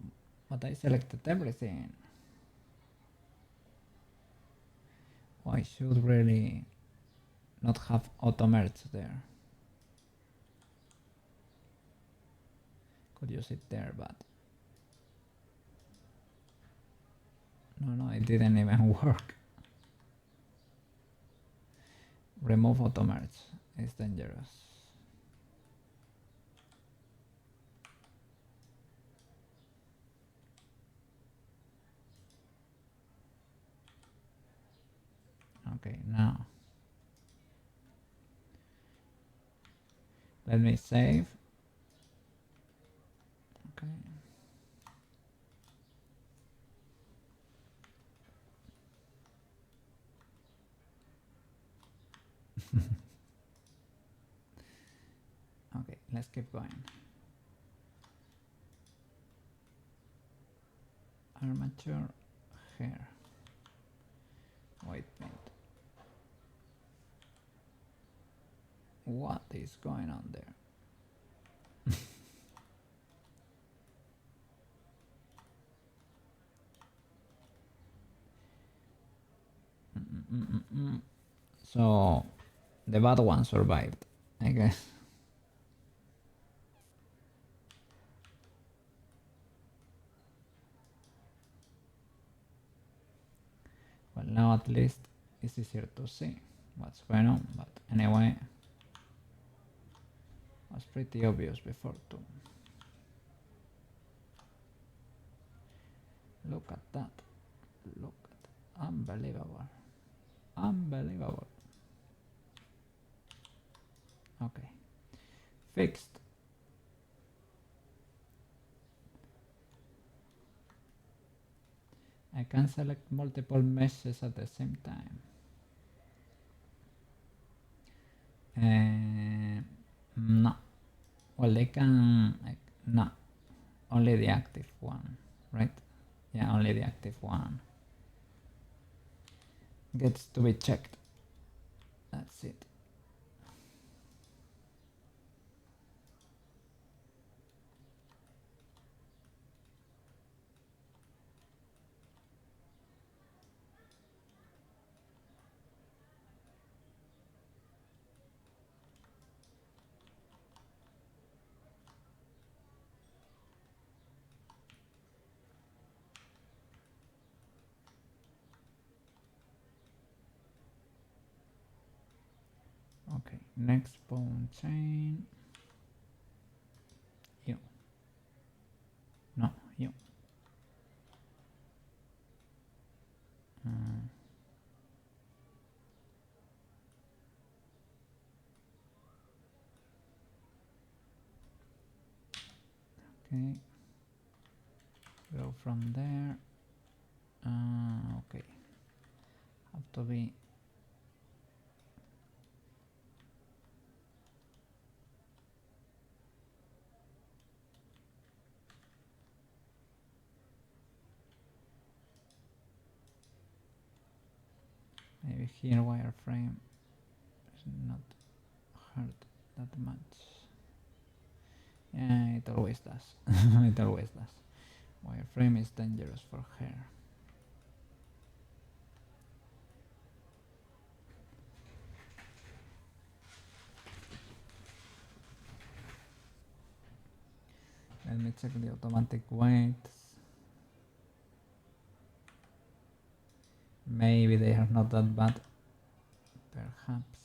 but I selected everything. Oh, I should really not have auto merge there. Could use it there, but no, it didn't even work. Remove auto merge is dangerous. Okay, now let me save. Okay. Okay, let's keep going. Armature hair. White paint. What is going on there? So the bad one survived, I guess. Well, now at least it's easier to see what's going on, but anyway, it was pretty obvious before too. Look at that. Look at that. Unbelievable. Unbelievable. Okay. Fixed. I can select multiple meshes at the same time. No. Well, they can... no. Only the active one, right? Yeah, only the active one gets to be checked. That's it. Okay, next bone chain. You. No, you. Okay. Go from there. Okay. Have to be. Maybe here wireframe is not hurt that much. Yeah, it always does. It always does. Wireframe is dangerous for hair. Let me check the automatic weights. Maybe they are not that bad. Perhaps.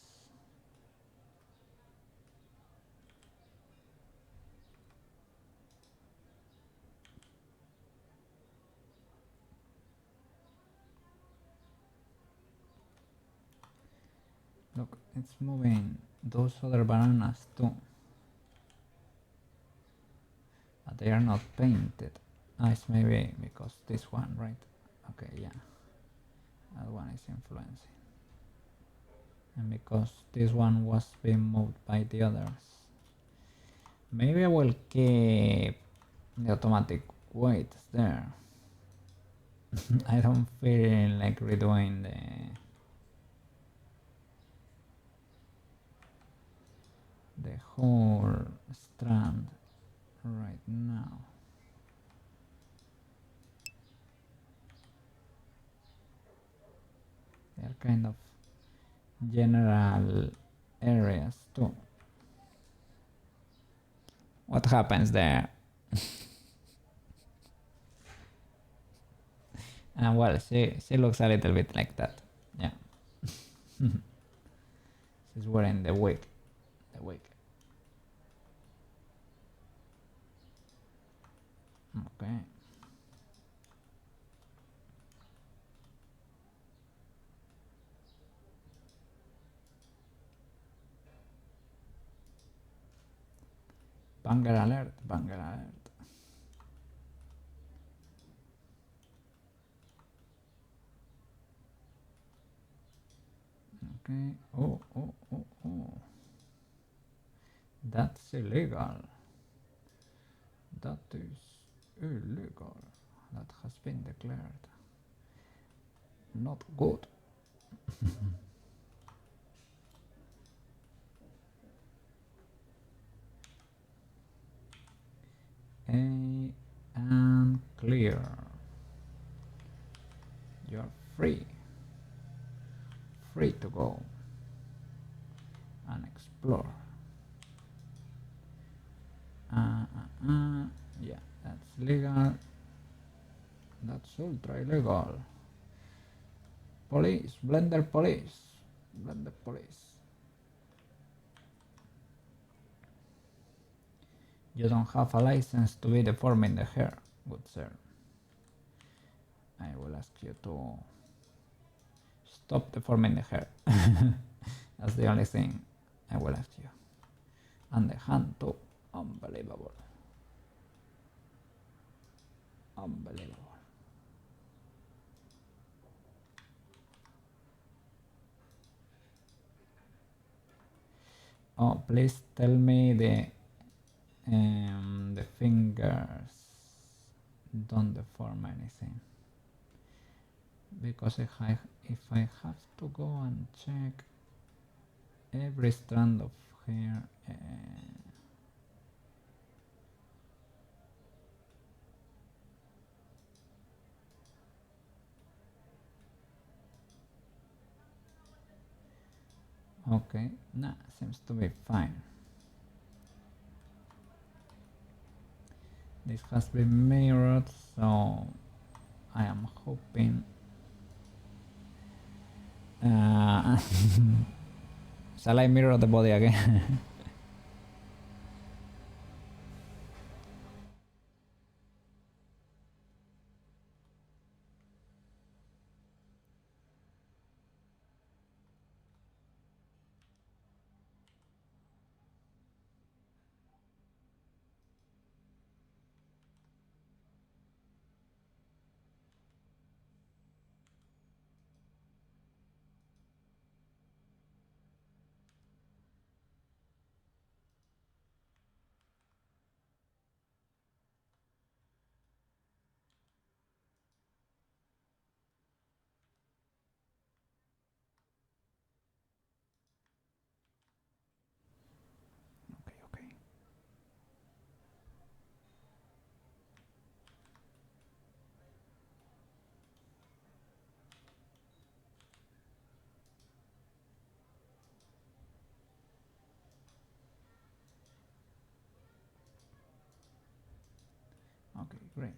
Look, it's moving those other bananas too. But they are not painted. Ah, it's maybe because this one, right? Okay, yeah. That one is influencing. And because this one was being moved by the others. Maybe I will keep the automatic weights there. I don't feel like redoing the whole strand right now. They're kind of general areas too. What happens there? And well, she looks a little bit like that. Yeah. She's wearing the wig. The wig. Okay. Banger alert, banger alert. Okay. Oh, oh, oh, oh. That's illegal. That is illegal. That has been declared. Not good. A and clear. You're free. Free to go and explore. Yeah, that's legal. That's ultra illegal. Police, Blender police. Blender police. You don't have a license to be deforming the hair, good sir. I will ask you to stop deforming the hair. That's the only thing I will ask you. And the hand too. Unbelievable. Unbelievable. Oh, please tell me the fingers don't deform anything. Because if I have to go and check every strand of hair, okay, nah, seems to be fine. This has been mirrored, so I am hoping shall I mirror the body again? great.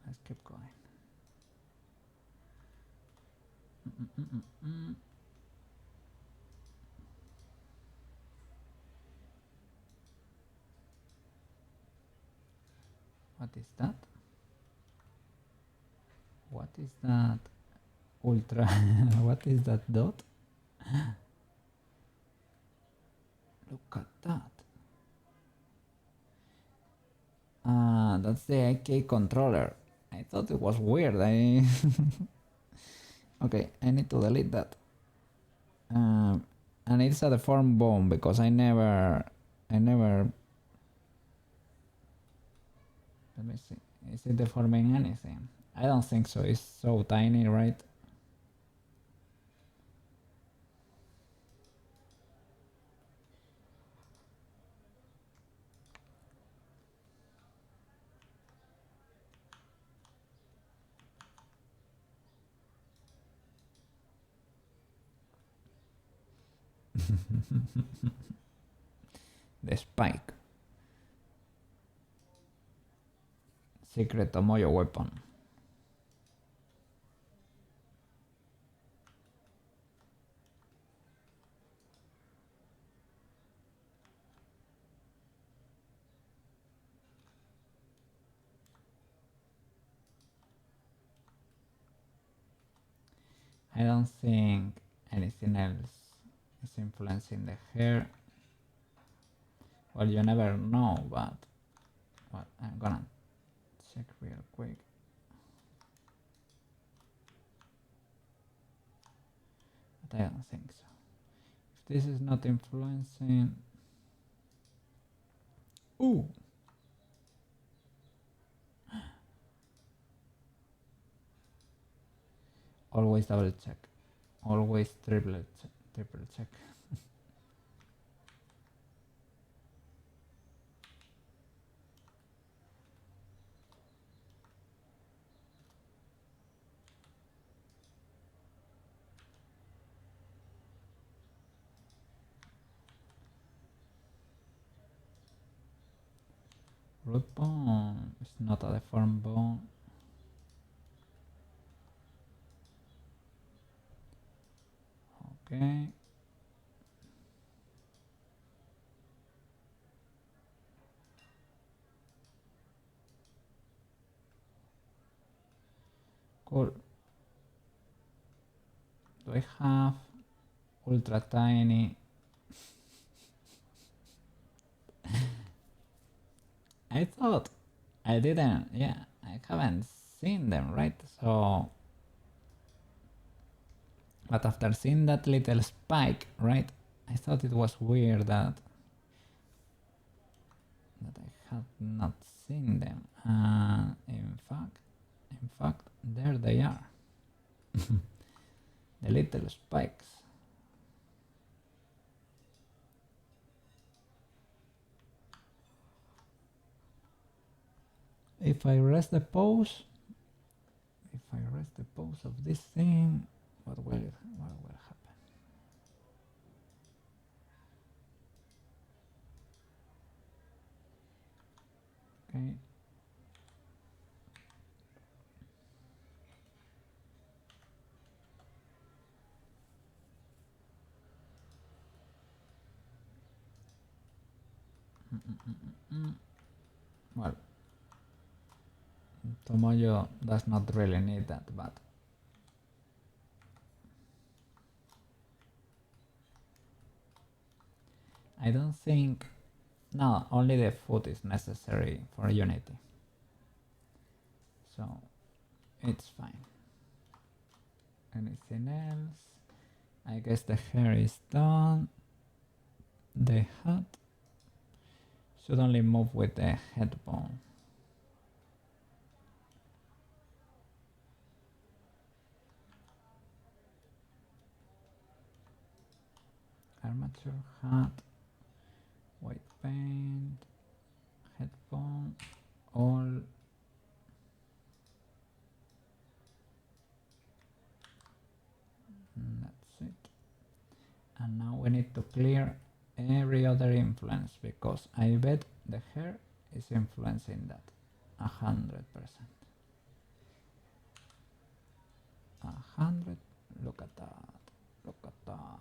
Let's keep going. What is that? What is that? Ultra. What is that dot? Look at that. That's the IK controller. I thought it was weird. Okay, I need to delete that. And it's a deformed bone because I never. Let me see. Is it deforming anything? I don't think so. It's so tiny, right? The spike. Secret Tomoyo weapon. I don't think anything else is influencing the hair. Well, you never know, but well, I'm gonna check real quick. But I don't think so. If this is not influencing... Ooh! Always double check. Always triple check. Root bone is not a deformed bone. Okay. Cool. Do I have ultra tiny? I thought I didn't. Yeah, I haven't seen them, right? So, but after seeing that little spike, right? I thought it was weird that I had not seen them. In fact, there they are. The little spikes. If I rest the pose of this thing, what will happen? Okay. Well, Tomoyo does not really need that, but I don't think... No, only the foot is necessary for Unity. So, it's fine. Anything else? I guess the hair is done. The hat should only move with the head bone. Armature, hat, white paint, headphone, all. That's it. And now we need to clear every other influence because I bet the hair is influencing that. 100%. 100. Look at that. Look at that.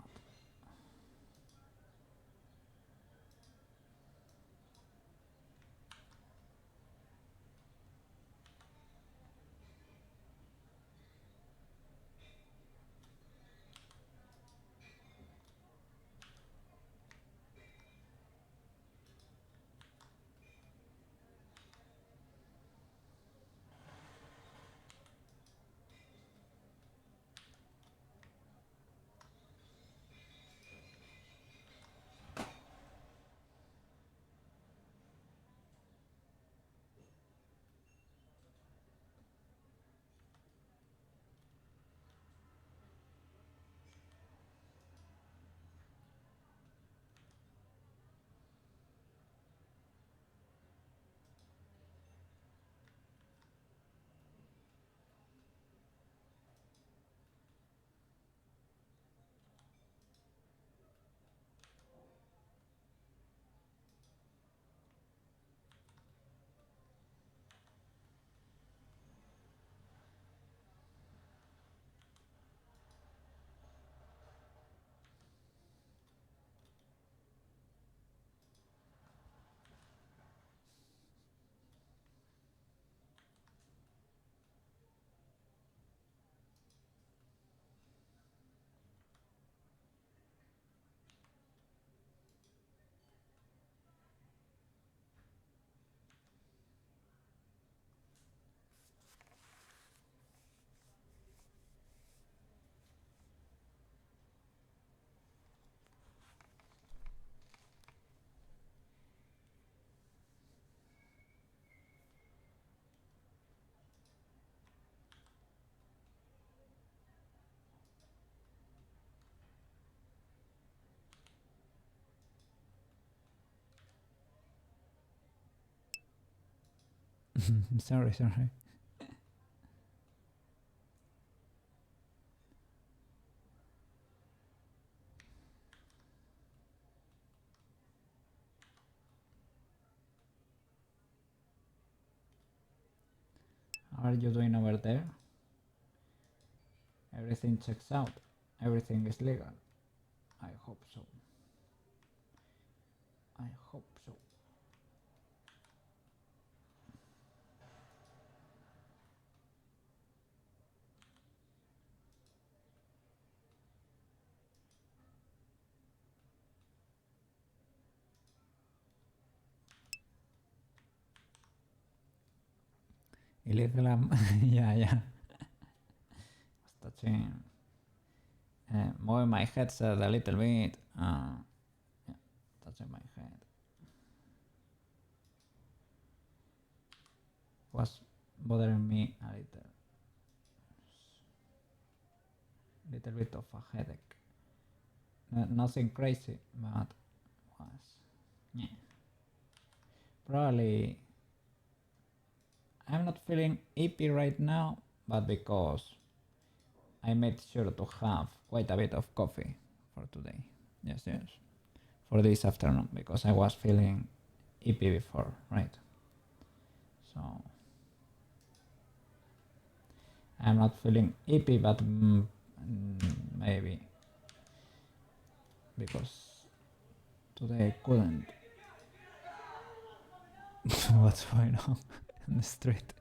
Sorry. How are you doing over there? Everything checks out. Everything is legal. I hope so. I hope so. Illegal. Yeah. Was touching. Moving my headset a little bit. Yeah, touching my head. Was bothering me a little bit of a headache. Nothing crazy, but was, yeah. Probably I'm not feeling hippie right now, but because I made sure to have quite a bit of coffee for today. Yes. For this afternoon, because I was feeling hippie before, right? So I'm not feeling hippie, but maybe because today I couldn't. What's going on in the street?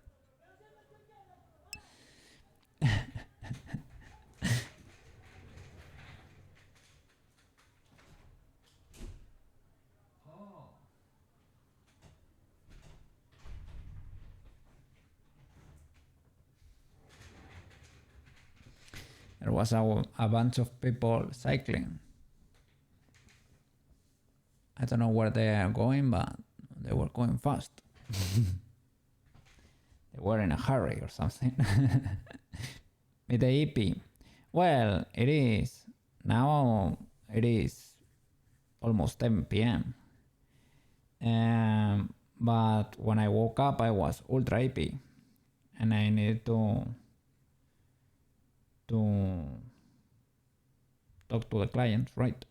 There was a bunch of people cycling. I don't know where they are going, but they were going fast. They were in a hurry or something. With the EP. Well, it is. Now it is almost 10 p.m. But when I woke up, I was ultra EP. And I needed to talk to the clients, right?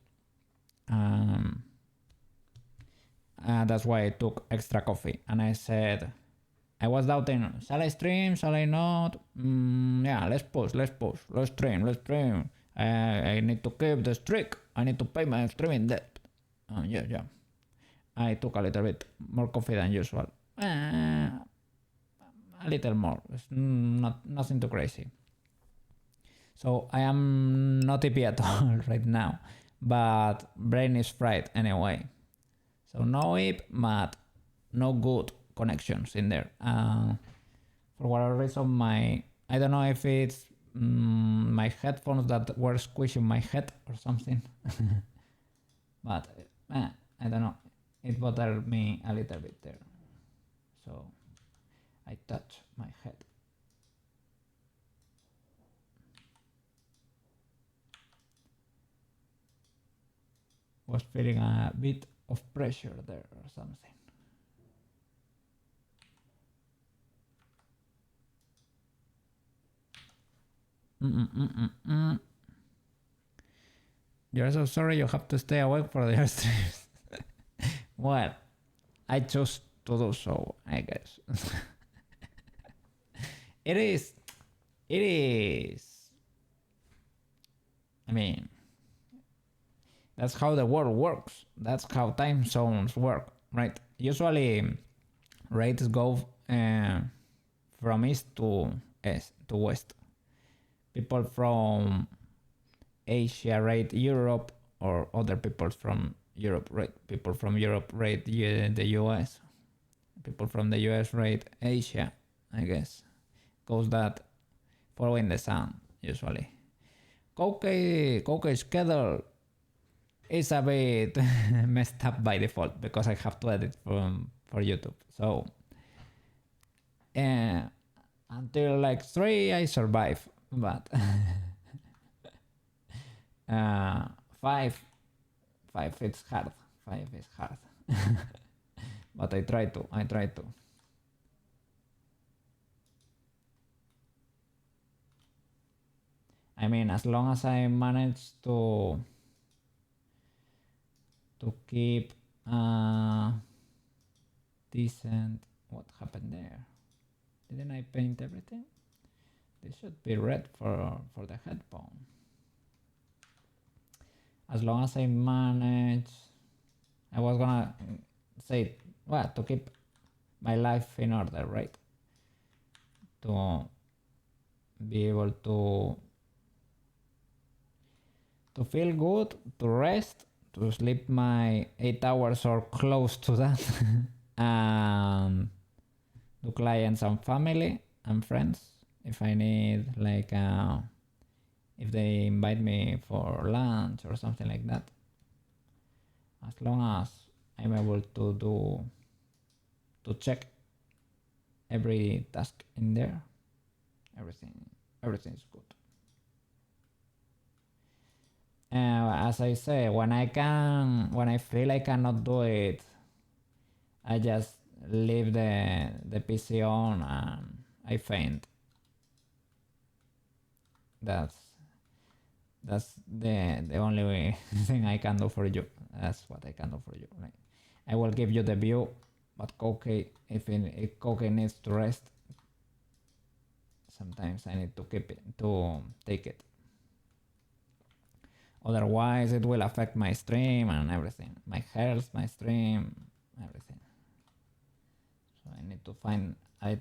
That's why I took extra coffee. And I said, I was doubting, shall I stream, shall I not? Yeah, let's post, let's stream. I need to keep the streak. I need to pay my streaming debt. Yeah. I took a little bit more coffee than usual. A little more. It's nothing too crazy. So I am not hippie at all right now, but brain is fried anyway. So no hip, but no good connections in there. For whatever reason, I don't know if it's my headphones that were squishing my head or something, but I don't know. It bothered me a little bit there, so I touch my head. Was feeling a bit of pressure there or something. You're so sorry you have to stay awake for your streams. Well, I chose to do so, I guess. It is. I mean, that's how the world works. That's how time zones work, right? Usually, rates go from east to west. People from Asia rate Europe, or other people from Europe rate people from Europe rate the US. People from the US rate Asia, I guess. Goes that following the sun usually. Koke schedule is a bit messed up by default because I have to edit for YouTube. So until like 3 I survive, but 5 it's hard. 5 is hard. But I try to. I mean, as long as I manage to keep decent. What happened there? Didn't I paint everything? This should be red for the headphone. As long as I manage, I was gonna say, well, to keep my life in order, right? To be able to feel good, to rest, to sleep my 8 hours or close to that, and to clients and family and friends. If I need, like, if they invite me for lunch or something like that, as long as I'm able to check every task in there, everything's good. As I say, when I feel I cannot do it, I just leave the PC on and I faint. That's the only thing I can do for you. That's what I can do for you. Right? I will give you the view, but Koke, if Koke needs to rest, sometimes I need to take it. Otherwise, it will affect my stream and everything. My health, my stream, everything. So I need to find a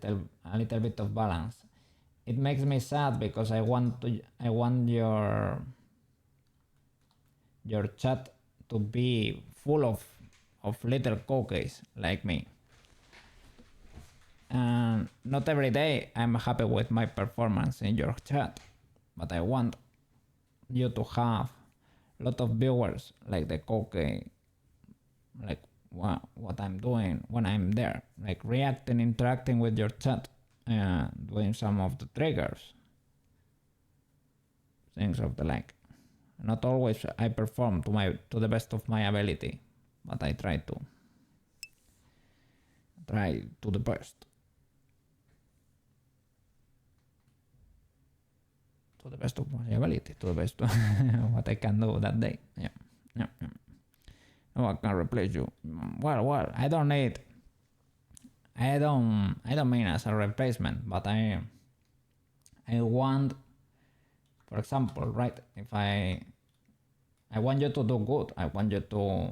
little bit of balance. It makes me sad because I want your chat to be full of little cookies like me. And not every day I'm happy with my performance in your chat, but I want you to have a lot of viewers like the cookie, like what I'm doing when I'm there, like reacting, interacting with your chat, doing some of the triggers, things of the like. Not always I perform to the best of my ability, but I try to the best. To the best of my ability, to the best of what I can do that day. Yeah. No, I can replace you. Well, I don't need I don't mean as a replacement, but I want, for example, right? If I want you to do good, I want you to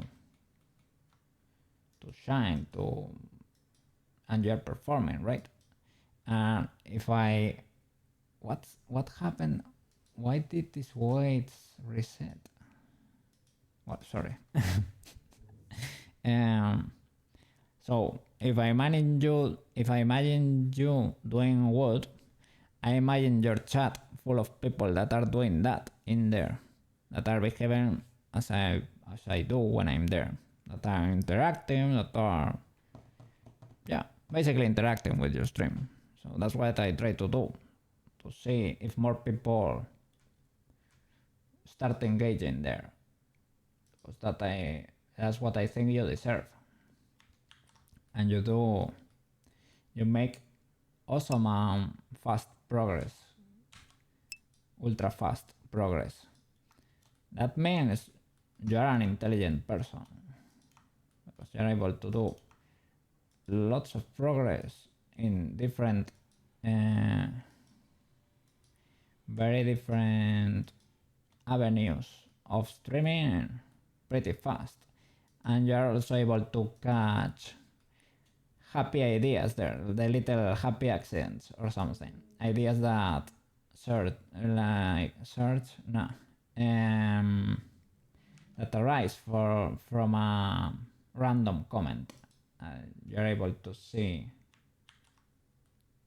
shine, and you're performing, right? And if I what happened? Why did these weights reset? What? Sorry. So if I imagine you doing what, I imagine your chat full of people that are doing that in there, that are behaving as I do when I'm there, that are interacting, that are basically interacting with your stream. So that's what I try to do, to see if more people start engaging there, because that's what I think you deserve. And you make awesome fast progress, ultra fast progress. That means you are an intelligent person, because you're able to do lots of progress in different very different avenues of streaming pretty fast, and you're also able to catch happy ideas there, the little happy accidents or something, ideas that that arise from a random comment. You're able to see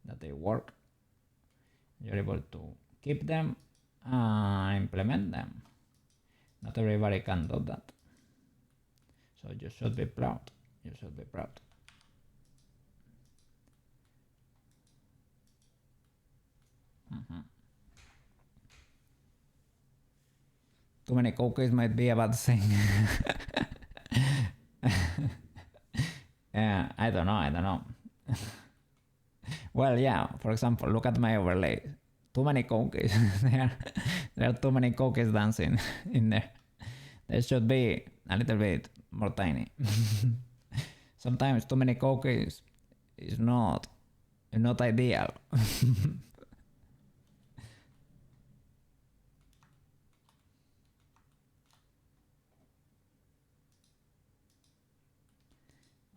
that they work, you're able to keep them and implement them. Not everybody can do that, so you should be proud. You should be proud. Too many cookies might be a bad thing. Yeah, I don't know. Well, yeah, for example, look at my overlay. Too many cookies. there are too many cookies dancing in there. They should be a little bit more tiny. Sometimes too many cookies is not ideal.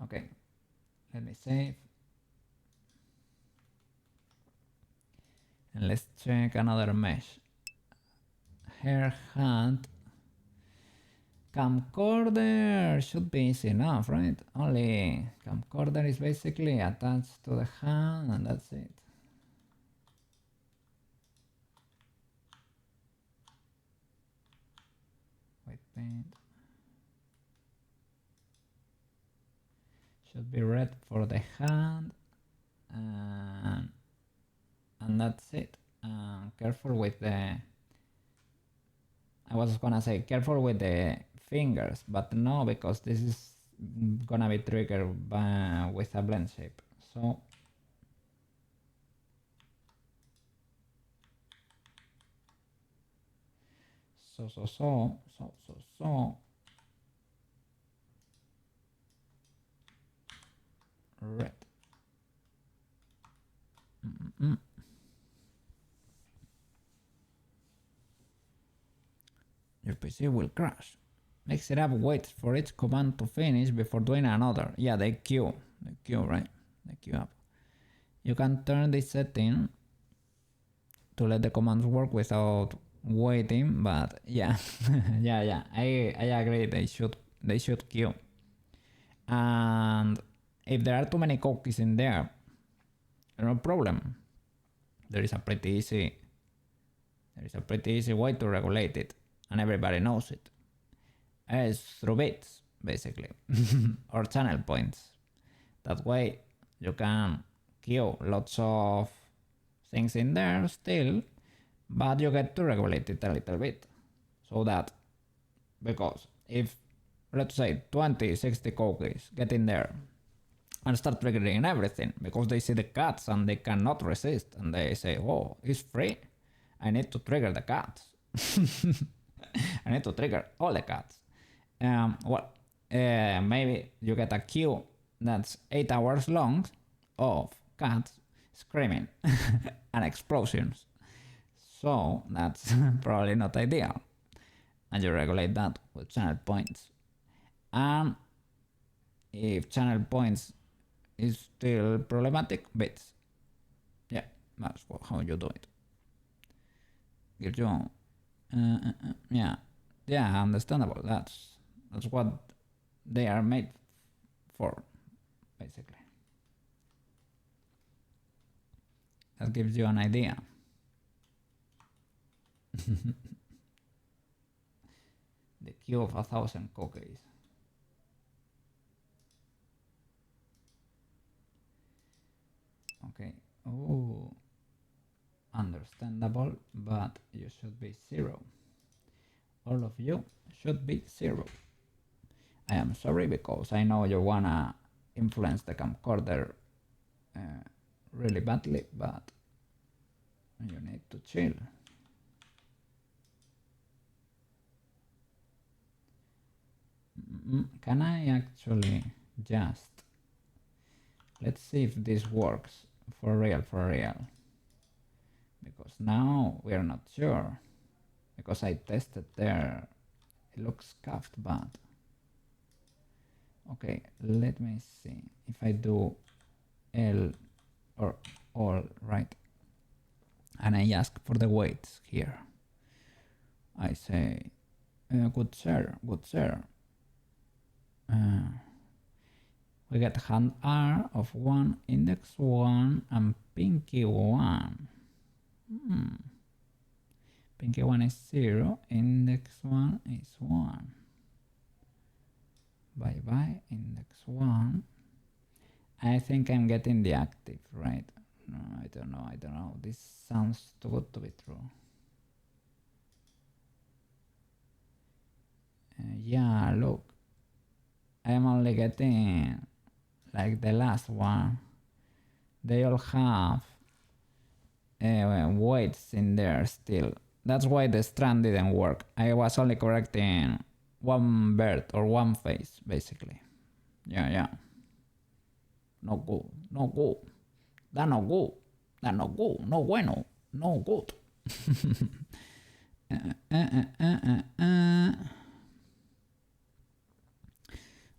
Okay, let me save. And let's check another mesh. Hair hand. Camcorder should be easy enough, right? Only camcorder is basically attached to the hand and that's it. White paint. Should be red for the hand, and that's it. Careful with the, I was gonna say careful with the fingers, but no, because this is gonna be triggered with a blend shape. So red. Your PC will crash. Mix it up, wait for each command to finish before doing another. Yeah, the queue, right? The queue up. You can turn this setting to let the commands work without waiting, but yeah, yeah, I agree. They should queue. And if there are too many cookies in there, no problem. There is a pretty easy way to regulate it, and everybody knows it. It's through bits, basically, or channel points. That way you can queue lots of things in there still, but you get to regulate it a little bit. So that, because if, let's say, 60 cookies get in there and start triggering everything because they see the cats and they cannot resist and they say, oh, it's free, I need to trigger the cats. I need to trigger all the cats. Maybe you get a queue that's 8 hours long of cats screaming and explosions. So that's probably not ideal. And you regulate that with channel points. And if channel points is still problematic, bits. Yeah, that's how you do it. Gives you, yeah, understandable. That's what they are made for, basically. That gives you an idea. The queue of 1,000 cookies. Okay. Oh, understandable, but you should be 0. All of you should be 0. I am sorry because I know you wanna influence the camcorder really badly, but you need to chill. Can I actually just... Let's see if this works for real, because now we are not sure, because I tested there, it looks scuffed, but okay, let me see if I do L or all right, and I ask for the weights here. I say good sir, we get hand R of 1, index 1, and pinky 1. Pinky 1 is 0, index 1 is 1. Bye bye, index 1. I think I'm getting the active, right? No, I don't know. This sounds too good to be true. Yeah, look. I'm only getting like the last one. They all have weights in there still. That's why the strand didn't work. I was only correcting one bird or one face, basically. Yeah. No good. That no good. No bueno. No good.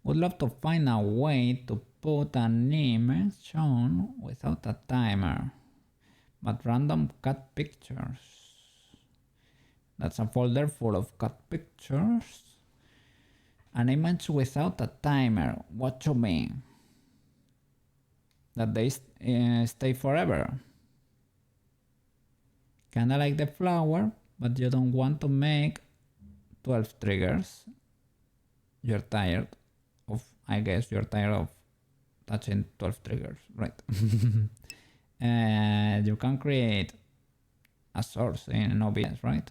Would love to find a way to put an image shown without a timer, but random cat pictures. That's a folder full of cat pictures. An image without a timer. What you mean? That they stay forever? Kinda like the flower, but you don't want to make 12 triggers. You're tired of, I guess you're tired of touching 12 triggers, right? You can create a source in OBS, right?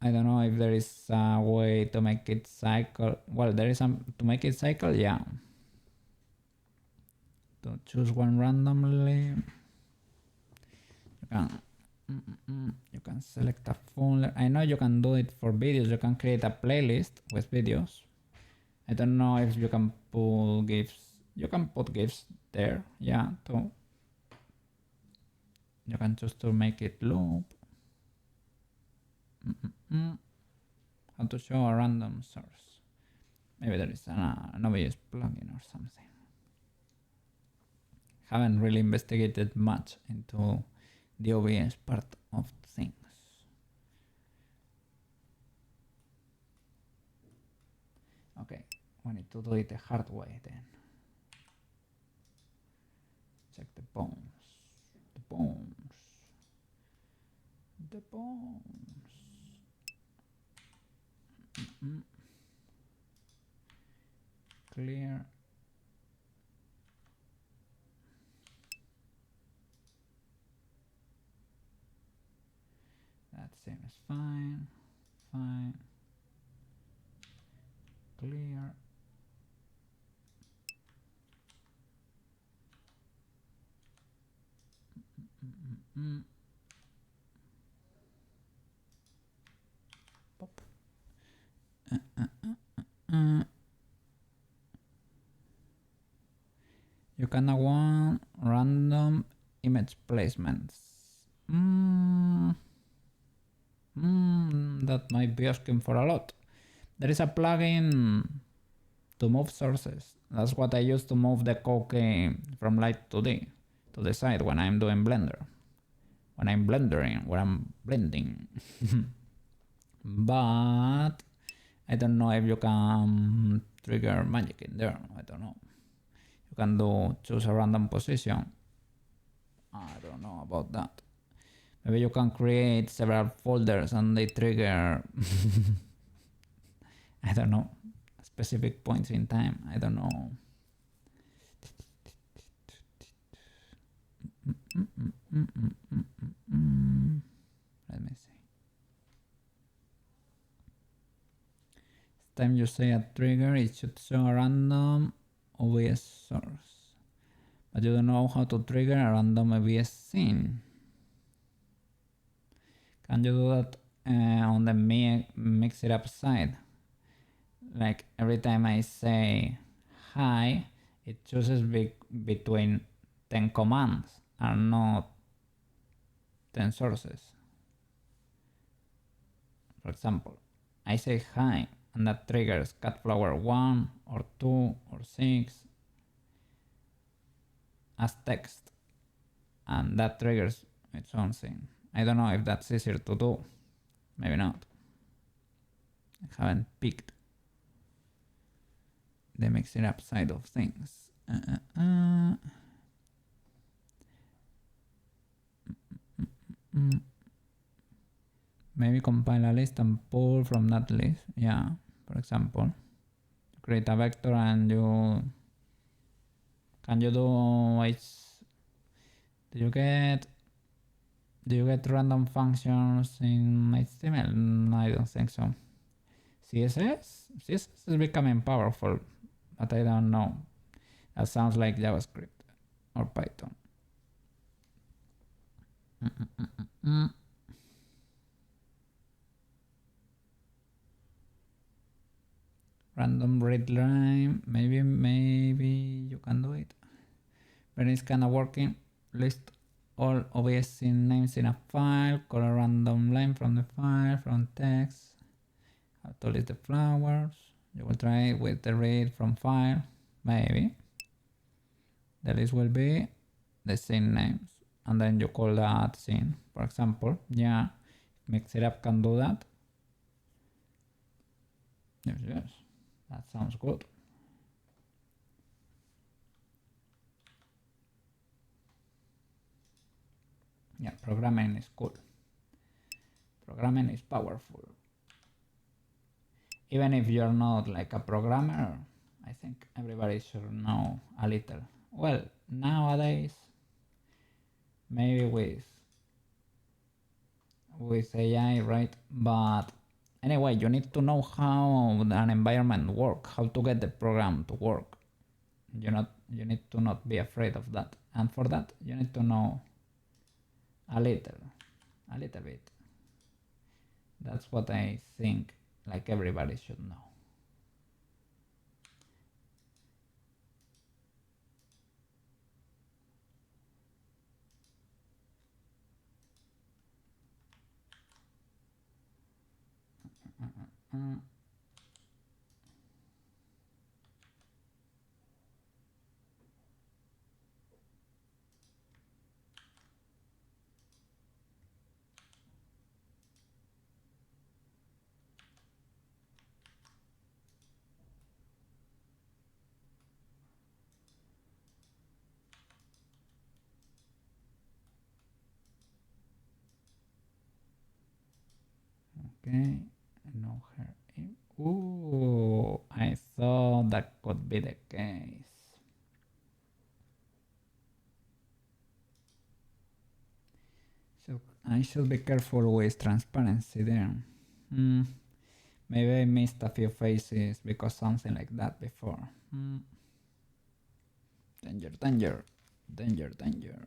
I don't know if there is a way to make it cycle. Well, there is some to make it cycle, yeah. To choose one randomly. You can select a folder. I know you can do it for videos. You can create a playlist with videos. I don't know if you can put GIFs. You can put GIFs there, yeah, too. You can choose to make it loop. How to show a random source. Maybe there is an OBS plugin or something. Haven't really investigated much into the OBS part of things. Okay, we need to do it the hard way then. Check the bones. Clear. That seems fine. Clear. Pop. kinda want random image placements. That might be asking for a lot. There is a plugin to move sources. That's what I use to move the cookie from light to the side when I'm doing Blender. When I'm blending. But I don't know if you can trigger magic in there. I don't know. You can choose a random position. I don't know about that. Maybe you can create several folders and they trigger I don't know, specific points in time. I don't know. Let me see. Time you say a trigger, it should show a random OBS source. But you don't know how to trigger a random OBS scene. Can you do that on the mix it up side? Like every time I say hi, it chooses between 10 commands and not 10 sources. For example, I say hi and that triggers Catflower 1 or 2 or 6 as text, and that triggers its own thing. I don't know if that's easier to do. Maybe not. I haven't picked the mixing up side of things. Maybe compile a list and pull from that list. Yeah, for example, create a vector and you can you do do you get random functions in HTML? No, I don't think so. CSS is becoming powerful, but I don't know. That sounds like JavaScript or Python. Random read line, maybe you can do it. But it's kind of working. List all OBS names in a file, call a random line from the file, from text. How to list the flowers. You will try it with the read from file, maybe. The list will be the scene names, and then you call that scene. For example, yeah, Mix It Up can do that. Yes, that sounds good. Yeah, programming is cool. Programming is powerful. Even if you're not like a programmer, I think everybody should know a little. Well, nowadays, maybe with AI, right? But anyway, you need to know how an environment works, how to get the program to work. You need to not be afraid of that, and for that you need to know a little bit. That's what I think, like everybody should know. Okay, no hair. Ooh, I thought that could be the case. So I should be careful with transparency there. Maybe I missed a few faces because something like that before. Danger, danger, danger, danger.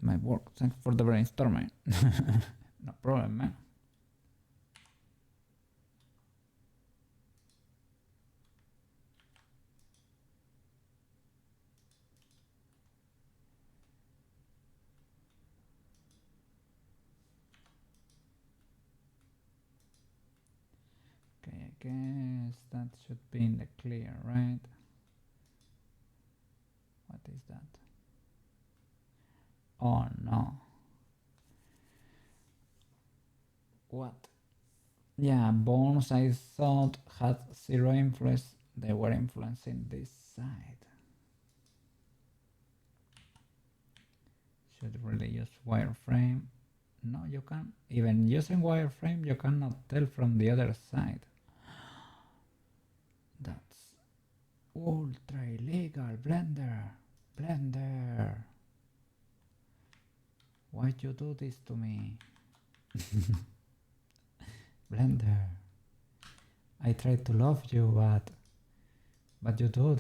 My work. Thanks for the brainstorming. No problem, man. guess that should be in the clear, right? What is that? Oh no. What? Yeah, bones I thought had zero influence. They were influencing this side. Should really use wireframe. No, you can't. Even using wireframe, you cannot tell from the other side. That's ultra illegal, Blender. Blender. Why'd you do this to me? Blender. I tried to love you, but you do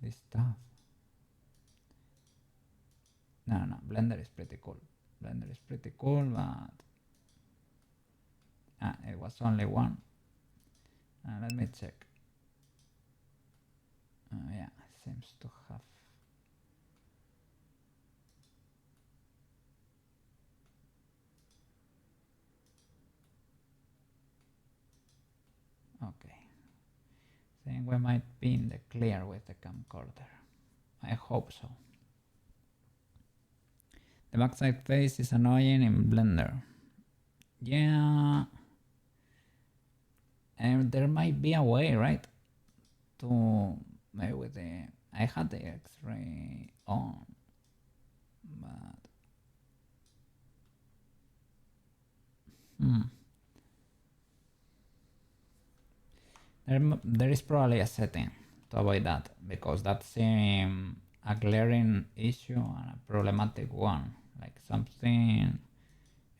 this stuff. No, Blender is pretty cool. Blender is pretty cool, but it was only one. Let me check. Yeah, it seems to have. Okay. Think we might be in the clear with the camcorder. I hope so. The backside face is annoying in Blender. Yeah. And there might be a way, right? To maybe with the I had the X-ray on, but there is probably a setting to avoid that, because that's a glaring issue and a problematic one, like something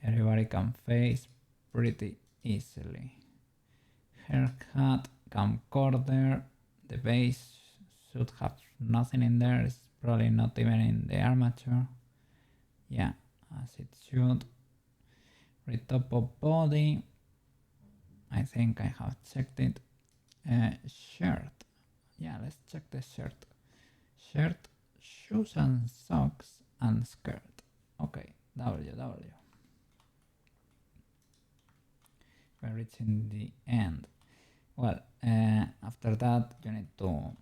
everybody can face pretty easily. Haircut, camcorder, the base should have nothing in there, it's probably not even in the armature. Yeah, as it should. Retop of body, I think I have checked it. Shirt, yeah, let's check the shirt. Shirt, shoes and socks and skirt. Okay, W. We're reaching the end. Well, after that you need to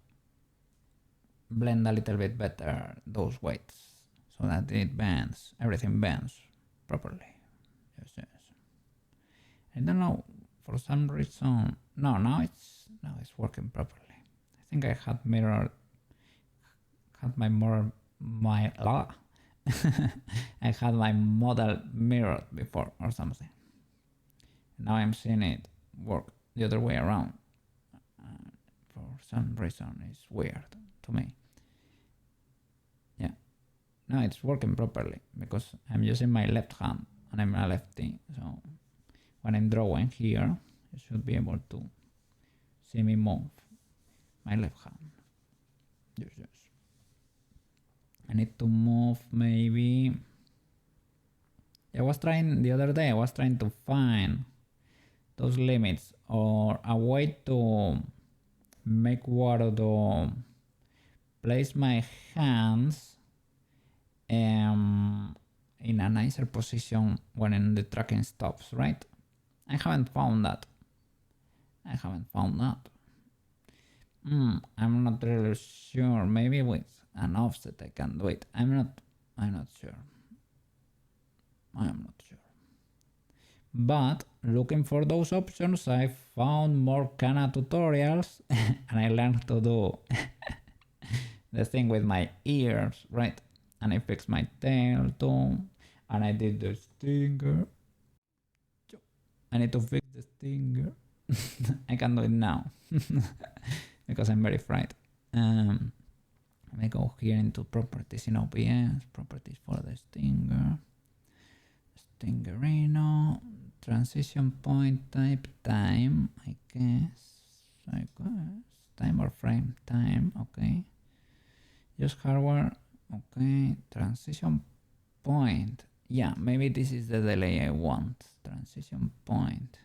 blend a little bit better those weights so that it bends, everything bends properly. Yes. I don't know, for some reason. No, now it's working properly. I think I had I had my model mirrored before or something. Now I'm seeing it work the other way around. For some reason it's weird to me. Yeah, now it's working properly because I'm using my left hand and I'm a lefty, so when I'm drawing here you should be able to see me move my left hand. Yes. I need to move maybe. I was trying the other day, I was trying to find those limits or a way to make Warudo place my hands in a nicer position when the tracking stops, right? I haven't found that. I'm not really sure. Maybe with an offset I can do it. I'm not sure. But looking for those options, I found more Kana tutorials and I learned to do the thing with my ears, right? And I fixed my tail too, and I did the stinger. I need to fix the stinger. I can do it now because I'm very fried. Let me go here into properties in OBS, properties for the stinger, stingerino, transition point type time, I guess, time or frame time, okay. Use hardware, okay, transition point. Yeah, maybe this is the delay I want. Transition point.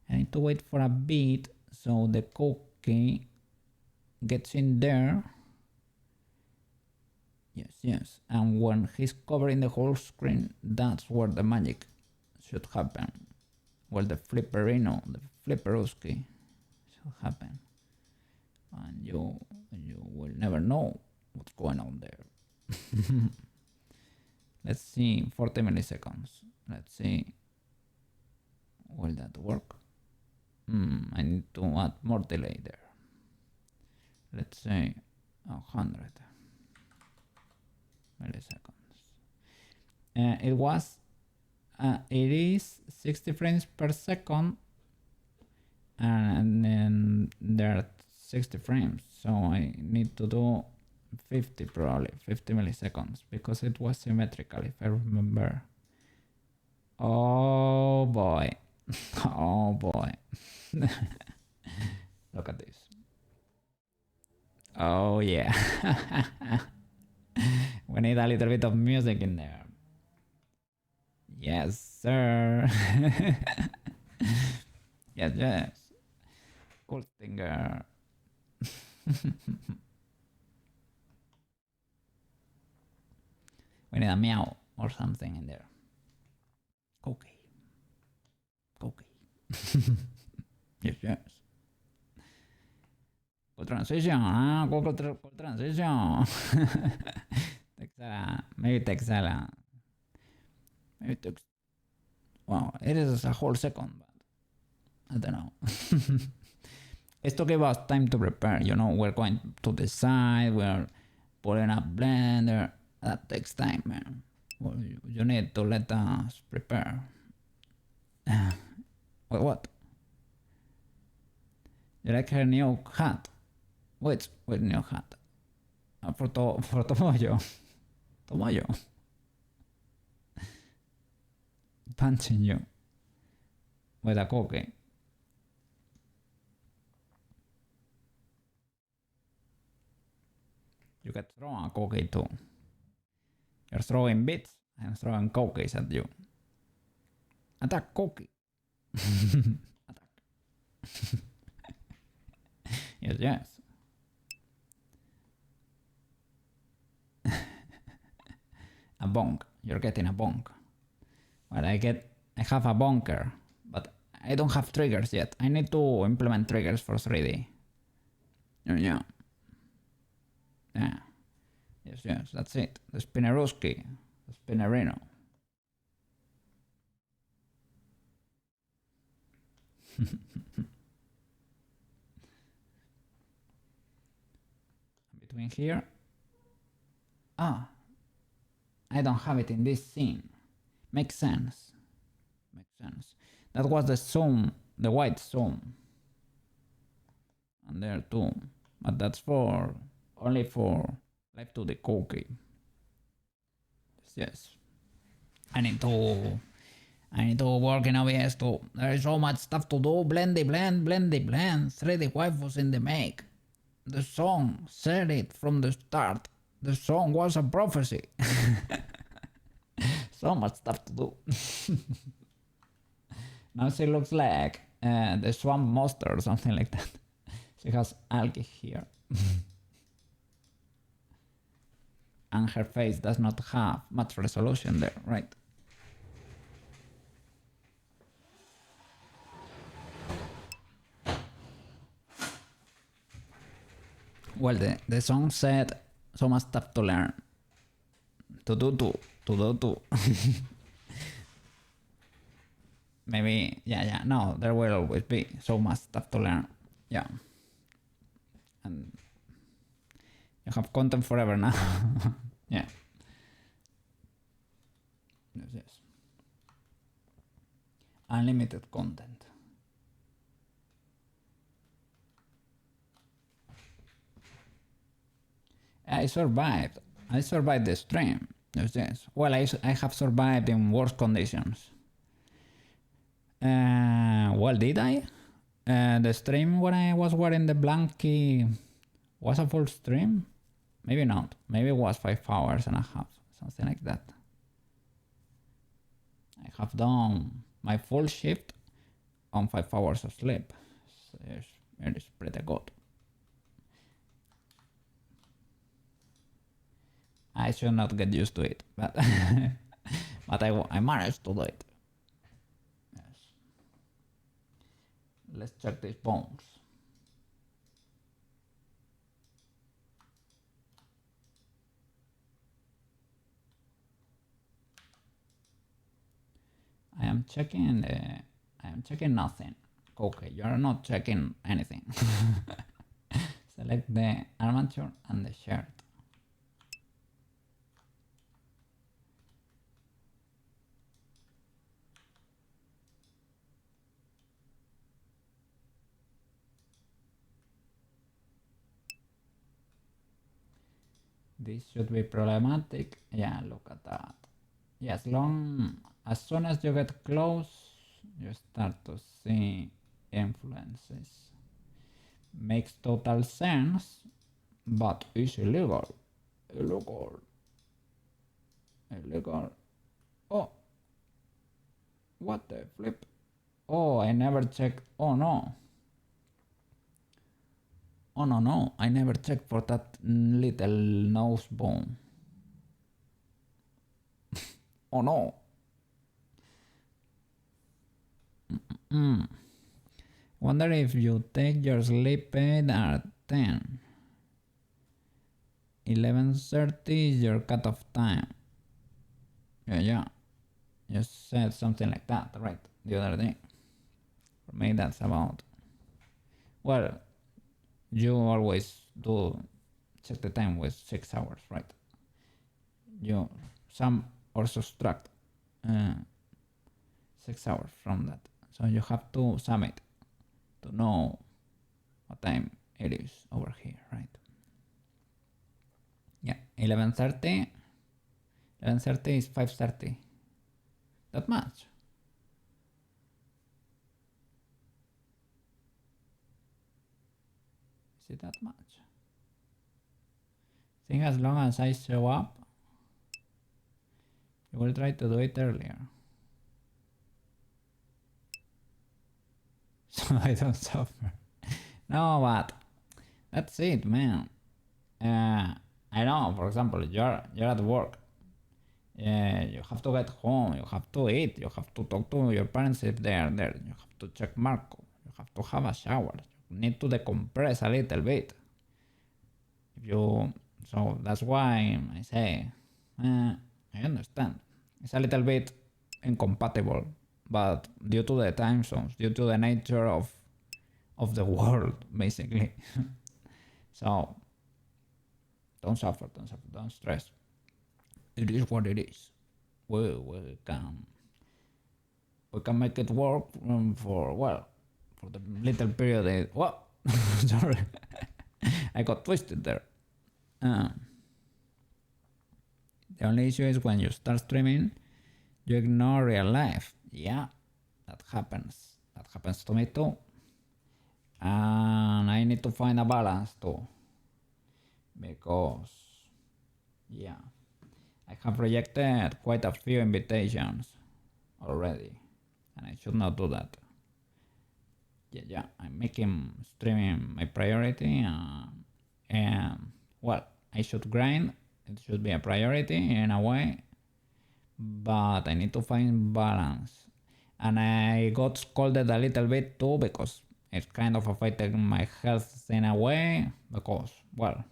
I need to wait for a bit so the cookie gets in there. Yes. And when he's covering the whole screen, that's where the magic should happen. Well, the flipperino, the flipperuski should happen. And you will never know what's going on there. Let's see, 40 milliseconds. Let's see. Will that work? I need to add more delay there. Let's say 100 milliseconds. It is 60 frames per second, and then there are 60 frames, so I need to do 50 probably, 50 milliseconds, because it was symmetrical if I remember. Oh boy. Oh boy. Look at this. Oh yeah. We need a little bit of music in there. Yes, sir. Yes. Cool stinger. We need a meow or something in there. Okay. Yes. Good transition, huh? Good transition. Maybe Texala. Maybe it took. Wow, it is a whole second, but I don't know. It's to give us time to prepare. We're going to decide. We're putting up Blender. That takes time, man. Well, you need to let us prepare. Wait, what? You like her new hat? Which new hat? For Tomoyo. Tomoyo. Punching you with a cookie. You get thrown a cookie too. You're throwing bits and throwing cookies at you. Attack cookie. Attack. Yes. A bonk. You're getting a bonk. Well, I have a bonker, but I don't have triggers yet. I need to implement triggers for 3D. Yeah. Yes, that's it. The Spinneruski. The Spinnerino. Between here. I don't have it in this scene. Makes sense. That was the zoom, the white zoom. And there too. But that's only for live to the cookie. Yes. I need to work in OBS too. There is so much stuff to do. Blendy blend. 3D waifus in the make. The song said it from the start. The song was a prophecy. So much stuff to do. Now she looks like the swamp monster or something like that. She has algae here. And her face does not have much resolution there, right? Well, the song said so much stuff to learn. To do. Maybe, no, there will always be so much stuff to learn. Yeah. And you have content forever now. Yeah. Yes. Unlimited content. I survived the stream. Yes. Well, I have survived in worse conditions. Well, did I? The stream when I was wearing the blankie was a full stream? Maybe not. Maybe it was 5 hours and a half, something like that. I have done my full shift on 5 hours of sleep. So it is pretty good. I should not get used to it, but but I managed to do it. Yes. let's check these bones. I am checking nothing. Okay, you are not checking anything. Select the armature and the shirt. This should be problematic. Yeah, look at that. Yeah, as soon as you get close, you start to see influences. Makes total sense, but is illegal. Illegal. Illegal. Oh, what the flip? Oh, I never checked. Oh no. Oh no, I never checked for that little nose bone. Oh no. Wonder if you take your sleep aid at 10. 11:30 is your cutoff time. Yeah. You said something like that, right? The other day. For me, that's about. Well, you always do check the time with 6 hours, right? You sum or subtract 6 hours from that. So you have to sum it to know what time it is over here, right? Yeah, 11:30. 11:30 is 5:30. That much. Is it that much? I think as long as I show up, you will try to do it earlier. So I don't suffer. No, but that's it, man. I know, for example, you're at work. You have to get home, you have to eat, you have to talk to your parents if they are there, you have to check Marco, you have to have a shower, you need to decompress a little bit. So that's why I say, I understand. It's a little bit incompatible, but due to the time zones, due to the nature of the world, basically. So don't suffer, don't stress. It is what it is. We can make it work for the little period. Well, sorry, I got twisted there. The only issue is when you start streaming, you ignore real life. Yeah, that happens. That happens to me too. And I need to find a balance too. Because, yeah, I have rejected quite a few invitations already. And I should not do that. Yeah, I'm making streaming my priority. And, well, I should grind. It should be a priority in a way. But I need to find balance. And I got scolded a little bit too because it's kind of affecting my health in a way. Because, well,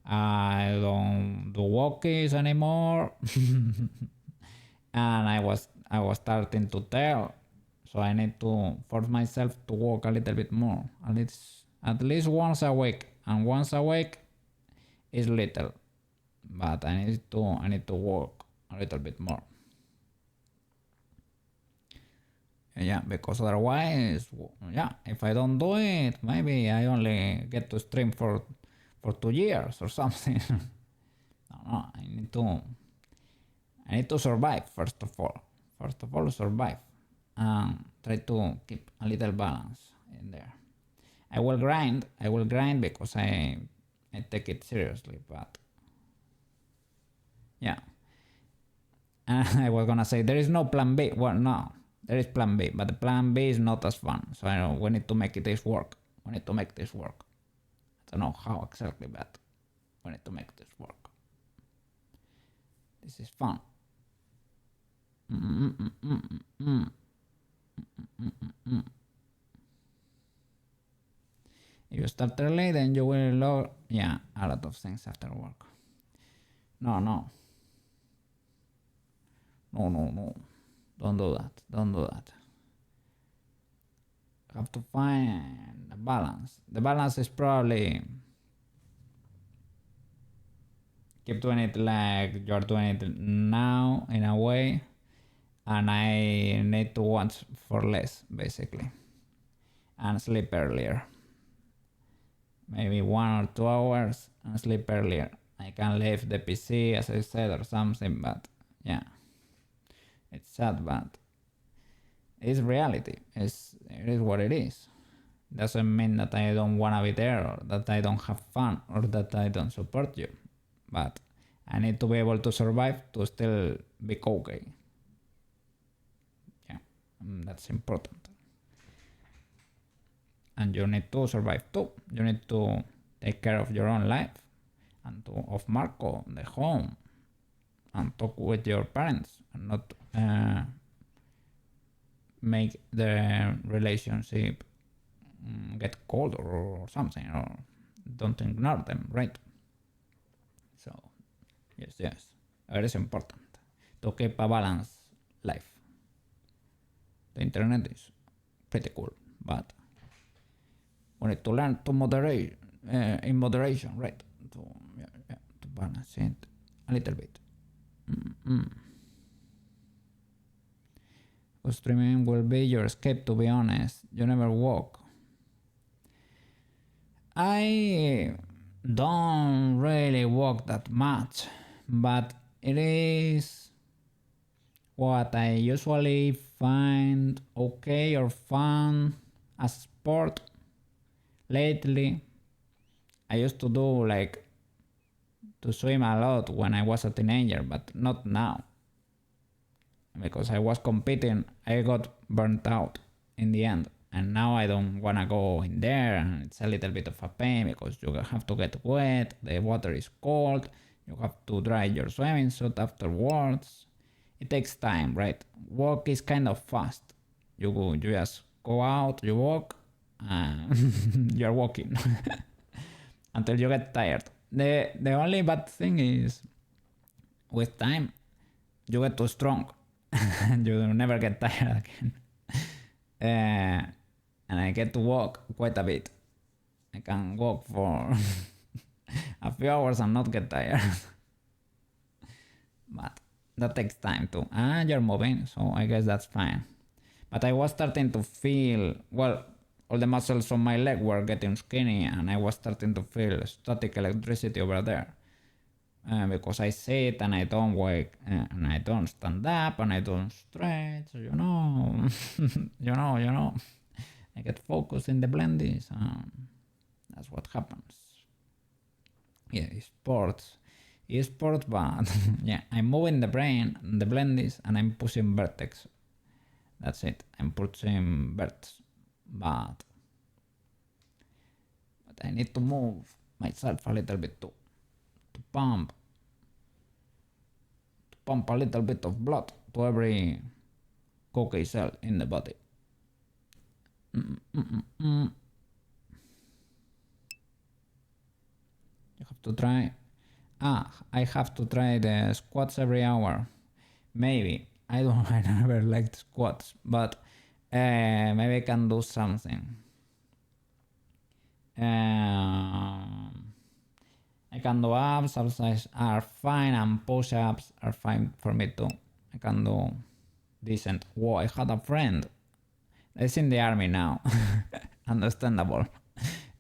I don't do walkies anymore. And I was starting to tell, so I need to force myself to walk a little bit more, at least once a week, and once a week is little, but I need to walk a little bit more. Yeah, because otherwise, yeah, if I don't do it, maybe I only get to stream for 2 years or something. No, I need to survive first of all. First of all, survive. Try to keep a little balance in there. I will grind because I take it seriously, but yeah. I was gonna say there is no plan B. Well, no, there is plan B, but the plan B is not as fun. So I know we need to make this work. I don't know how exactly, but we need to make this work. This is fun. If you start early, then you will log, yeah, a lot of things after work. No. Don't do that. Have to find a balance. The balance is probably keep doing it like you're doing it now in a way, and I need to watch for less basically and sleep earlier. Maybe 1 or 2 hours and sleep earlier. I can leave the PC as I said or something, but yeah, it's sad, but it's reality. It is what it is. Doesn't mean that I don't wanna be there or that I don't have fun or that I don't support you, but I need to be able to survive to still be okay. Yeah, that's important. And you need to survive too. You need to take care of your own life and of Marco, the home, and talk with your parents and not make the relationship get cold or something, or don't ignore them, right? So yes, it is important to keep a balanced life. The internet is pretty cool, but we need to learn to moderate in moderation, right? To balance it a little bit. Streaming will be your escape, to be honest. You never walk. I don't really walk that much, but it is what I usually find okay or fun as sport. Lately, I used to do like to swim a lot when I was a teenager, but not now. Because I was competing, I got burnt out in the end. And now I don't wanna go in there, and it's a little bit of a pain because you have to get wet, the water is cold, you have to dry your swimming suit afterwards. It takes time, right? Walk is kind of fast. You just go out, you walk, you're walking until you get tired. The only bad thing is with time you get too strong and you never get tired again. And I get to walk quite a bit. I can walk for a few hours and not get tired. But that takes time too. And you're moving, so I guess that's fine. But I was starting to feel, well, all the muscles on my leg were getting skinny and I was starting to feel static electricity over there. Because I sit and I don't wake and I don't stand up and I don't stretch, you know. you know. I get focused in the blendies. That's what happens. Yeah, sports, but yeah, I'm moving the brain, the blendies, and I'm pushing vertex. That's it. I'm pushing verts, but I need to move myself a little bit too, to pump a little bit of blood to every cocky cell in the body. You have to try. I have to try the squats every hour. Maybe. I never liked squats, but maybe I can do something. I can do abs are fine, and push-ups are fine for me too. I can do decent. Whoa, I had a friend. He's in the army now. Understandable.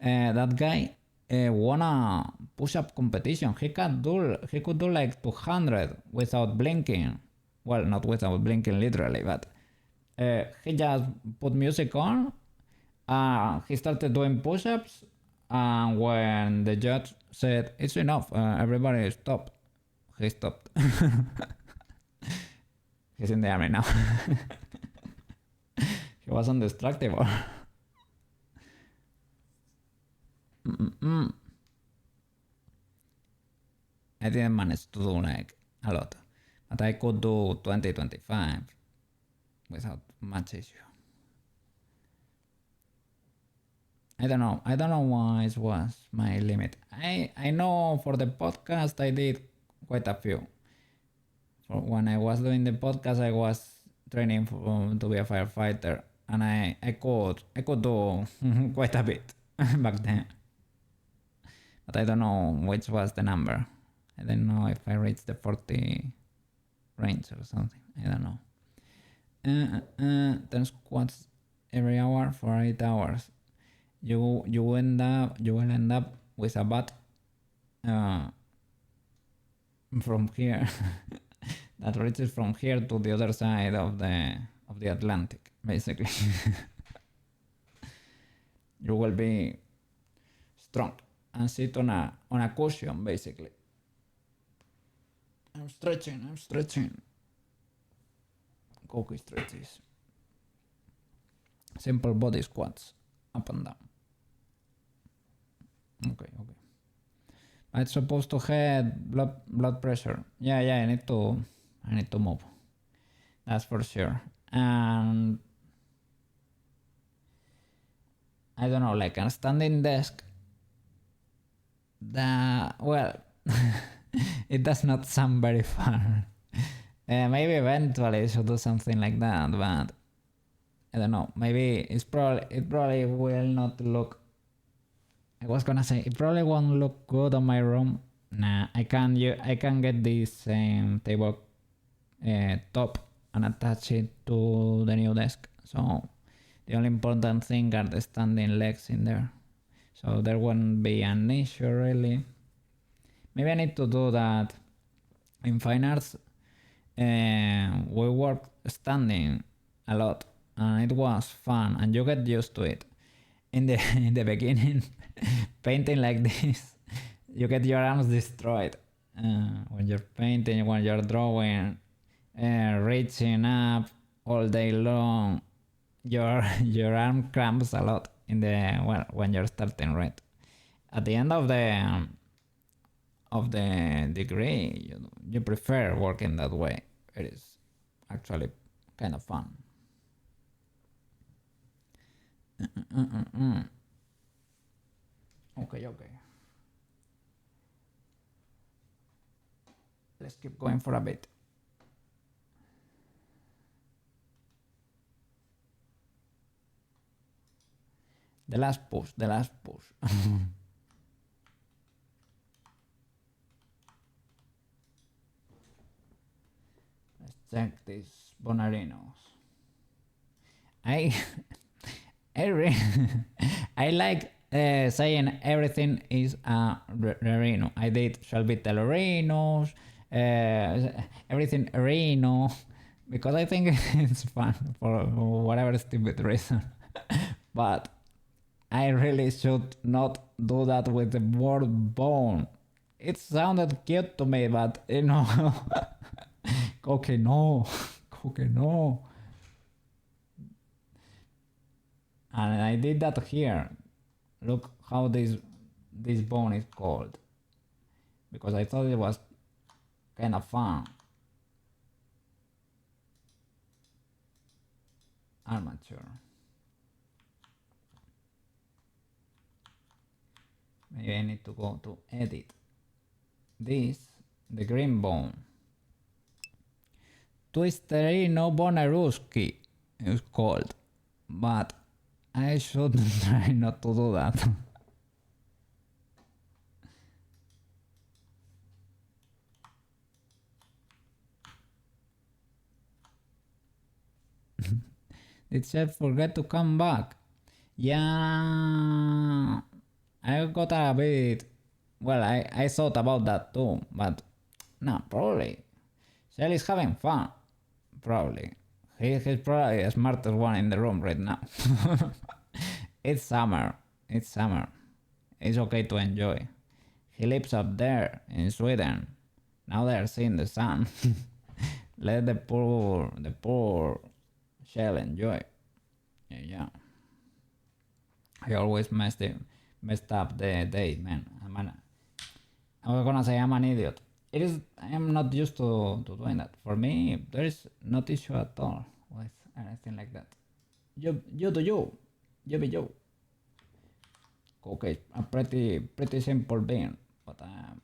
That guy won a push-up competition. He could do like 200 without blinking. Well, not without blinking literally, but he just put music on. He started doing push-ups, and when the judge said it's enough, everybody stop, he stopped. He's in the army now. He was indestructible. I didn't manage to do like a lot, but I could do 20-25 without much issue. I don't know why it was my limit. I know for the podcast I did quite a few. For when I was doing the podcast, I was training to be a firefighter, and I could do quite a bit back then. But I don't know which was the number. I don't know if I reached the 40 range or something. I don't know. 10 squats every hour for 8 hours. You will end up with a butt from here that reaches from here to the other side of the Atlantic, basically. You will be strong and sit on a cushion, basically. I'm stretching. Cookie stretches. Simple body squats, up and down. Okay. It's supposed to have blood pressure. Yeah, I need to move. That's for sure. And I don't know, like a standing desk. It does not sound very fun. Maybe eventually I should do something like that, but I don't know. Maybe it probably will not look. I was gonna say it probably won't look good on my room. Nah, I can get this table top and attach it to the new desk. So the only important thing are the standing legs in there. So there won't be an issue really. Maybe I need to do that. In fine arts, we work standing a lot, and it was fun, and you get used to it. In the beginning, painting like this, you get your arms destroyed when you're painting, when you're drawing, reaching up all day long. Your arm cramps a lot when you're starting, right? At the end of the degree, you prefer working that way. It is actually kind of fun. Okay. Let's keep going for a bit. The last push. Let's check these bonarinos. I I like saying everything is a reno. I did shall be telerinos, everything reno, because I think it's fun for whatever stupid reason. But I really should not do that with the word bone. It sounded cute to me, but okay, no. And I did that here. Look how this bone is called, because I thought it was kind of fun. Armature. Maybe I need to go to edit this, the green bone. Twisterino Bonaruski is called, but I should try not to do that. Did Chef forget to come back? Yeah, I got a bit. Well, I thought about that too, but no, probably. Shell is having fun. Probably. He's probably the smartest one in the room right now. It's summer. It's okay to enjoy. He lives up there in Sweden. Now they're seeing the sun. Let the poor Shell enjoy. Yeah. He always messed up the day, man. I was gonna say I'm an idiot. I am not used to doing that. For me, there is no issue at all with anything like that. You do you. You be you. Cook is a pretty simple bean, but I'm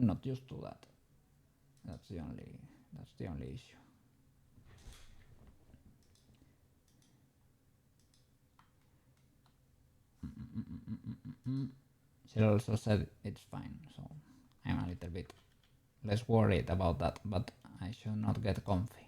not used to that. That's the only issue. She also said it's fine, so I'm a little bit less worried about that, but I should not get comfy.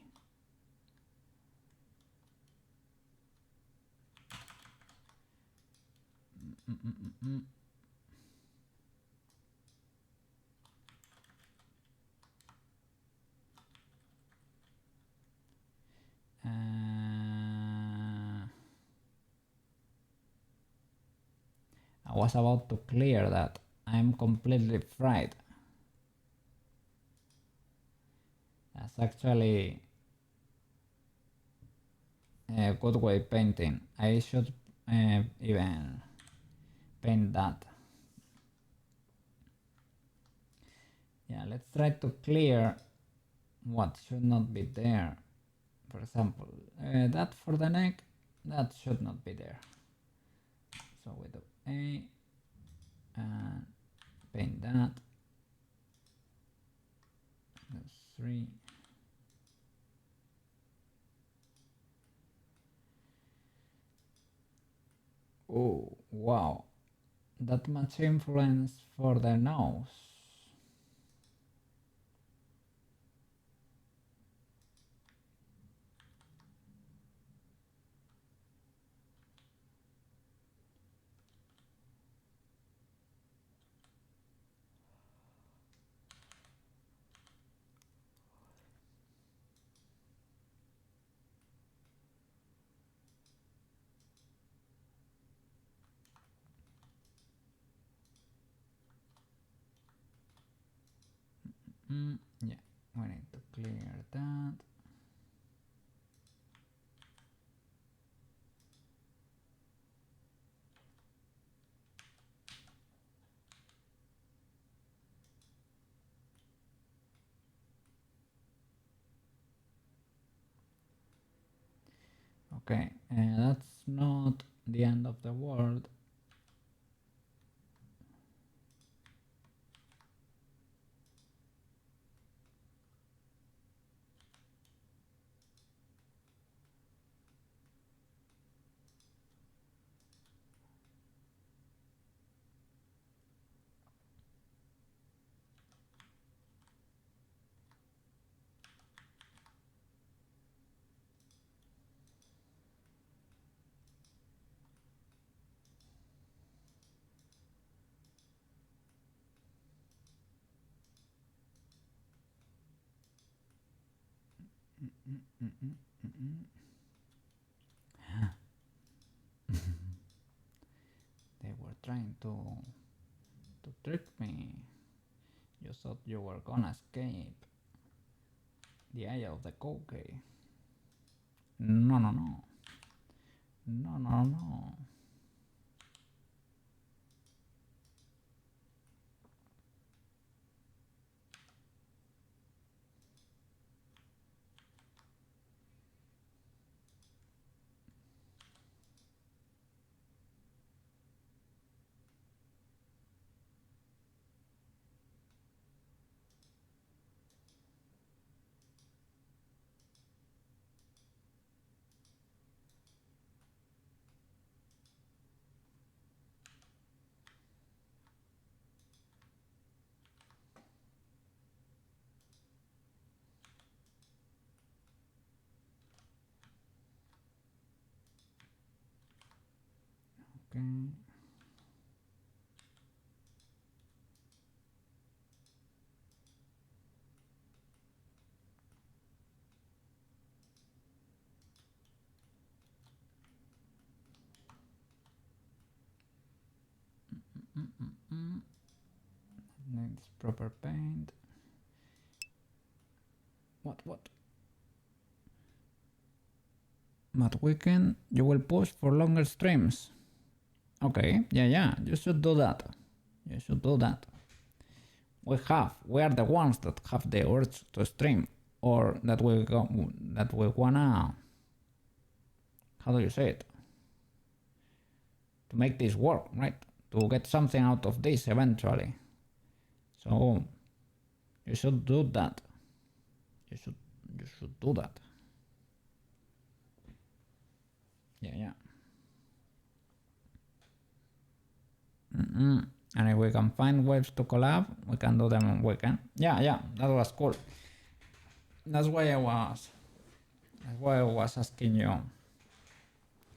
I was about to clear that. I'm completely fried. That's actually a good way of painting. I should even paint that. Yeah, let's try to clear what should not be there. For example, that for the neck, that should not be there. So we do A and paint that. That's 3. Oh, wow. That much influence for the nose. Yeah, we need to clear that. Okay, that's not the end of the world. They were trying to trick me. You thought you were gonna escape the eye of the cookie. No, no, no. No, no, no. Okay. Needs proper paint. What? Matt Weekend, you will push for longer streams. Okay, yeah, you should do that. You should do that. We are the ones that have the urge to stream, or that we wanna, how do you say it? to make this work, right? To get something out of this eventually. So you should do that. You should do that. Yeah. And if we can find ways to collab, we can do them on weekend. Yeah, that was cool. That's why I was asking you.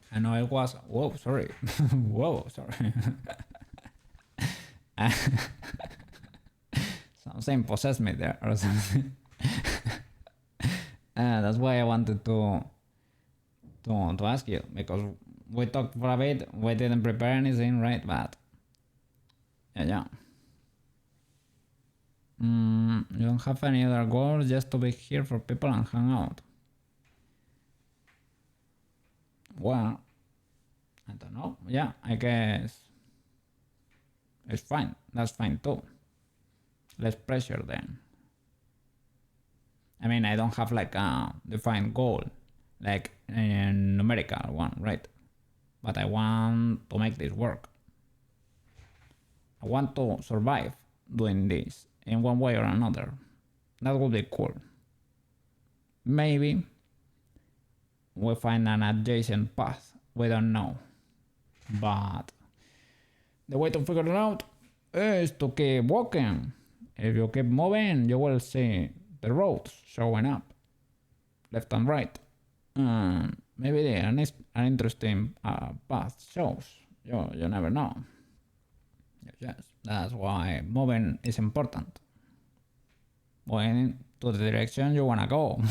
I know it was, whoa, sorry. Something possessed me there or something. That's why I wanted to ask you, because we talked for a bit, we didn't prepare anything, right? But yeah. You don't have any other goals, just to be here for people and hang out. Well, I don't know. Yeah, I guess it's fine. That's fine too. Less pressure then. I mean, I don't have like a defined goal, like a numerical one, right? But I want to make this work. I want to survive doing this in one way or another. That would be cool. Maybe we find an adjacent path. We don't know. But the way to figure it out is to keep walking. If you keep moving, you will see the roads showing up left and right. Maybe an interesting path shows. You never know. Yes, that's why moving is important. Going to the direction you wanna go,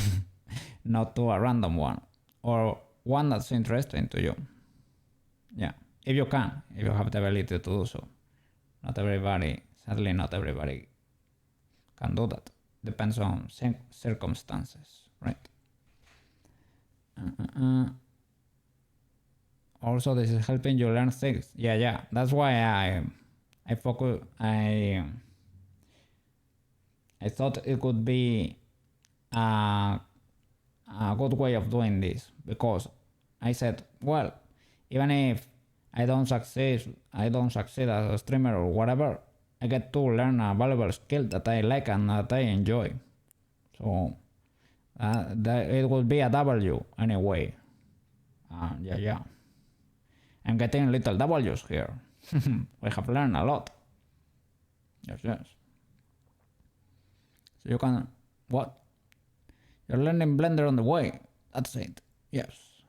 not to a random one, or one that's interesting to you. Yeah, if you have the ability to do so. Sadly not everybody can do that. Depends on circumstances, right? Also, this is helping you learn things. Yeah, that's why I focus. I thought it could be a good way of doing this, because I said, well, even if I don't succeed as a streamer or whatever, I get to learn a valuable skill that I like and that I enjoy. So it will be a W anyway. Yeah. I'm getting little W's here. We have learned a lot. Yes. So you can, what? You're learning Blender on the way. That's it. Yes.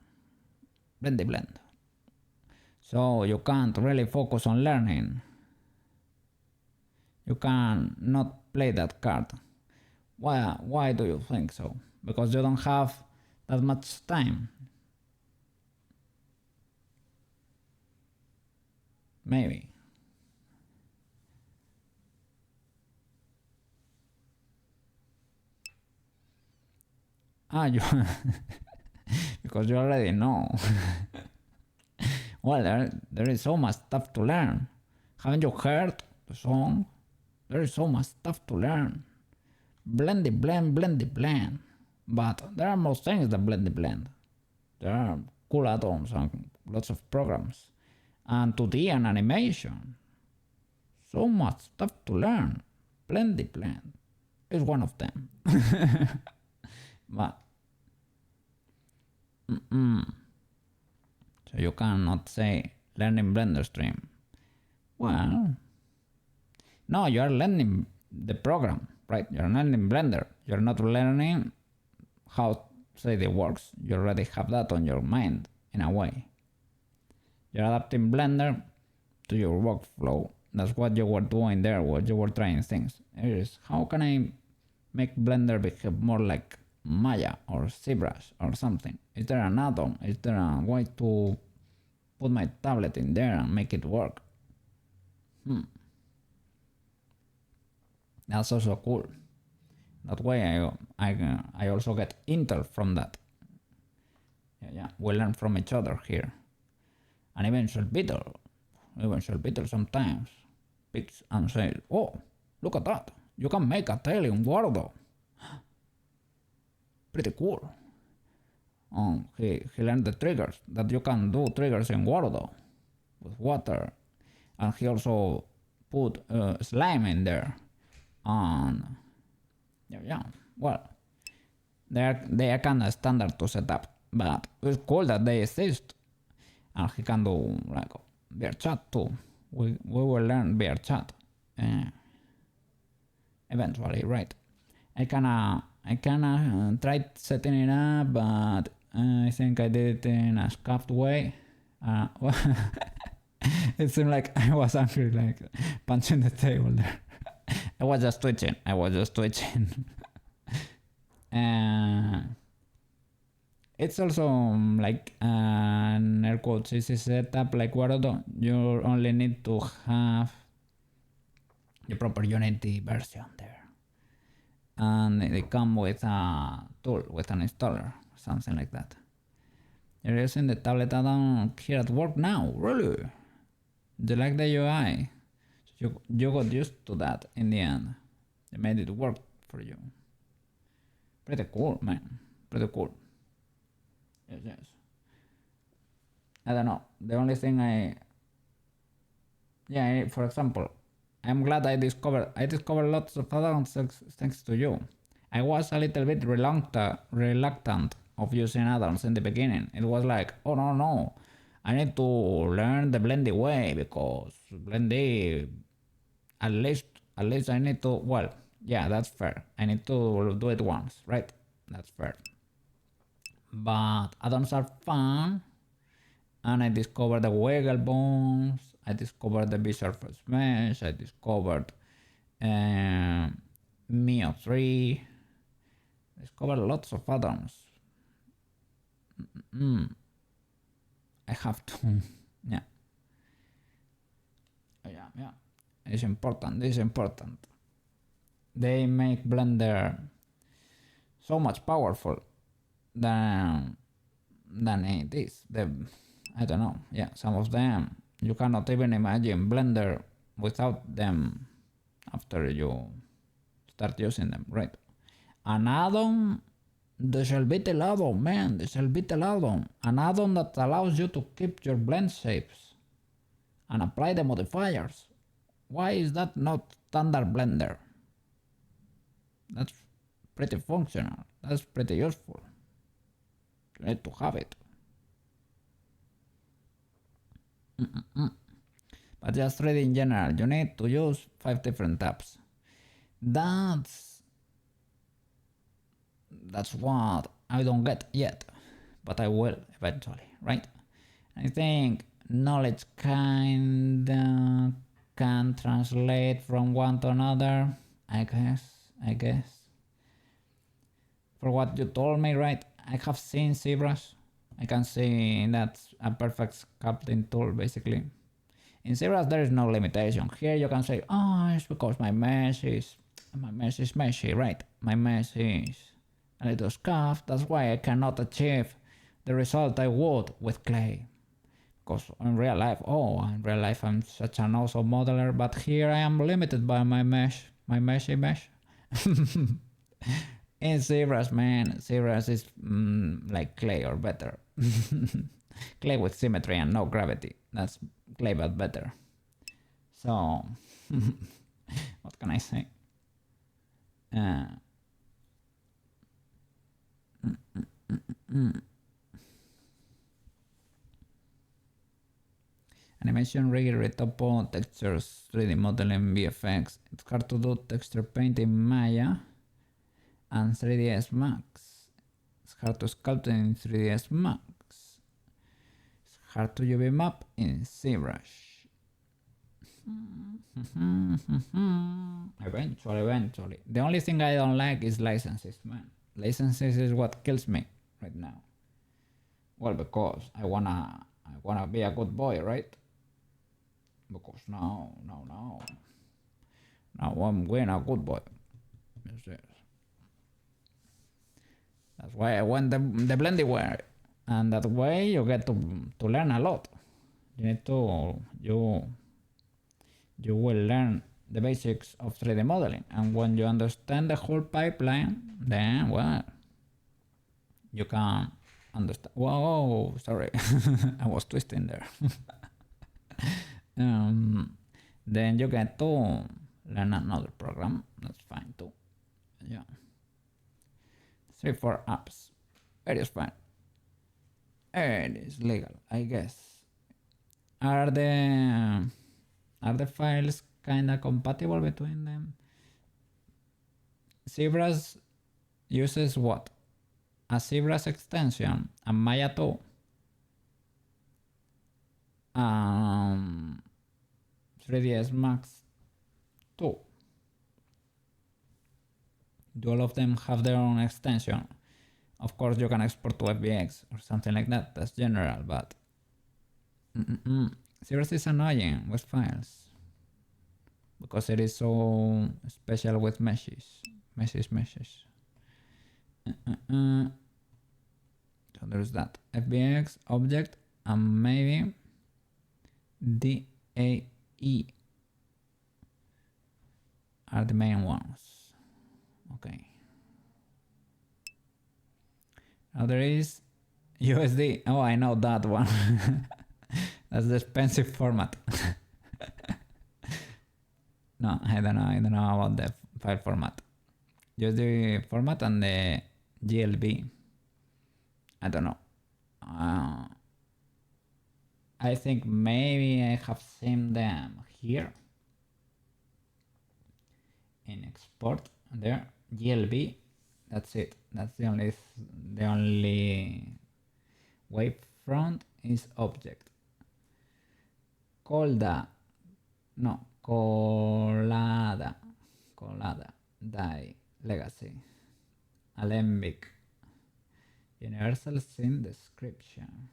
Blend. So you can't really focus on learning. You can not play that card. Why do you think so? Because you don't have that much time. Maybe. You because you already know. Well, there is so much stuff to learn. Haven't you heard the song? There is so much stuff to learn. Blendy blend. But there are more things than blendy blend. There are cool add-ons and lots of programs. And 2D and animation. So much stuff to learn. Blendy blend is one of them. But so you cannot say learning Blender stream. Well, no, you are learning the program, right? You're learning Blender. You're not learning how 3D works. You already have that on your mind in a way. You're adapting Blender to your workflow. That's what you were doing there, what you were trying things. It is, how can I make Blender behave more like Maya or ZBrush or something? Is there an add-on? Is there a way to put my tablet in there and make it work? That's also cool. That way I also get intel from that. Yeah, we learn from each other here. And even Beetle sometimes picks and says, oh, look at that. You can make a tail in Wardo. Pretty cool. He learned the triggers, that you can do triggers in Wardo. with water, and he also put slime in there. And yeah, well, they are kind of standard to set up, but it's cool that they exist. And he can do like bear chat too. We will learn bear chat eventually, right? I kinda tried setting it up, but I think I did it in a scuffed way. It seemed like I was angry, like punching the table there. I was just twitching. It's also like an air quotes easy setup like Warodo. You only need to have the proper Unity version there, and they come with a tool, with an installer, something like that. You're using the tablet add-on here at work now, really? Do you like the UI? You got used to that in the end. They made it work for you. Pretty cool, man. Pretty cool. Yes. I don't know. The only thing for example, I'm glad I discovered lots of add-ons thanks to you. I was a little bit reluctant of using add-ons in the beginning. It was like, oh no, I need to learn the Blendy way, because Blendy, at least I need to, well, yeah, that's fair. I need to do it once, right? That's fair. But add-ons are fun, and I discovered the wiggle bones, I discovered the B-surface mesh, I discovered Mio 3, discovered lots of add-ons. I have to, yeah. It's important. They make Blender so much powerful than it is. I don't know. Yeah, some of them you cannot even imagine Blender without them after you start using them, right? An add-on, the Shellbittle add-on, man, the Shellbittle add-on. An add-on that allows you to keep your blend shapes and apply the modifiers. Why is that not standard Blender? That's pretty functional. That's pretty useful. You need to have it. But just 3D in general, you need to use 5 different tabs. That's what I don't get yet, but I will eventually, right? I think knowledge kinda can translate from one to another, I guess. For what you told me, right? I have seen ZBrush. I can see that's a perfect sculpting tool, basically. In ZBrush there is no limitation. Here you can say, oh, it's because my mesh is meshy, right? My mesh is a little scuffed. That's why I cannot achieve the result I would with clay. Because in real life I'm such an awesome modeler, but here I am limited by my meshy mesh. In ZBrush, man, ZBrush is like clay or better. Clay with symmetry and no gravity. That's clay but better. So, what can I say? Animation, rig, topo, textures, 3D modeling, VFX. It's hard to do texture paint in Maya and 3ds Max. It's hard to sculpt in 3ds Max. It's hard to UV map in ZBrush. Eventually. The only thing I don't like is licenses, man. Licenses is what kills me right now. Well, because I wanna be a good boy, right? Because now I'm being a good boy. Yes. That's why I want the Blendy way, and that way you get to learn a lot. You will learn the basics of 3D modeling, and when you understand the whole pipeline, then well, you can understand. Whoa, sorry, I was twisting there. Then you get to learn another program. That's fine too. Yeah. 3-4 apps. It is fine. It is legal, I guess. Are the files kinda compatible between them? Zebras uses what? A Zebras extension, a Maya 2, 3ds Max 2. Do all of them have their own extension? Of course, you can export to FBX or something like that. That's general, but Zebras is annoying with files because it is so special with meshes. So there's that FBX object and maybe DAE are the main ones. Okay. Now there is USD. Oh, I know that one. That's the expensive format. No, I don't know about the file format. USD format and the GLB. I don't know. I think maybe I have seen them here in export. There, GLB. That's it. That's the only wavefront is object. Colada, die, legacy, alembic, universal scene description.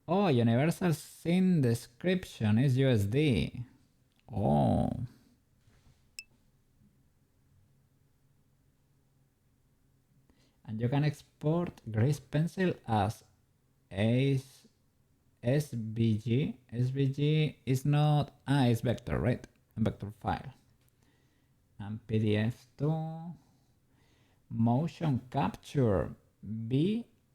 Oh, universal scene description is USD. Oh. And you can export Grace Pencil as SVG. SVG is not, it's vector, right? A vector file. And PDF to motion capture VVH.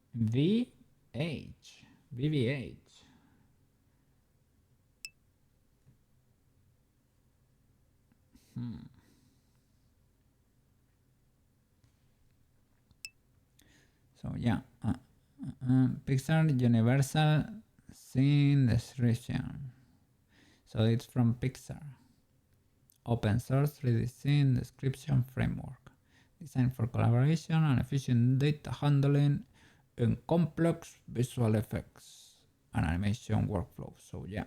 So yeah, Pixar Universal Scene Description. So it's from Pixar. Open source 3D scene description framework. Designed for collaboration and efficient data handling in complex visual effects and animation workflows. So yeah,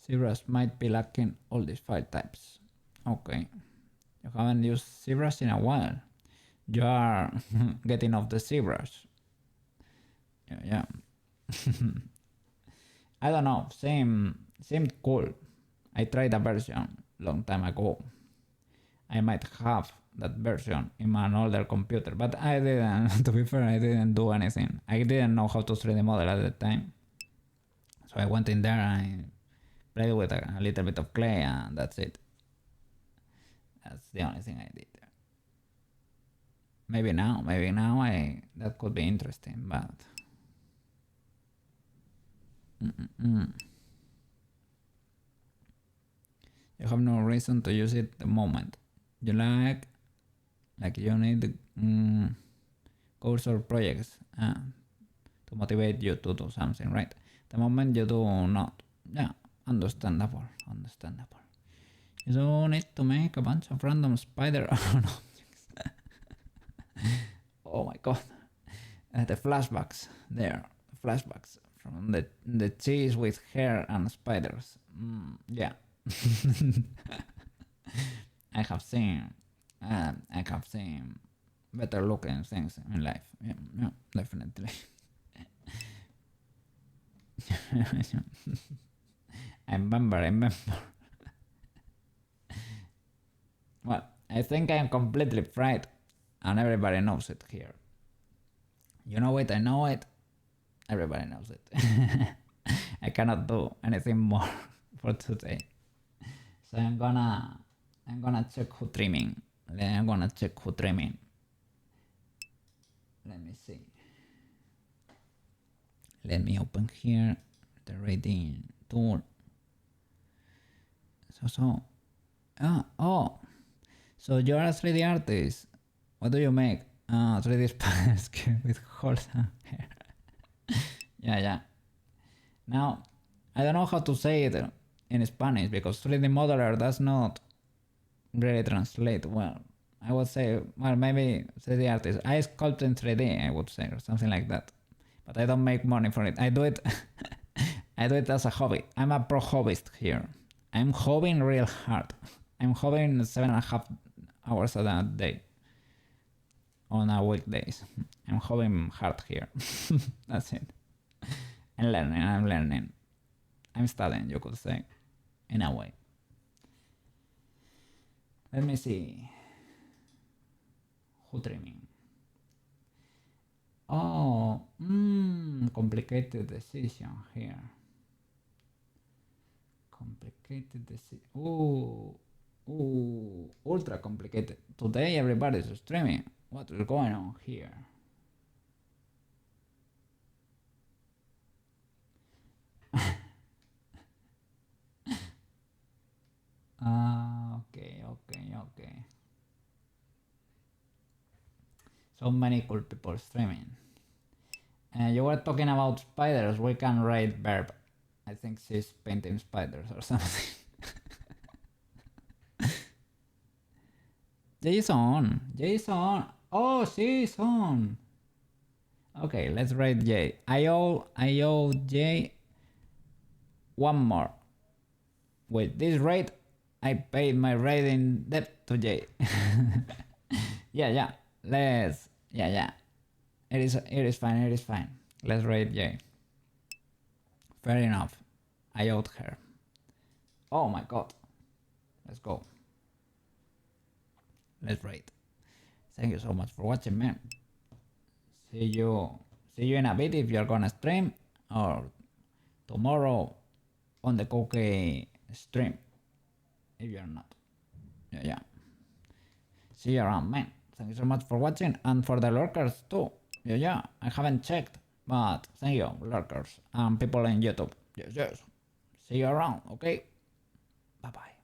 Zebras might be lacking all these file types. Okay, you haven't used Zebras in a while. You are getting off the Zebras. Yeah. I don't know, seemed cool. I tried a version long time ago. I might have that version in an older computer, but I didn't, to be fair, I didn't do anything. I didn't know how to 3D model at the time. So I went in there and I played with a little bit of clay and that's it. That's the only thing I did. Maybe now that could be interesting, but you have no reason to use it at the moment. You like you need goals or projects to motivate you to do something, right? At the moment you do not. Yeah, understandable. You don't need to make a bunch of random spider objects. Oh my god. The flashbacks there. Flashbacks from the cheese with hair and spiders. Yeah. I have seen better looking things in life. Yeah, definitely. I remember. Well, I think I'm completely fried, and everybody knows it here. You know it, I know it. Everybody knows it. I cannot do anything more for today. So I'm gonna check who trimming. Let me see. Let me open here the reading tool. Oh, so you're a 3D artist. What do you make? 3D spiders with holes and hair. Yeah. Now, I don't know how to say it in Spanish because 3D modeler does not really translate well. I would say, well, maybe 3D artist. I sculpt in 3D, I would say, or something like that. But I don't make money for it. I do it I do it as a hobby. I'm a pro hobbyist here. I'm hobbying real hard. I'm hobbying 7.5 hours a day on a weekdays. I'm hobbying hard here. That's it. I'm learning. I'm studying, you could say, in a way. Let me see. Who trimming? Oh, complicated decision here. Complicated decision. Ooh, ultra complicated. Today everybody's streaming. What is going on here? Okay. So many cool people streaming. You were talking about spiders. We can write verb. I think she's painting spiders or something. Jason. Oh, she's on. Okay, let's write J. I owe J one more. With this rate, I paid my rating debt to J. Yeah. It is fine. Let's rate J. Fair enough. I owed her. Oh my god. Let's go. Let's rate. Thank you so much for watching, man. See you in a bit if you're gonna stream, or tomorrow on the cookie stream if you're not. Yeah. See you around, man. Thank you so much for watching, and for the lurkers too. Yeah. I haven't checked, but thank you, lurkers and people in YouTube. Yes. See you around, okay? Bye bye.